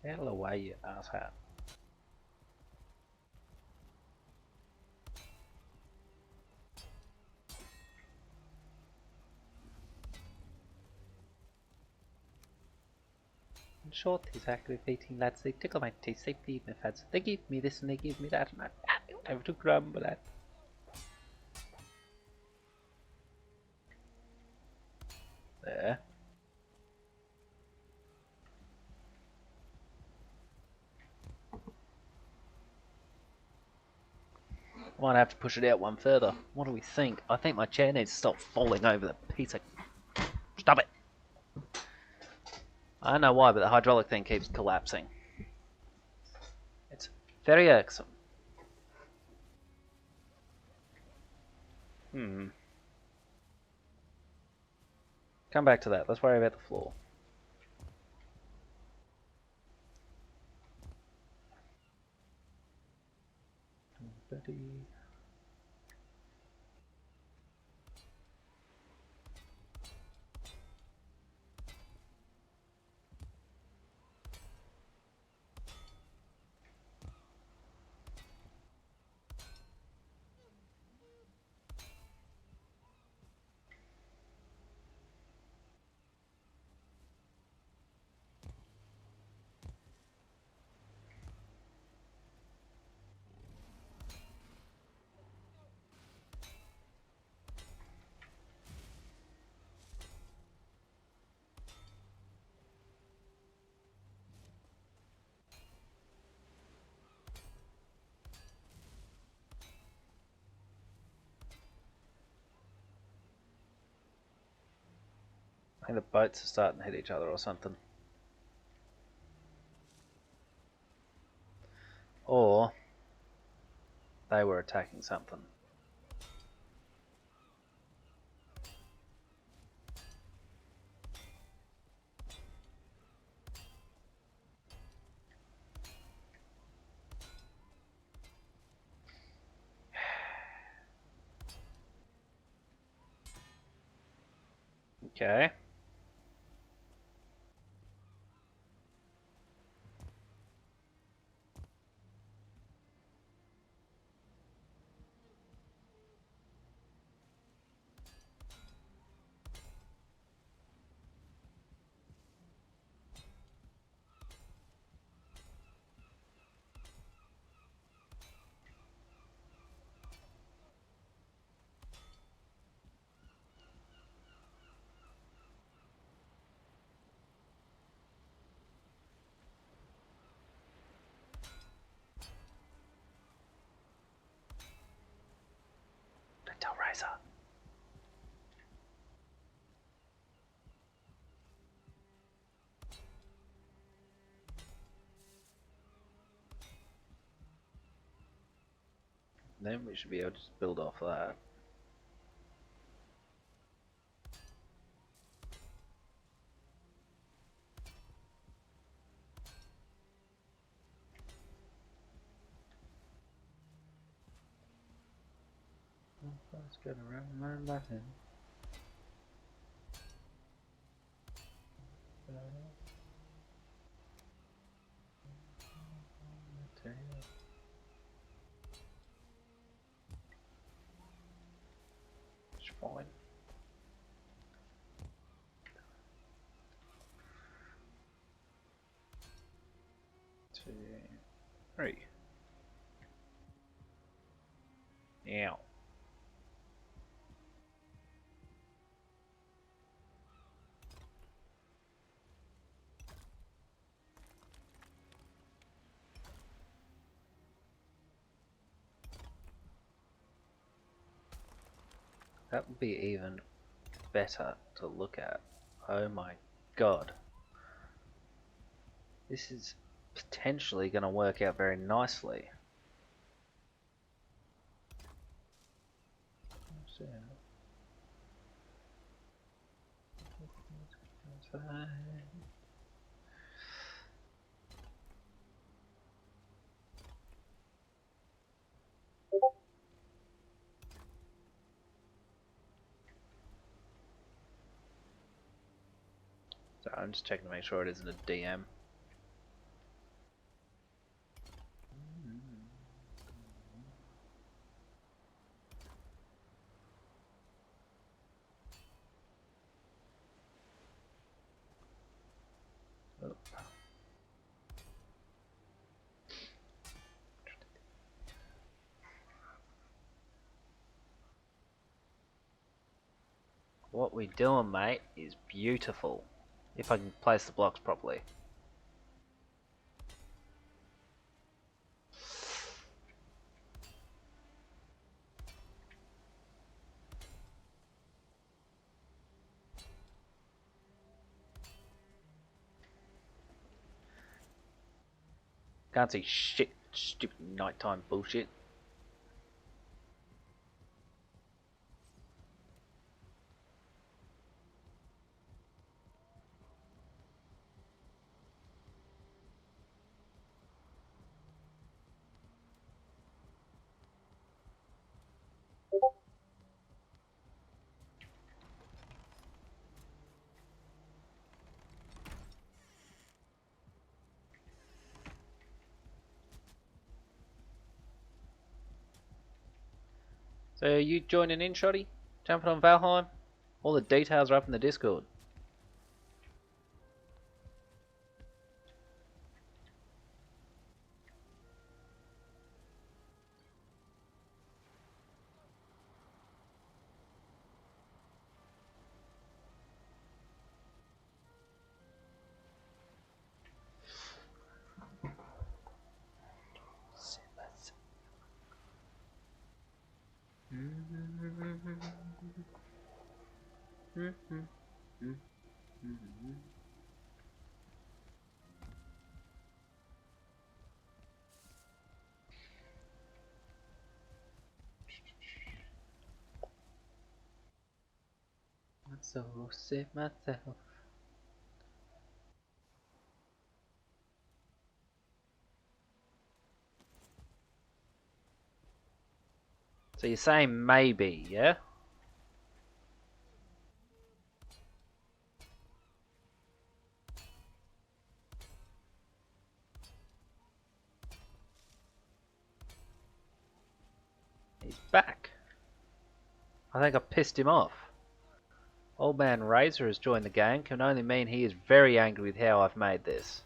Hell away, you asshat. In short, these aggravating lads, they tickle my taste, they bleed my fancy. They give me this and they give me that, and I have to grumble at. There. Might have to push it out one further. What do we think? I think my chair needs to stop falling over the piece of... Stop it! I don't know why, but the hydraulic thing keeps collapsing. It's very irksome. Come back to that. Let's worry about the floor. I think the boats are starting to hit each other or something. Or they were attacking something. Okay. Don't tell Razor. Then we should be able to just build off that. Let's get around Valheim. It's fine. Two, three. Yeah. That would be even better to look at. Oh my god. This is potentially going to work out very nicely. So I'm just checking to make sure it isn't a DM. Oh. What we doing, mate, is beautiful. If I can place the blocks properly. Can't see shit, stupid nighttime bullshit. So are you joining in, Shoddy? Jumping on Valheim? All the details are up in the Discord. Mhm. I'm so sick myself. So you're saying maybe, yeah? He's back. I think I pissed him off. Old man Razor has joined the gang. Can only mean he is very angry with how I've made this.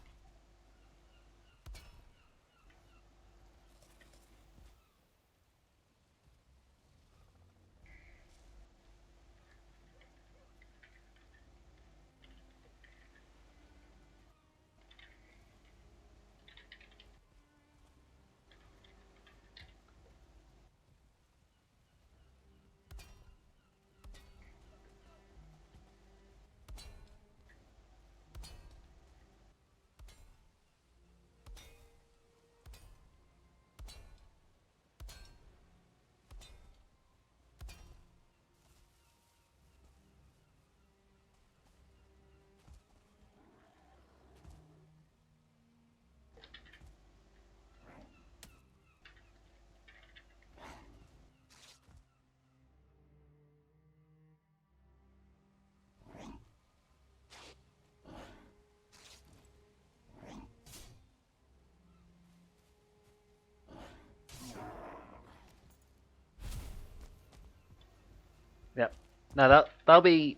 Yep. No, they'll be...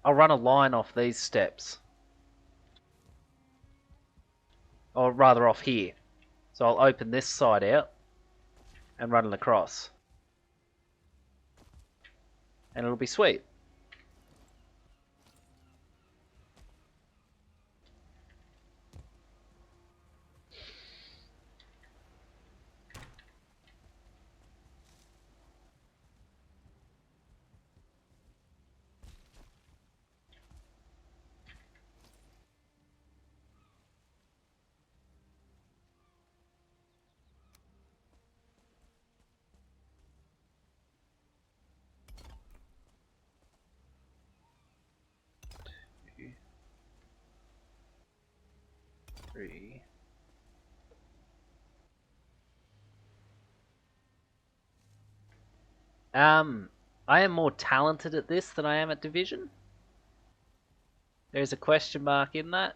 I'll run a line off these steps. Or rather off here. So I'll open this side out and run it across. And it'll be sweet. Two, three. I am more talented at this than I am at Division. There's a question mark in that.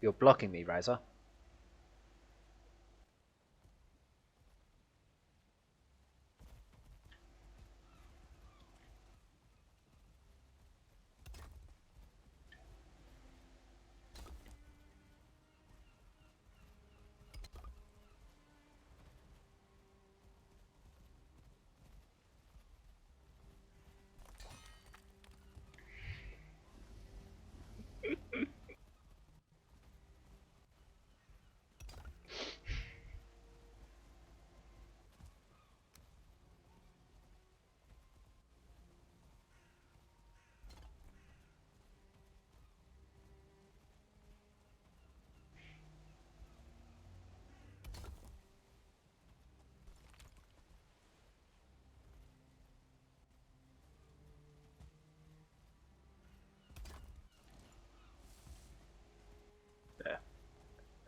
You're blocking me, Razor.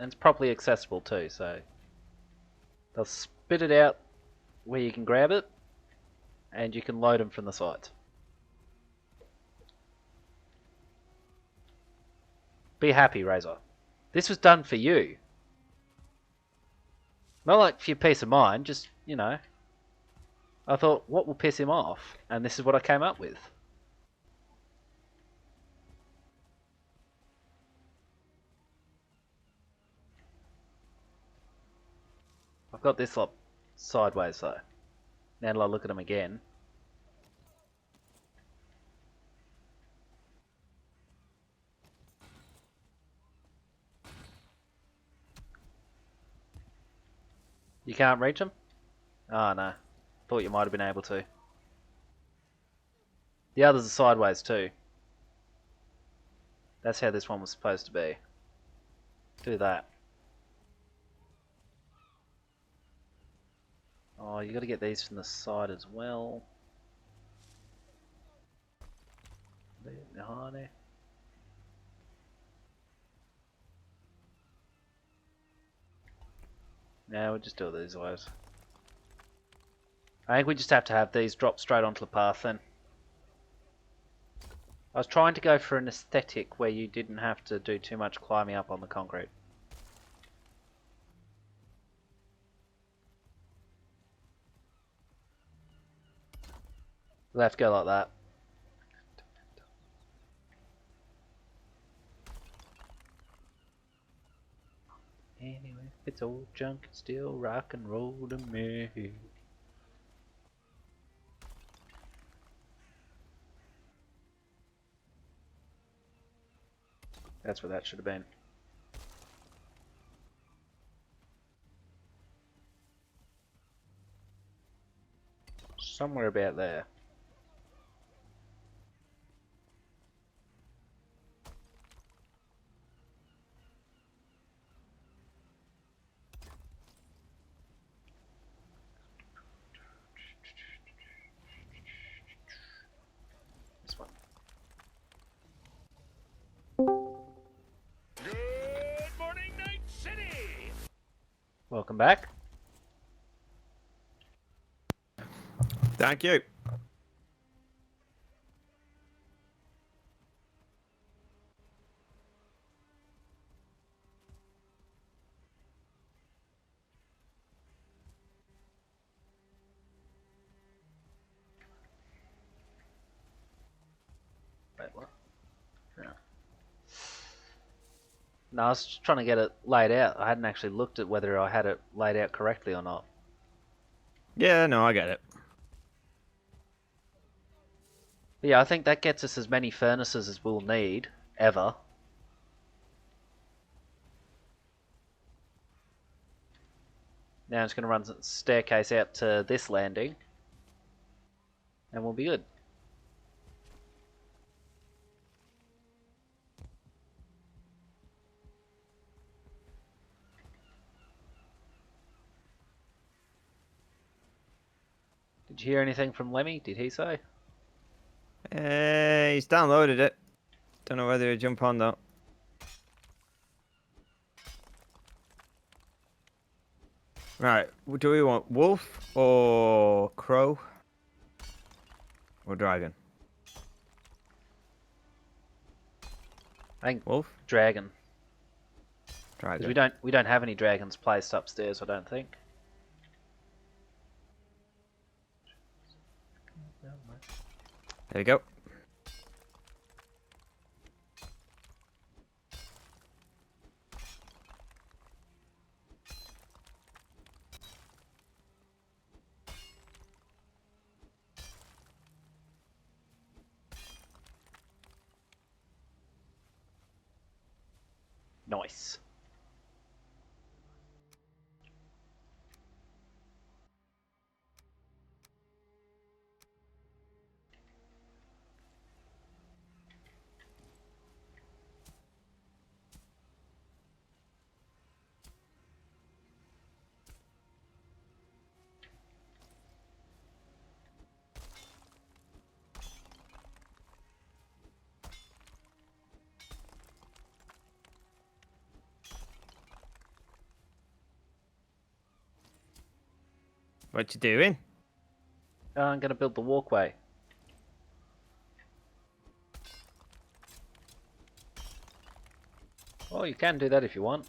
and it's properly accessible too. So they'll spit it out where you can grab it, and you can load them from the site. Be happy, Razor. This was done for you. Not like for your peace of mind, just, you know. I thought, what will piss him off? And this is what I came up with. I've got this lot sideways though. Now that I look at them again. You can't reach them? Oh no. Thought you might have been able to. The others are sideways too. That's how this one was supposed to be. Do that. Oh, you got to get these from the side as well. Behind there. Now we'll just do it these ways. I think we just have to have these drop straight onto the path then. I was trying to go for an aesthetic where you didn't have to do too much climbing up on the concrete. We'll have to go like that. Anyway, it's old junk, it's still rock and roll to me. That's what that should have been. Somewhere about there. This one. Good morning, Night City! Welcome back. Thank you. Wait, what? Yeah. No, I was just trying to get it laid out. I hadn't actually looked at whether I had it laid out correctly or not. Yeah, no, I get it. But yeah, I think that gets us as many furnaces as we'll need, ever. Now it's going to run a staircase out to this landing. And we'll be good. Did you hear anything from Lemmy? Did he say? He's downloaded it. Don't know whether he'll jump on though. Right, do we want wolf or crow or dragon? I think Wolf, dragon. dragon. Because we don't have any dragons placed upstairs, I don't think. There you go. Nice. What you doing? I'm going to build the walkway. Well, you can do that if you want.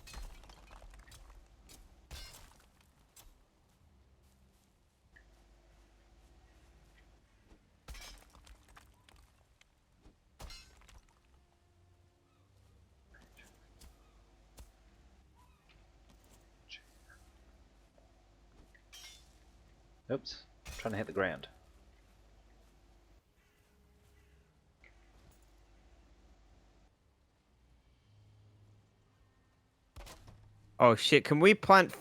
Oops, trying to hit the ground. Oh shit! Can we plant?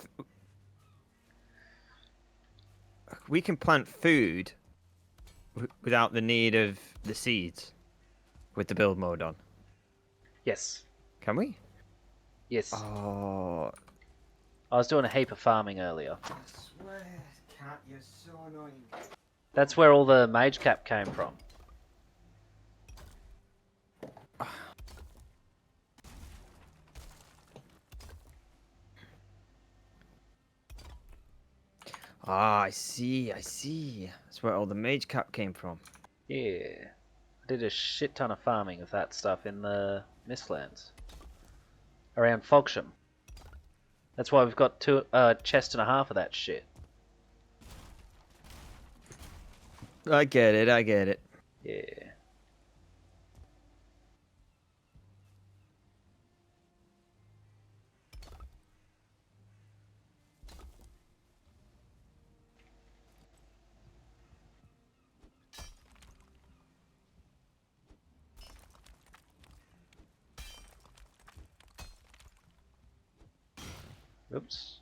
We can plant food without the need of the seeds with the build mode on. Yes. Can we? Yes. Oh. I was doing a heap of farming earlier. I swear, cat, you're so annoying. That's where all the mage cap came from. Ah, I see, I see. That's where all the mage cap came from. Yeah. I did a shit ton of farming of that stuff in the Mistlands. Around Fogsham. That's why we've got a chest and a half of that shit. I get it, I get it. Yeah. Oops.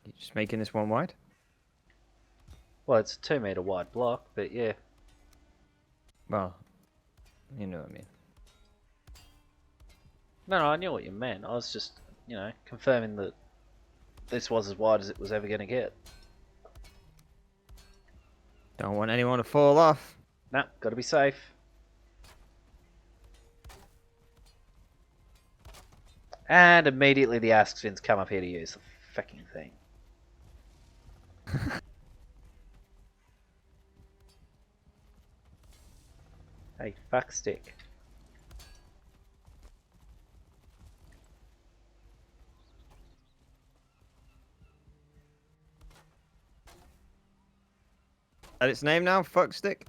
You just making this one wide? Well, it's a 2 meter wide block, but yeah. Well, you know what I mean. No, I knew what you meant. I was just, confirming that this was as wide as it was ever going to get. Don't want anyone to fall off. Nah, gotta be safe. And immediately the ask fins come up here to use the fucking thing. Hey, fuck stick. That its name now? Fuckstick?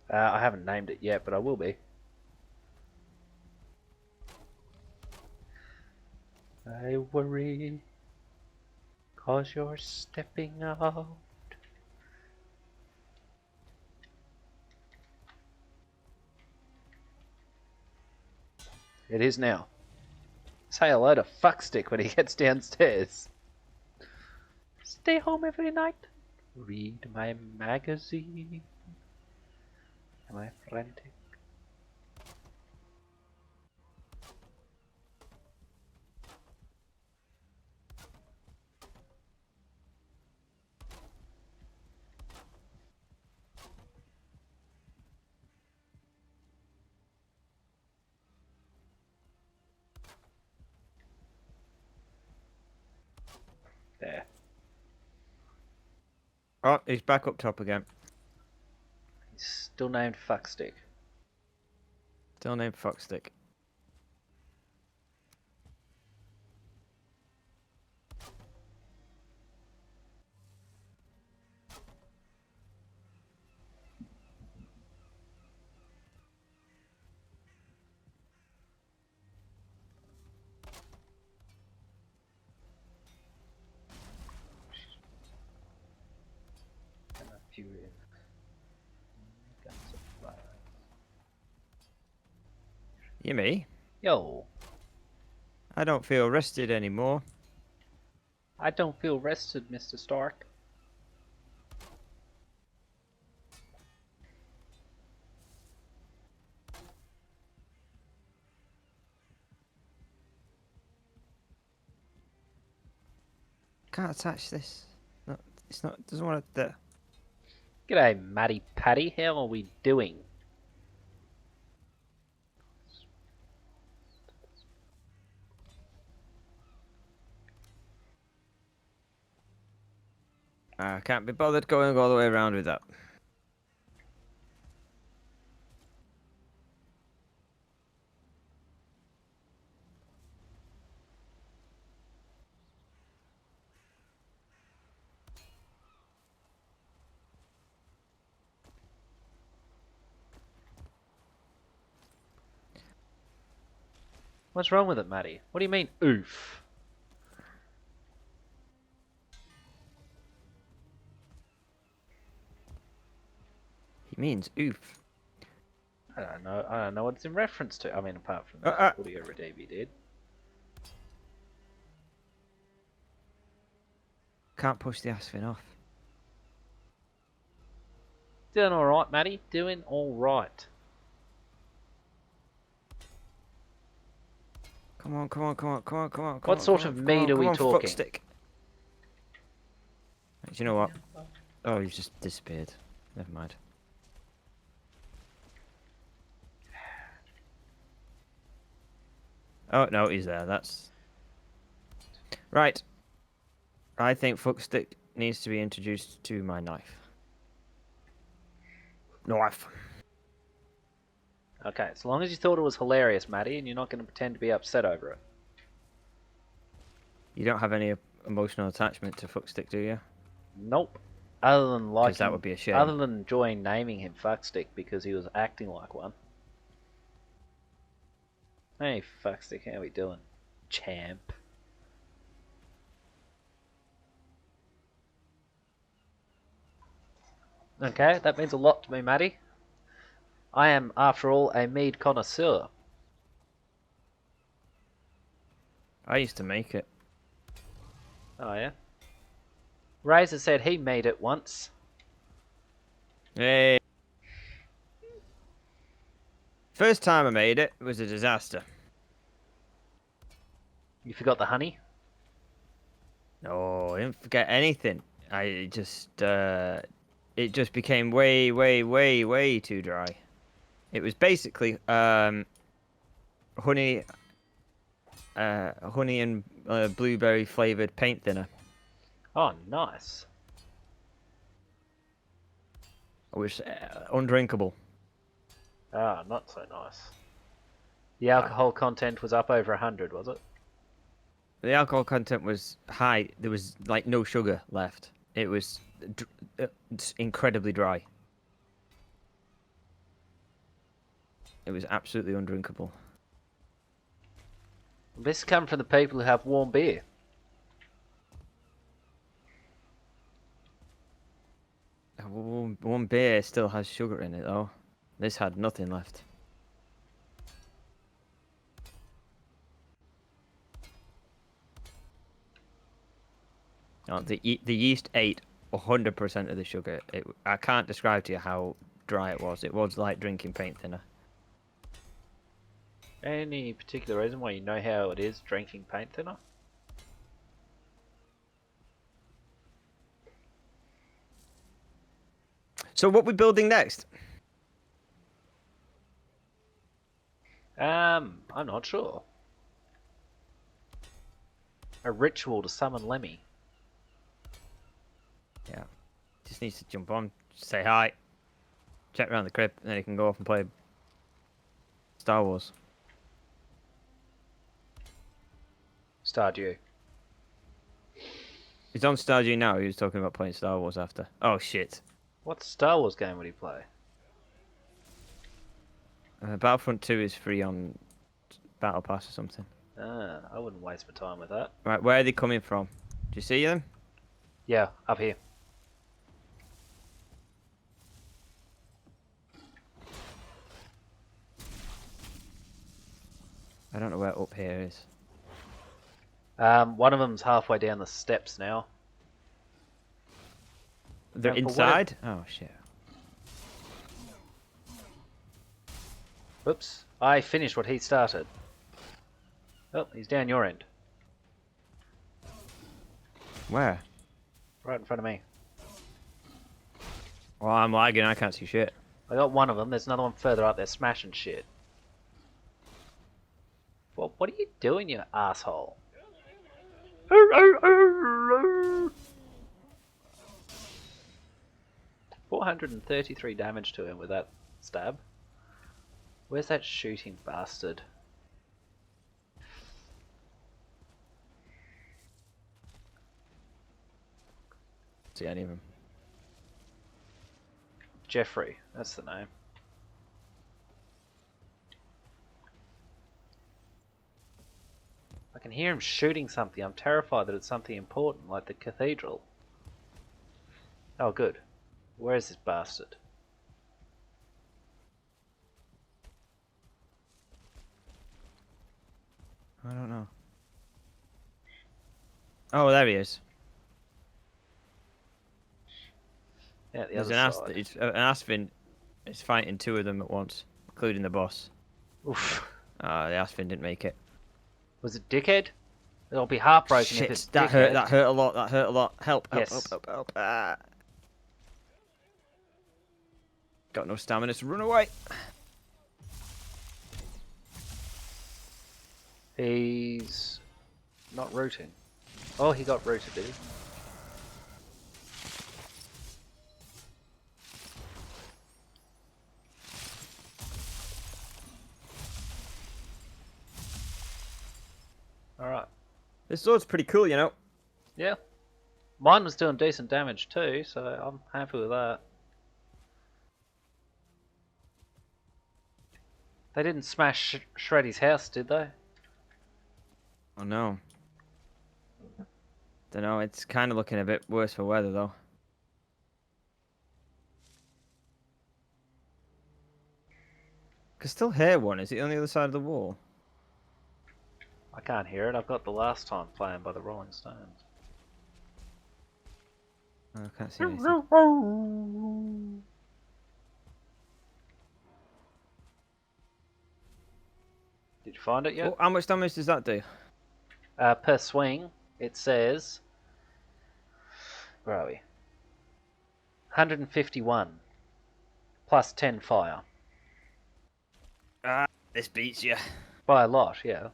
I haven't named it yet, but I will be. I worry, 'cause you're stepping out. It is now. Say hello to Fuckstick when he gets downstairs. Stay home every night. Read my magazine. Am I frantic? There. Oh, he's back up top again. He's still named Fuckstick. Still named Fuckstick. And a few guns of fire. You me? Yo, I don't feel rested anymore. I don't feel rested, Mr. Stark. Can't attach this. No, it's not. Doesn't want to. G'day, Matty Patty. How are we doing? I can't be bothered going all the way around with that. What's wrong with it, Matty? What do you mean, oof? He means oof. I don't know. I don't know what it's in reference to. I mean, apart from the audio redeem you did. Can't push the Aspen off. Doing all right, Matty. Doing all right. Come on, come on, come on, come on, come on. What sort of meat are we talking? Fuckstick. Do you know what? Oh, he's just disappeared. Never mind. Oh, no, he's there. That's... Right. I think fuckstick needs to be introduced to my knife. Knife. Okay, as long as you thought it was hilarious, Matty, and you're not going to pretend to be upset over it. You don't have any emotional attachment to fuckstick, do you? Nope. Other than liking, that would be a shame. Other than enjoying naming him Fuckstick because he was acting like one. Hey, Fuckstick, how we doing, champ? Okay, that means a lot to me, Matty. I am, after all, a mead connoisseur. I used to make it. Oh, yeah? Razor said he made it once. Hey. First time I made it was a disaster. You forgot the honey? No, I didn't forget anything. I just, it just became way, way, way, way too dry. It was basically, honey and blueberry flavored paint thinner. Oh, nice. It was undrinkable. Ah, not so nice. The alcohol content was up over 100, was it? The alcohol content was high. There was like no sugar left. It was incredibly dry. It was absolutely undrinkable. This comes from the people who have warm beer. One beer still has sugar in it, though. This had nothing left. No, the yeast ate 100% of the sugar. I can't describe to you how dry it was. It was like drinking paint thinner. Any particular reason why you know how it is drinking paint thinner? So what we building next? I'm not sure. A ritual to summon Lemmy. Yeah. Just needs to jump on, say hi, check around the crib, and then he can go off and play Star Wars. Stardew. He's on Stardew now. He was talking about playing Star Wars after. Oh shit. What Star Wars game would he play? Battlefront 2 is free on Battle Pass or something. Ah, I wouldn't waste my time with that. Right, where are they coming from? Do you see them? Yeah, up here. I don't know where up here is. One of them's halfway down the steps now. They're And for inside? Oh shit. Oops. I finished what he started. Oh, he's down your end. Where? Right in front of me. Well, I'm lagging. I can't see shit. I got one of them. There's another one further up there smashing shit. Well, what are you doing, you asshole? 433 damage to him with that stab. Where's that shooting bastard? See any of them? Jeffrey, that's the name. I can hear him shooting something. I'm terrified that it's something important, like the cathedral. Oh, good. Where is this bastard? I don't know. Oh, there he is. Yeah, the There's other side. an Aspen is fighting two of them at once, including the boss. Oof. The Aspen didn't make it. Was it dickhead? It'll be heartbroken if Shit, it's that dickhead. hurt. That hurt a lot. That hurt a lot. Help! Help! Yes. Help! Help! Help! Got no stamina to run away. He's not rooting. Oh, he got rooted, did he? Alright. This sword's pretty cool, you know. Yeah. Mine was doing decent damage too, so I'm happy with that. They didn't smash Shreddy's house, did they? Oh no. Don't know. It's kind of looking a bit worse for weather though. Cause still hear one. Is it on the other side of the wall? I can't hear it. I've got the last time playing by the Rolling Stones. Oh, I can't see anything. Did you find it yet? Oh, how much damage does that do? Per swing, it says... Where are we? 151. Plus 10 fire. This beats you. By a lot, yeah.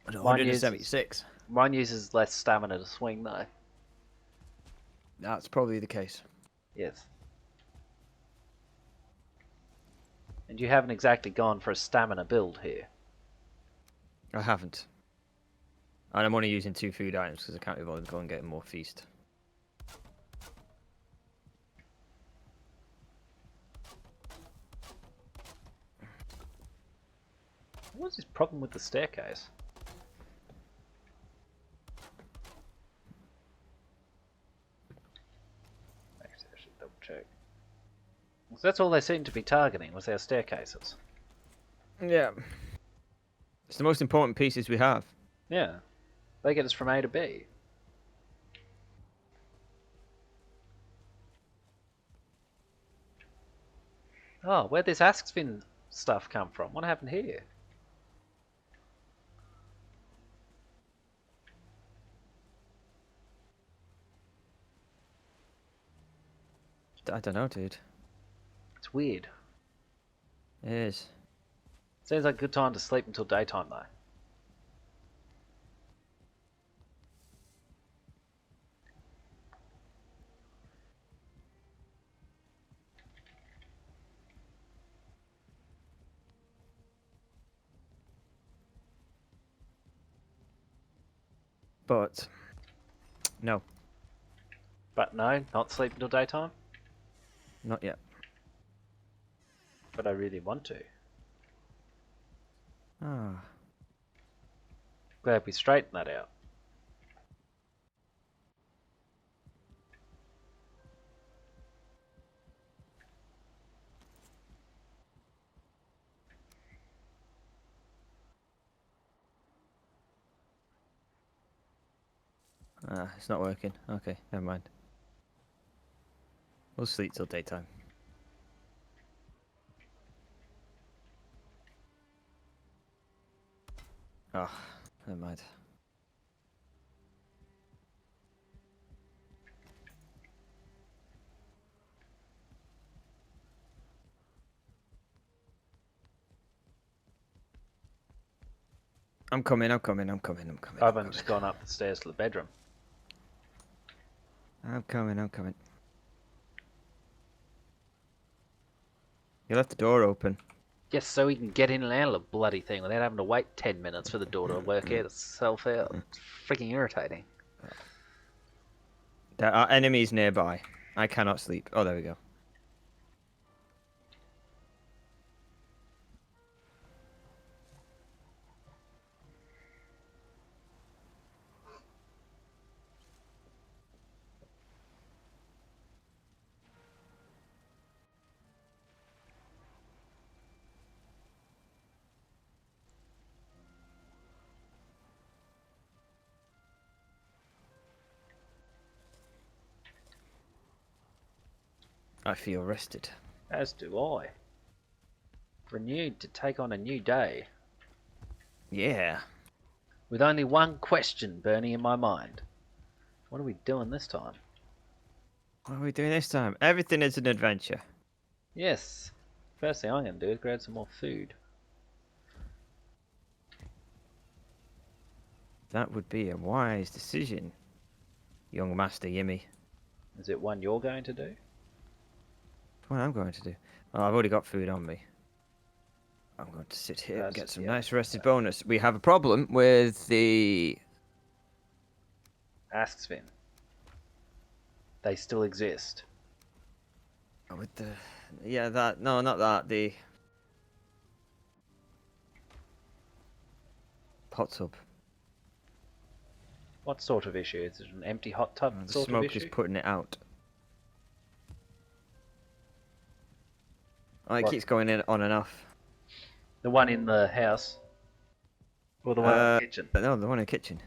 Mine 176. Mine uses less stamina to swing though. That's probably the case. Yes. And you haven't exactly gone for a stamina build here. I haven't. And I'm only using 2 food items because I can't be bothered going and getting more feast. What's his problem with the staircase? Actually, I should double check. So that's all they seem to be targeting, was our staircases. Yeah. It's the most important pieces we have. Yeah. They get us from A to B. Oh, where'd this Askfin stuff come from? What happened here? I don't know, dude. It's weird. It is. Seems like a good time to sleep until daytime, though. But no, But no, not sleep until daytime. not yet. But I really want to. Ah. Glad we straightened that out. It's not working. Okay, never mind. We'll sleep till daytime. Oh, never mind. I'm coming. I've only just gone up the stairs to the bedroom. I'm coming. You left the door open. Yes, so we can get in and out of the bloody thing without having to wait 10 minutes for the door to work itself out. It's freaking irritating. There are enemies nearby. I cannot sleep. Oh, there we go. I feel rested. As do I. Renewed to take on a new day. Yeah. With only one question burning in my mind. What are we doing this time? What are we doing this time? Everything is an adventure. Yes. First thing I'm going to do is grab some more food. That would be a wise decision, young Master Yimmy. Is it one you're going to do? What I'm going to do? Well, I've already got food on me. I'm going to sit here and get some nice rested bonus. We have a problem with the... Asks Finn. They still exist. With the... Yeah, that... No, not that. The... hot tub. What sort of issue? Is it an empty hot tub The sort of smoke issue? is putting it out. Oh, it What? keeps going in on and off. The one in the house? Or the one in the kitchen? No, the one in the kitchen.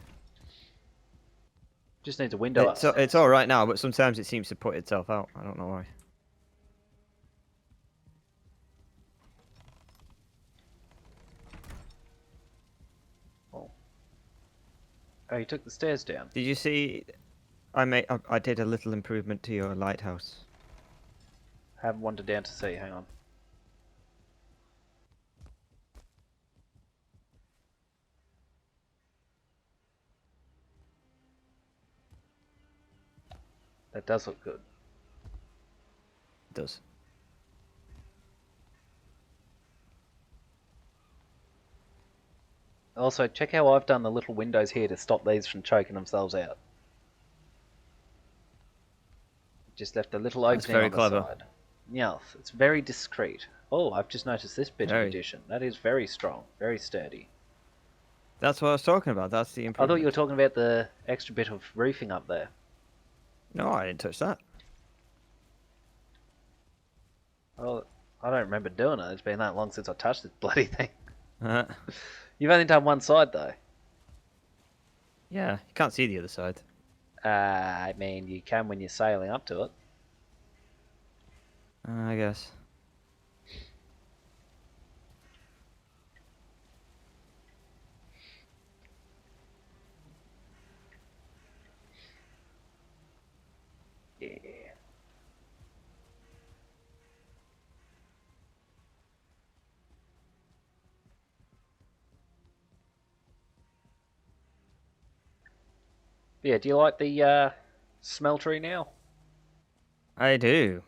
Just needs a window upstairs. It's all right now, but sometimes it seems to put itself out. I don't know why. Oh, you took the stairs down. Did you see? I did a little improvement to your lighthouse. Haven't wandered down to see. Hang on. That does look good. It does. Also, check how I've done the little windows here to stop these from choking themselves out. Just left a little opening very on the clever. side. Yeah, it's very discreet. Oh, I've just noticed this bit Very. of addition. That is very strong, very sturdy. That's what I was talking about. That's the I improvement. thought you were talking about the extra bit of roofing up there. No, I didn't touch that. Well, I don't remember doing it. It's been that long since I touched this bloody thing. Uh, You've only done one side, though. yeah, you can't see the other side. I mean, you can when you're sailing up to it. I guess. Yeah. Yeah, do you like the smeltery now? I do.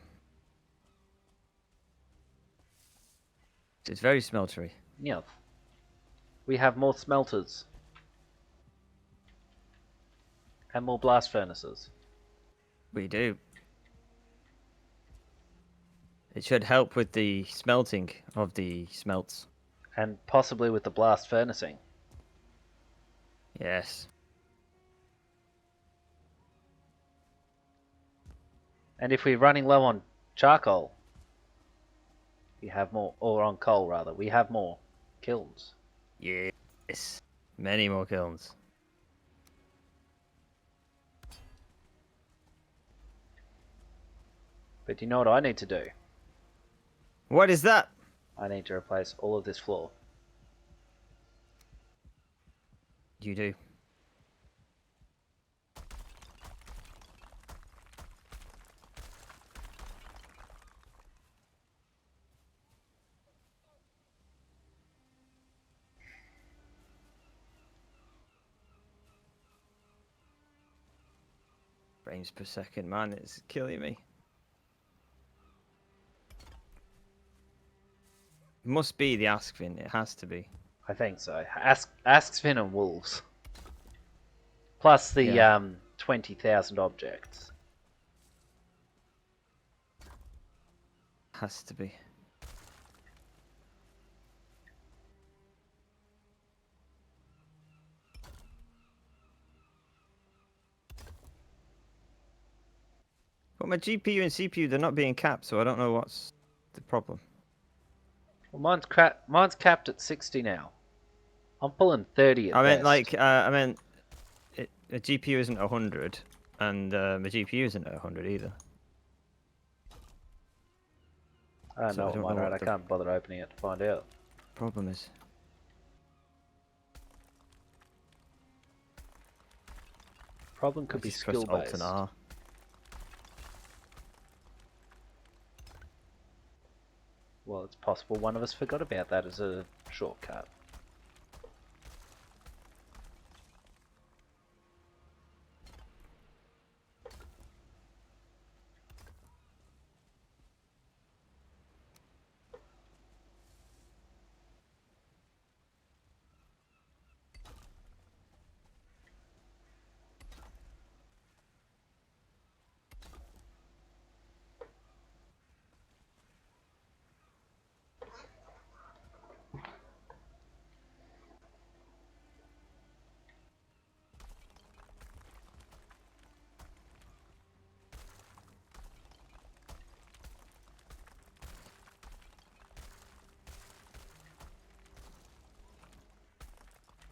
It's very smeltery. Yeah. We have more smelters. And more blast furnaces. We do. It should help with the smelting of the smelts. And possibly with the blast furnacing. Yes. And if we're running low on charcoal, we have more, or on coal rather, we have more kilns. Yes. Many more kilns. But do you know what I need to do? What is that? I need to replace all of this floor. You do. Frames per second, man, it's killing me. must be the Askvin. It has to be. I think so. Ask Finn and Wolves. Plus the Yeah. 20,000 objects. Has to be. But my GPU and CPU, they're not being capped, so I don't know what's the problem. Well, mine's capped at 60 now. I'm pulling 30 at I meant best. like, a GPU isn't 100, and my GPU isn't 100 either. I don't so I know, don't know mine, right? what I the- can't bother opening it to find out. Problem is. Problem could I be just press skill Alt based. and R. Well, it's possible one of us forgot about that as a shortcut.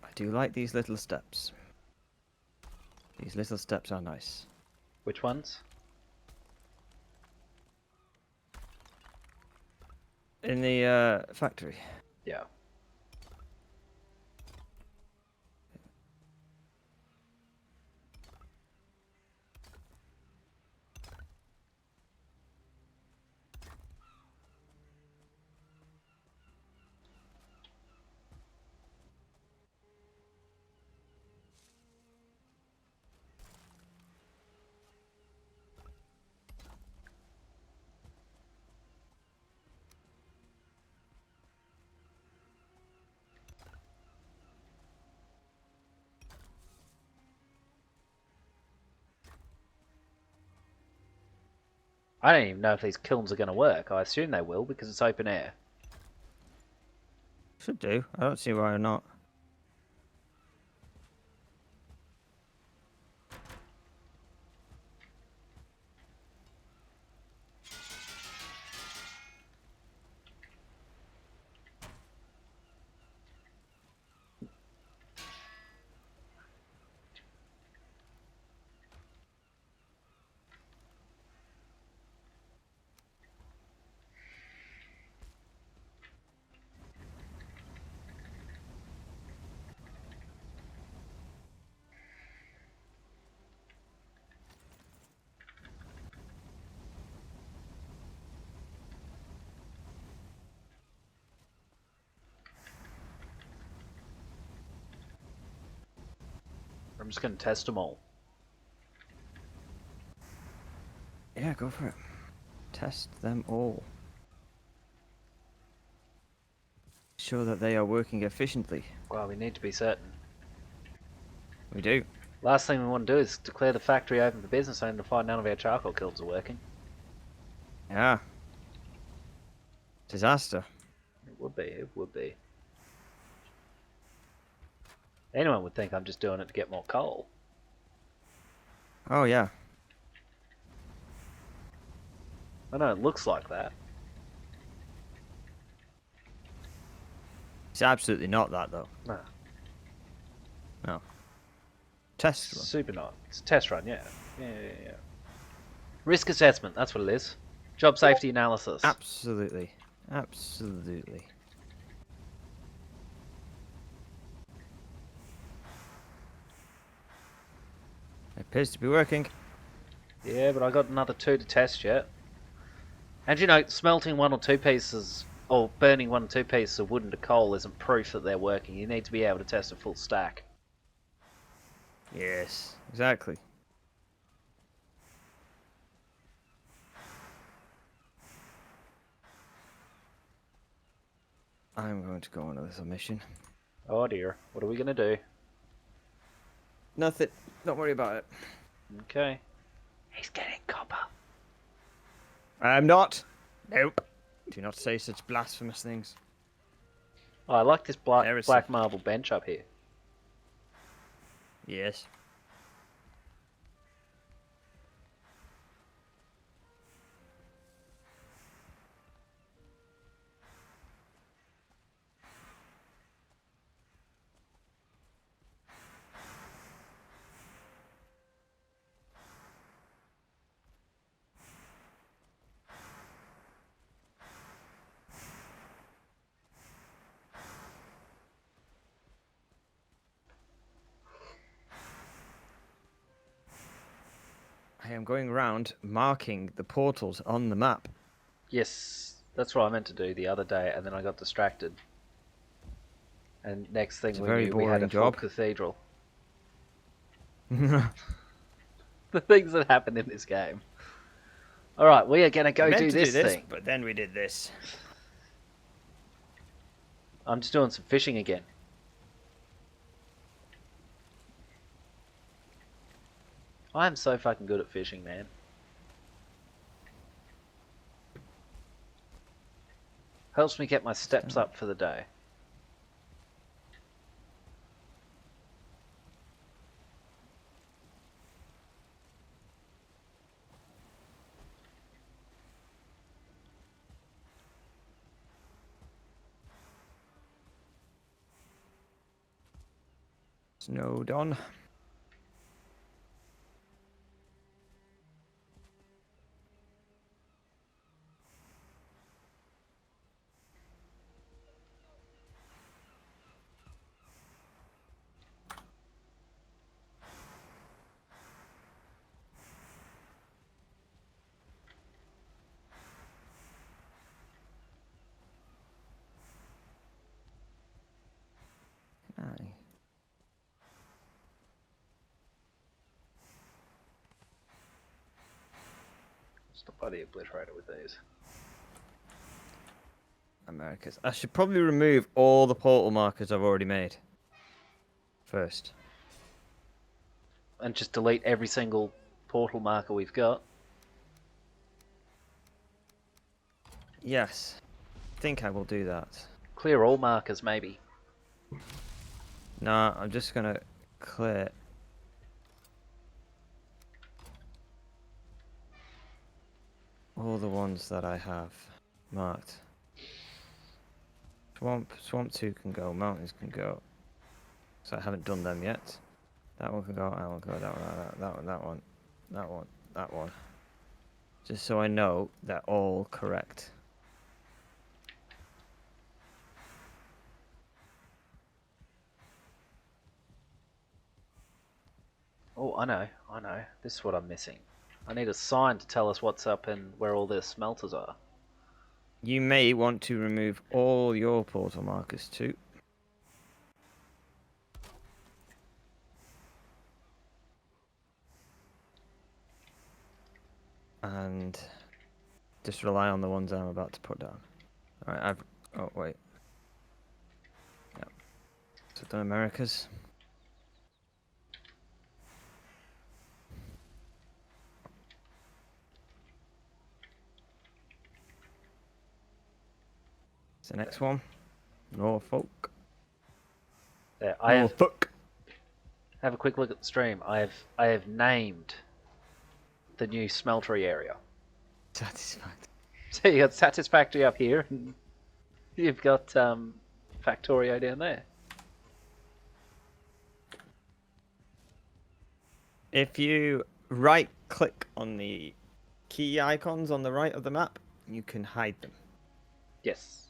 I do like these little steps. These little steps are nice. Which ones? In the factory. Yeah. I don't even know if these kilns are going to work. I assume they will because it's open air. Should do. I don't see why not. I'm just going to test them all. Yeah, go for it. Test them all. Show that they are working efficiently. Well, we need to be certain. We do. Last thing we want to do is declare the factory open for business only to find none of our charcoal kilns are working. Yeah. Disaster. It would be, it would be. Anyone would think I'm just doing it to get more coal. Oh, yeah. I know it looks like that. It's absolutely not that, though. No. No. Test run. Super not. It's a test run, yeah. Yeah. Risk assessment, that's what it is. Job safety analysis. Absolutely. Absolutely. It appears to be working. Yeah, but I got another 2 to test yet. And you know, smelting 1 or 2 pieces, or burning 1 or 2 pieces of wood into coal isn't proof that they're working. You need to be able to test a full stack. Yes, exactly. I'm going to go on this mission. Oh dear, what are we gonna do? Nothing. Don't worry about it. Okay. He's getting copper. I'm not. Nope. Do not say such blasphemous things. Oh, I like this black Heresy. marble bench up here. Yes. I am going around marking the portals on the map. Yes, that's what I meant to do the other day, and then I got distracted. And next thing It's a we very knew, we had a boring full job. cathedral. The things that happen in this game. Alright, we are going to go We meant do to this do this, thing. but then we did this. I'm just doing some fishing again. I am so fucking good at fishing, man. Helps me get my steps up for the day. Snowed on. Aye. Stop by the obliterator with these. Americas. I should probably remove all the portal markers I've already made. First. And just delete every single portal marker we've got. Yes. I think I will do that. Clear all markers, maybe. Nah, I'm just gonna clear. All the ones that I have marked. Swamp 2 can go, mountains can go. So I haven't done them yet. That one can go, that one can go, that one, that one. Just so I know they're all correct. Oh, I know. This is what I'm missing. I need a sign to tell us what's up and where all the smelters are. You may want to remove all your portal markers too. And just rely on the ones I'm about to put down. Alright, oh wait. Yep. So I've done Americas. The next one, Norfolk. There, I Norfolk. have a quick look at the stream. I have named the new smeltery area. Satisfied. So you got Satisfactory up here, and you've got Factorio down there. If you right-click on the key icons on the right of the map, you can hide them. Yes.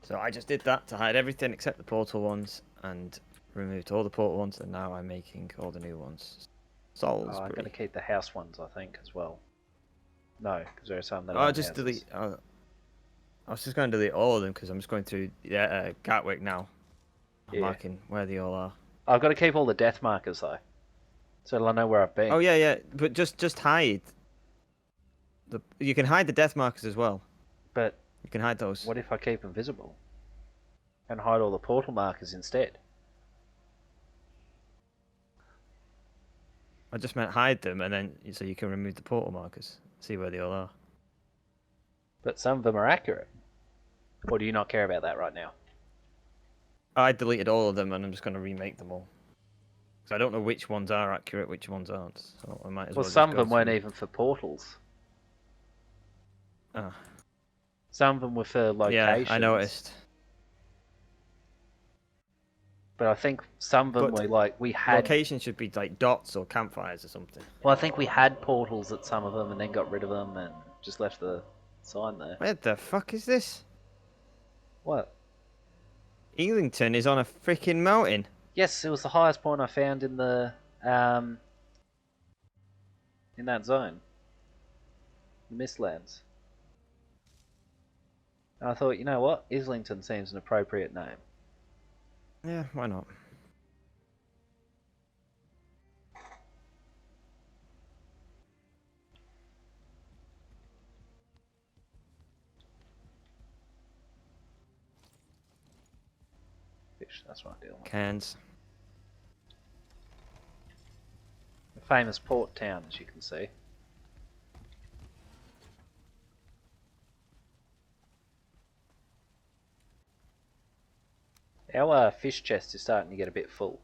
So I just did that to hide everything except the portal ones, and removed all the portal ones, and now I'm making all the new ones. Salisbury. Oh, I'm going to keep the house ones, I think, as well. No, because there are some that I'll aren't just houses. delete. I was just going to delete all of them because I'm just going through Gatwick now. I'm Yeah. marking where they all are. I've got to keep all the death markers, though. So I know where I've been. Oh yeah, but just hide. You can hide the death markers as well. But You can hide those. What if I keep them visible? And hide all the portal markers instead? I just meant hide them, and then so you can remove the portal markers. See where they all are. But some of them are accurate. Or do you not care about that right now? I deleted all of them, and I'm just going to remake them all. Because I don't know which ones are accurate, which ones aren't. So I might as Well, well just some of go them weren't through. even for portals. Ah. Some of them were for locations. Yeah, I noticed. But I think some of them But were like, we had... Locations should be like dots or campfires or something. Well, I think we had portals at some of them and then got rid of them and just left the sign there. Where the fuck is this? What? Elington is on a freaking mountain. Yes, it was the highest point I found in the in that zone, the Mistlands. And I thought, you know what, Islington seems an appropriate name. Yeah, why not? Fish, that's what I'm dealing with. Cans. A famous port town, as you can see. Our fish chest is starting to get a bit full.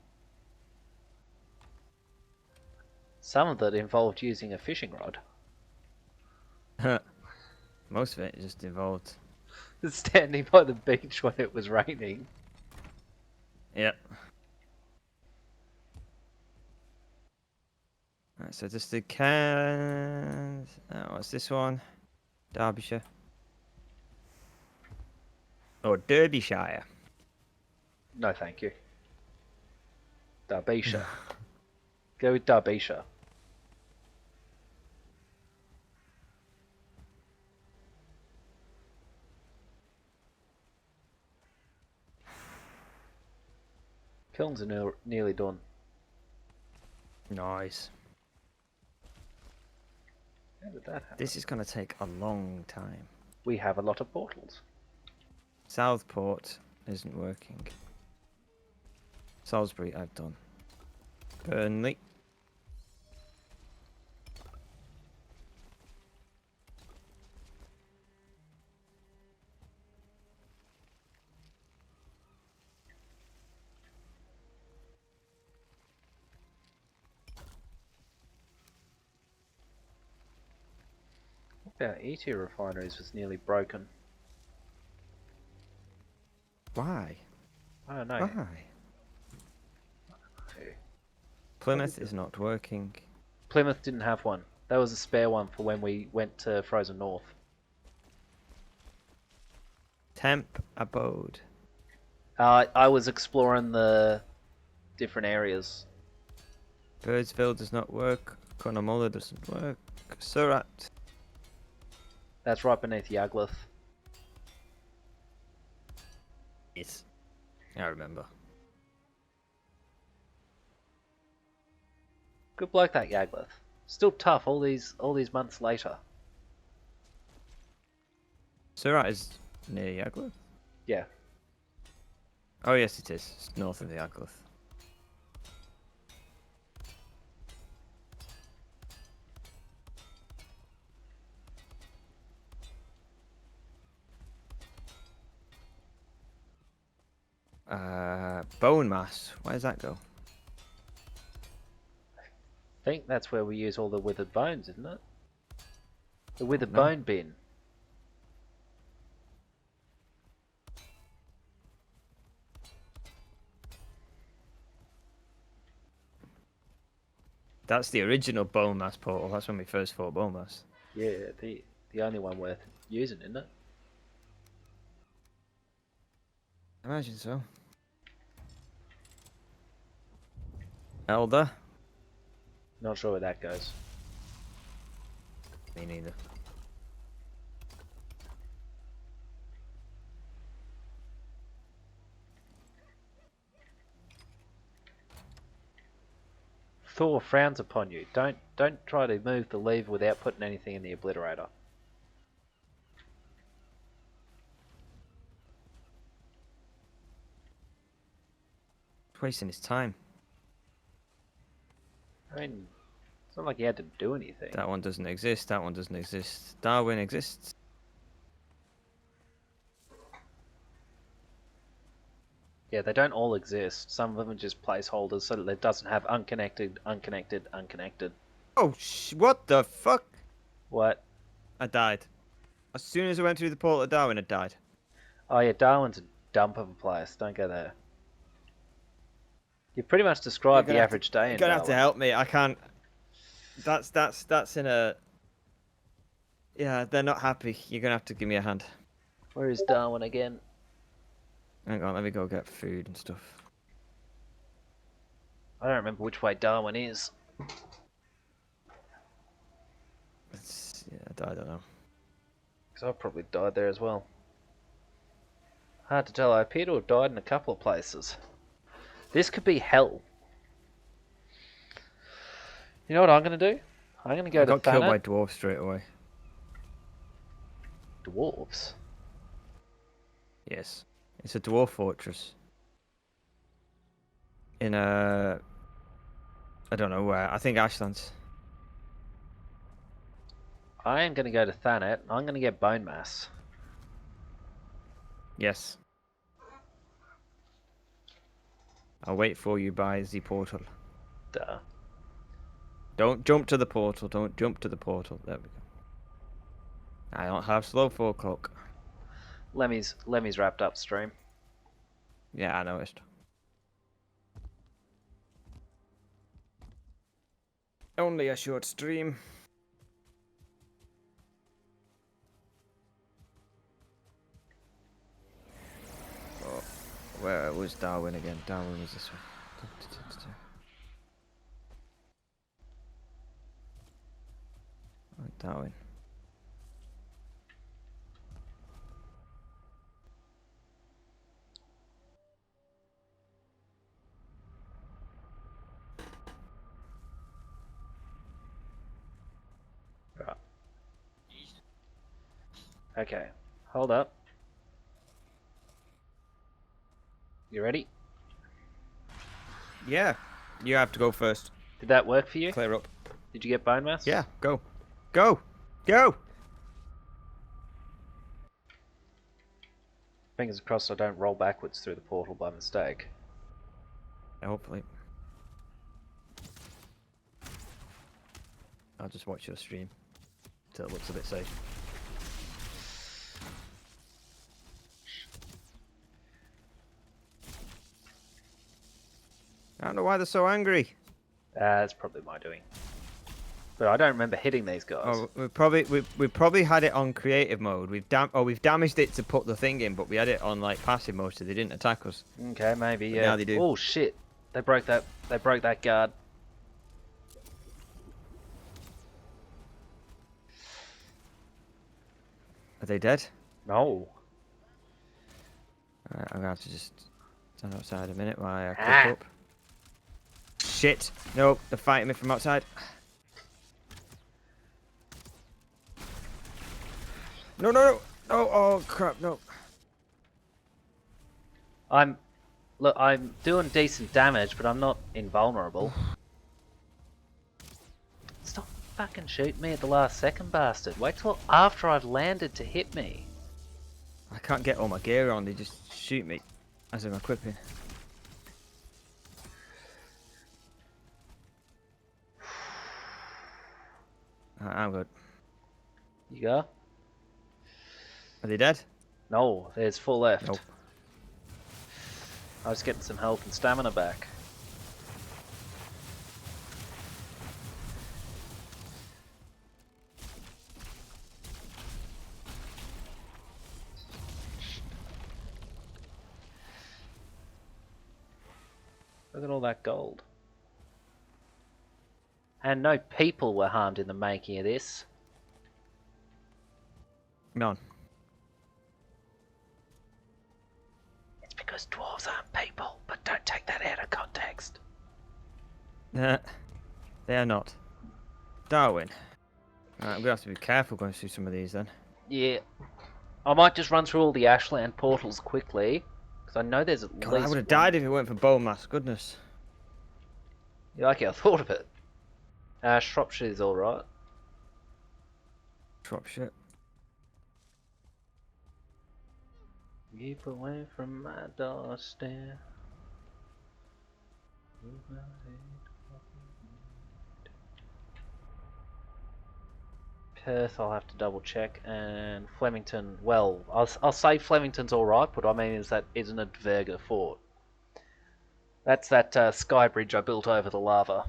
Some of it involved using a fishing rod. Most of it just involved. Standing by the beach when it was raining. Yep. Right, so just the cans. What's this one? Derbyshire. Or Derbyshire. No, thank you. Derbyshire. Go with Derbyshire. Kilns are nearly done. Nice. How did that happen? This is going to take a long time. We have a lot of portals. Southport isn't working. Salisbury, I've done. Burnley. Our E2 refineries was nearly broken. Why? I don't know. Why? Plymouth is not working. Plymouth didn't have one. That was a spare one for when we went to Frozen North. Temp abode. I was exploring the different areas. Birdsville does not work. Cunnamulla doesn't work. Surat. That's right beneath Yagluth. Yes. I remember. Good bloke, that Yagluth. Still tough all these months later. Surat is near Yagluth? Yeah. Oh yes it is. It's north of the Yagluth. Bone mass. Where does that go? I think that's where we use all the withered bones, isn't it? The withered No. bone bin. That's the original bone mass portal. That's when we first fought bone mass. Yeah, the only one worth using, isn't it? I imagine so. Elder? Not sure where that goes. Me neither. Thor frowns upon you. Don't try to move the lever without putting anything in the obliterator. He's wasting his time. I mean, it's not like he had to do anything. That one doesn't exist. That one doesn't exist. Darwin exists. Yeah, they don't all exist. Some of them are just placeholders so that it doesn't have unconnected, unconnected, unconnected. Oh, what the fuck? What? I died. As soon as I went through the portal of Darwin, I died. Oh yeah, Darwin's a dump of a place. Don't go there. You pretty much described the average day in You're gonna have to Darwin. help me. I can't. That's in a. Yeah, they're not happy. You're gonna have to give me a hand. Where is Darwin again? Hang on, let me go get food and stuff. I don't remember which way Darwin is. Yeah, I don't know. Because I probably died there as well. Hard to tell. I appear to have died in a couple of places. This could be hell. You know what I'm going to do? I'm going to go I to got killed by Thanet. dwarves straight away. Dwarves? Yes. It's a dwarf fortress. In a... I don't know where. I think Ashlands. I am going to go to Thanet. I'm going to get bone mass. Yes. I'll wait for you by the portal. Duh. Don't jump to the portal. Don't jump to the portal. There we go. I don't have slow 4 cloak. Lemmy's wrapped up stream. Yeah, I noticed. Only a short stream. Oh, where was Darwin again? Darwin was this one. Oh, Darwin. Right. Okay. Hold up. You ready? Yeah, you have to go first. Did that work for you? Clear up. Did you get bone mass? Yeah, go. Go! Go! Fingers crossed I don't roll backwards through the portal by mistake. Hopefully. I'll just watch your stream till it looks a bit safe. I don't know why they're so angry. That's probably my doing. But I don't remember hitting these guys. Oh, we probably had it on creative mode. We've damaged it to put the thing in, but we had it on like passive mode, so they didn't attack us. Okay, maybe, But yeah. now they do. Oh shit. They broke that guard. Are they dead? No. Alright, I'm gonna have to just stand outside a minute while I Ah. click up. Shit! No, they're fighting me from outside. No, no, no! Oh, oh crap! No. I'm doing decent damage, but I'm not invulnerable. Stop fucking shooting me at the last second, bastard. Wait till after I've landed to hit me. I can't get all my gear on. They just shoot me as I'm equipping. I'm good. You go? Are they dead? No, there's 4 left. Nope. I was getting some health and stamina back. Look at all that gold. And no people were harmed in the making of this. None. It's because dwarves aren't people, but don't take that out of context. Nah, they are not. Darwin. Right, I'm gonna have to be careful going through some of these then. Yeah. I might just run through all the Ashland portals quickly. Because I know there's at God, least I would have one. died if it weren't for bone mass. Goodness. You're lucky I thought of it. Shropshire's alright. Drop shit. Keep away from my doorstep. Perth, I'll have to double check, and Flemington. Well, I'll say Flemington's all right, but I mean is that isn't a Dverga fort. That's that sky bridge I built over the lava.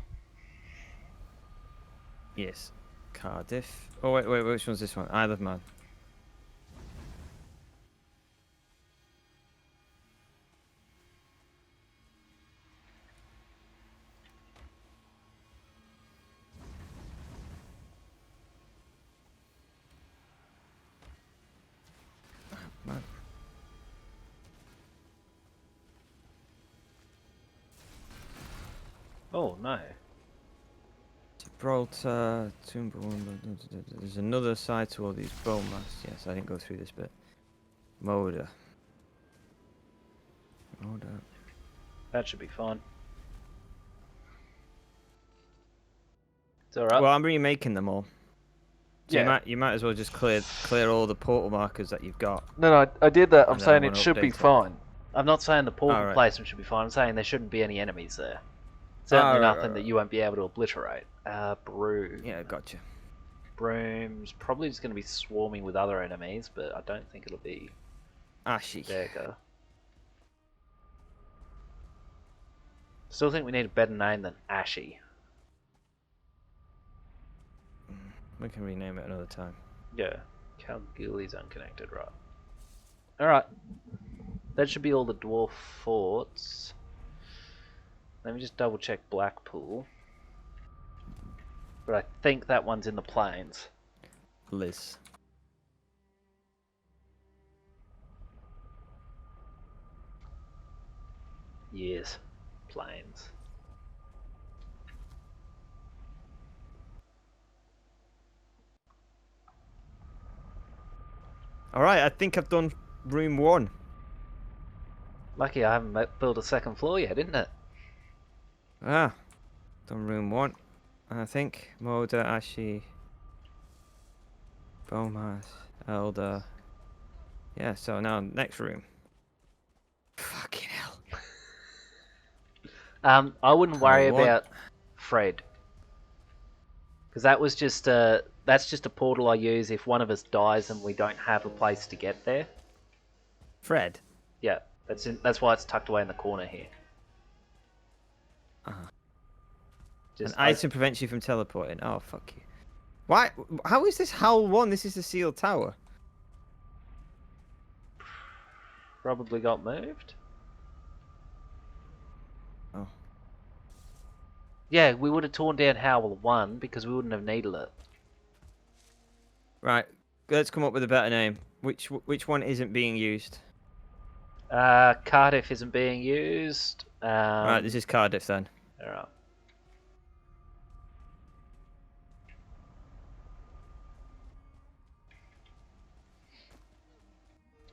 Yes. Cardiff. Oh wait, which one's this one? Isle of Man. Man. Oh no. Gibraltar, there's another side to all these bone mass. Yes, I didn't go through this bit. Moda. That should be fine. It's alright. Well, I'm remaking them all. So Yeah. you might as well just clear all the portal markers that you've got. No, I did that. I'm And then saying I it wanna should be update it. fine. I'm not saying the portal Alright. placement should be fine. I'm saying there shouldn't be any enemies there. Certainly Alright, nothing that right. you won't be able to obliterate. Broom. Yeah, gotcha. Broom's probably just going to be swarming with other enemies, but I don't think it'll be Ashy. Dagger. Still think we need a better name than Ashy. We can rename it another time. Yeah. Calgili's unconnected, right. Alright. That should be all the dwarf forts. Let me just double check Blackpool. But I think that one's in the plains. Liz. Yes. Plains. Alright, I think I've done room 1. Lucky I haven't built a second floor yet, isn't it? Ah. Done room 1. I think. Moda, Ashy. Bomas. Elder. Yeah, so now next room. Fucking hell. I wouldn't worry What? about Fred. Because that was just that's just a portal I use if one of us dies and we don't have a place to get there. Fred. Yeah, that's why it's tucked away in the corner here. An item prevents you from teleporting. Oh, fuck you. Why? How is this Howl 1? This is the sealed tower. Probably got moved. Oh. Yeah, we would have torn down Howl 1 because we wouldn't have needed it. Right. Let's come up with a better name. Which one isn't being used? Cardiff isn't being used. Right, this is Cardiff then. Alright.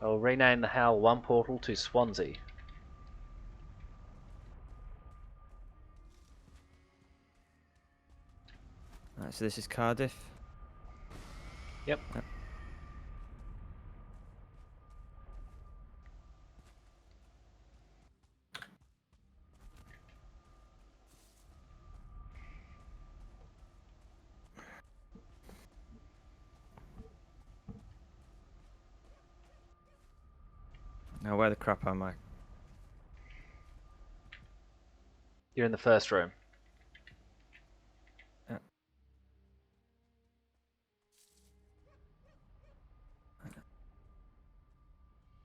I'll rename the Howl 1 portal to Swansea. Right, so this is Cardiff. Yep. Now where the crap am I? You're in the first room.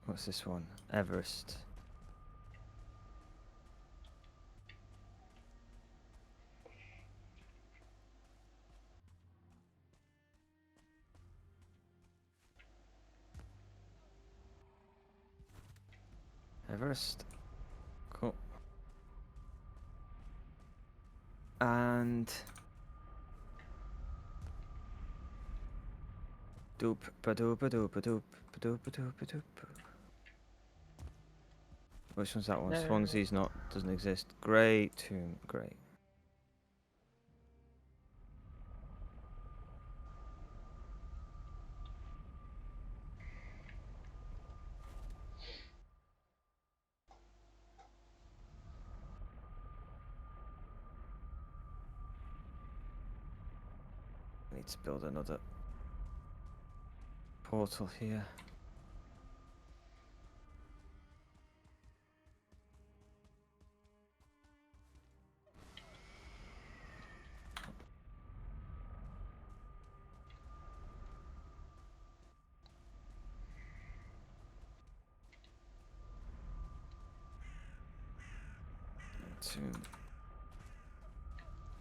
What's this one? Everest. Everest. Cool. And doop ba doop ba doop ba doop ba doop ba doop ba doop. Which one's that one? No. Swansea's not, doesn't exist. Grey, Tomb, Grey. I need to build another portal here. Tomb.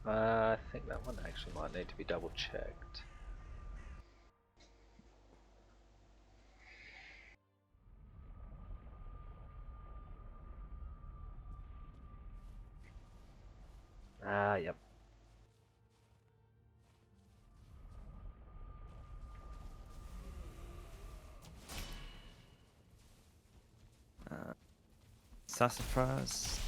I think that one actually might need to be double checked. Ah, yep. Sassafras.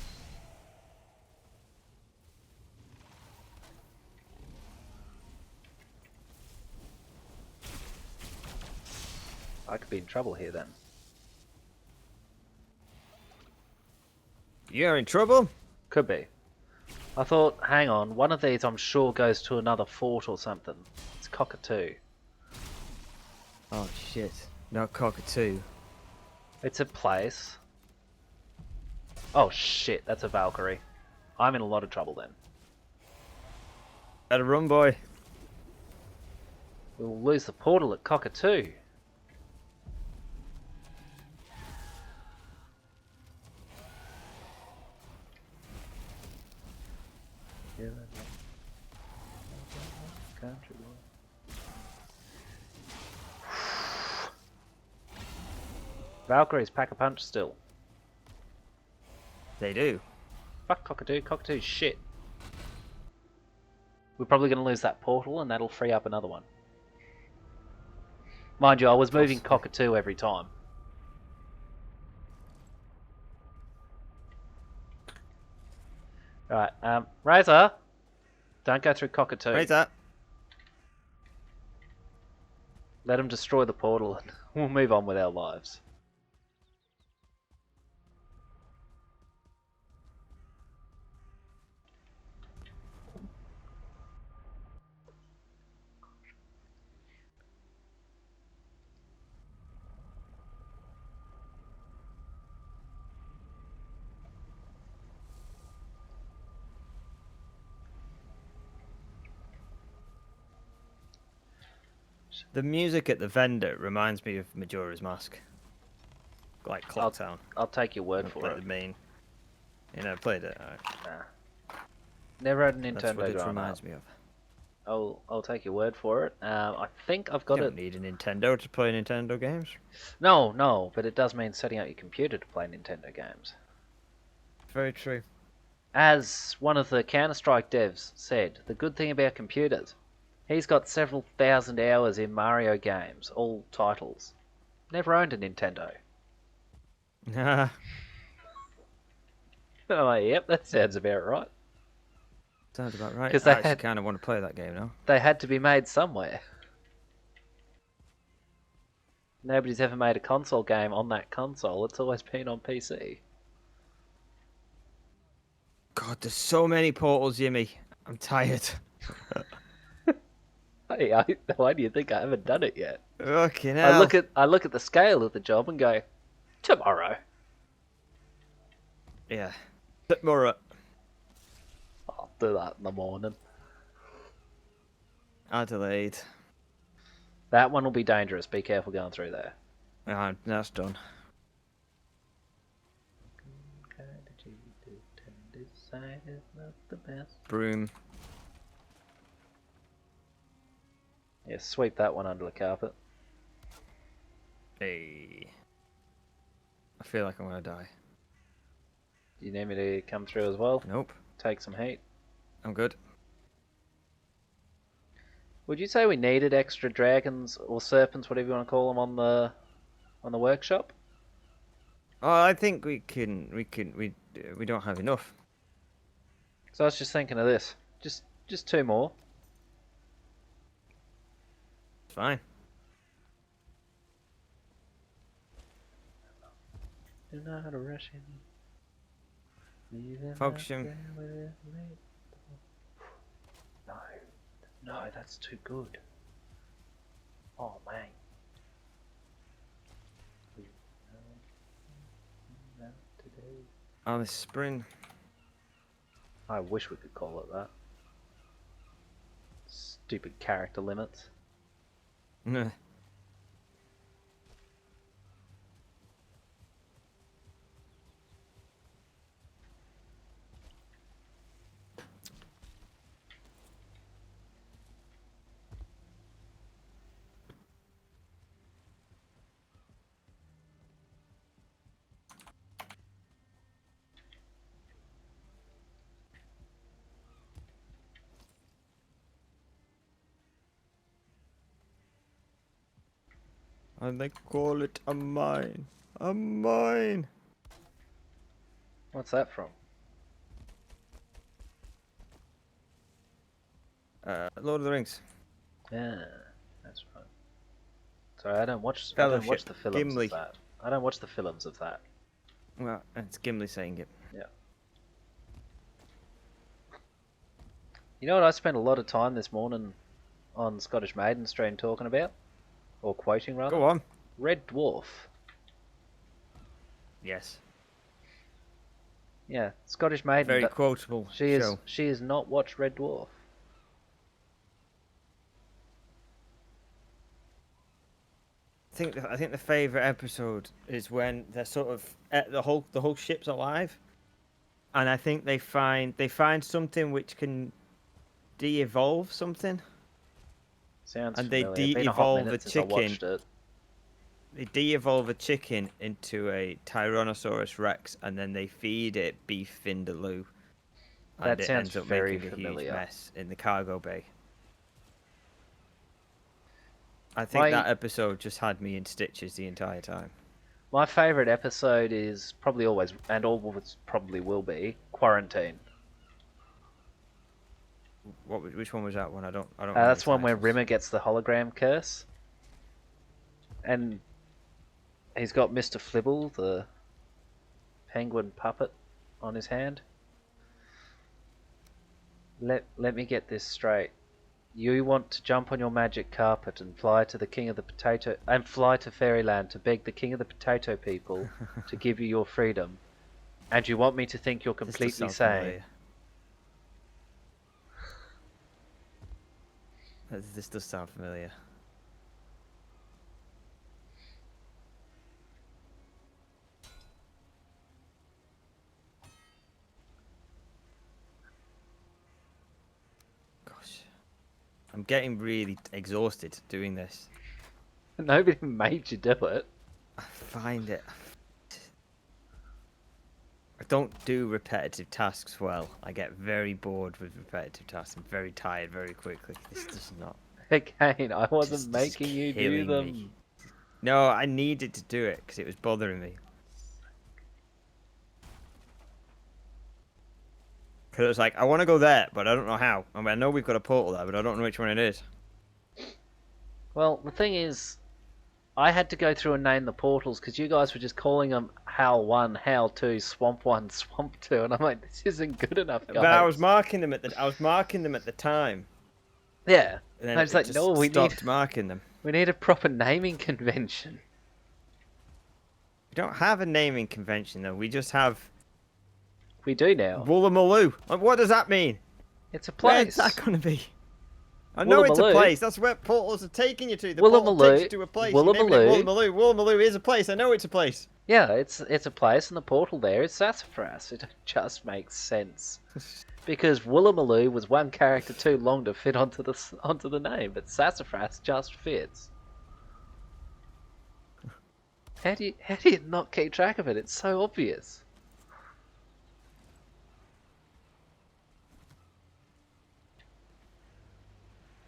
I could be in trouble here then. You're in trouble? Could be. I thought, hang on, one of these I'm sure goes to another fort or something. It's Cockatoo. Oh shit. Not Cockatoo. It's a place. Oh shit, that's a Valkyrie. I'm in a lot of trouble then. Better run, boy. We'll lose the portal at Cockatoo. Country boy. Valkyries pack a punch still. They do. Fuck Cockatoo. Cockatoo's shit. We're probably going to lose that portal and that'll free up another one. Mind you, I was moving Cockatoo every time. Right, Razor, don't go through Cockatoo. Right that. Let him destroy the portal and we'll move on with our lives. The music at the vendor reminds me of Majora's Mask. Like Clocktown. I'll take your word I for played it. the main. You know, I played it. Nah. Never had a Nintendo That's what it growing reminds up. me of. I'll take your word for it. I think I've got You it. don't need a Nintendo to play Nintendo games. No, but it does mean setting up your computer to play Nintendo games. Very true. As one of the Counter-Strike devs said, the good thing about computers, he's got several thousand hours in Mario games, all titles. Never owned a Nintendo. Ah, I'm like, yep, that sounds about right. sounds about right. 'Cause I they actually had- kind of want to play that game now. They had to be made somewhere. Nobody's ever made a console game on that console. It's always been on PC. God, there's so many portals, Jimmy. I'm tired. Hey, why do you think I haven't done it yet? Fucking hell. I look at the scale of the job and go, tomorrow. Yeah. Tomorrow. I'll do that in the morning. Adelaide. That one will be dangerous. Be careful going through there. That's done. Broom. Yeah, sweep that one under the carpet. Hey. I feel like I'm gonna die. Do you need me to come through as well? Nope. Take some heat. I'm good. Would you say we needed extra dragons or serpents, whatever you want to call them, on the workshop? Oh, I think we don't have enough. So I was just thinking of this. Just two more. It's fine. Do not rush in. Leaving Focus that him. there with me. No, no, that's too good. Oh man. Oh, this spring. I wish we could call it that. Stupid character limits. Nah. And they call it a mine. A mine. What's that from? Lord of the Rings. Yeah, that's right. Sorry, I don't watch Fellowship. the films Gimli. of that. I don't watch the films of that. Well, it's Gimli saying it. Yeah. You know what I spent a lot of time this morning on Scottish Maiden stream talking about? Or quoting rather? Go on. Red Dwarf. Yes. Yeah, Scottish Maiden. Very quotable show. She has not watched Red Dwarf. I think the favorite episode is when they're sort of the whole ship's alive, and I think they find something which can de-evolve something. Sounds And they familiar. Been a hot de-evolve minute a since I watched chicken. it. They de-evolve a chicken into a Tyrannosaurus Rex, and then they feed it beef vindaloo. That And it sounds ends up very making a huge familiar. mess in the cargo bay. I think that episode just had me in stitches the entire time. My favourite episode is probably always, and always probably will be, Quarantine. Which one was that one? I don't. know That's the one where titles. Rimmer gets the hologram curse. And he's got Mr. Flibble, the penguin puppet, on his hand. Let me get this straight. You want to jump on your magic carpet and fly to the king of the potato and fly to fairyland to beg the king of the potato people to give you your freedom. And you want me to think you're This does completely sound sane. familiar. This does sound familiar. Gosh. I'm getting really exhausted doing this. Nobody made you do it. I find it... I don't do repetitive tasks well. I get very bored with repetitive tasks. I'm very tired very quickly. This does not... Again, I wasn't Just making you do killing them. me. No, I needed to do it because it was bothering me. Because it was like, I want to go there, but I don't know how. I mean, I know we've got a portal there, but I don't know which one it is. Well, the thing is, I had to go through and name the portals because you guys were just calling them Hal 1, Hal 2, Swamp 1, Swamp 2, and I'm like, this isn't good enough, guys. But I was marking them at the time. Yeah. And then I was it like, just no, stopped marking them. we need a proper naming convention. We don't have a naming convention though. We just have We do now. Woolloomooloo. Like, what does that mean? It's a Where's place. that gonna be? I know it's a Woolloomooloo. place. That's where portals are taking you to. The portal takes you to a place. You name it Woolloomooloo. Woolloomooloo. Woolloomooloo is a place. I know it's a place. Yeah, it's a place, and the portal there is Sassafras. It just makes sense. Because Woolloomooloo was one character too long to fit onto the name, but Sassafras just fits. How do you not keep track of it? It's so obvious.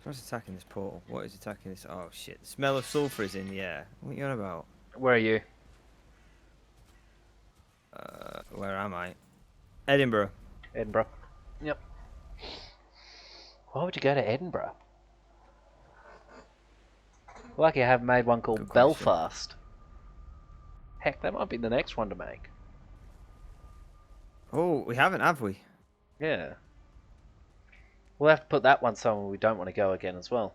What's attacking this portal? What is attacking this? Oh shit! The smell of sulfur is in the air. What are you on about? Where are you? Where am I? Edinburgh. Edinburgh. Yep. Why would you go to Edinburgh? Lucky I haven't made one called Good question. Belfast. Heck, that might be the next one to make. Oh, we haven't, have we? Yeah. We'll have to put that one somewhere we don't want to go again as well.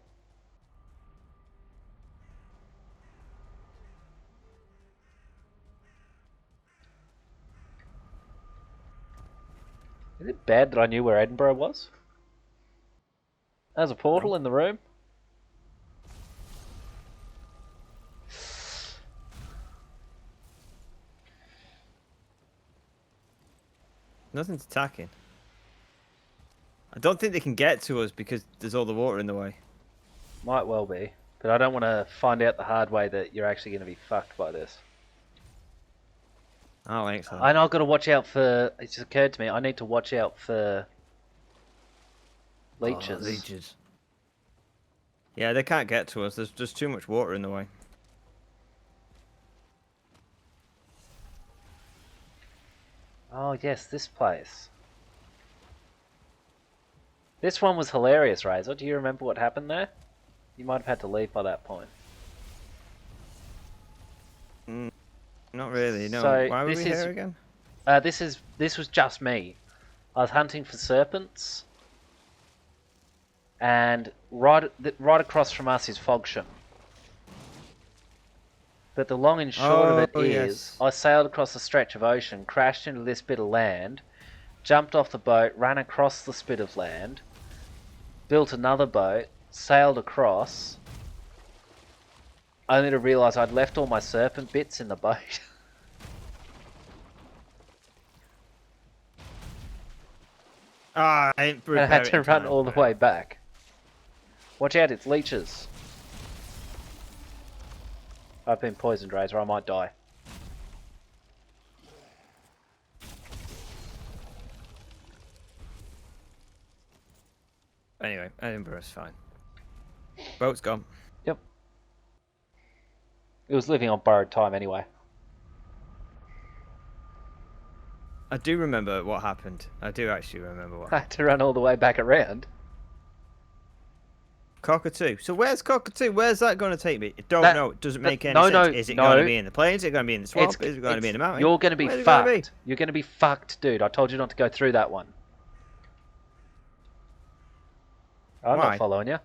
Is it bad that I knew where Edinburgh was? There's a portal in the room. Nothing's attacking. I don't think they can get to us because there's all the water in the way. Might well be. But I don't want to find out the hard way that you're actually going to be fucked by this. I don't think so. I know I've got to watch out for... It just occurred to me, I need to watch out for... leeches. Oh, leeches. Yeah, they can't get to us. There's just too much water in the way. Oh, yes, this place. This one was hilarious, Razor. Do you remember what happened there? You might have had to leave by that point. Not really, no. So, Why were we this here is- again? This was just me. I was hunting for serpents, and right across from us is Fogsham. But the long and short of it Oh, is, yes. I sailed across a stretch of ocean, crashed into this bit of land, jumped off the boat, ran across the spit of land, built another boat, sailed across, only to realise I'd left all my serpent bits in the boat. Ah, I didn't And I had prepare it to in run time. all the way back. Watch out, it's leeches. I've been poisoned, Razor, I might die. Anyway, Edinburgh's fine. Boat's gone. Yep. It was living on borrowed time anyway. I do remember what happened. I do actually remember what I happened. had to run all the way back around. Cockatoo. So where's Cockatoo? Where's that going to take me? I don't That- know. It doesn't that- make any no, sense. no, Is it no. going to be in the plains? Is it going to be in the swamp? Is it going to be in the mountain? You're going to be Where's it gonna be? fucked. You're going to be fucked, dude. I told you not to go through that one. I'm Why? not following you.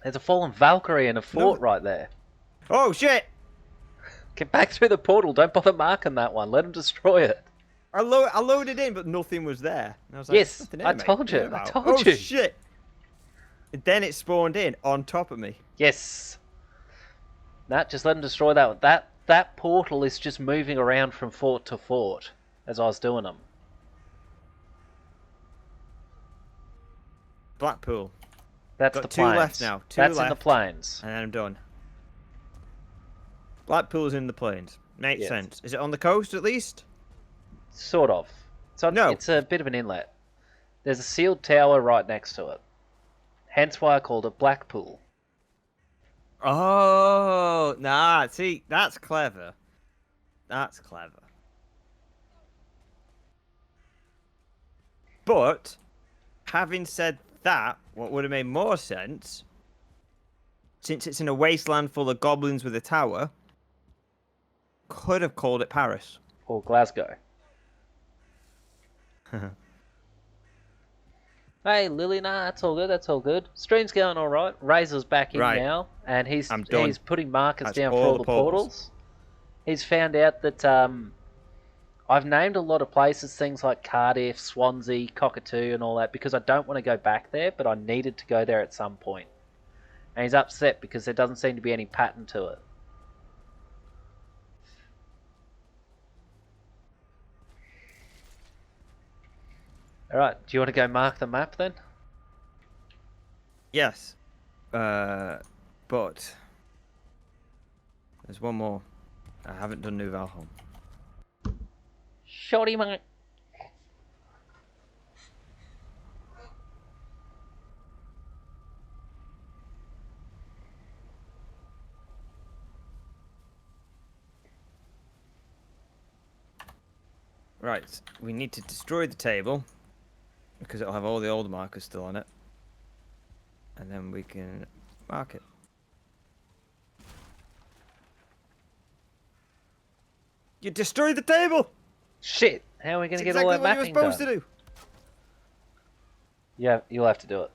There's a fallen Valkyrie and a fort right there. Oh, shit! Get back through the portal. Don't bother marking that one. Let him destroy it. I loaded in, but nothing was there. And I was like, Yes, "Nothing here, I mate. told you, What I about?" told Oh, you. shit! And then it spawned in on top of me. Yes. Nah, just let him destroy that one. That portal is just moving around from fort to fort as I was doing them. Blackpool. That's Got the two plains. left now, two That's in the left. plains. And then I'm done. Blackpool's in the plains. Makes Yes. sense. Is it on the coast at least? Sort of. No. It's a bit of an inlet. There's a sealed tower right next to it. Hence why I called it Blackpool. Oh, nah. See, that's clever. That's clever. But, having said that, what would have made more sense, since it's in a wasteland full of goblins with a tower, could have called it Paris. Or Glasgow. Hey, Lily, nah, that's all good, that's all good. Stream's going alright. Razor's back in Right. now, and he's I'm done. putting markers That's down for all all the the portals. portals. He's found out that I've named a lot of places, things like Cardiff, Swansea, Cockatoo, and all that, because I don't want to go back there, but I needed to go there at some point. And he's upset because there doesn't seem to be any pattern to it. Alright, do you want to go mark the map then? Yes. But there's one more. I haven't done New Valheim. Shorty mate. Right, we need to destroy the table because it'll have all the old markers still on it, and then we can mark it. You destroyed the table. Shit! How are we going It's to get exactly all that what you were mapping supposed done? to do. Yeah, you'll have to do it.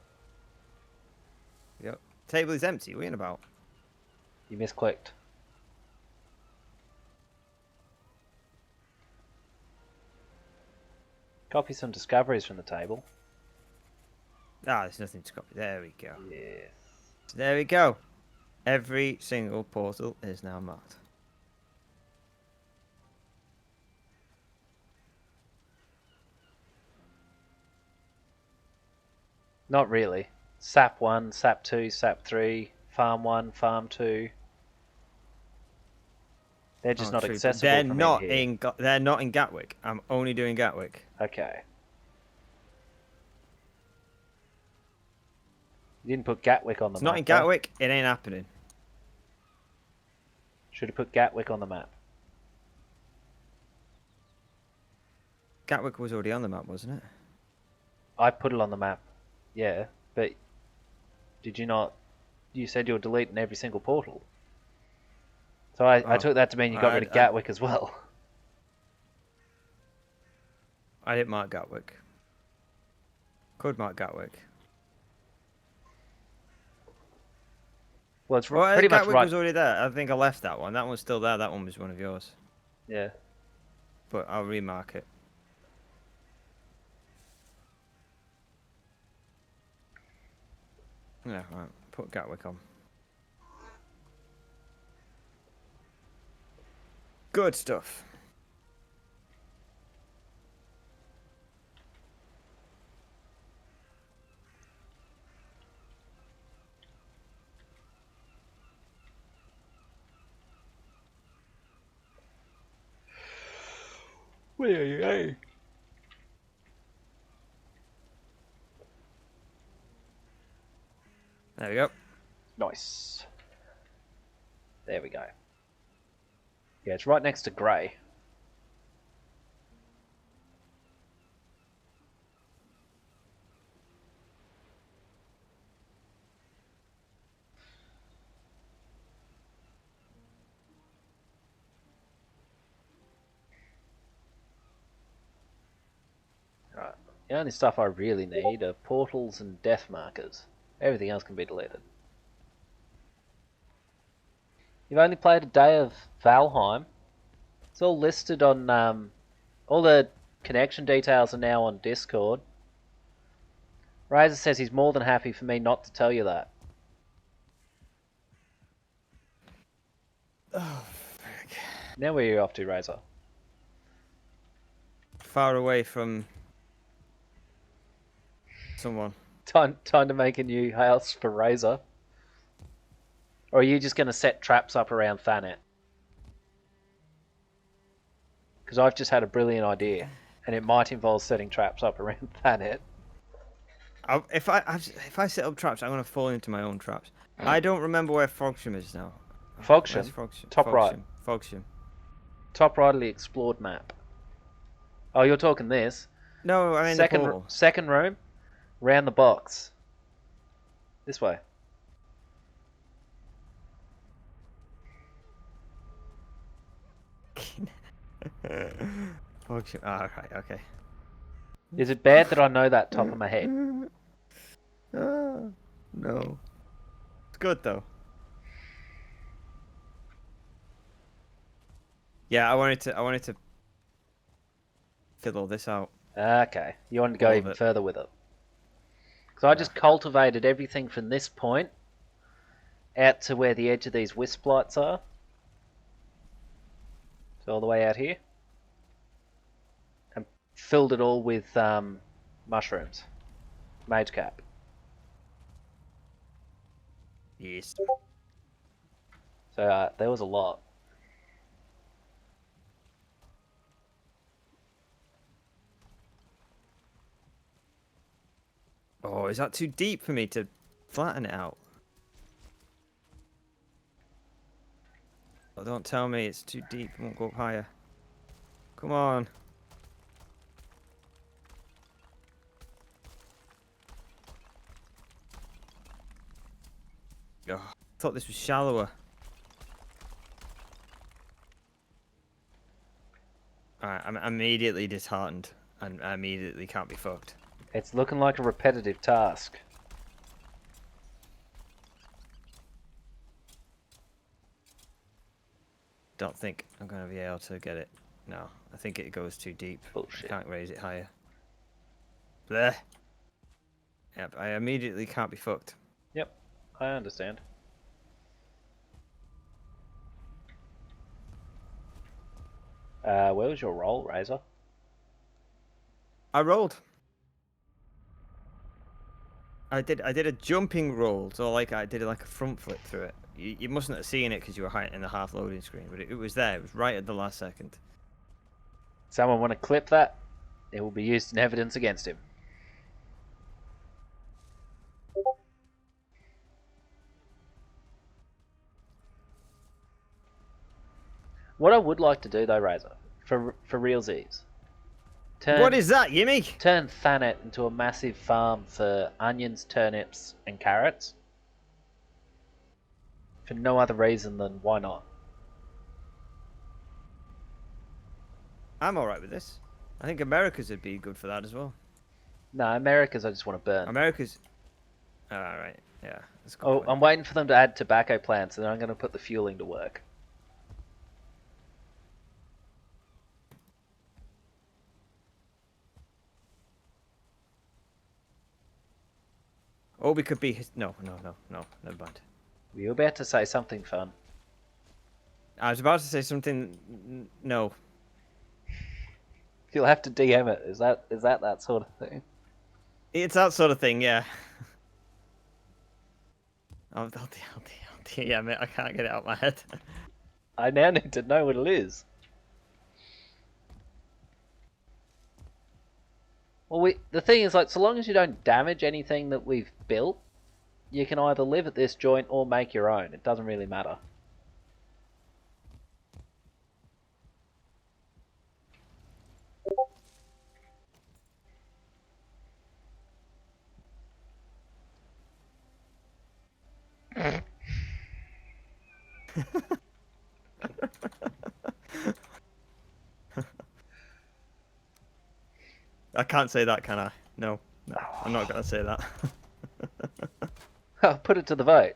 Yep. Table is empty. What are you on about? You misclicked. Copy some discoveries from the table. Ah, there's nothing to copy. There we go. Yes. So there we go. Every single portal is now marked. Not really. SAP 1, SAP 2, SAP 3, Farm 1, Farm 2. They're just not True, but accessible they're from not in here. they're not in Gatwick. I'm only doing Gatwick. Okay. You didn't put Gatwick on the It's map. not in though. Gatwick. It ain't happening. Should have put Gatwick on the map. Gatwick was already on the map, wasn't it? I put it on the map. Yeah, but did you not? You said you were deleting every single portal. So I Oh. took that to mean you got rid of Gatwick as well. I didn't mark Gatwick. Could mark Gatwick. Well, it's Well, pretty much Gatwick right. was already there. I think I left that one. That one's still there. That one was one of yours. Yeah. But I'll remark it. Yeah, right. Put Gatwick on. Good stuff. There There we go. Nice. There we go. Yeah, it's right next to grey. Right. The only stuff I really need are portals and death markers. Everything else can be deleted. You've only played a day of Valheim. It's all listed on, all the connection details are now on Discord. Razor says he's more than happy for me not to tell you that. Oh, frick. Now where are you off to, Razor? Far away from someone. Time to make a new house for Razor. Or are you just going to set traps up around Thanet? Because I've just had a brilliant idea, and it might involve setting traps up around Thanet. If I set up traps, I'm gonna fall into my own traps. I don't remember where Fogsham is now. Fogsham? Where's Fogsham? Top right. Fogsham. Top right of the explored map. Oh, you're talking this. No, I mean the portal. Second room, round the box. This way. Fogsham. Ah, right, okay. Is it bad that I know that top of my head? No. It's good though. Yeah, I wanted to fiddle this out. Okay, you wanted to go All of even it. further with it. Because I just cultivated everything from this point out to where the edge of these wisp lights are. So all the way out here. And filled it all with mushrooms. Mage cap. Yes. So there was a lot. Oh, is that too deep for me to flatten it out? Oh, don't tell me it's too deep. It won't go up higher. Come on. Oh, I thought this was shallower. Alright, I'm immediately disheartened. And I immediately can't be fucked. It's looking like a repetitive task. Don't think I'm going to be able to get it. No, I think it goes too deep. Bullshit. I can't raise it higher. Bleh. Yep, I immediately can't be fucked. Yep, I understand. Where was your roll, Razor? I rolled. I did a jumping roll, so like I did like a front flip through it. You mustn't have seen it because you were hiding in the half loading screen, but it was there. It was right at the last second. Someone want to clip that? It will be used in evidence against him. What I would like to do though, Razor, for realsies, What is that, Yimmy? turn Thanet into a massive farm for onions, turnips, and carrots. For no other reason than why not? I'm alright with this. I think America's would be good for that as well. No, America's I just want to burn. America's... Alright, yeah. That's a good Oh, point. I'm waiting for them to add tobacco plants, and then I'm going to put the fueling to work. Or we could be... No, never mind. Were you about to say something fun? I was about to say something... No. You'll have to DM it. Is that that sort of thing? It's that sort of thing, yeah. I'll DM it. I can't get it out of my head. I now need to know what it is. Well, the thing is, like, so long as you don't damage anything that we've built, you can either live at this joint or make your own. It doesn't really matter. I can't say that, can I? No, I'm not gonna say that. I'll put it to the vote.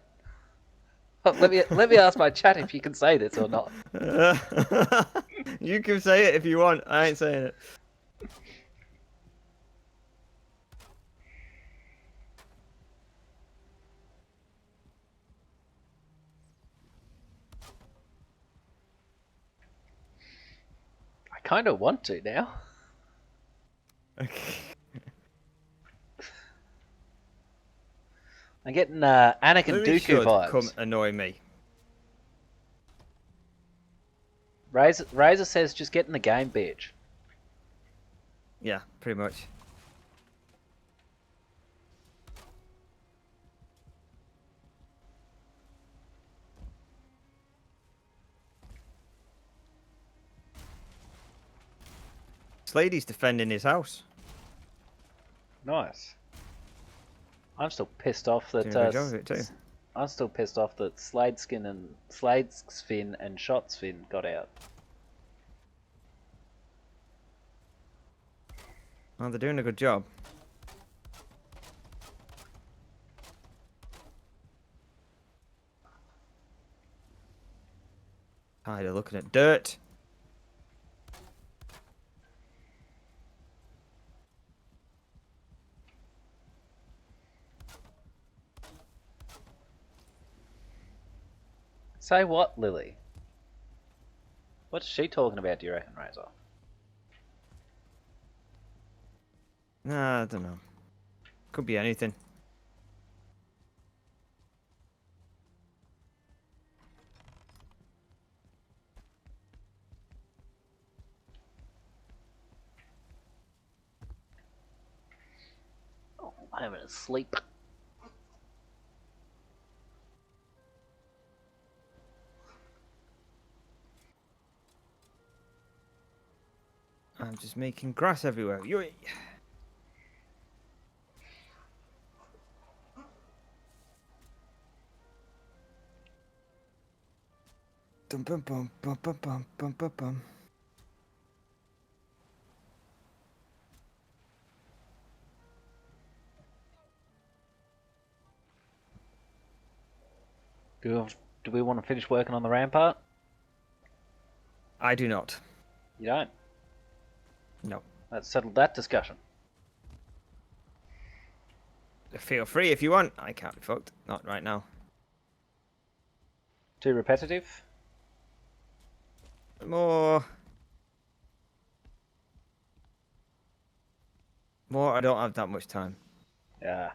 Oh, let me ask my chat if you can say this or not. You can say it if you want. I ain't saying it. I kind of want to now. Okay. I'm getting Anakin Lily Dooku should vibes. come annoy me. Razor says just get in the game, bitch. Yeah, pretty much. This lady's defending his house. Nice. I'm still pissed off that Doing a good job of it too. I'm still pissed off that Sladeskin and Shotsfin got out. Oh, they're doing a good job. Hi, they're looking at dirt. Say what, Lily? What's she talking about, do you reckon, Razor? Nah, I don't know. Could be anything. Oh, I'm having a sleep. I'm just making grass everywhere. You're... Dum bum bum bum bum bum bum bum bum. Do we want to finish working on the rampart? I do not. You don't? No. Let's settle that discussion. Feel free if you want. I can't be fucked. Not right now. Too repetitive? More. I don't have that much time, Yeah.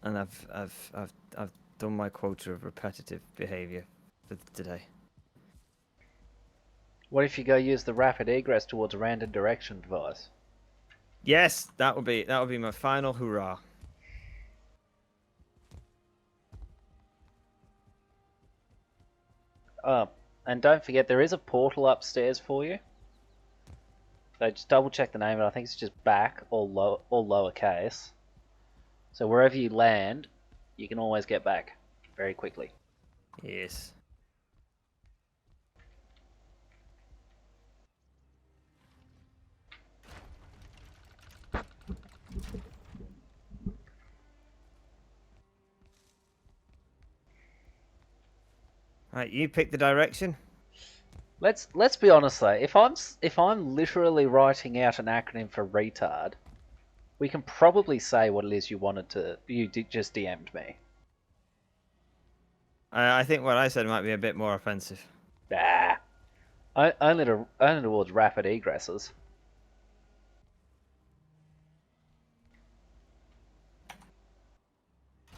and I've done my quota of repetitive behaviour for today. What if you go use the rapid egress towards a random direction device? Yes, that would be my final hurrah. And don't forget there is a portal upstairs for you. So just double check the name of it. I think it's just back or lowercase. So wherever you land, you can always get back very quickly. Yes. Right, you pick the direction. Let's be honest though. If I'm literally writing out an acronym for retard, we can probably say what it is you just DM'd me. I think what I said might be a bit more offensive. Bah. Only towards rapid egresses.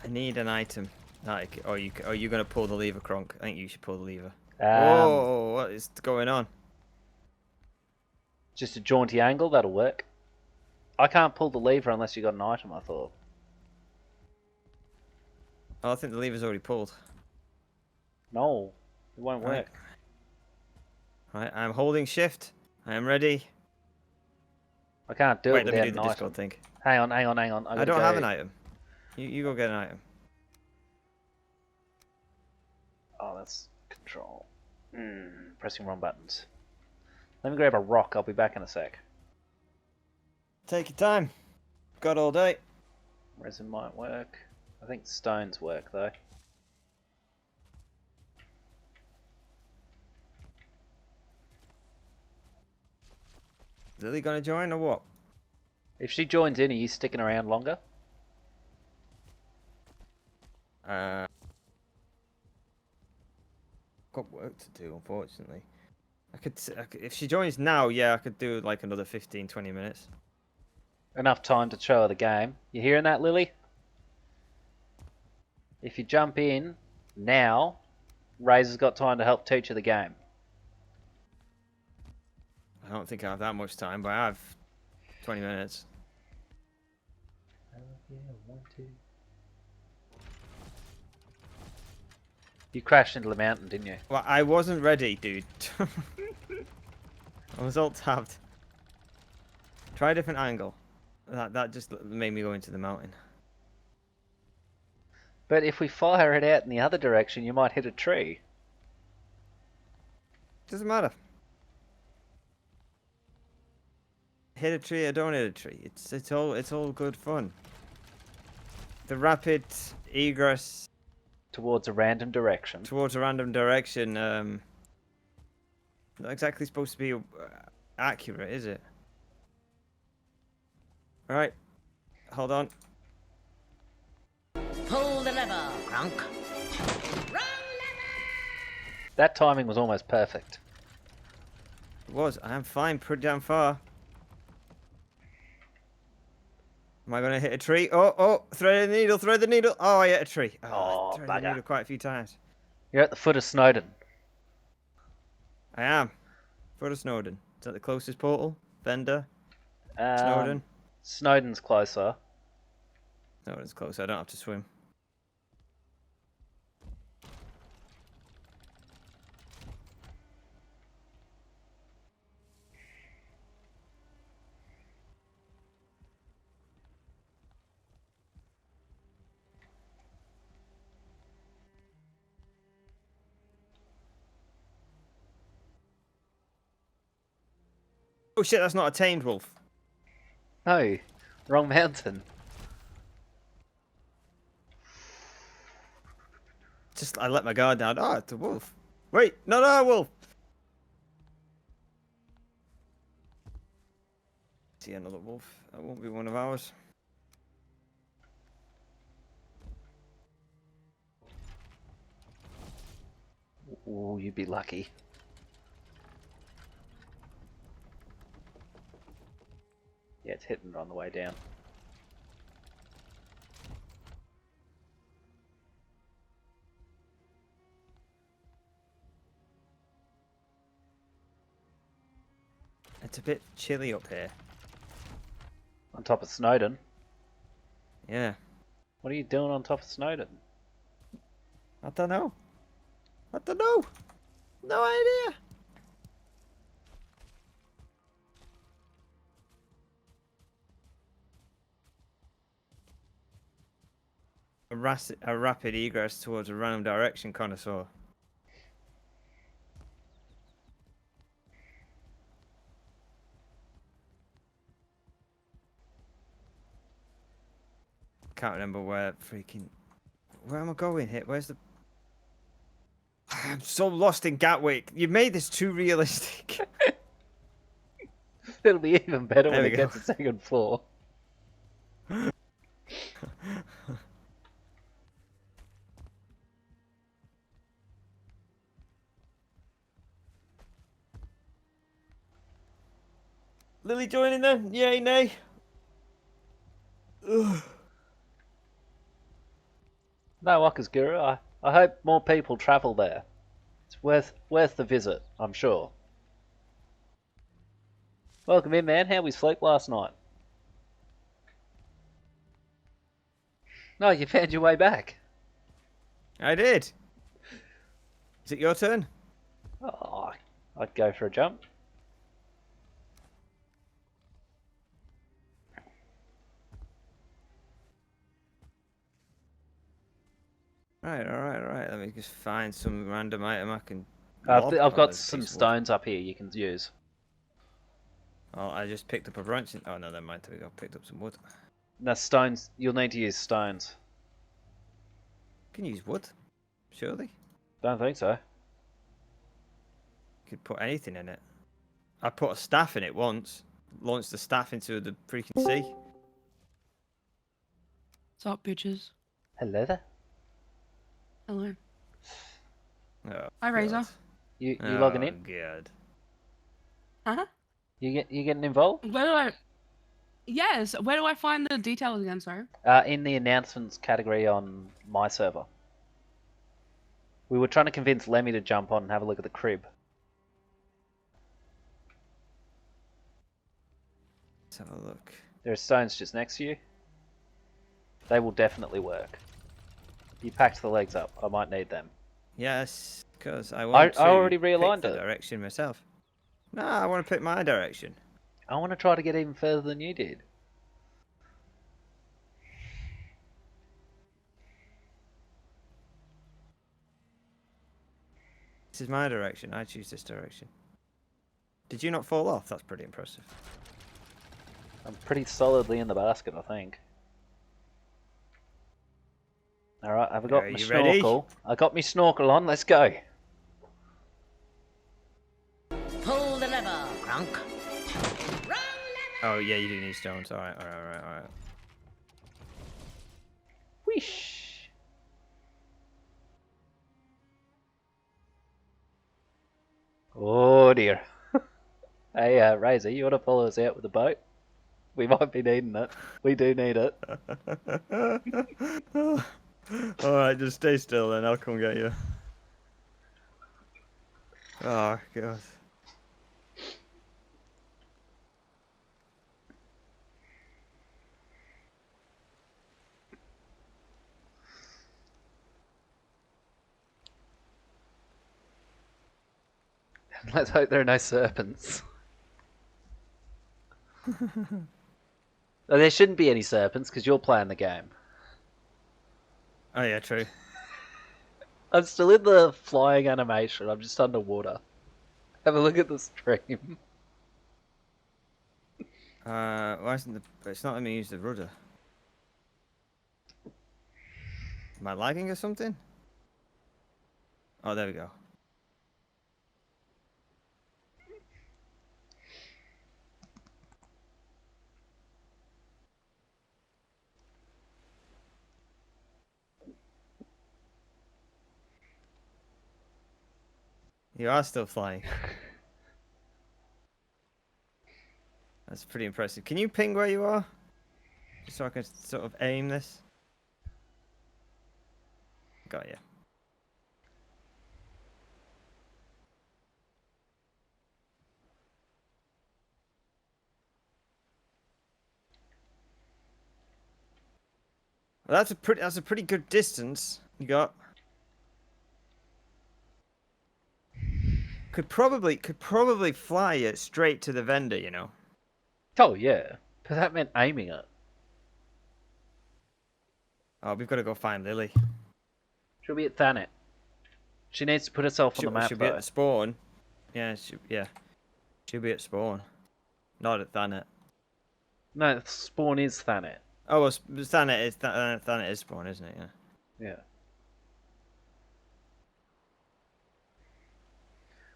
I need an item. Like, are you gonna pull the lever, Kronk? I think you should pull the lever. Um, Oh, what is going on? Just a jaunty angle, that'll work. I can't pull the lever unless you got an item, I thought. Oh, I think the lever's already pulled. No, it won't work. Right, I'm holding shift. I am ready. I can't do Wait, it let me without do an the item. Discord thing. Hang on. I don't have an item. You go get an item. Oh, that's control. Pressing wrong buttons. Let me grab a rock. I'll be back in a sec. Take your time. Got all day. Resin might work. I think stones work though. Lily gonna join or what? If she joins in, are you sticking around longer? Got work to do, unfortunately. I could, if she joins now, yeah, I could do like another 15-20 minutes. Enough time to show her the game. You hearing that, Lily? If you jump in now, Razor's got time to help teach you the game. I don't think I have that much time, but I have 20 minutes. You crashed into the mountain, didn't you? Well, I wasn't ready, dude. I was alt tabbed. Try a different angle. That just made me go into the mountain. But if we fire it out in the other direction, you might hit a tree. Doesn't matter. Hit a tree or don't hit a tree. It's all good fun. The rapid egress Towards a random direction. towards a random direction, not exactly supposed to be accurate, is it? Alright. Hold on. Pull the lever, Kronk. That timing was almost perfect. It was. I am flying pretty damn far. Am I going to hit a tree? Oh, thread the needle, thread the needle. Oh, I hit a tree. Oh, I threaded the bugger. needle quite a few times. You're at the foot of Snowdon. I am. Foot of Snowdon. Is that the closest portal? Fender? Snowdon? Snowdon's closer. Snowdon's close. I don't have to swim. Oh shit, that's not a tamed wolf. No, wrong mountain. Just, I let my guard down. Oh, it's a wolf. Wait, no, wolf. See another wolf. That won't be one of ours. Ooh, you'd be lucky. Yeah, it's hitting on the way down. It's a bit chilly up here. On top of Snowdon. Yeah. What are you doing on top of Snowdon? I don't know. No idea. A rapid egress towards a random direction connoisseur. Can't remember where am I going here? Where's the... I'm so lost in Gatwick. You made this too realistic. It'll be even better There when we it go. gets to second floor. Lily joining then? Yay, nay? Ugh. No, Wakasguru, I hope more people travel there. It's worth the visit, I'm sure. Welcome in, man. How was sleep last night? No, you found your way back. I did. Is it your turn? Oh, I'd go for a jump. Right, alright. Let me just find some random item I can... I've lob on got this some piece of wood. stones up here you can use. Oh, I just picked up a branch. Oh, no, never mind. There we go. Picked up some wood. No, stones. You'll need to use stones. Can use wood. Surely. Don't think so. Could put anything in it. I put a staff in it once. Launched the staff into the freaking sea. What's up, bitches? Hello there. Hello. Oh, Hi, Razor. God. You logging in? God. Huh? You getting involved? Where do I... Yes, where do I find the details again, sorry? In the announcements category on my server. We were trying to convince Lemmy to jump on and have a look at the crib. Let's have a look. There are stones just next to you. They will definitely work. You packed the legs up. I might need them. Yes, because I want I already pick realigned the it. direction myself. No, I want to pick my direction. I want to try to get even further than you did. This is my direction. I choose this direction. Did you not fall off? That's pretty impressive. I'm pretty solidly in the basket, I think. Alright, I've got Are my you ready? snorkel. I got my snorkel on, let's go. Pull the lever, Grunk. Oh, yeah, you do need stones. Alright. Whoosh. Oh dear. Hey, Razor, you want to follow us out with the boat? We might be needing it. We do need it. Alright, just stay still then. I'll come get you. Oh, God. Let's hope there are no serpents. Oh, there shouldn't be any serpents because you're playing the game. Oh, yeah, true. I'm still in the flying animation. I'm just underwater. Have a look at the stream. Why isn't the... It's not letting me use the rudder. Am I lagging or something? Oh, there we go. You are still flying. That's pretty impressive. Can you ping where you are? Just so I can sort of aim this. Got you. Well, that's a pretty good distance you got. Could probably fly it straight to the vendor, you know. Oh yeah, but that meant aiming it. Oh, we've got to go find Lily. She'll be at Thanet. She needs to put herself on the map She'll be at though. the spawn. Yeah, she'll be at spawn, not at Thanet. No, spawn is Thanet. Oh, well, Thanet is spawn, isn't it? Yeah. Yeah.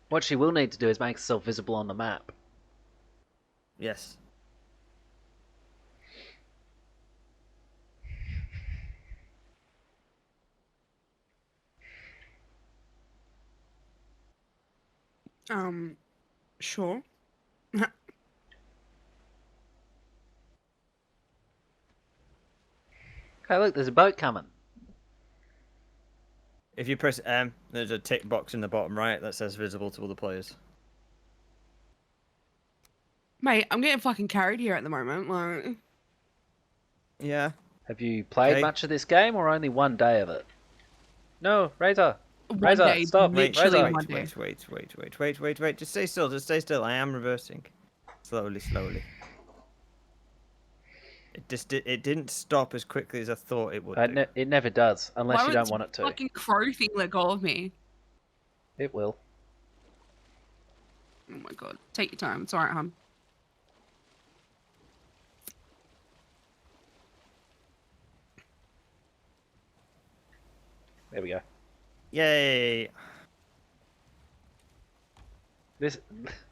What she will need to do is make herself visible on the map. Yes. Sure. Hey, look, there's a boat coming. If you press M, there's a tick box in the bottom right that says visible to other players. Mate, I'm getting fucking carried here at the moment. Like, Yeah. Have you played Okay. much of this game or only one day of it? No, Razor. one Razor, day, stop. literally Razor. one day. Wait. Just stay still. I am reversing. Slowly. It didn't stop as quickly as I thought it would do. It never does, unless Why you would don't this want it to. fucking crow thing let go of me? It will. Oh my god. Take your time. It's alright, hon. There we go. Yay!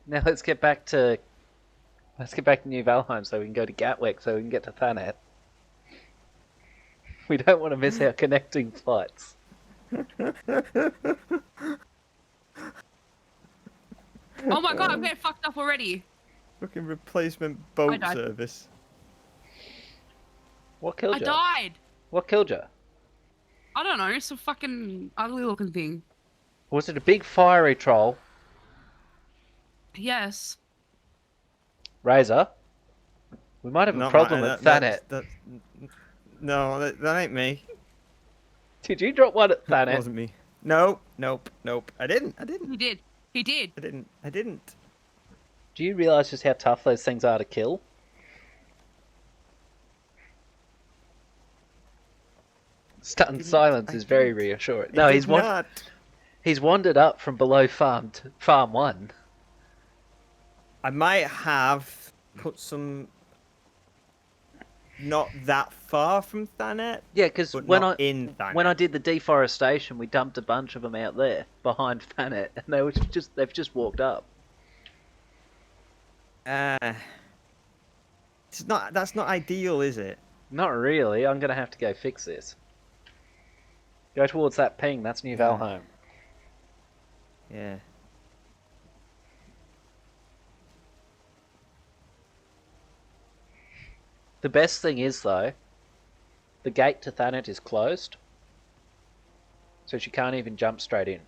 Now let's get back to New Valheim so we can go to Gatwick so we can get to Thanet. We don't want to miss our connecting flights. Oh my god, I'm getting fucked up already. Fucking replacement boat died. service. What killed I you? died. What killed you? I don't know, it's a fucking ugly looking thing. Was it a big fiery troll? Yes. Razor? We might have a problem at Thanet. No, that ain't me. Did you drop one at That Thanet? wasn't me. Nope. I didn't. He did. I didn't. Do you realise just how tough those things are to kill? Stunned silence is very reassuring. No, he's not. he's wandered up from below farm 1. I might have put some. Not that far from Thanet. Yeah, because But when not in Thanet. when I did the deforestation, we dumped a bunch of them out there behind Thanet, and they've just walked up. It's not. That's not ideal, is it? Not really. I'm gonna have to go fix this. Go towards that ping. That's New Valheim. Yeah. The best thing is though, the gate to Thanet is closed, so she can't even jump straight in.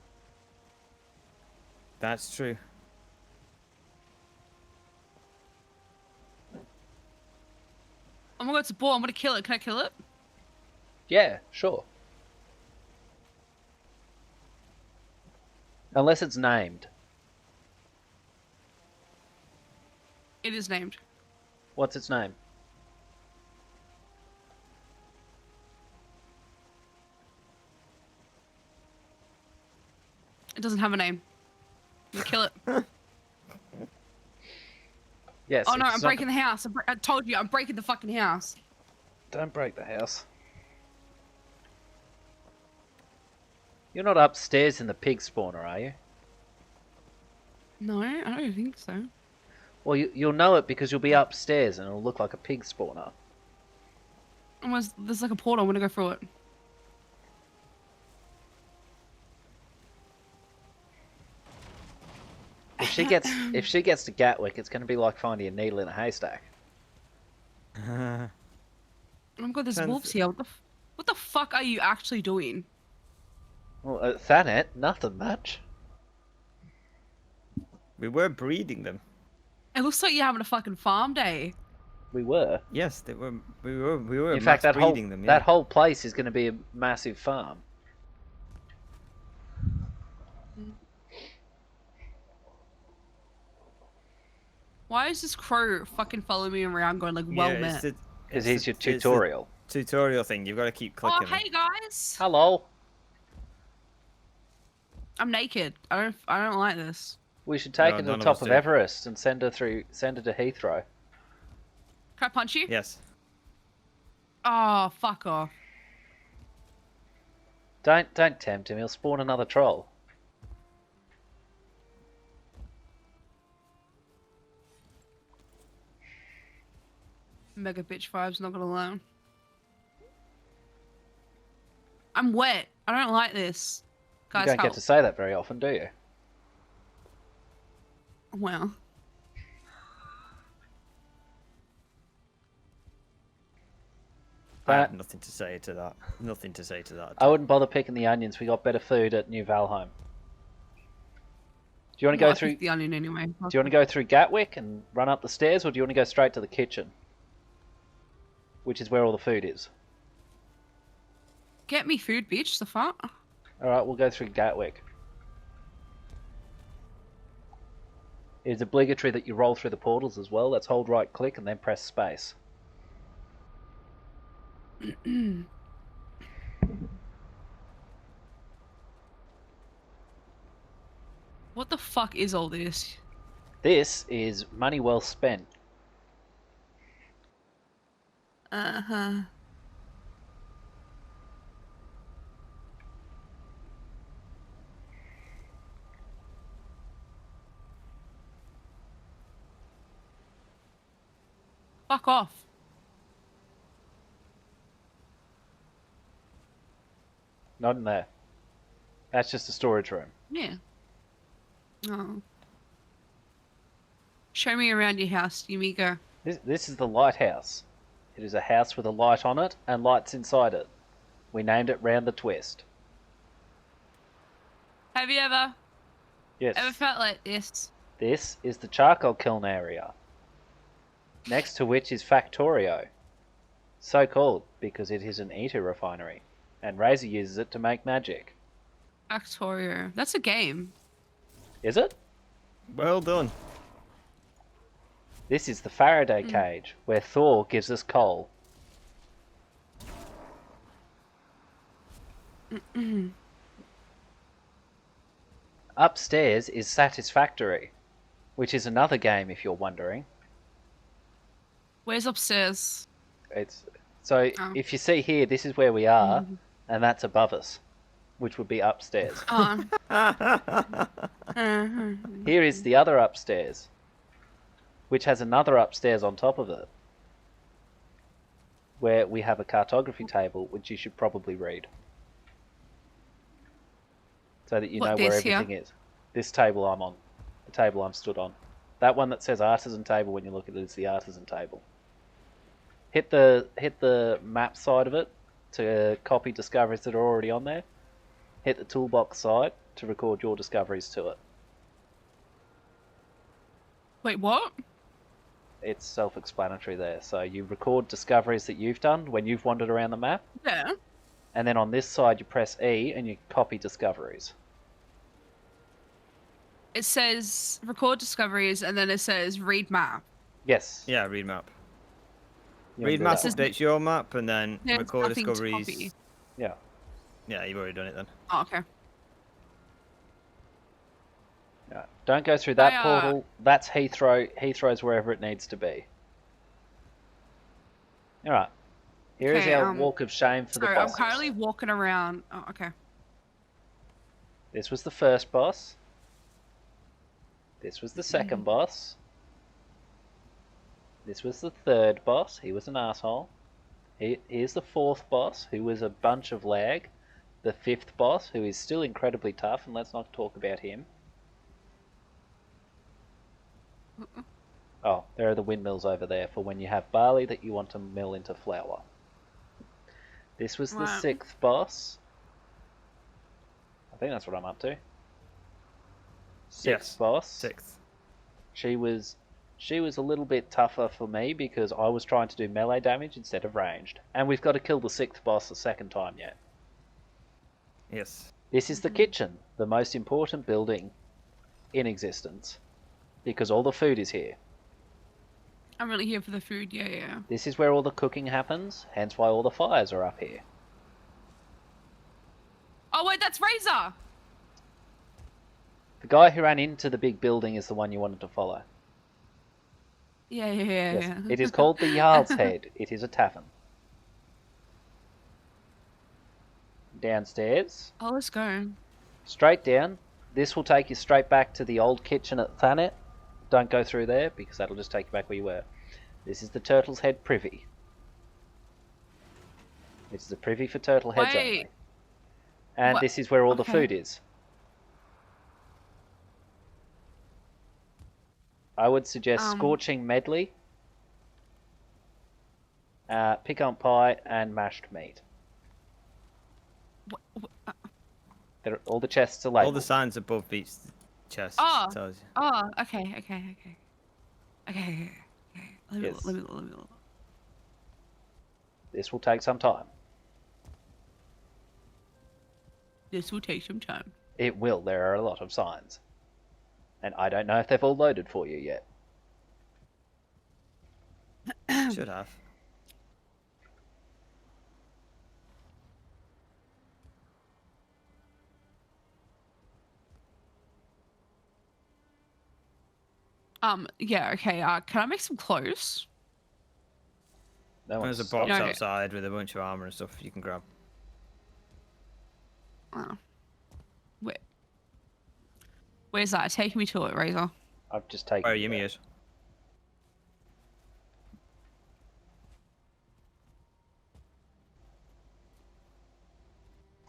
That's true. Oh my god, it's a ball. I'm gonna kill it. Can I kill it? Yeah, sure. Unless it's named. It is named. What's its name? It doesn't have a name. I'm gonna kill it. Yes. Oh no, it's I'm not breaking the house. I told you, I'm breaking the fucking house. Don't break the house. You're not upstairs in the pig spawner, are you? No, I don't think so. Well, you'll know it because you'll be upstairs and it'll look like a pig spawner. There's like a portal. I'm gonna go through it. If she gets to Gatwick, it's going to be like finding a needle in a haystack. Oh my god, there's Sounds- wolves here. What the fuck are you actually doing? Well, at Thanet, nothing much. We were breeding them. It looks like you're having a fucking farm day. We were. Yes, they were. We were. In fact, mass that whole breeding them. Yeah. that whole place is going to be a massive farm. Why is this crow fucking following me around going like, well Yeah, met? Because here's your tutorial. Tutorial thing. You've got to keep Oh, clicking. hey guys! Hello. I'm naked. I don't like this. We should take No, her to the none of top us of do. Everest and send her to Heathrow. Can I punch you? Yes. Oh, fuck off. Don't tempt him. He'll spawn another troll. Mega bitch vibes, not gonna lie. I'm wet. I don't like this. Guys, You don't help. get to say that very often, do you? Well. I That- have nothing to say to that. Nothing to say to that. I wouldn't bother picking the onions. We got better food at New Valheim. Do you want to Well, go I through? picked the onion anyway. Do you want to go through Gatwick and run up the stairs, or do you want to go straight to the kitchen, which is where all the food is? Get me food, bitch. The fuck? All right, we'll go through Gatwick. It is obligatory that you roll through the portals as well. Let's hold right click and then press space. What the fuck is all this? This is money well spent. Uh-huh. Fuck off. Not in there. That's just a storage room. Yeah. Oh. Show me around your house, Yumiko. This is the lighthouse. It is a house with a light on it and lights inside it. We named it Round the Twist. Have you ever Yes. felt like this? This is the charcoal kiln area, next to which is Factorio, so called because it is an eater refinery, and Razor uses it to make magic. Factorio. That's a game. Is it? Well done. This is the Faraday cage, where Thor gives us coal. Upstairs is Satisfactory, which is another game if you're wondering. Where's upstairs? It's so Oh. if you see here, this is where we are, and that's above us, which would be upstairs. Oh. Here is the other upstairs, which has another upstairs on top of it, where we have a cartography table, which you should probably read, so that you What, know where this here? everything is. This table I'm on, the table I'm stood on. That one that says artisan table, when you look at it, is the artisan table. Hit the map side of it to copy discoveries that are already on there. Hit the toolbox side to record your discoveries to it. Wait, what? It's self-explanatory there. So you record discoveries that you've done when you've wandered around the map, Yeah. and then on this side you press E and you copy discoveries. It says record discoveries and then it says read map. Yes. Yeah, read map. you Read do map that. updates your map, and then There's record nothing to discoveries. copy. Yeah. Yeah, you've already done it then. Oh, okay. Right, don't go through that I, portal. That's Heathrow. Heathrow's wherever it needs to be. Alright. Here is Okay, our walk of shame for the sorry, I'm bosses. currently walking around. Oh, okay. This was the first boss. This was the second boss. This was the third boss. He was an asshole. Here's the fourth boss, who was a bunch of lag. The fifth boss, who is still incredibly tough, and let's not talk about him. Oh, there are the windmills over there for when you have barley that you want to mill into flour. This was the Right. sixth boss. I think that's what I'm up to. Sixth Yes. boss. Sixth. She was a little bit tougher for me because I was trying to do melee damage instead of ranged. And we've got to kill the sixth boss a second time yet. Yes. This is the kitchen, the most important building in existence, because all the food is here. I'm really here for the food. Yeah, yeah. This is where all the cooking happens, hence why all the fires are up here. Oh wait, that's Razor. The guy who ran into the big building is the one you wanted to follow. Yeah. Yes, it is called the Jarl's Head. It is a tavern. Downstairs, Oh, let's go. straight down. This will take you straight back to the old kitchen at Thanet. Don't go through there because that'll just take you back where you were. This is the Turtle's Head Privy. It's the privy for turtle heads Wait. only. And What? this is where all the Okay. food is. I would suggest scorching medley, pecan pie, and mashed meat. All the chests are labeled. All the signs above each chest Oh. tells you. Oh, okay. Let me Yes. look. This will take some time. This will take some time. It will. There are a lot of signs. And I don't know if they've all loaded for you yet. Should have. Yeah, okay. Can I make some clothes? No There's a one's box stopped. Okay. outside with a bunch of armor and stuff you can grab. Oh. Wait. Where's that? Take me to it, Razor. I've just taken Where you Yumi there. is.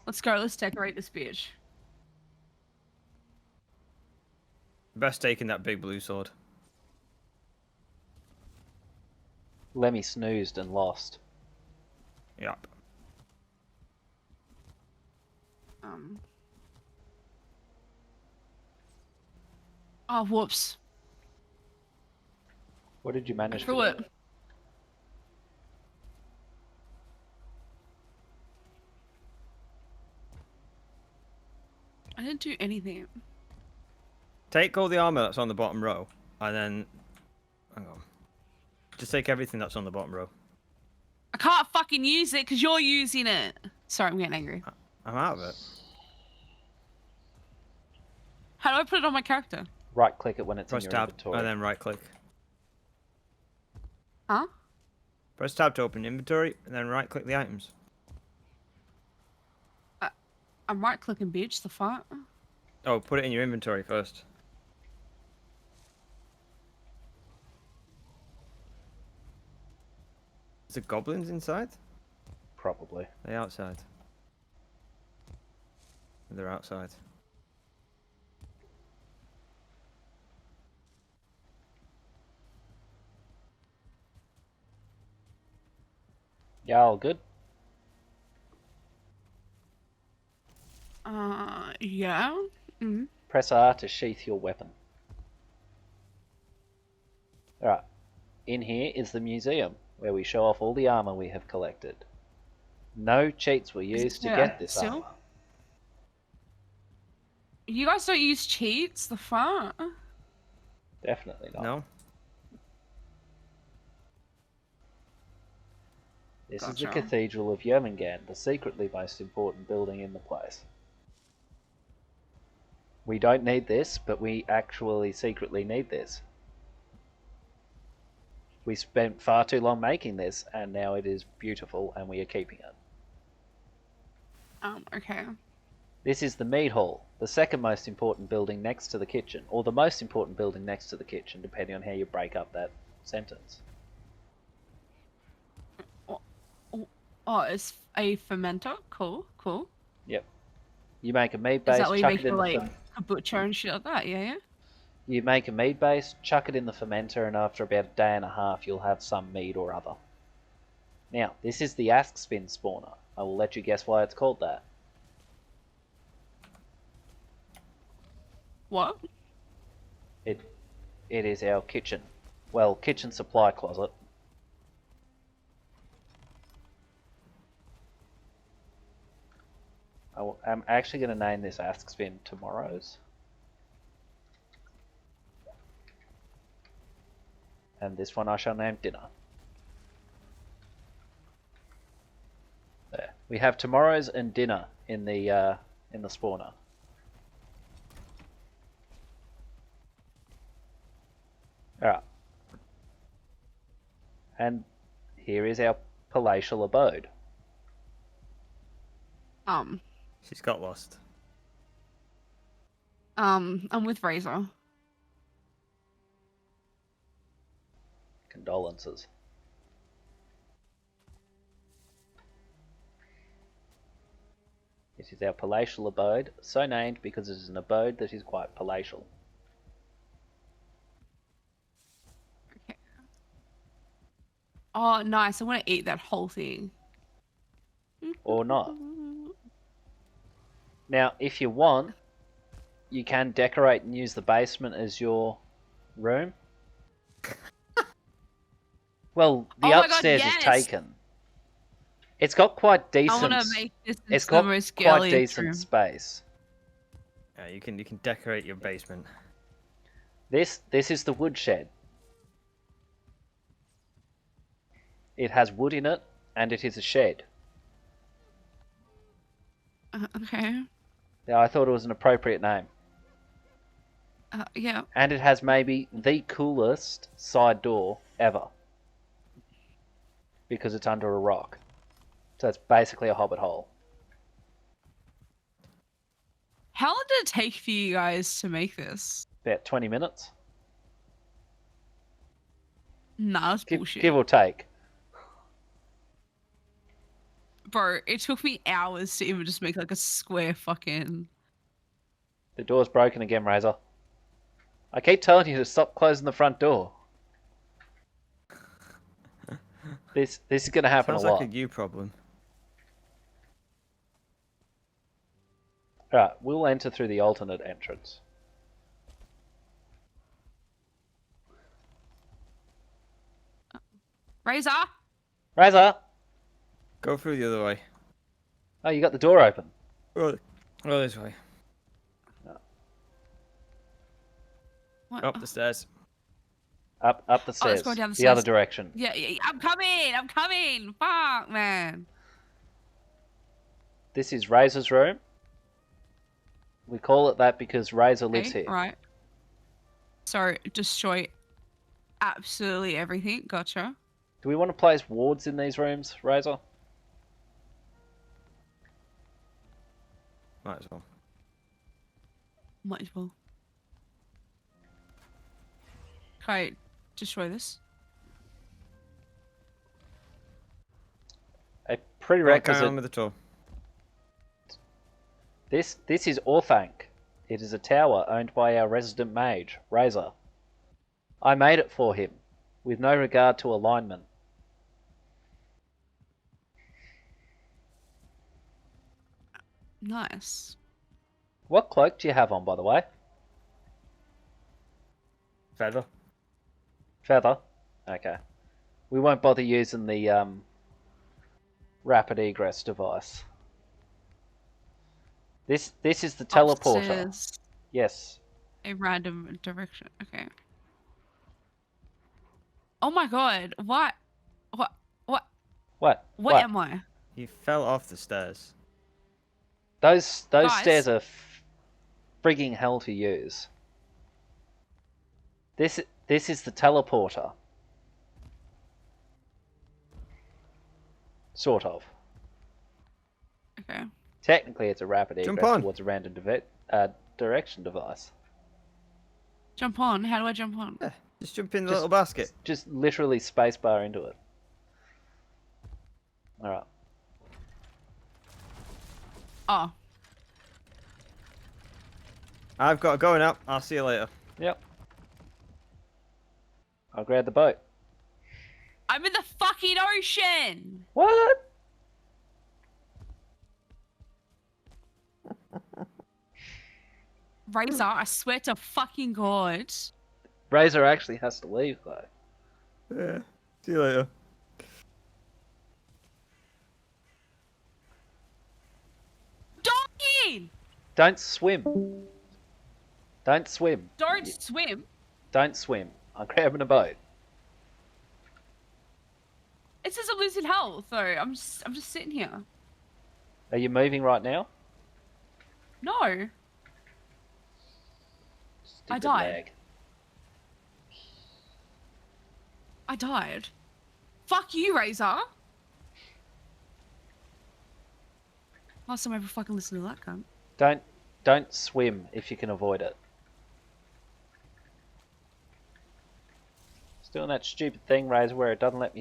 Let's go. Let's decorate this bitch. Best taking that big blue sword. Lemmy snoozed and lost. Yep. Oh, whoops. What did you manage to Threw do? it. I didn't do anything. Take all the armor that's on the bottom row, and then... Hang on. Just take everything that's on the bottom row. I can't fucking use it because you're using it. Sorry, I'm getting angry. I'm out of it. How do I put it on my character? Right click it when it's Press in your tab, inventory. and then right click. Huh? Press tab to open inventory, and then right click the items. I'm right clicking, bitch. The fuck? Oh, put it in your inventory first. Is there goblins inside? Probably. Are they outside? They're outside. Yeah, all good. Yeah. Mm. Press R to sheath your weapon. Alright. In here is the museum, where we show off all the armor we have collected. No cheats were used to Yeah, get this still? armor. You guys don't use cheats? The fuck? Definitely not. No? This is the Gotcha. Cathedral of Yermingan, the secretly most important building in the place. We don't need this, but we actually secretly need this. We spent far too long making this, and now it is beautiful, and we are keeping it. Okay. This is the meat hall, the second most important building next to the kitchen, or the most important building next to the kitchen, depending on how you break up that sentence. Oh, it's a fermenter. Cool. Yep. You make a meat Is base, that what you chuck make it in for the like a butcher and shit like that? Yeah. You make a meat base, chuck it in the fermenter, and after about a day and a half, you'll have some meat or other. Now, this is the ask spin spawner. I will let you guess why it's called that. What? It is our kitchen. Well, kitchen supply closet. I'm actually going to name this ask spin tomorrow's. And this one I shall name dinner. There. We have tomorrow's and dinner in the spawner. Alright. And here is our palatial abode. She's got lost. I'm with Razor. Condolences. This is our palatial abode, so named because it is an abode that is quite palatial. Okay. Oh, nice. I want to eat that whole thing. Or not. Now, if you want, you can decorate and use the basement as your room. Well, the Oh my God, upstairs is yes! taken. It's got quite decent. I want to make this It's the got most quite girly decent room. space. Yeah, you can decorate your basement. This is the woodshed. It has wood in it, and it is a shed. Okay. Now, I thought it was an appropriate name. Yeah. And it has maybe the coolest side door ever. Because it's under a rock. So it's basically a hobbit hole. How long did it take for you guys to make this? About 20 minutes. Nah, that's bullshit. Give or take. Bro, it took me hours to even just make like a square fucking... The door's broken again, Razor. I keep telling you to stop closing the front door. This is going to happen Sounds a lot. like a you problem. Alright, we'll enter through the alternate entrance. Razor? Razor! Go through the other way. Oh, you got the door open. Oh, this way. What? Up the stairs. Up the stairs. let's go down the the other stairs. direction. Yeah, I'm coming! Fuck, man. This is Razor's room. We call it that because Razor lives Okay, here. right. So, destroy absolutely everything. Gotcha. Do we want to place wards in these rooms, Razor? Might as well. Might as well. Okay, destroy this. A Carry prerequisite. on with the tour. This is Orthanc. It is a tower owned by our resident mage, Razor. I made it for him, with no regard to alignment. Nice. What cloak do you have on, by the way? Feather. Feather? Okay. We won't bother using the rapid egress device. This is the teleporter. Upstairs, Yes. a random direction. Okay. Oh my god! What? What? What am I? You fell off the stairs. Those Guys. stairs are frigging hell to use. This is the teleporter. Sort of. Okay. Technically, it's a rapid Jump egress on. towards a random direction device. Jump on. How do I jump on? Yeah, just jump in the little basket. Just literally spacebar into it. Alright. Oh. I've got to go now. I'll see you later. Yep. I'll grab the boat. I'm in the fucking ocean! What? Razor, I swear to fucking God. Razor actually has to leave, though. Yeah. See you later. Doggy! Don't swim. Don't swim. Don't swim. Don't swim. I'm grabbing a boat. It says I'm losing health, though. I'm just sitting here. Are you moving right now? No. Stupid died. lag. I died. Fuck you, Razor. Last time I ever fucking listened to that cunt. Don't swim if you can avoid it. It's doing that stupid thing, Razor, where it doesn't let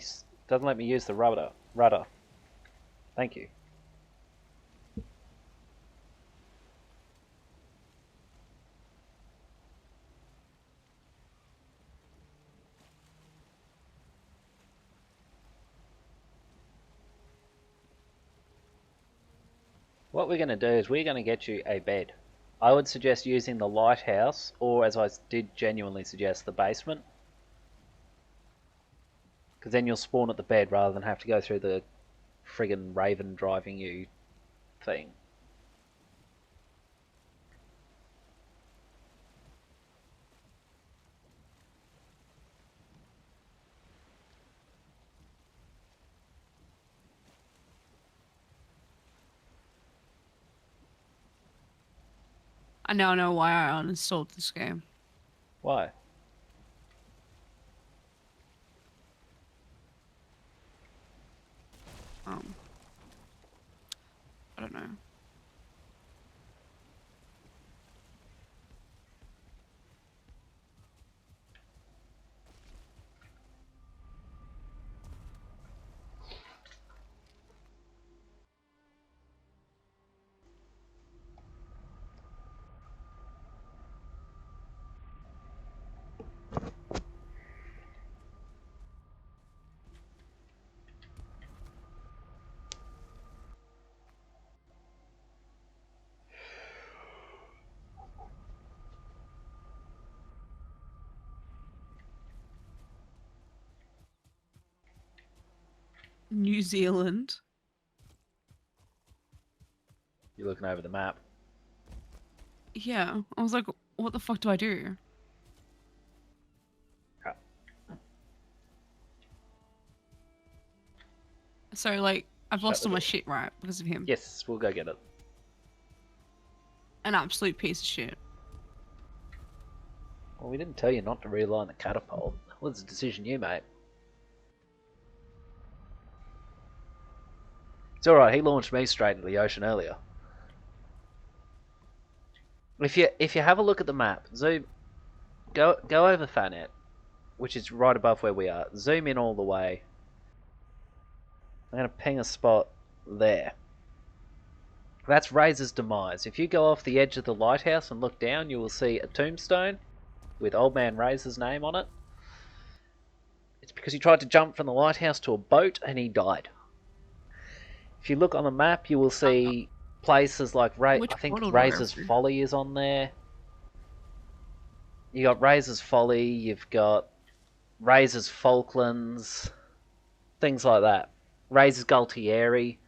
me use the rudder. Thank you. What we're going to do is we're going to get you a bed. I would suggest using the lighthouse, or as I did genuinely suggest, the basement. Because then you'll spawn at the bed rather than have to go through the friggin' raven driving you thing. I now know why I uninstalled this game. Why? I don't know. New Zealand. You're looking over the map. Yeah, I was like, what the fuck do I do? Ah. So, like, I've lost the all my door. shit, right, because of him. Yes, we'll go get it. An absolute piece of shit. Well, we didn't tell you not to realign the catapult. That was a decision you made. It's alright, he launched me straight into the ocean earlier. If you have a look at the map, zoom, go over Fanet, which is right above where we are. Zoom in all the way. I'm gonna ping a spot there. That's Razor's demise. If you go off the edge of the lighthouse and look down, you will see a tombstone with Old Man Razor's name on it. It's because he tried to jump from the lighthouse to a boat and he died. If you look on the map, you will see places like I think portal do I Razor's open? Folly is on there. You got Razor's Folly, you've got Razor's Falklands, things like that. Razor's Gualtieri.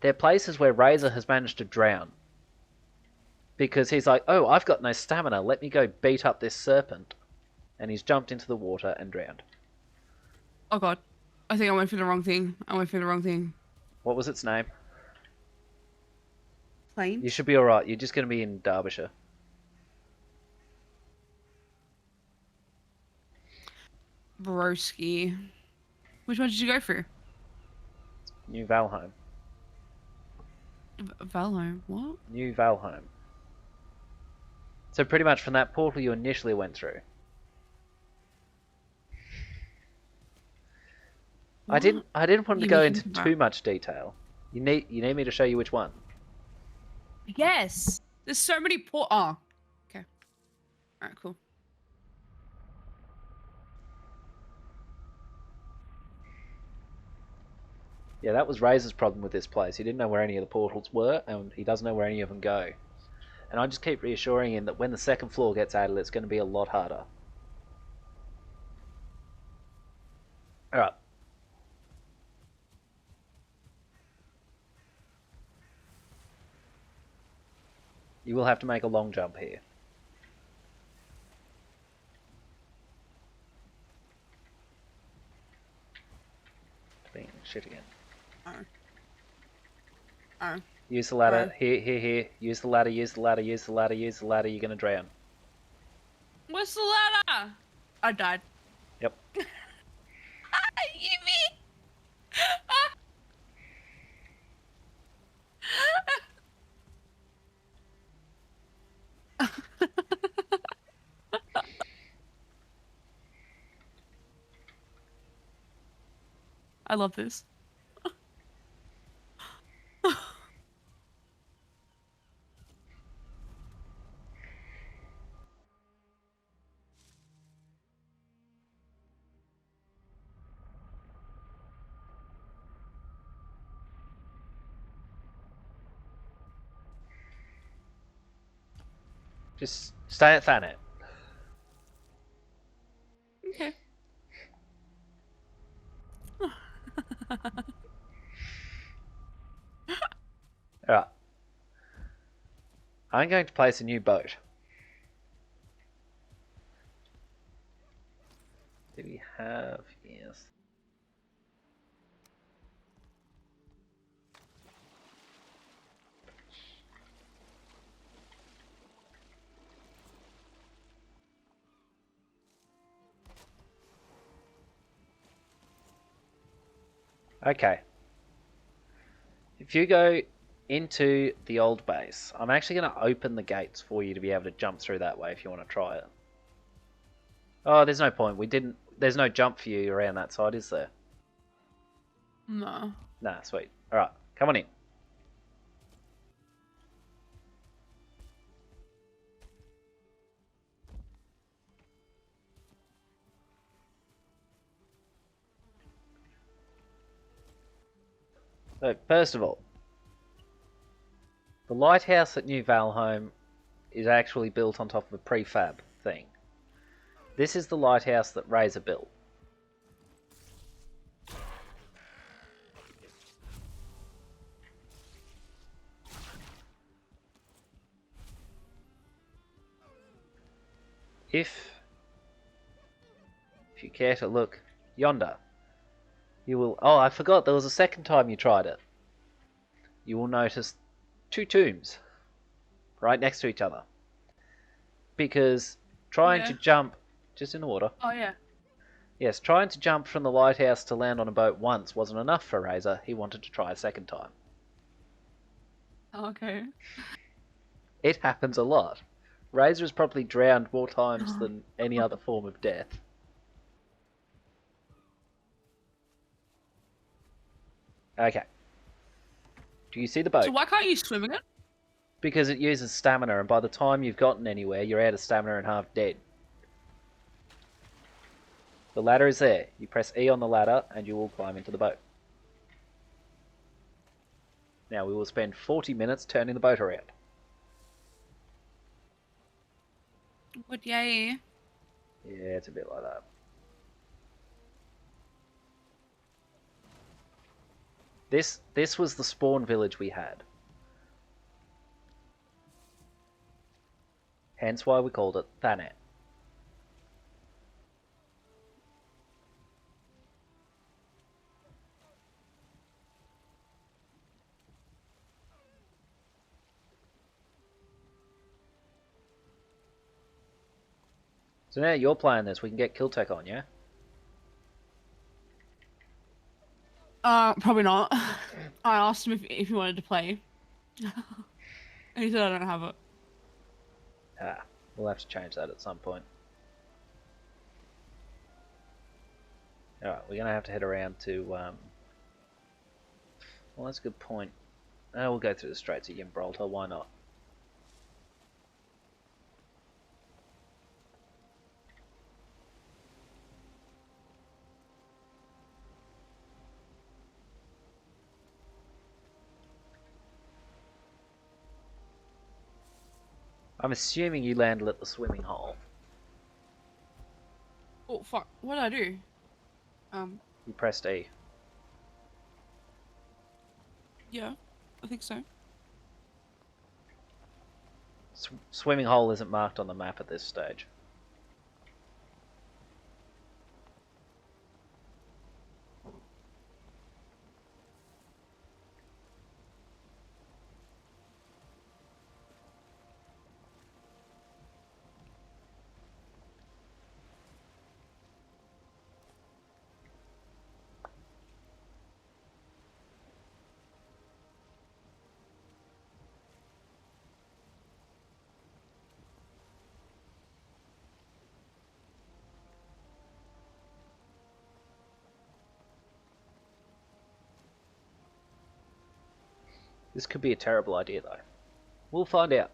They're places where Razor has managed to drown. Because he's like, oh, I've got no stamina, let me go beat up this serpent. And he's jumped into the water and drowned. Oh god. I think I went for the wrong thing. What was its name? Plane? You should be alright, you're just going to be in Derbyshire. Broski. Which one did you go through? New Valheim. Valheim. What? New Valheim. So pretty much from that portal you initially went through. What? I didn't want to You go making into about? too much detail. You need me to show you which one. Yes. There's so many Oh. Okay. Alright, cool. Yeah, that was Razor's problem with this place. He didn't know where any of the portals were, and he doesn't know where any of them go. And I just keep reassuring him that when the second floor gets added, it's going to be a lot harder. Alright. You will have to make a long jump here. Being shit again. Oh. Use the ladder. Right. Here. Use the ladder, use the ladder. You're going to drown. What's the ladder? I died. Yep. Yippee! I love this. Just stay at Thanet. Okay. Alright. I'm going to place a new boat. Do we have... Yes. Okay. If you go into the old base, I'm actually going to open the gates for you to be able to jump through that way if you want to try it. Oh, there's no point. There's no jump for you around that side, is there? No. Nah, sweet. Alright, come on in. So, first of all, the lighthouse at New Valheim is actually built on top of a prefab thing. This is the lighthouse that Razor built. If you care to look yonder, you will... Oh, I forgot, there was a second time you tried it. You will notice two tombs right next to each other. Because trying to jump... Just in order. Oh, yeah. Yes, trying to jump from the lighthouse to land on a boat once wasn't enough for Razor. He wanted to try a second time. Okay. It happens a lot. Razor has probably drowned more times than any other form of death. Okay. Do you see the boat? So why can't you swim again? Because it uses stamina, and by the time you've gotten anywhere, you're out of stamina and half dead. The ladder is there. You press E on the ladder, and you will climb into the boat. Now, we will spend 40 minutes turning the boat around. Good, yay. Yeah, it's a bit like that. This was the spawn village we had. Hence why we called it Thanet. So now you're playing this, we can get kill tech on, yeah? Probably not. I asked him if he wanted to play. And he said I don't have it. Ah, we'll have to change that at some point. Alright, we're going to have to head around to... Well, that's a good point. We'll go through the Straits of Gibraltar, why not? I'm assuming you landed at the swimming hole. Oh fuck! What did I do? You pressed E. Yeah, I think so. Swimming hole isn't marked on the map at this stage. This could be a terrible idea though. We'll find out.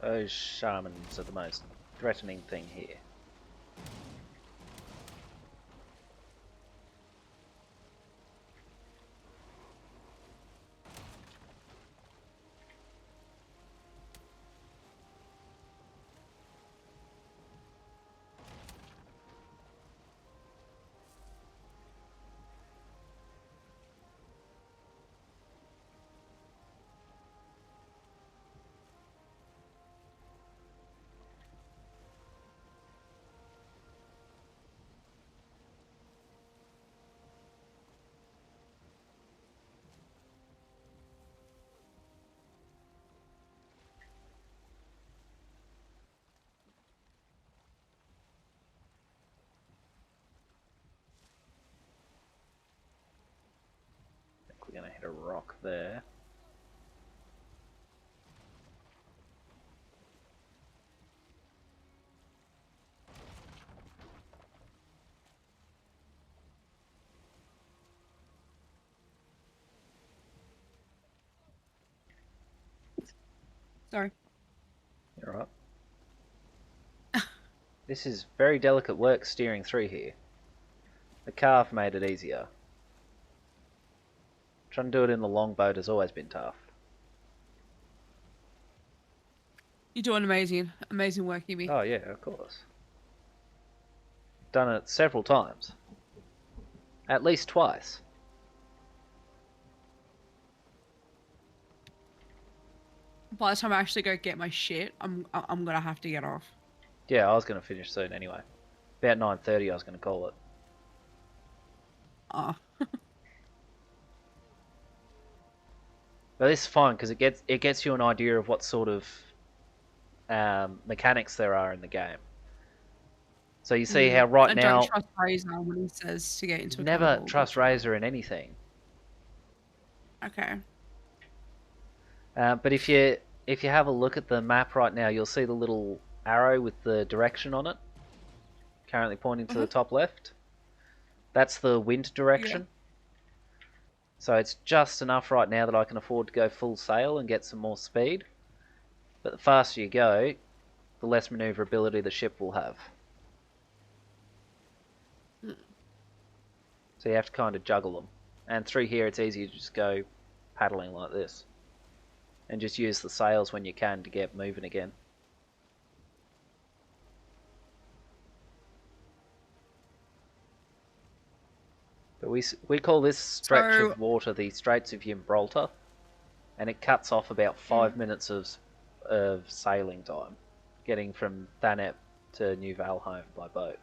Those shamans are the most threatening thing here. We're going to hit a rock there. Sorry. You're right. This is very delicate work steering through here. The calf made it easier. Trying to do it in the longboat has always been tough. You're doing amazing work, Yumi. Oh yeah, of course. Done it several times. At least twice. By the time I actually go get my shit, I'm gonna have to get off. Yeah, I was going to finish soon anyway. About 9:30 I was going to call it. Ah. But this is fine because it gets you an idea of what sort of mechanics there are in the game. So you see how right I now... don't trust Razor when he says to get into a never catapult. trust Razor in anything. Okay. But if you have a look at the map right now, you'll see the little arrow with the direction on it, currently pointing to the top left. That's the wind direction. Yeah. So it's just enough right now that I can afford to go full sail and get some more speed. But the faster you go, the less maneuverability the ship will have. So you have to kind of juggle them. And through here it's easy to just go paddling like this. And just use the sails when you can to get moving again. But we call this stretch So- of water the Straits of Gibraltar. And it cuts off about 5 minutes of sailing time. Getting from Thanet to New Valheim by boat.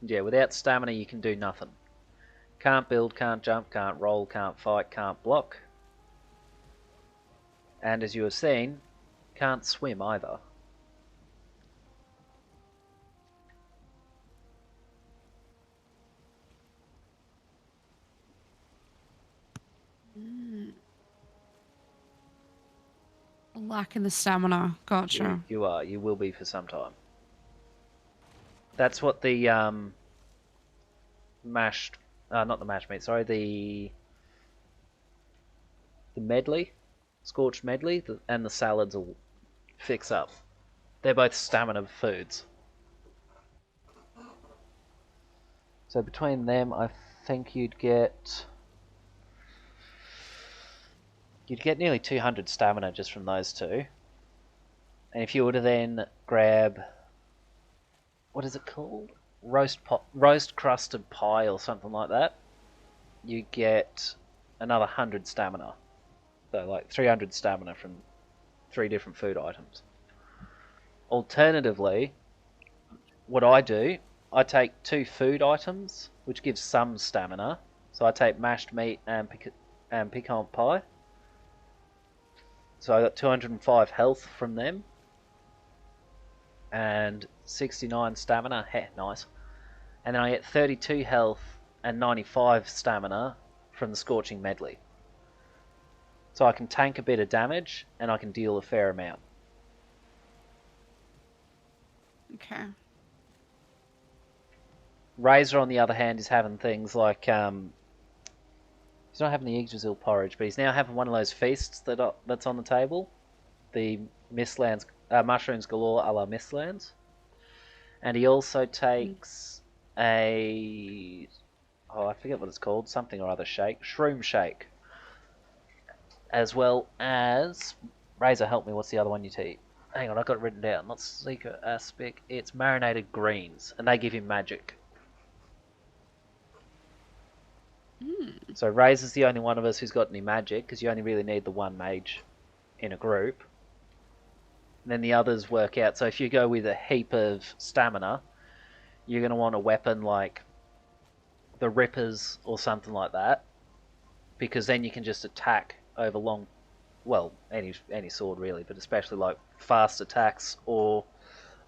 Yeah, without stamina you can do nothing. Can't build, can't jump, can't roll, can't fight, can't block. And as you have seen, can't swim either. Lacking the stamina. Gotcha. You are. You will be for some time. That's what the mashed, not the mashed meat. Sorry, the medley, scorched medley, and the salads will fix up. They're both stamina foods. So between them, I think you'd get nearly 200 stamina just from those two. And if you were to then grab, what is it called? Roast crusted pie or something like that, you get another 100 stamina. So like 300 stamina from 3 different food items. Alternatively, what I do, I take 2 food items, which gives some stamina. So I take mashed meat and pecan pie. So I got 205 health from them. And 69 stamina. Heh, nice. And then I get 32 health and 95 stamina from the Scorching Medley. So I can tank a bit of damage, and I can deal a fair amount. Okay. Razor, on the other hand, is having things like... he's not having the Yggdrasil porridge, but he's now having one of those feasts that's on the table. The Mistlands, mushrooms galore a la Mistlands. And he also takes a... oh, I forget what it's called. Something or other shake. Shroom shake. As well as... Razor, help me. What's the other one you eat? Hang on, I got it written down. Not secret aspect. It's marinated greens. And they give him magic. So Razor's the only one of us who's got any magic, because you only really need the one mage in a group. And then the others work out. So if you go with a heap of stamina, you're going to want a weapon like the Rippers or something like that, because then you can just attack over long, well, any sword really, but especially like fast attacks or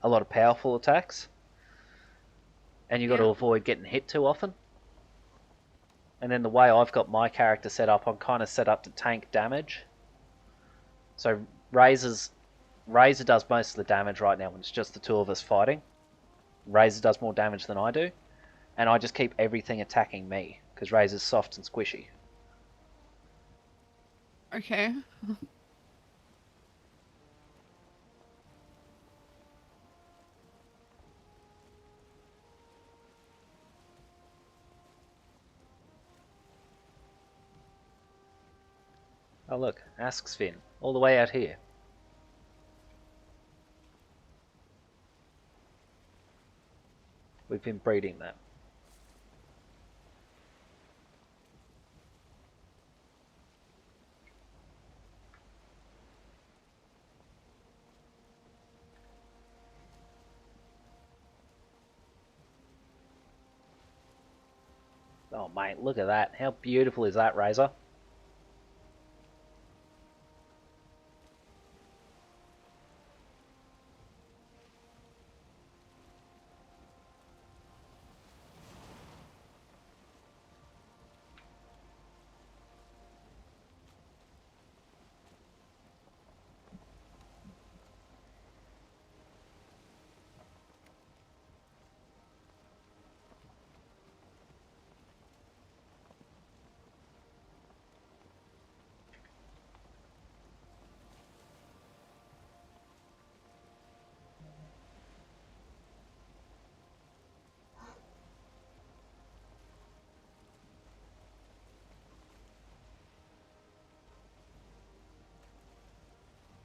a lot of powerful attacks. And you've got to avoid getting hit too often. And then the way I've got my character set up, I'm kind of set up to tank damage. So Razor does most of the damage right now when it's just the two of us fighting. Razor does more damage than I do. And I just keep everything attacking me, because Razor's soft and squishy. Okay. Oh look, Ask's Fin, all the way out here. We've been breeding that. Oh mate, look at that. How beautiful is that, Razor?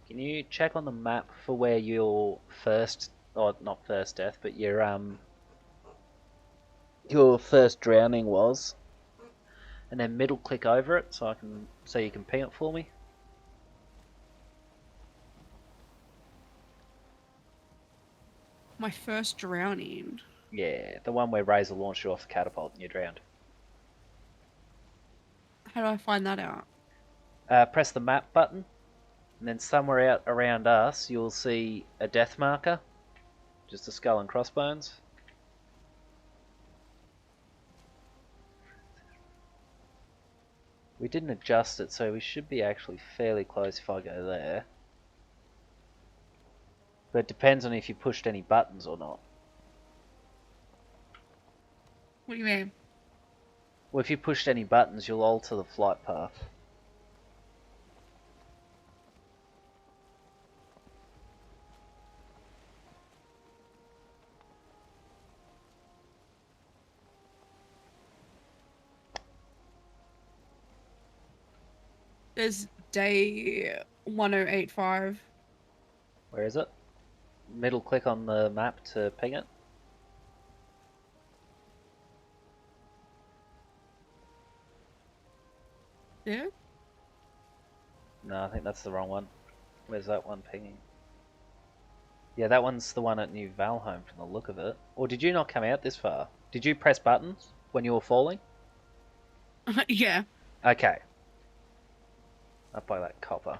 Can you check on the map for where your first, or not first death, but your first drowning was, and then middle click over it so you can ping it for me? My first drowning. Yeah, the one where Razor launched you off the catapult and you drowned. How do I find that out? Press the map button, and then somewhere out around us you'll see a death marker, just a skull and crossbones. We didn't adjust it, so we should be actually fairly close if I go there. But it depends on if you pushed any buttons or not. What do you mean? Well, if you pushed any buttons, you'll alter the flight path. There's day 1085. Where is it? Middle click on the map to ping it. Yeah? No, I think that's the wrong one. Where's that one pinging? Yeah, that one's the one at New Valheim from the look of it. Or did you not come out this far? Did you press buttons when you were falling? Yeah. Okay. Up by that copper.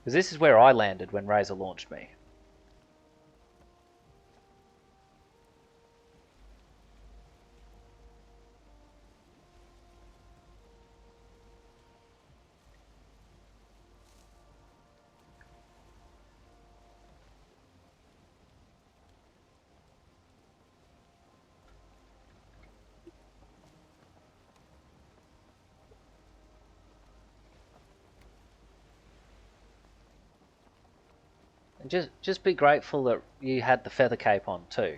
Because this is where I landed when Razor launched me. And just be grateful that you had the feather cape on too.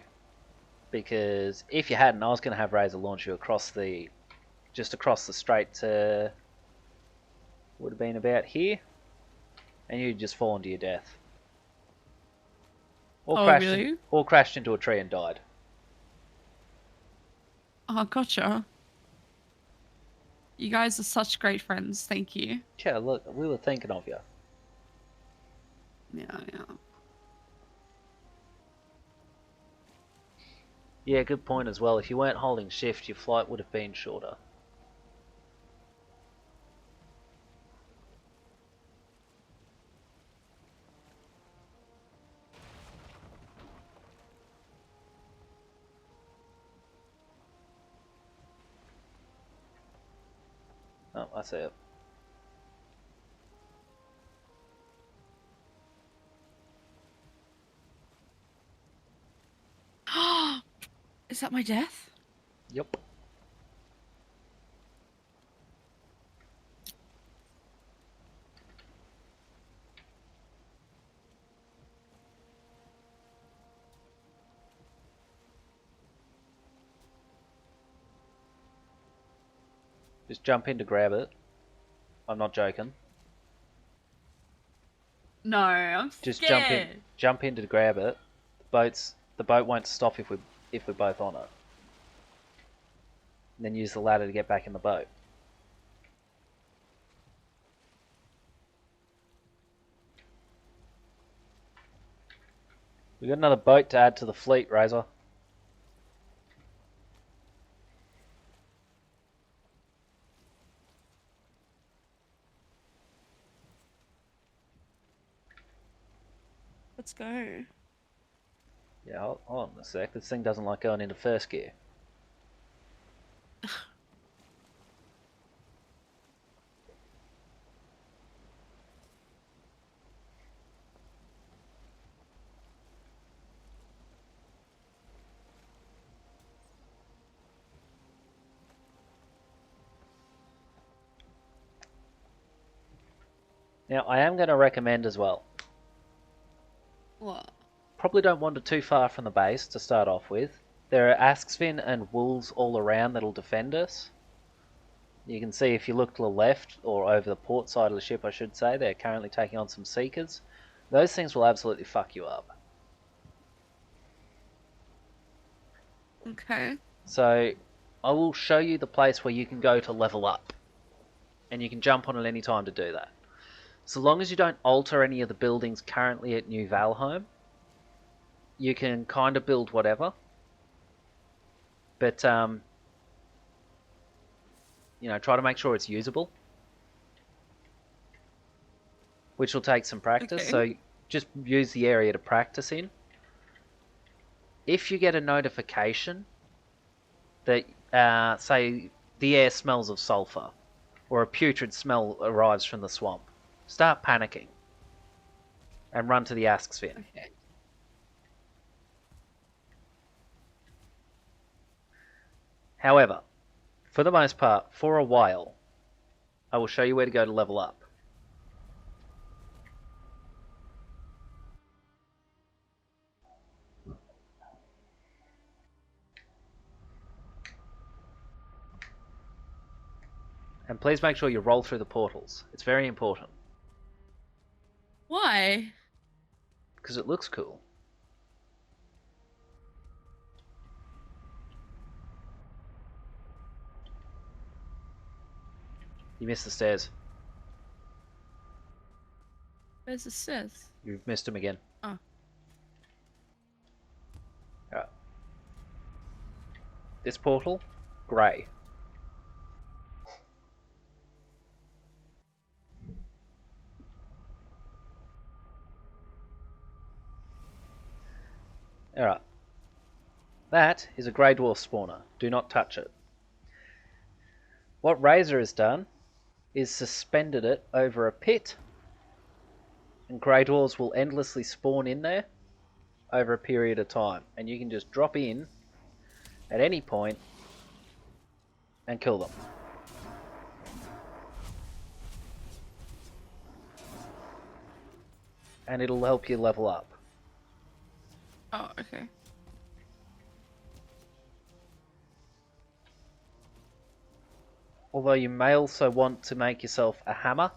Because if you hadn't, I was going to have Razor launch you just across the strait to, would have been about here, and you'd just fallen to your death. Or Really? Or crashed into a tree and died. Oh, gotcha. You guys are such great friends. Thank you. Yeah, look, we were thinking of you. Yeah, yeah. Yeah, good point as well. If you weren't holding shift, your flight would have been shorter. Oh, I see it. Is that my death? Yep. Just jump in to grab it. I'm not joking. No, I'm Just scared. jump in to grab it. The boat won't stop if we're both on it. And then use the ladder to get back in the boat. We got another boat to add to the fleet, Razor. Let's go. Yeah, hold on a sec. This thing doesn't like going into first gear. Now, I am going to recommend as well. What? Probably don't wander too far from the base to start off with. There are Askfin and wolves all around that'll defend us. You can see if you look to the left, or over the port side of the ship I should say, they're currently taking on some Seekers. Those things will absolutely fuck you up. Okay. So I will show you the place where you can go to level up. And you can jump on at any time to do that. So long as you don't alter any of the buildings currently at New Valheim, you can kind of build whatever. But, you know, try to make sure it's usable. Which will take some practice, Okay. so just use the area to practice in. If you get a notification that, say, the air smells of sulfur, or a putrid smell arrives from the swamp, start panicking and run to the Ask's Fin. Okay. However, for the most part, for a while, I will show you where to go to level up. And please make sure you roll through the portals. It's very important. Why? Because it looks cool. You missed the stairs. Where's the stairs? You've missed them again. Oh. Alright. This portal, grey. Alright. That is a Grey Dwarf spawner. Do not touch it. What Razor has done is suspended it over a pit, and Grey Dwarves will endlessly spawn in there over a period of time, and you can just drop in at any point and kill them. And it'll help you level up. Oh, okay. Although you may also want to make yourself a hammer,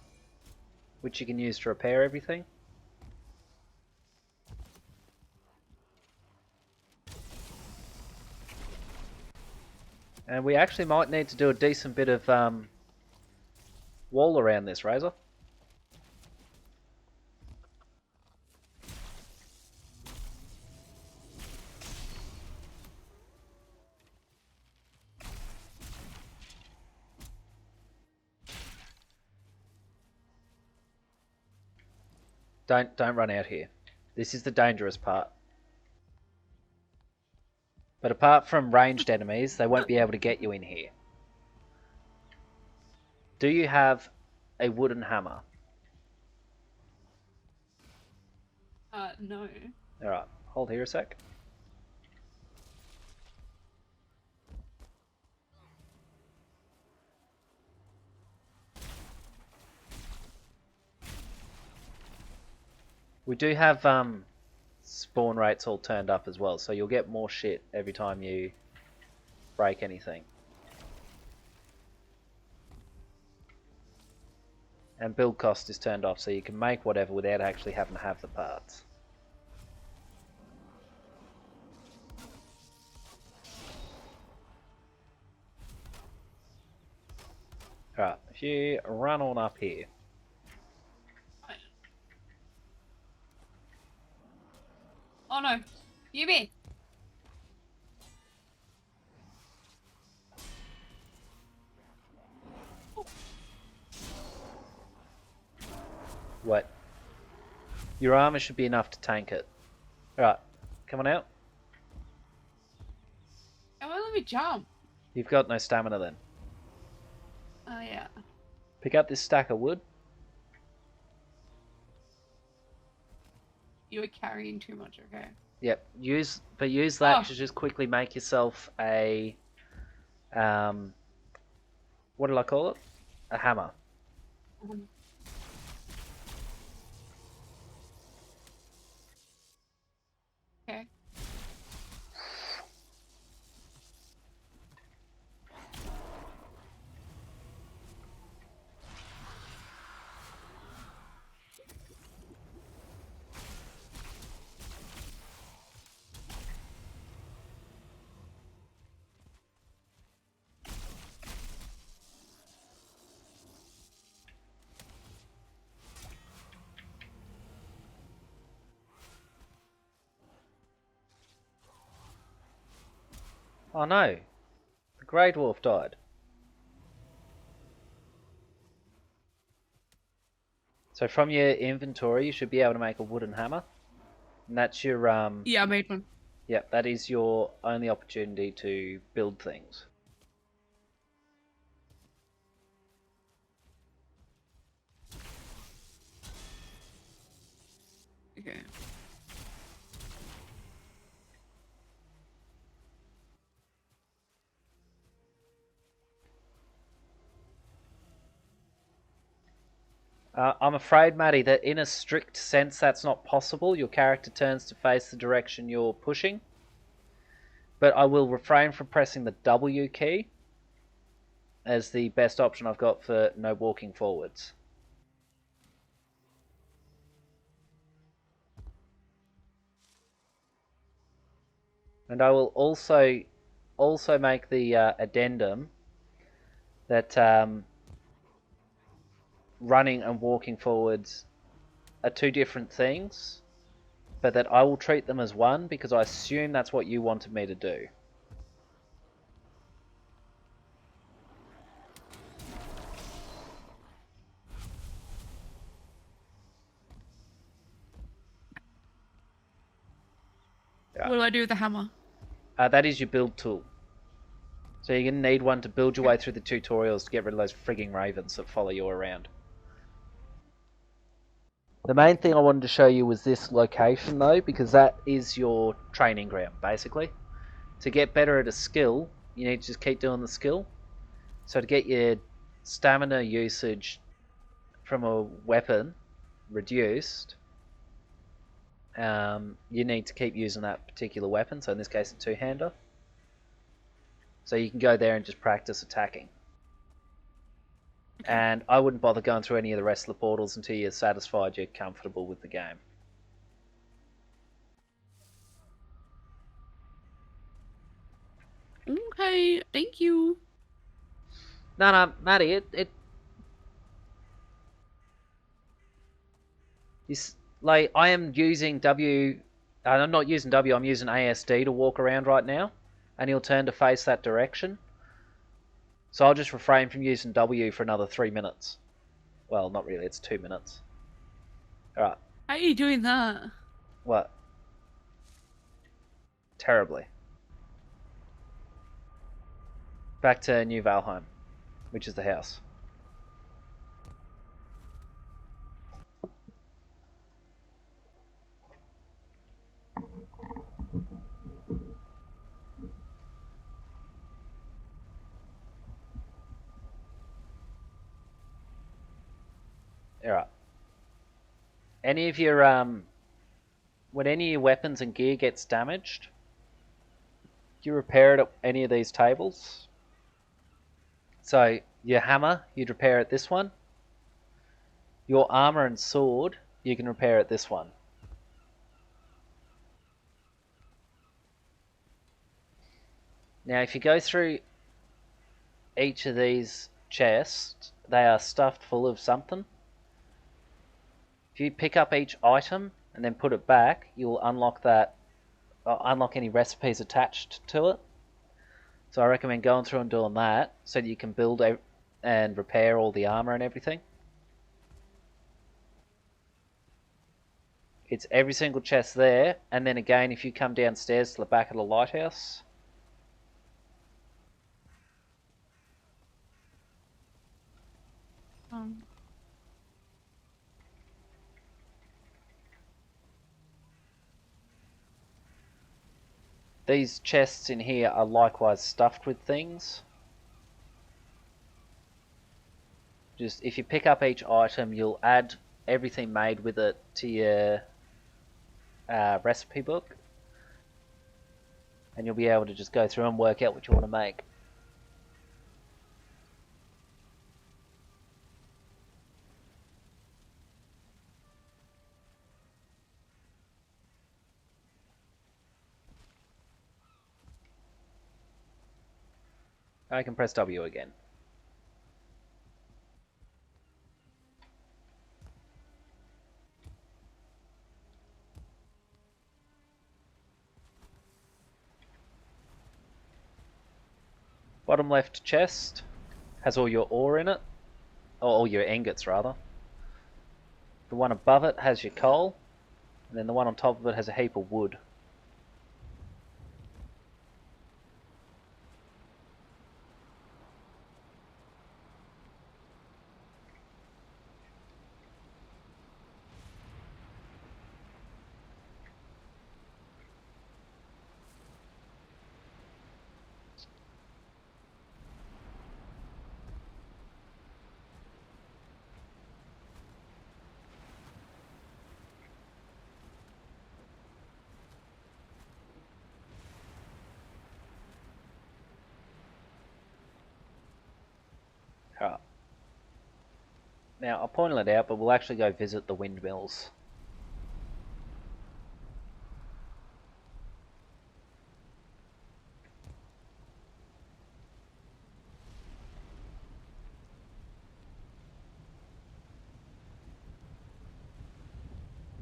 which you can use to repair everything. And we actually might need to do a decent bit of wall around this, Razor. Don't run out here. This is the dangerous part. But apart from ranged enemies, they won't be able to get you in here. Do you have a wooden hammer? No. Alright, hold here a sec. We do have spawn rates all turned up as well, so you'll get more shit every time you break anything. And build cost is turned off, so you can make whatever without actually having to have the parts. Alright, if you run on up here. Oh no. You me. What? Your armor should be enough to tank it. Alright, come on out. It won't let me jump. You've got no stamina then. Oh yeah. Pick up this stack of wood. You were carrying too much, okay? Yep, use that Oh. to just quickly make yourself a what did I call it? A hammer. Okay. Oh no, the Grey Dwarf died. So from your inventory, you should be able to make a wooden hammer. And that's your, Yeah, I made one. Yep, that is your only opportunity to build things. Okay. I'm afraid, Maddie, that in a strict sense that's not possible. Your character turns to face the direction you're pushing. But I will refrain from pressing the W key as the best option I've got for no walking forwards. And I will also make the addendum that running and walking forwards are two different things, but that I will treat them as one because I assume that's what you wanted me to do. What do I do with the hammer? That is your build tool. So you're going to need one to build your way through the tutorials to get rid of those frigging ravens that follow you around. The main thing I wanted to show you was this location though, because that is your training ground, basically. To get better at a skill, you need to just keep doing the skill. So to get your stamina usage from a weapon reduced, you need to keep using that particular weapon, so in this case a two-hander. So you can go there and just practice attacking. And I wouldn't bother going through any of the rest of the portals until you're satisfied you're comfortable with the game. Okay, thank you. No, Maddie, like I am using W. I'm not using W. I'm using ASD to walk around right now, and he'll turn to face that direction. So I'll just refrain from using W for another 3 minutes. Well, not really. It's 2 minutes. All right. How are you doing that? What? Terribly. Back to New Valheim, which is the house. All right. Any of your when any of your weapons and gear gets damaged, do you repair it at any of these tables? So your hammer, you'd repair at this one. Your armor and sword, you can repair at this one. Now, if you go through each of these chests, they are stuffed full of something. If you pick up each item and then put it back, you'll unlock that, unlock any recipes attached to it. So I recommend going through and doing that so that you can build and repair all the armor and everything. It's every single chest there, and then again if you come downstairs to the back of the lighthouse. These chests in here are likewise stuffed with things. Just if you pick up each item, you'll add everything made with it to your recipe book, and you'll be able to just go through and work out what you want to make. I can press W again. Bottom left chest has all your ore in it. Or all your ingots, rather. The one above it has your coal. And then the one on top of it has a heap of wood. Alright. Now, I pointed it out, but we'll actually go visit the windmills.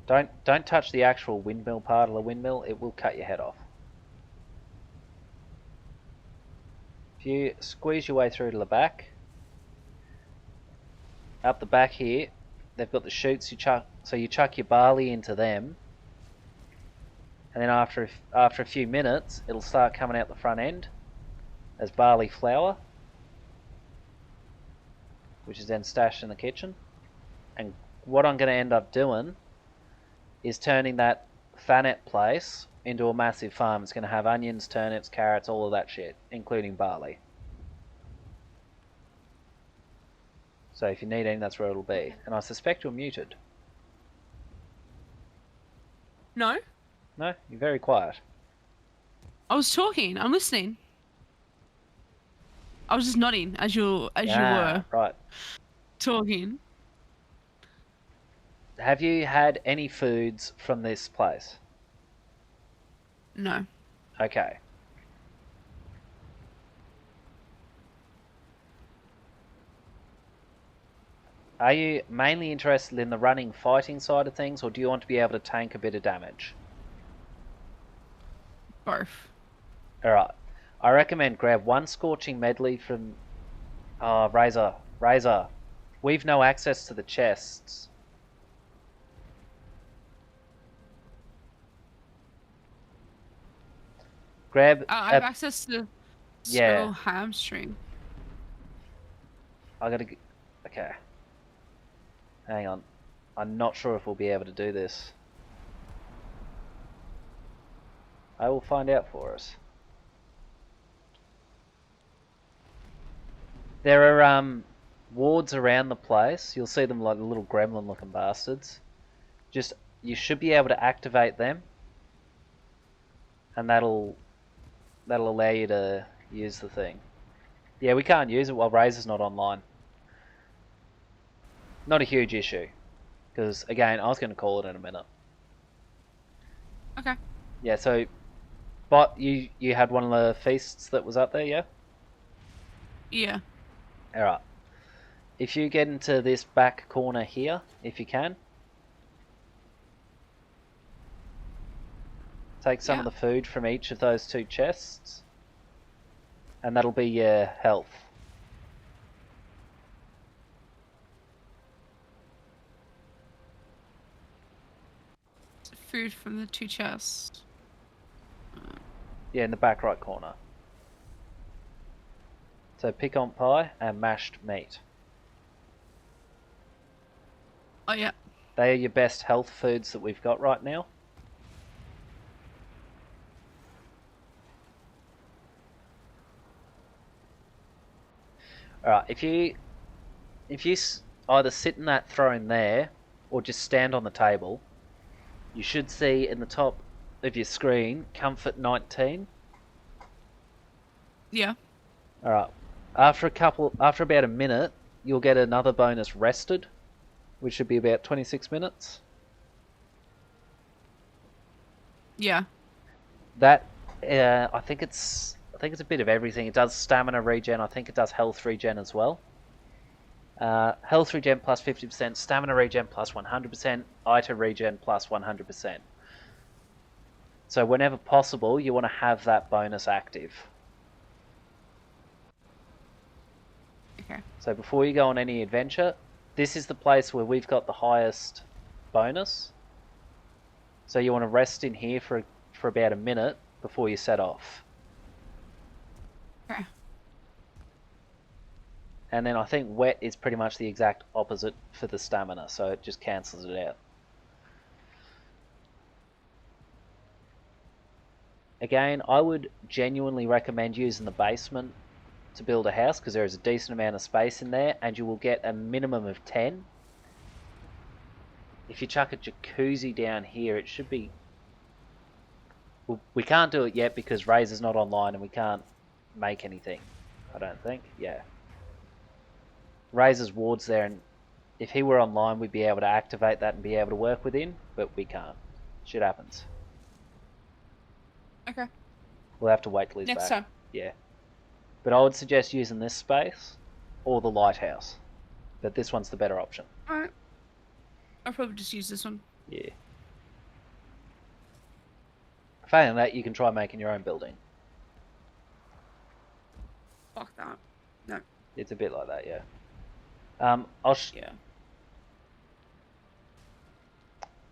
Don't touch the actual windmill part of the windmill, it will cut your head off. If you squeeze your way through to the back, up the back here, they've got the chutes so you chuck your barley into them, and then after a few minutes, it'll start coming out the front end as barley flour, which is then stashed in the kitchen. And what I'm going to end up doing is turning that Thanet place into a massive farm. It's going to have onions, turnips, carrots, all of that shit, including barley. So if you need any, that's where it'll be. And I suspect you're muted. No? No? You're very quiet. I was talking. I'm listening. I was just nodding as you were Right. talking. Have you had any foods from this place? No. Okay. Are you mainly interested in the running fighting side of things, or do you want to be able to tank a bit of damage? Both. Alright. I recommend grab one Scorching Medley from... Oh, Razor. Razor. We've no access to the chests. Grab... I have access to Yeah. hamstring. I gotta... Okay. Hang on. I'm not sure if we'll be able to do this. I will find out for us. There are wards around the place. You'll see them like the little gremlin looking bastards. Just, you should be able to activate them. And that'll allow you to use the thing. Yeah, we can't use it while Razor's not online. Not a huge issue. Because, again, I was going to call it in a minute. Okay. Yeah, so... But you had one of the feasts that was up there, yeah? Yeah. Alright. If you get into this back corner here, if you can. Take some of the food from each of those two chests. And that'll be your health. Food from the two chests. Yeah, in the back right corner. So pecan pie and mashed meat. Oh yeah. They are your best health foods that we've got right now. Alright, if you either sit in that throne there or just stand on the table, you should see in the top of your screen Comfort 19. Yeah. Alright. After about a minute, you'll get another bonus Rested, which should be about 26 minutes. Yeah. That I think it's a bit of everything. It does stamina regen. I think it does health regen as well. Health regen plus 50%, stamina regen plus 100%, item regen plus 100%. So whenever possible, you want to have that bonus active. Okay. So before you go on any adventure, this is the place where we've got the highest bonus. So you want to rest in here for about a minute before you set off. Okay. And then I think wet is pretty much the exact opposite for the stamina, so it just cancels it out. Again, I would genuinely recommend using the basement to build a house because there is a decent amount of space in there and you will get a minimum of 10. If you chuck a jacuzzi down here, it should be... Well, we can't do it yet because Razor's not online and we can't make anything, I don't think. Yeah. Razor's ward's there, and if he were online, we'd be able to activate that and be able to work within, but we can't. Shit happens. Okay. We'll have to wait till he's Next back. time. Yeah. But I would suggest using this space or the lighthouse. But this one's the better option. Alright. I'll probably just use this one. Yeah. Failing that, you can try making your own building. Fuck that. No. It's a bit like that, yeah. Yeah.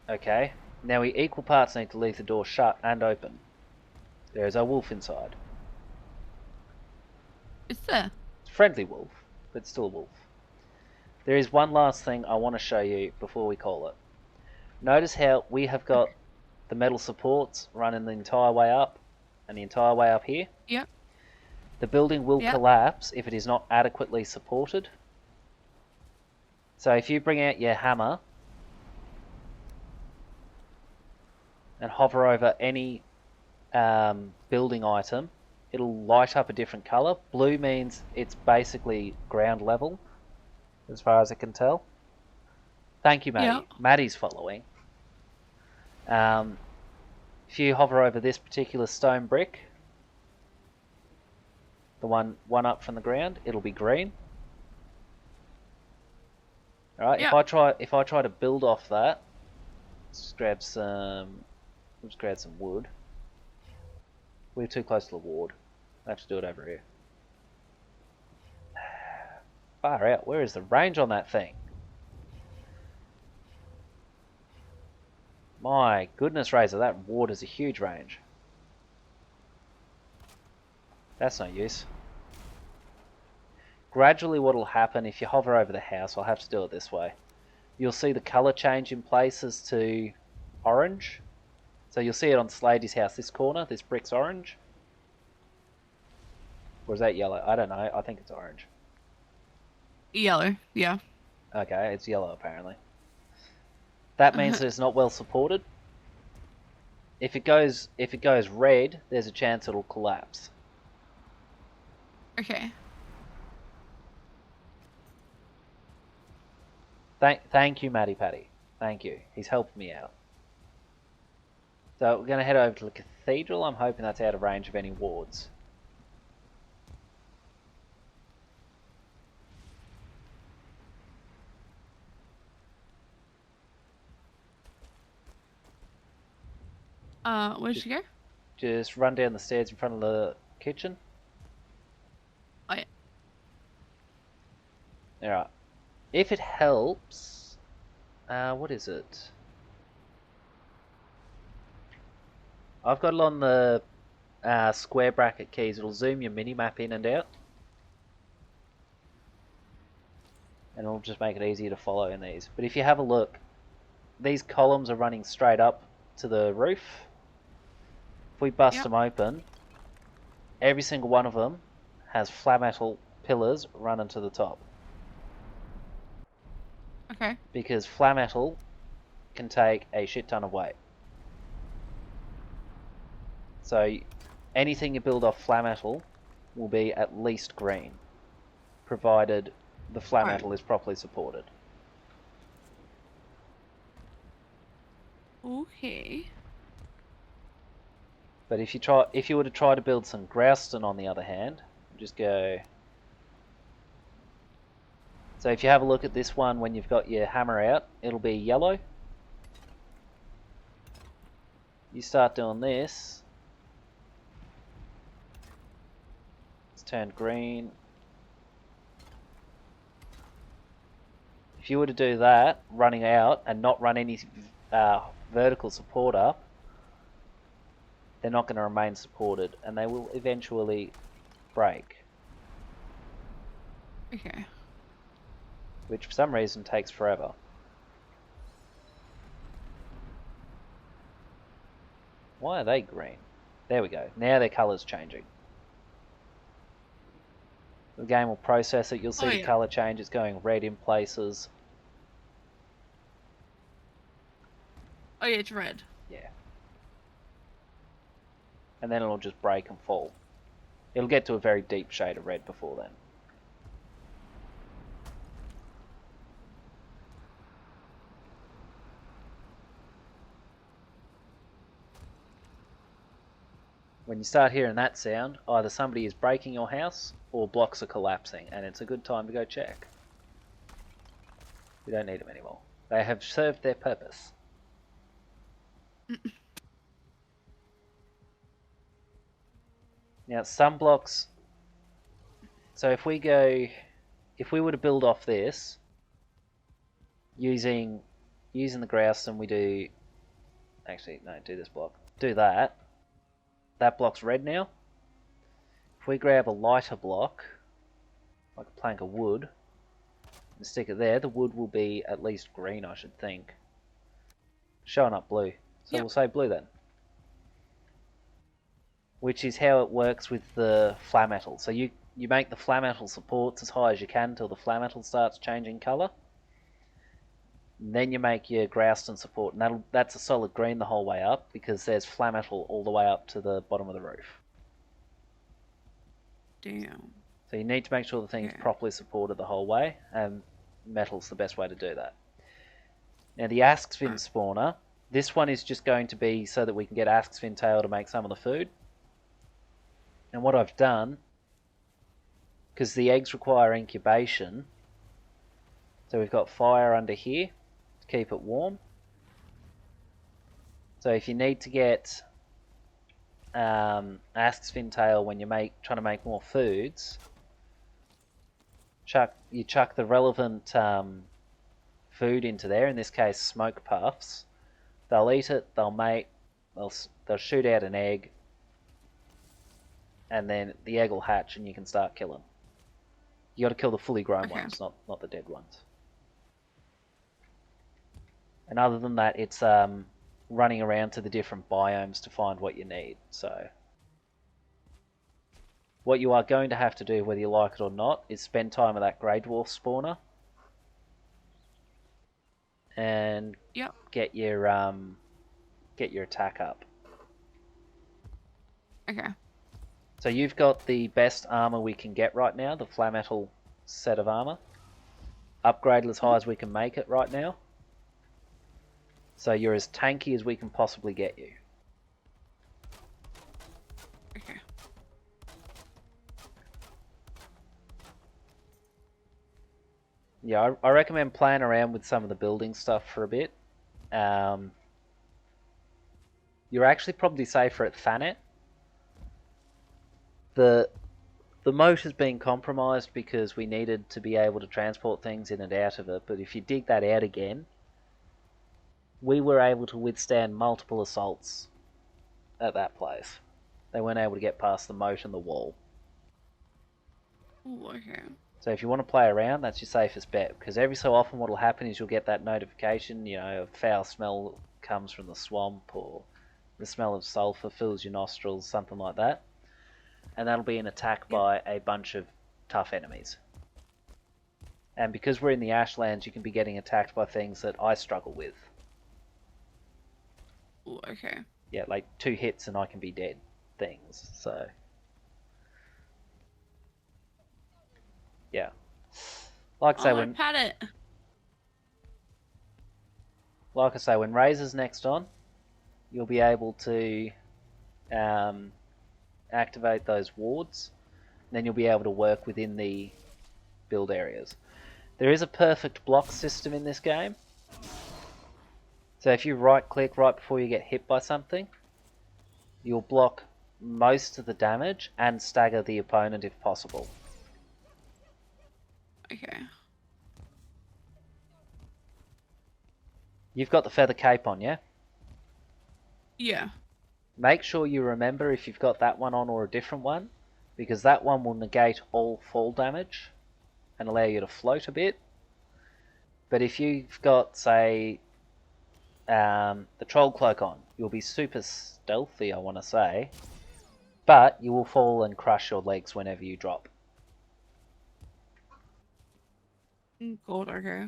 Okay. Now we equal parts need to leave the door shut and open. There is a wolf inside. It's there. It's a friendly wolf, but still a wolf. There is one last thing I want to show you before we call it. Notice how we have got the metal supports running the entire way up and the entire way up here? Yep. The building will collapse if it is not adequately supported. So if you bring out your hammer and hover over any building item, it'll light up a different colour. Blue means it's basically ground level, as far as I can tell. Thank you, Maddie. Yeah. Maddie's following. If you hover over this particular stone brick, the one up from the ground, it'll be green. All right. Yeah. If I try to build off that, let's just grab some wood. We're too close to the ward. I have to do it over here. Far out. Where is the range on that thing? My goodness, Razor, that ward is a huge range. That's no use. Gradually what will happen, if you hover over the house, I'll have to do it this way. You'll see the colour change in places to orange. So you'll see it on Slady's house, this corner, this brick's orange. Or is that yellow? I don't know, I think it's orange. Yellow, yeah. Okay, it's yellow apparently. That means that it's not well supported. If it goes red, there's a chance it'll collapse. Okay. Thank you, Matty Patty. Thank you. He's helped me out. So we're going to head over to the cathedral. I'm hoping that's out of range of any wards. Where did she go? Just run down the stairs in front of the kitchen. Oh, yeah. Alright. If it helps... what is it? I've got it on the square bracket keys. It'll zoom your mini-map in and out. And it'll just make it easier to follow in these. But if you have a look, these columns are running straight up to the roof. If we bust them open, every single one of them has flat metal pillars running to the top. Okay. Because flat metal can take a shit ton of weight. So anything you build off flat metal will be at least green, provided the flat metal is properly supported. Okay. But if you were to try to build some grouston on the other hand, just go... So if you have a look at this one when you've got your hammer out, it'll be yellow. You start doing this, it's turned green. If you were to do that, running out and not run any vertical support up, they're not going to remain supported, and they will eventually break. Okay. Which for some reason takes forever. Why are they green? There we go. Now their colour's changing. The game will process it. You'll see the colour change. It's going red in places. Oh yeah, it's red. Yeah. And then it'll just break and fall. It'll get to a very deep shade of red before then. When you start hearing that sound, either somebody is breaking your house or blocks are collapsing, and it's a good time to go check. We don't need them anymore. They have served their purpose. Now, some blocks... So if we were to build off this, using the grouse, and we do... Actually, no, do this block. Do that. That block's red now. If we grab a lighter block, like a plank of wood, and stick it there, the wood will be at least green, I should think. Showing up blue. So we'll say blue then. Which is how it works with the flat metal. So you make the flat metal supports as high as you can until the flat metal starts changing colour. Then you make your Grouston support, and that's a solid green the whole way up, because there's flat metal all the way up to the bottom of the roof. Damn. So you need to make sure the thing's properly supported the whole way, and metal's the best way to do that. Now the Asksvin spawner, this one is just going to be so that we can get Asksvin tail to make some of the food. And what I've done, because the eggs require incubation, so we've got fire under here to keep it warm. So if you need to get Asksvin tail when you're trying to make more foods, you chuck the relevant food into there. In this case, smoke puffs. They'll eat it. They'll shoot out an egg, and then the egg will hatch, and you can start killing. You got to kill the fully grown ones, not the dead ones. And other than that, it's running around to the different biomes to find what you need. So what you are going to have to do, whether you like it or not, is spend time at that Grey Dwarf spawner and get your attack up. Okay. So you've got the best armor we can get right now, the flat metal set of armor. Upgraded as high as we can make it right now. So you're as tanky as we can possibly get you. Okay. Yeah, I recommend playing around with some of the building stuff for a bit. You're actually probably safer at Thanet. The moat has been compromised because we needed to be able to transport things in and out of it, but if you dig that out again, we were able to withstand multiple assaults at that place. They weren't able to get past the moat and the wall. Ooh, okay. So if you want to play around, that's your safest bet, because every so often what will happen is you'll get that notification, a foul smell comes from the swamp, or the smell of sulfur fills your nostrils, something like that. And that'll be an attack by a bunch of tough enemies. And because we're in the Ashlands, you can be getting attacked by things that I struggle with. Ooh, okay. Yeah, like 2 hits and I can be dead things, so... Yeah. Like I say, when Razor's next on, you'll be able to activate those wards, and then you'll be able to work within the build areas. There is a perfect block system in this game. So if you right click right before you get hit by something, you'll block most of the damage and stagger the opponent if possible. Okay. You've got the feather cape on, yeah? Yeah. Make sure you remember if you've got that one on or a different one, because that one will negate all fall damage and allow you to float a bit. But if you've got, say, the troll cloak on, you'll be super stealthy, I want to say, but you will fall and crush your legs whenever you drop. Gold, okay.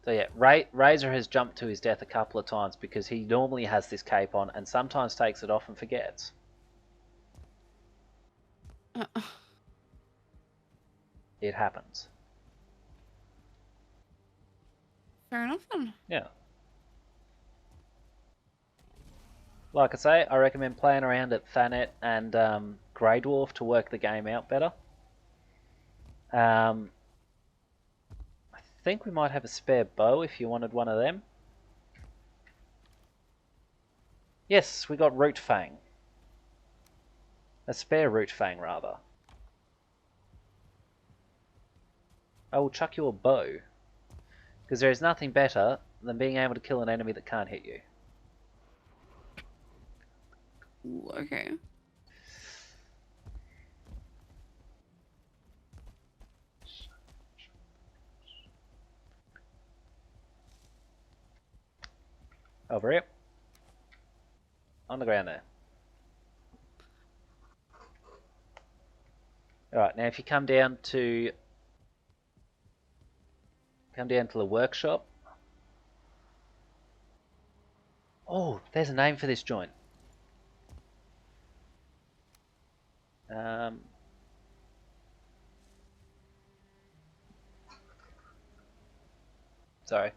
So yeah, Razor has jumped to his death a couple of times because he normally has this cape on and sometimes takes it off and forgets. It happens. Fair enough then. Yeah. Like I say, I recommend playing around at Thanet and Grey Dwarf to work the game out better. I think we might have a spare bow if you wanted one of them. Yes, we got Root Fang. A spare Root Fang, rather. I will chuck you a bow. Because there is nothing better than being able to kill an enemy that can't hit you. Ooh, okay. Over here. On the ground there. Alright, now if you come down to the workshop. Oh, there's a name for this joint. Sorry.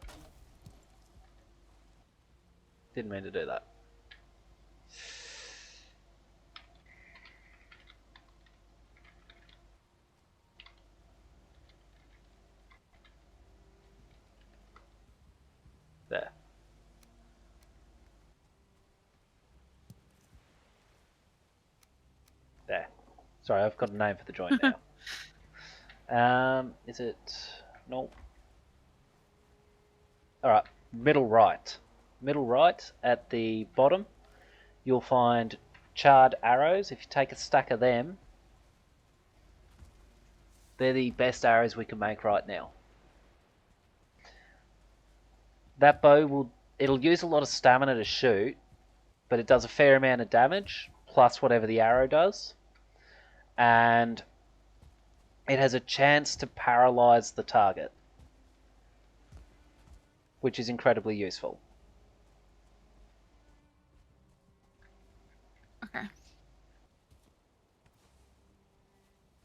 Didn't mean to do that. There. There. Sorry, I've got a name for the joint now. Is it... Nope. Alright, middle right. Middle right, at the bottom, you'll find charred arrows. If you take a stack of them, they're the best arrows we can make right now. That bow it'll use a lot of stamina to shoot, but it does a fair amount of damage, plus whatever the arrow does. And it has a chance to paralyze the target, which is incredibly useful. Okay.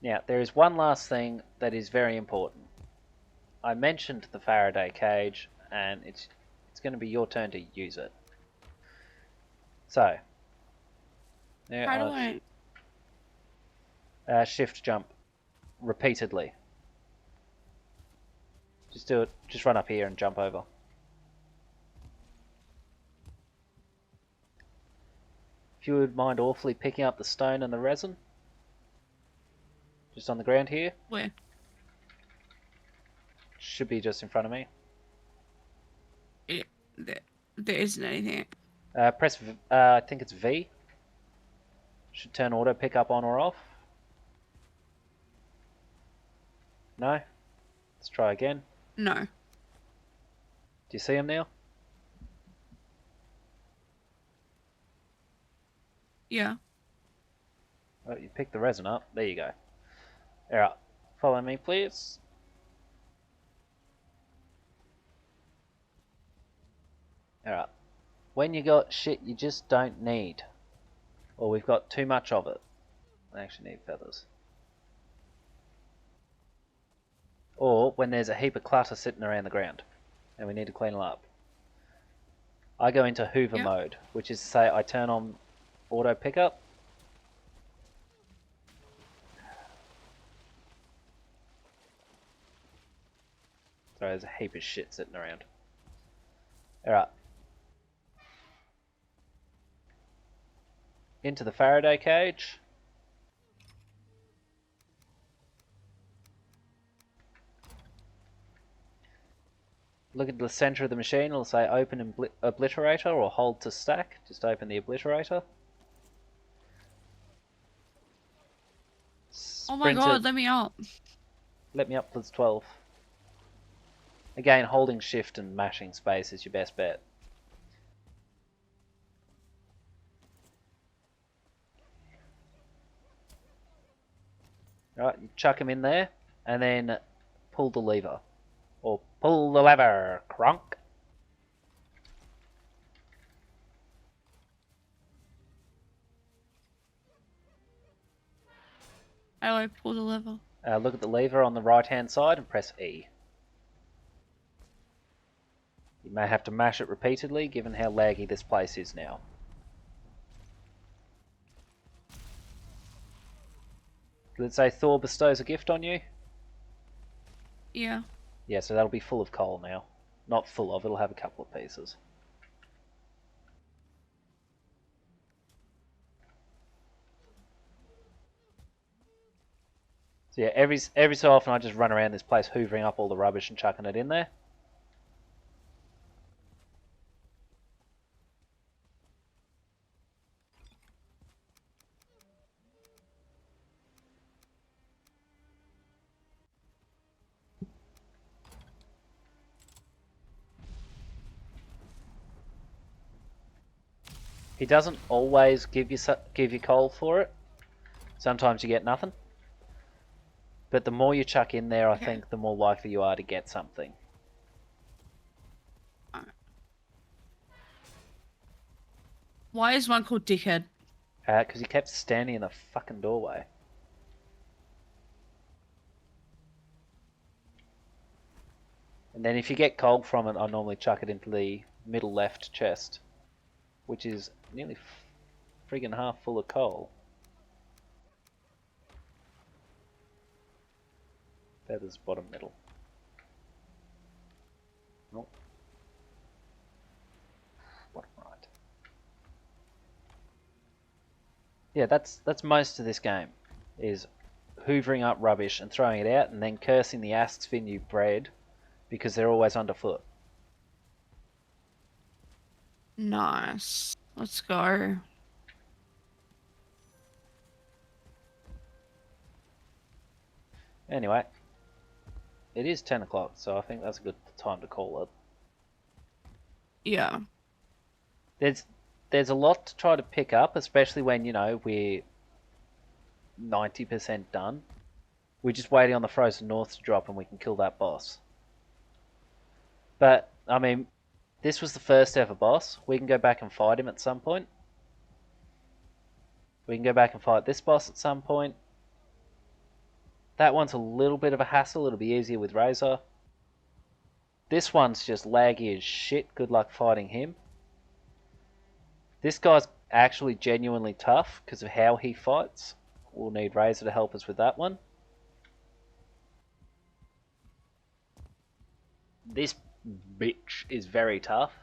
Now, there is one last thing that is very important. I mentioned the Faraday cage, and it's going to be your turn to use it. So, now How do I... shift jump repeatedly. Just do it. Just run up here and jump over. If you would mind awfully picking up the stone and the resin. Just on the ground here. Where? Should be just in front of me. There isn't anything. Press, I think it's V. Should turn auto pick up on or off. No? Let's try again. No. Do you see him now? Yeah. Oh, you picked the resin up. There you go. Alright. Follow me, please. Alright. When you got shit you just don't need, or we've got too much of it, I actually need feathers. Or when there's a heap of clutter sitting around the ground, and we need to clean it up. I go into Hoover mode, which is to say I turn on auto pickup. Sorry, there's a heap of shit sitting around. Alright. Into the Faraday cage. Look at the center of the machine. It'll say open obliterator or hold to stack. Just open the obliterator. Oh my Sprint god, it. let me up. Let me up to 12. Again, holding shift and mashing space is your best bet. Alright, you chuck him in there, and then pull the lever. Or pull the lever, Kronk. How do I pull the lever? Look at the lever on the right hand side and press E. You may have to mash it repeatedly given how laggy this place is now. Let's say Thor bestows a gift on you. Yeah. Yeah, so that'll be full of coal now. Not full of, it'll have a couple of pieces. So yeah, every so often I just run around this place hoovering up all the rubbish and chucking it in there. He doesn't always give you coal for it. Sometimes you get nothing. But the more you chuck in there, I think the more likely you are to get something. Why is one called Dickhead? Because he kept standing in the fucking doorway. And then if you get coal from it, I normally chuck it into the middle left chest, which is nearly friggin' half full of coal. That is bottom middle. Nope. Bottom right. Yeah, that's most of this game, is hoovering up rubbish and throwing it out and then cursing the asks fin you bred because they're always underfoot. Nice. Let's go. Anyway, it is 10 o'clock, so I think that's a good time to call it. Yeah. There's a lot to try to pick up, especially when, you know, we're 90% done. We're just waiting on the Frozen North to drop and we can kill that boss. But, I mean, this was the first ever boss. We can go back and fight him at some point. We can go back and fight this boss at some point. That one's a little bit of a hassle. It'll be easier with Razor. This one's just laggy as shit. Good luck fighting him. This guy's actually genuinely tough because of how he fights. We'll need Razor to help us with that one. This bitch is very tough.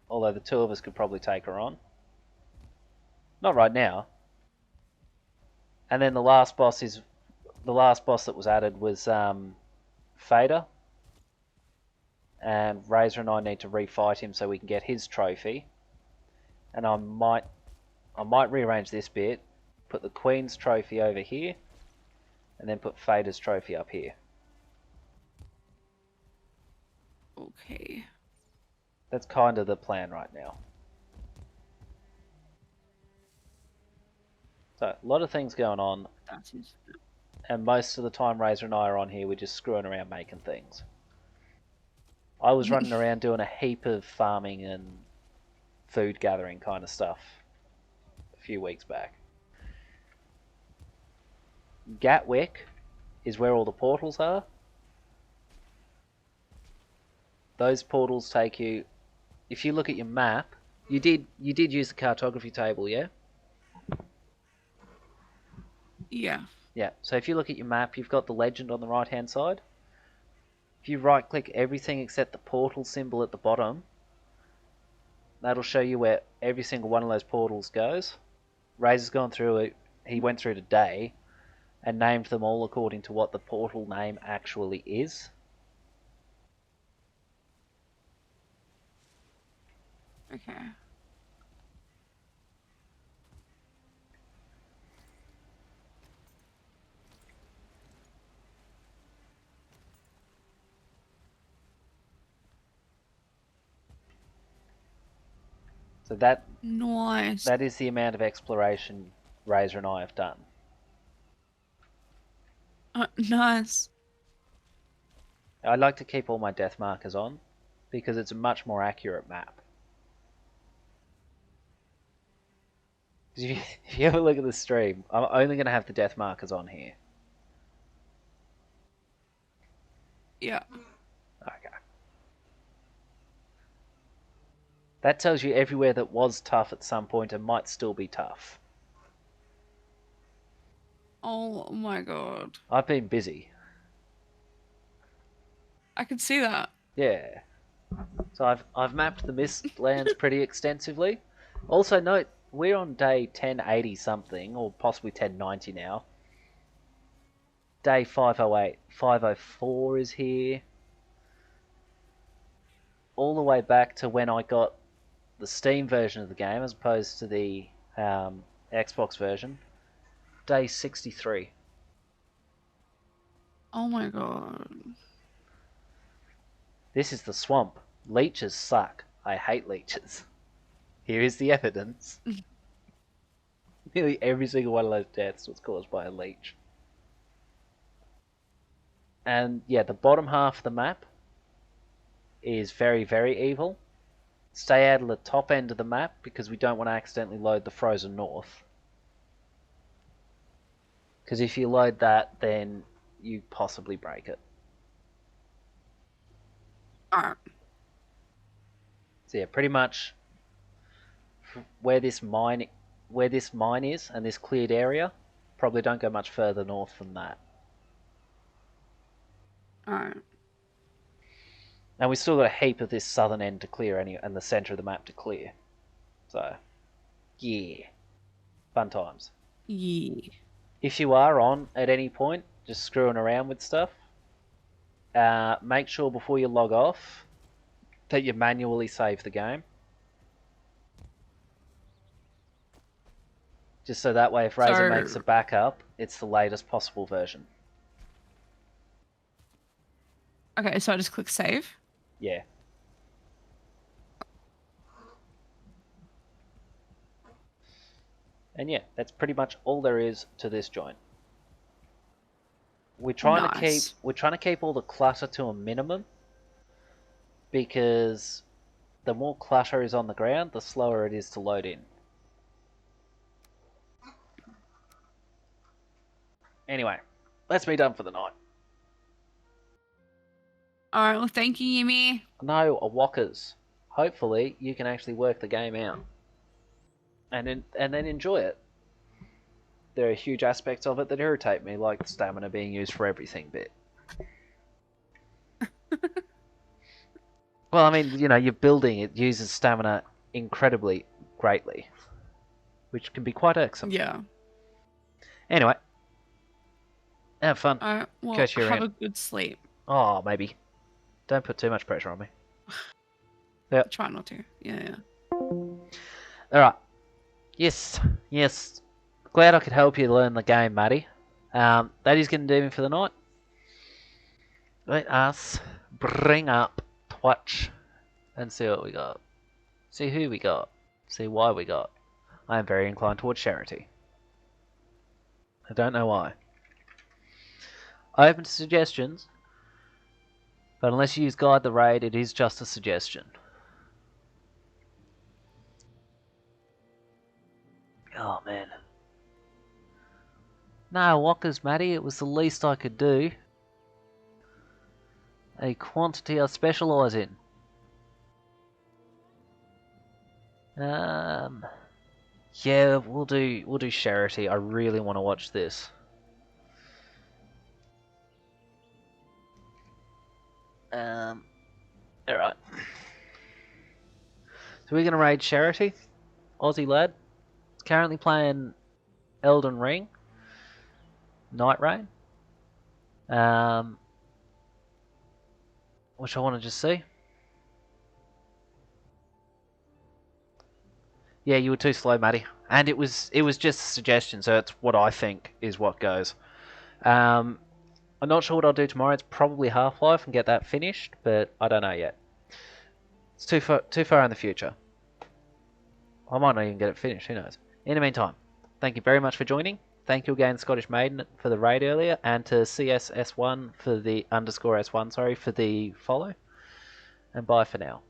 Although the two of us could probably take her on. Not right now. And then the last boss that was added was Fader. And Razor and I need to refight him so we can get his trophy. And I might rearrange this bit, put the Queen's trophy over here, and then put Fader's trophy up here. Okay. That's kind of the plan right now. So, a lot of things going on, That is. and most of the time Razor and I are on here, we're just screwing around making things. I was running around doing a heap of farming and food gathering kind of stuff a few weeks back. Gatwick is where all the portals are. Those portals take you, if you look at your map, you did use the cartography table, yeah? Yeah. Yeah, so if you look at your map, you've got the legend on the right hand side. If you right click everything except the portal symbol at the bottom, that'll show you where every single one of those portals goes. Razor's gone through it, he went through today and named them all according to what the portal name actually is. Okay. So that Nice. is the amount of exploration Razor and I have done. Nice. I like to keep all my death markers on because it's a much more accurate map. If you ever look at the stream, I'm only going to have the death markers on here. Yeah. Okay. That tells you everywhere that was tough at some point and might still be tough. Oh my god. I've been busy. I can see that. Yeah. So I've mapped the Mistlands pretty extensively. Also note, we're on day 1080 something, or possibly 1090 now. Day 508, 504 is here. All the way back to when I got the Steam version of the game as opposed to the Xbox version. Day 63. Oh my god. This is the swamp. Leeches suck. I hate leeches. Here is the evidence. Nearly every single one of those deaths was caused by a leech. And yeah, the bottom half of the map is very, very evil. Stay out of the top end of the map because we don't want to accidentally load the frozen north. Because if you load that, then you possibly break it. Alright. So yeah, pretty much where this mine is and this cleared area, probably don't go much further north than that. Alright. And we still got a heap of this southern end to clear and the centre of the map to clear. So, yeah. Fun times. Yeah. If you are on at any point, just screwing around with stuff, make sure before you log off that you manually save the game. Just so that way if Razor makes a backup, it's the latest possible version. Okay, so I just click save. Yeah. And yeah, that's pretty much all there is to this joint. We're trying to keep all the clutter to a minimum because the more clutter is on the ground, the slower it is to load in. Anyway, let's be done for the night. Alright, well thank you, Yumi. No, walkers. Hopefully you can actually work the game out. And then enjoy it. There are huge aspects of it that irritate me, like the stamina being used for everything bit. Well, I mean, you know, you're building, it uses stamina incredibly greatly, which can be quite irksome. Yeah. Anyway, have fun. Alright, well Catch you have around. a good sleep. Oh, maybe. Don't put too much pressure on me. Yep. Try not to. Yeah. Alright. Yes. Glad I could help you learn the game, Matty. That is going to do me for the night. Let us bring up Twitch and see what we got. See who we got. See why we got. I am very inclined towards charity. I don't know why. Open to suggestions, but unless you use Guide the Raid, it is just a suggestion. Oh, man. No, walkers, Matty. It was the least I could do. A quantity I specialise in. Yeah, we'll do charity. I really want to watch this. Alright. So we're gonna raid charity. Aussie lad. It's currently playing Elden Ring. Night Rain. Which I want to just see. Yeah, you were too slow, Matty. And it was just a suggestion, so it's what I think is what goes. I'm not sure what I'll do tomorrow. It's probably Half-Life and get that finished, but I don't know yet. It's too far in the future. I might not even get it finished, who knows. In the meantime, thank you very much for joining. Thank you again, Scottish Maiden, for the raid earlier, and to CSS1 for the _S1, sorry, for the follow. And bye for now.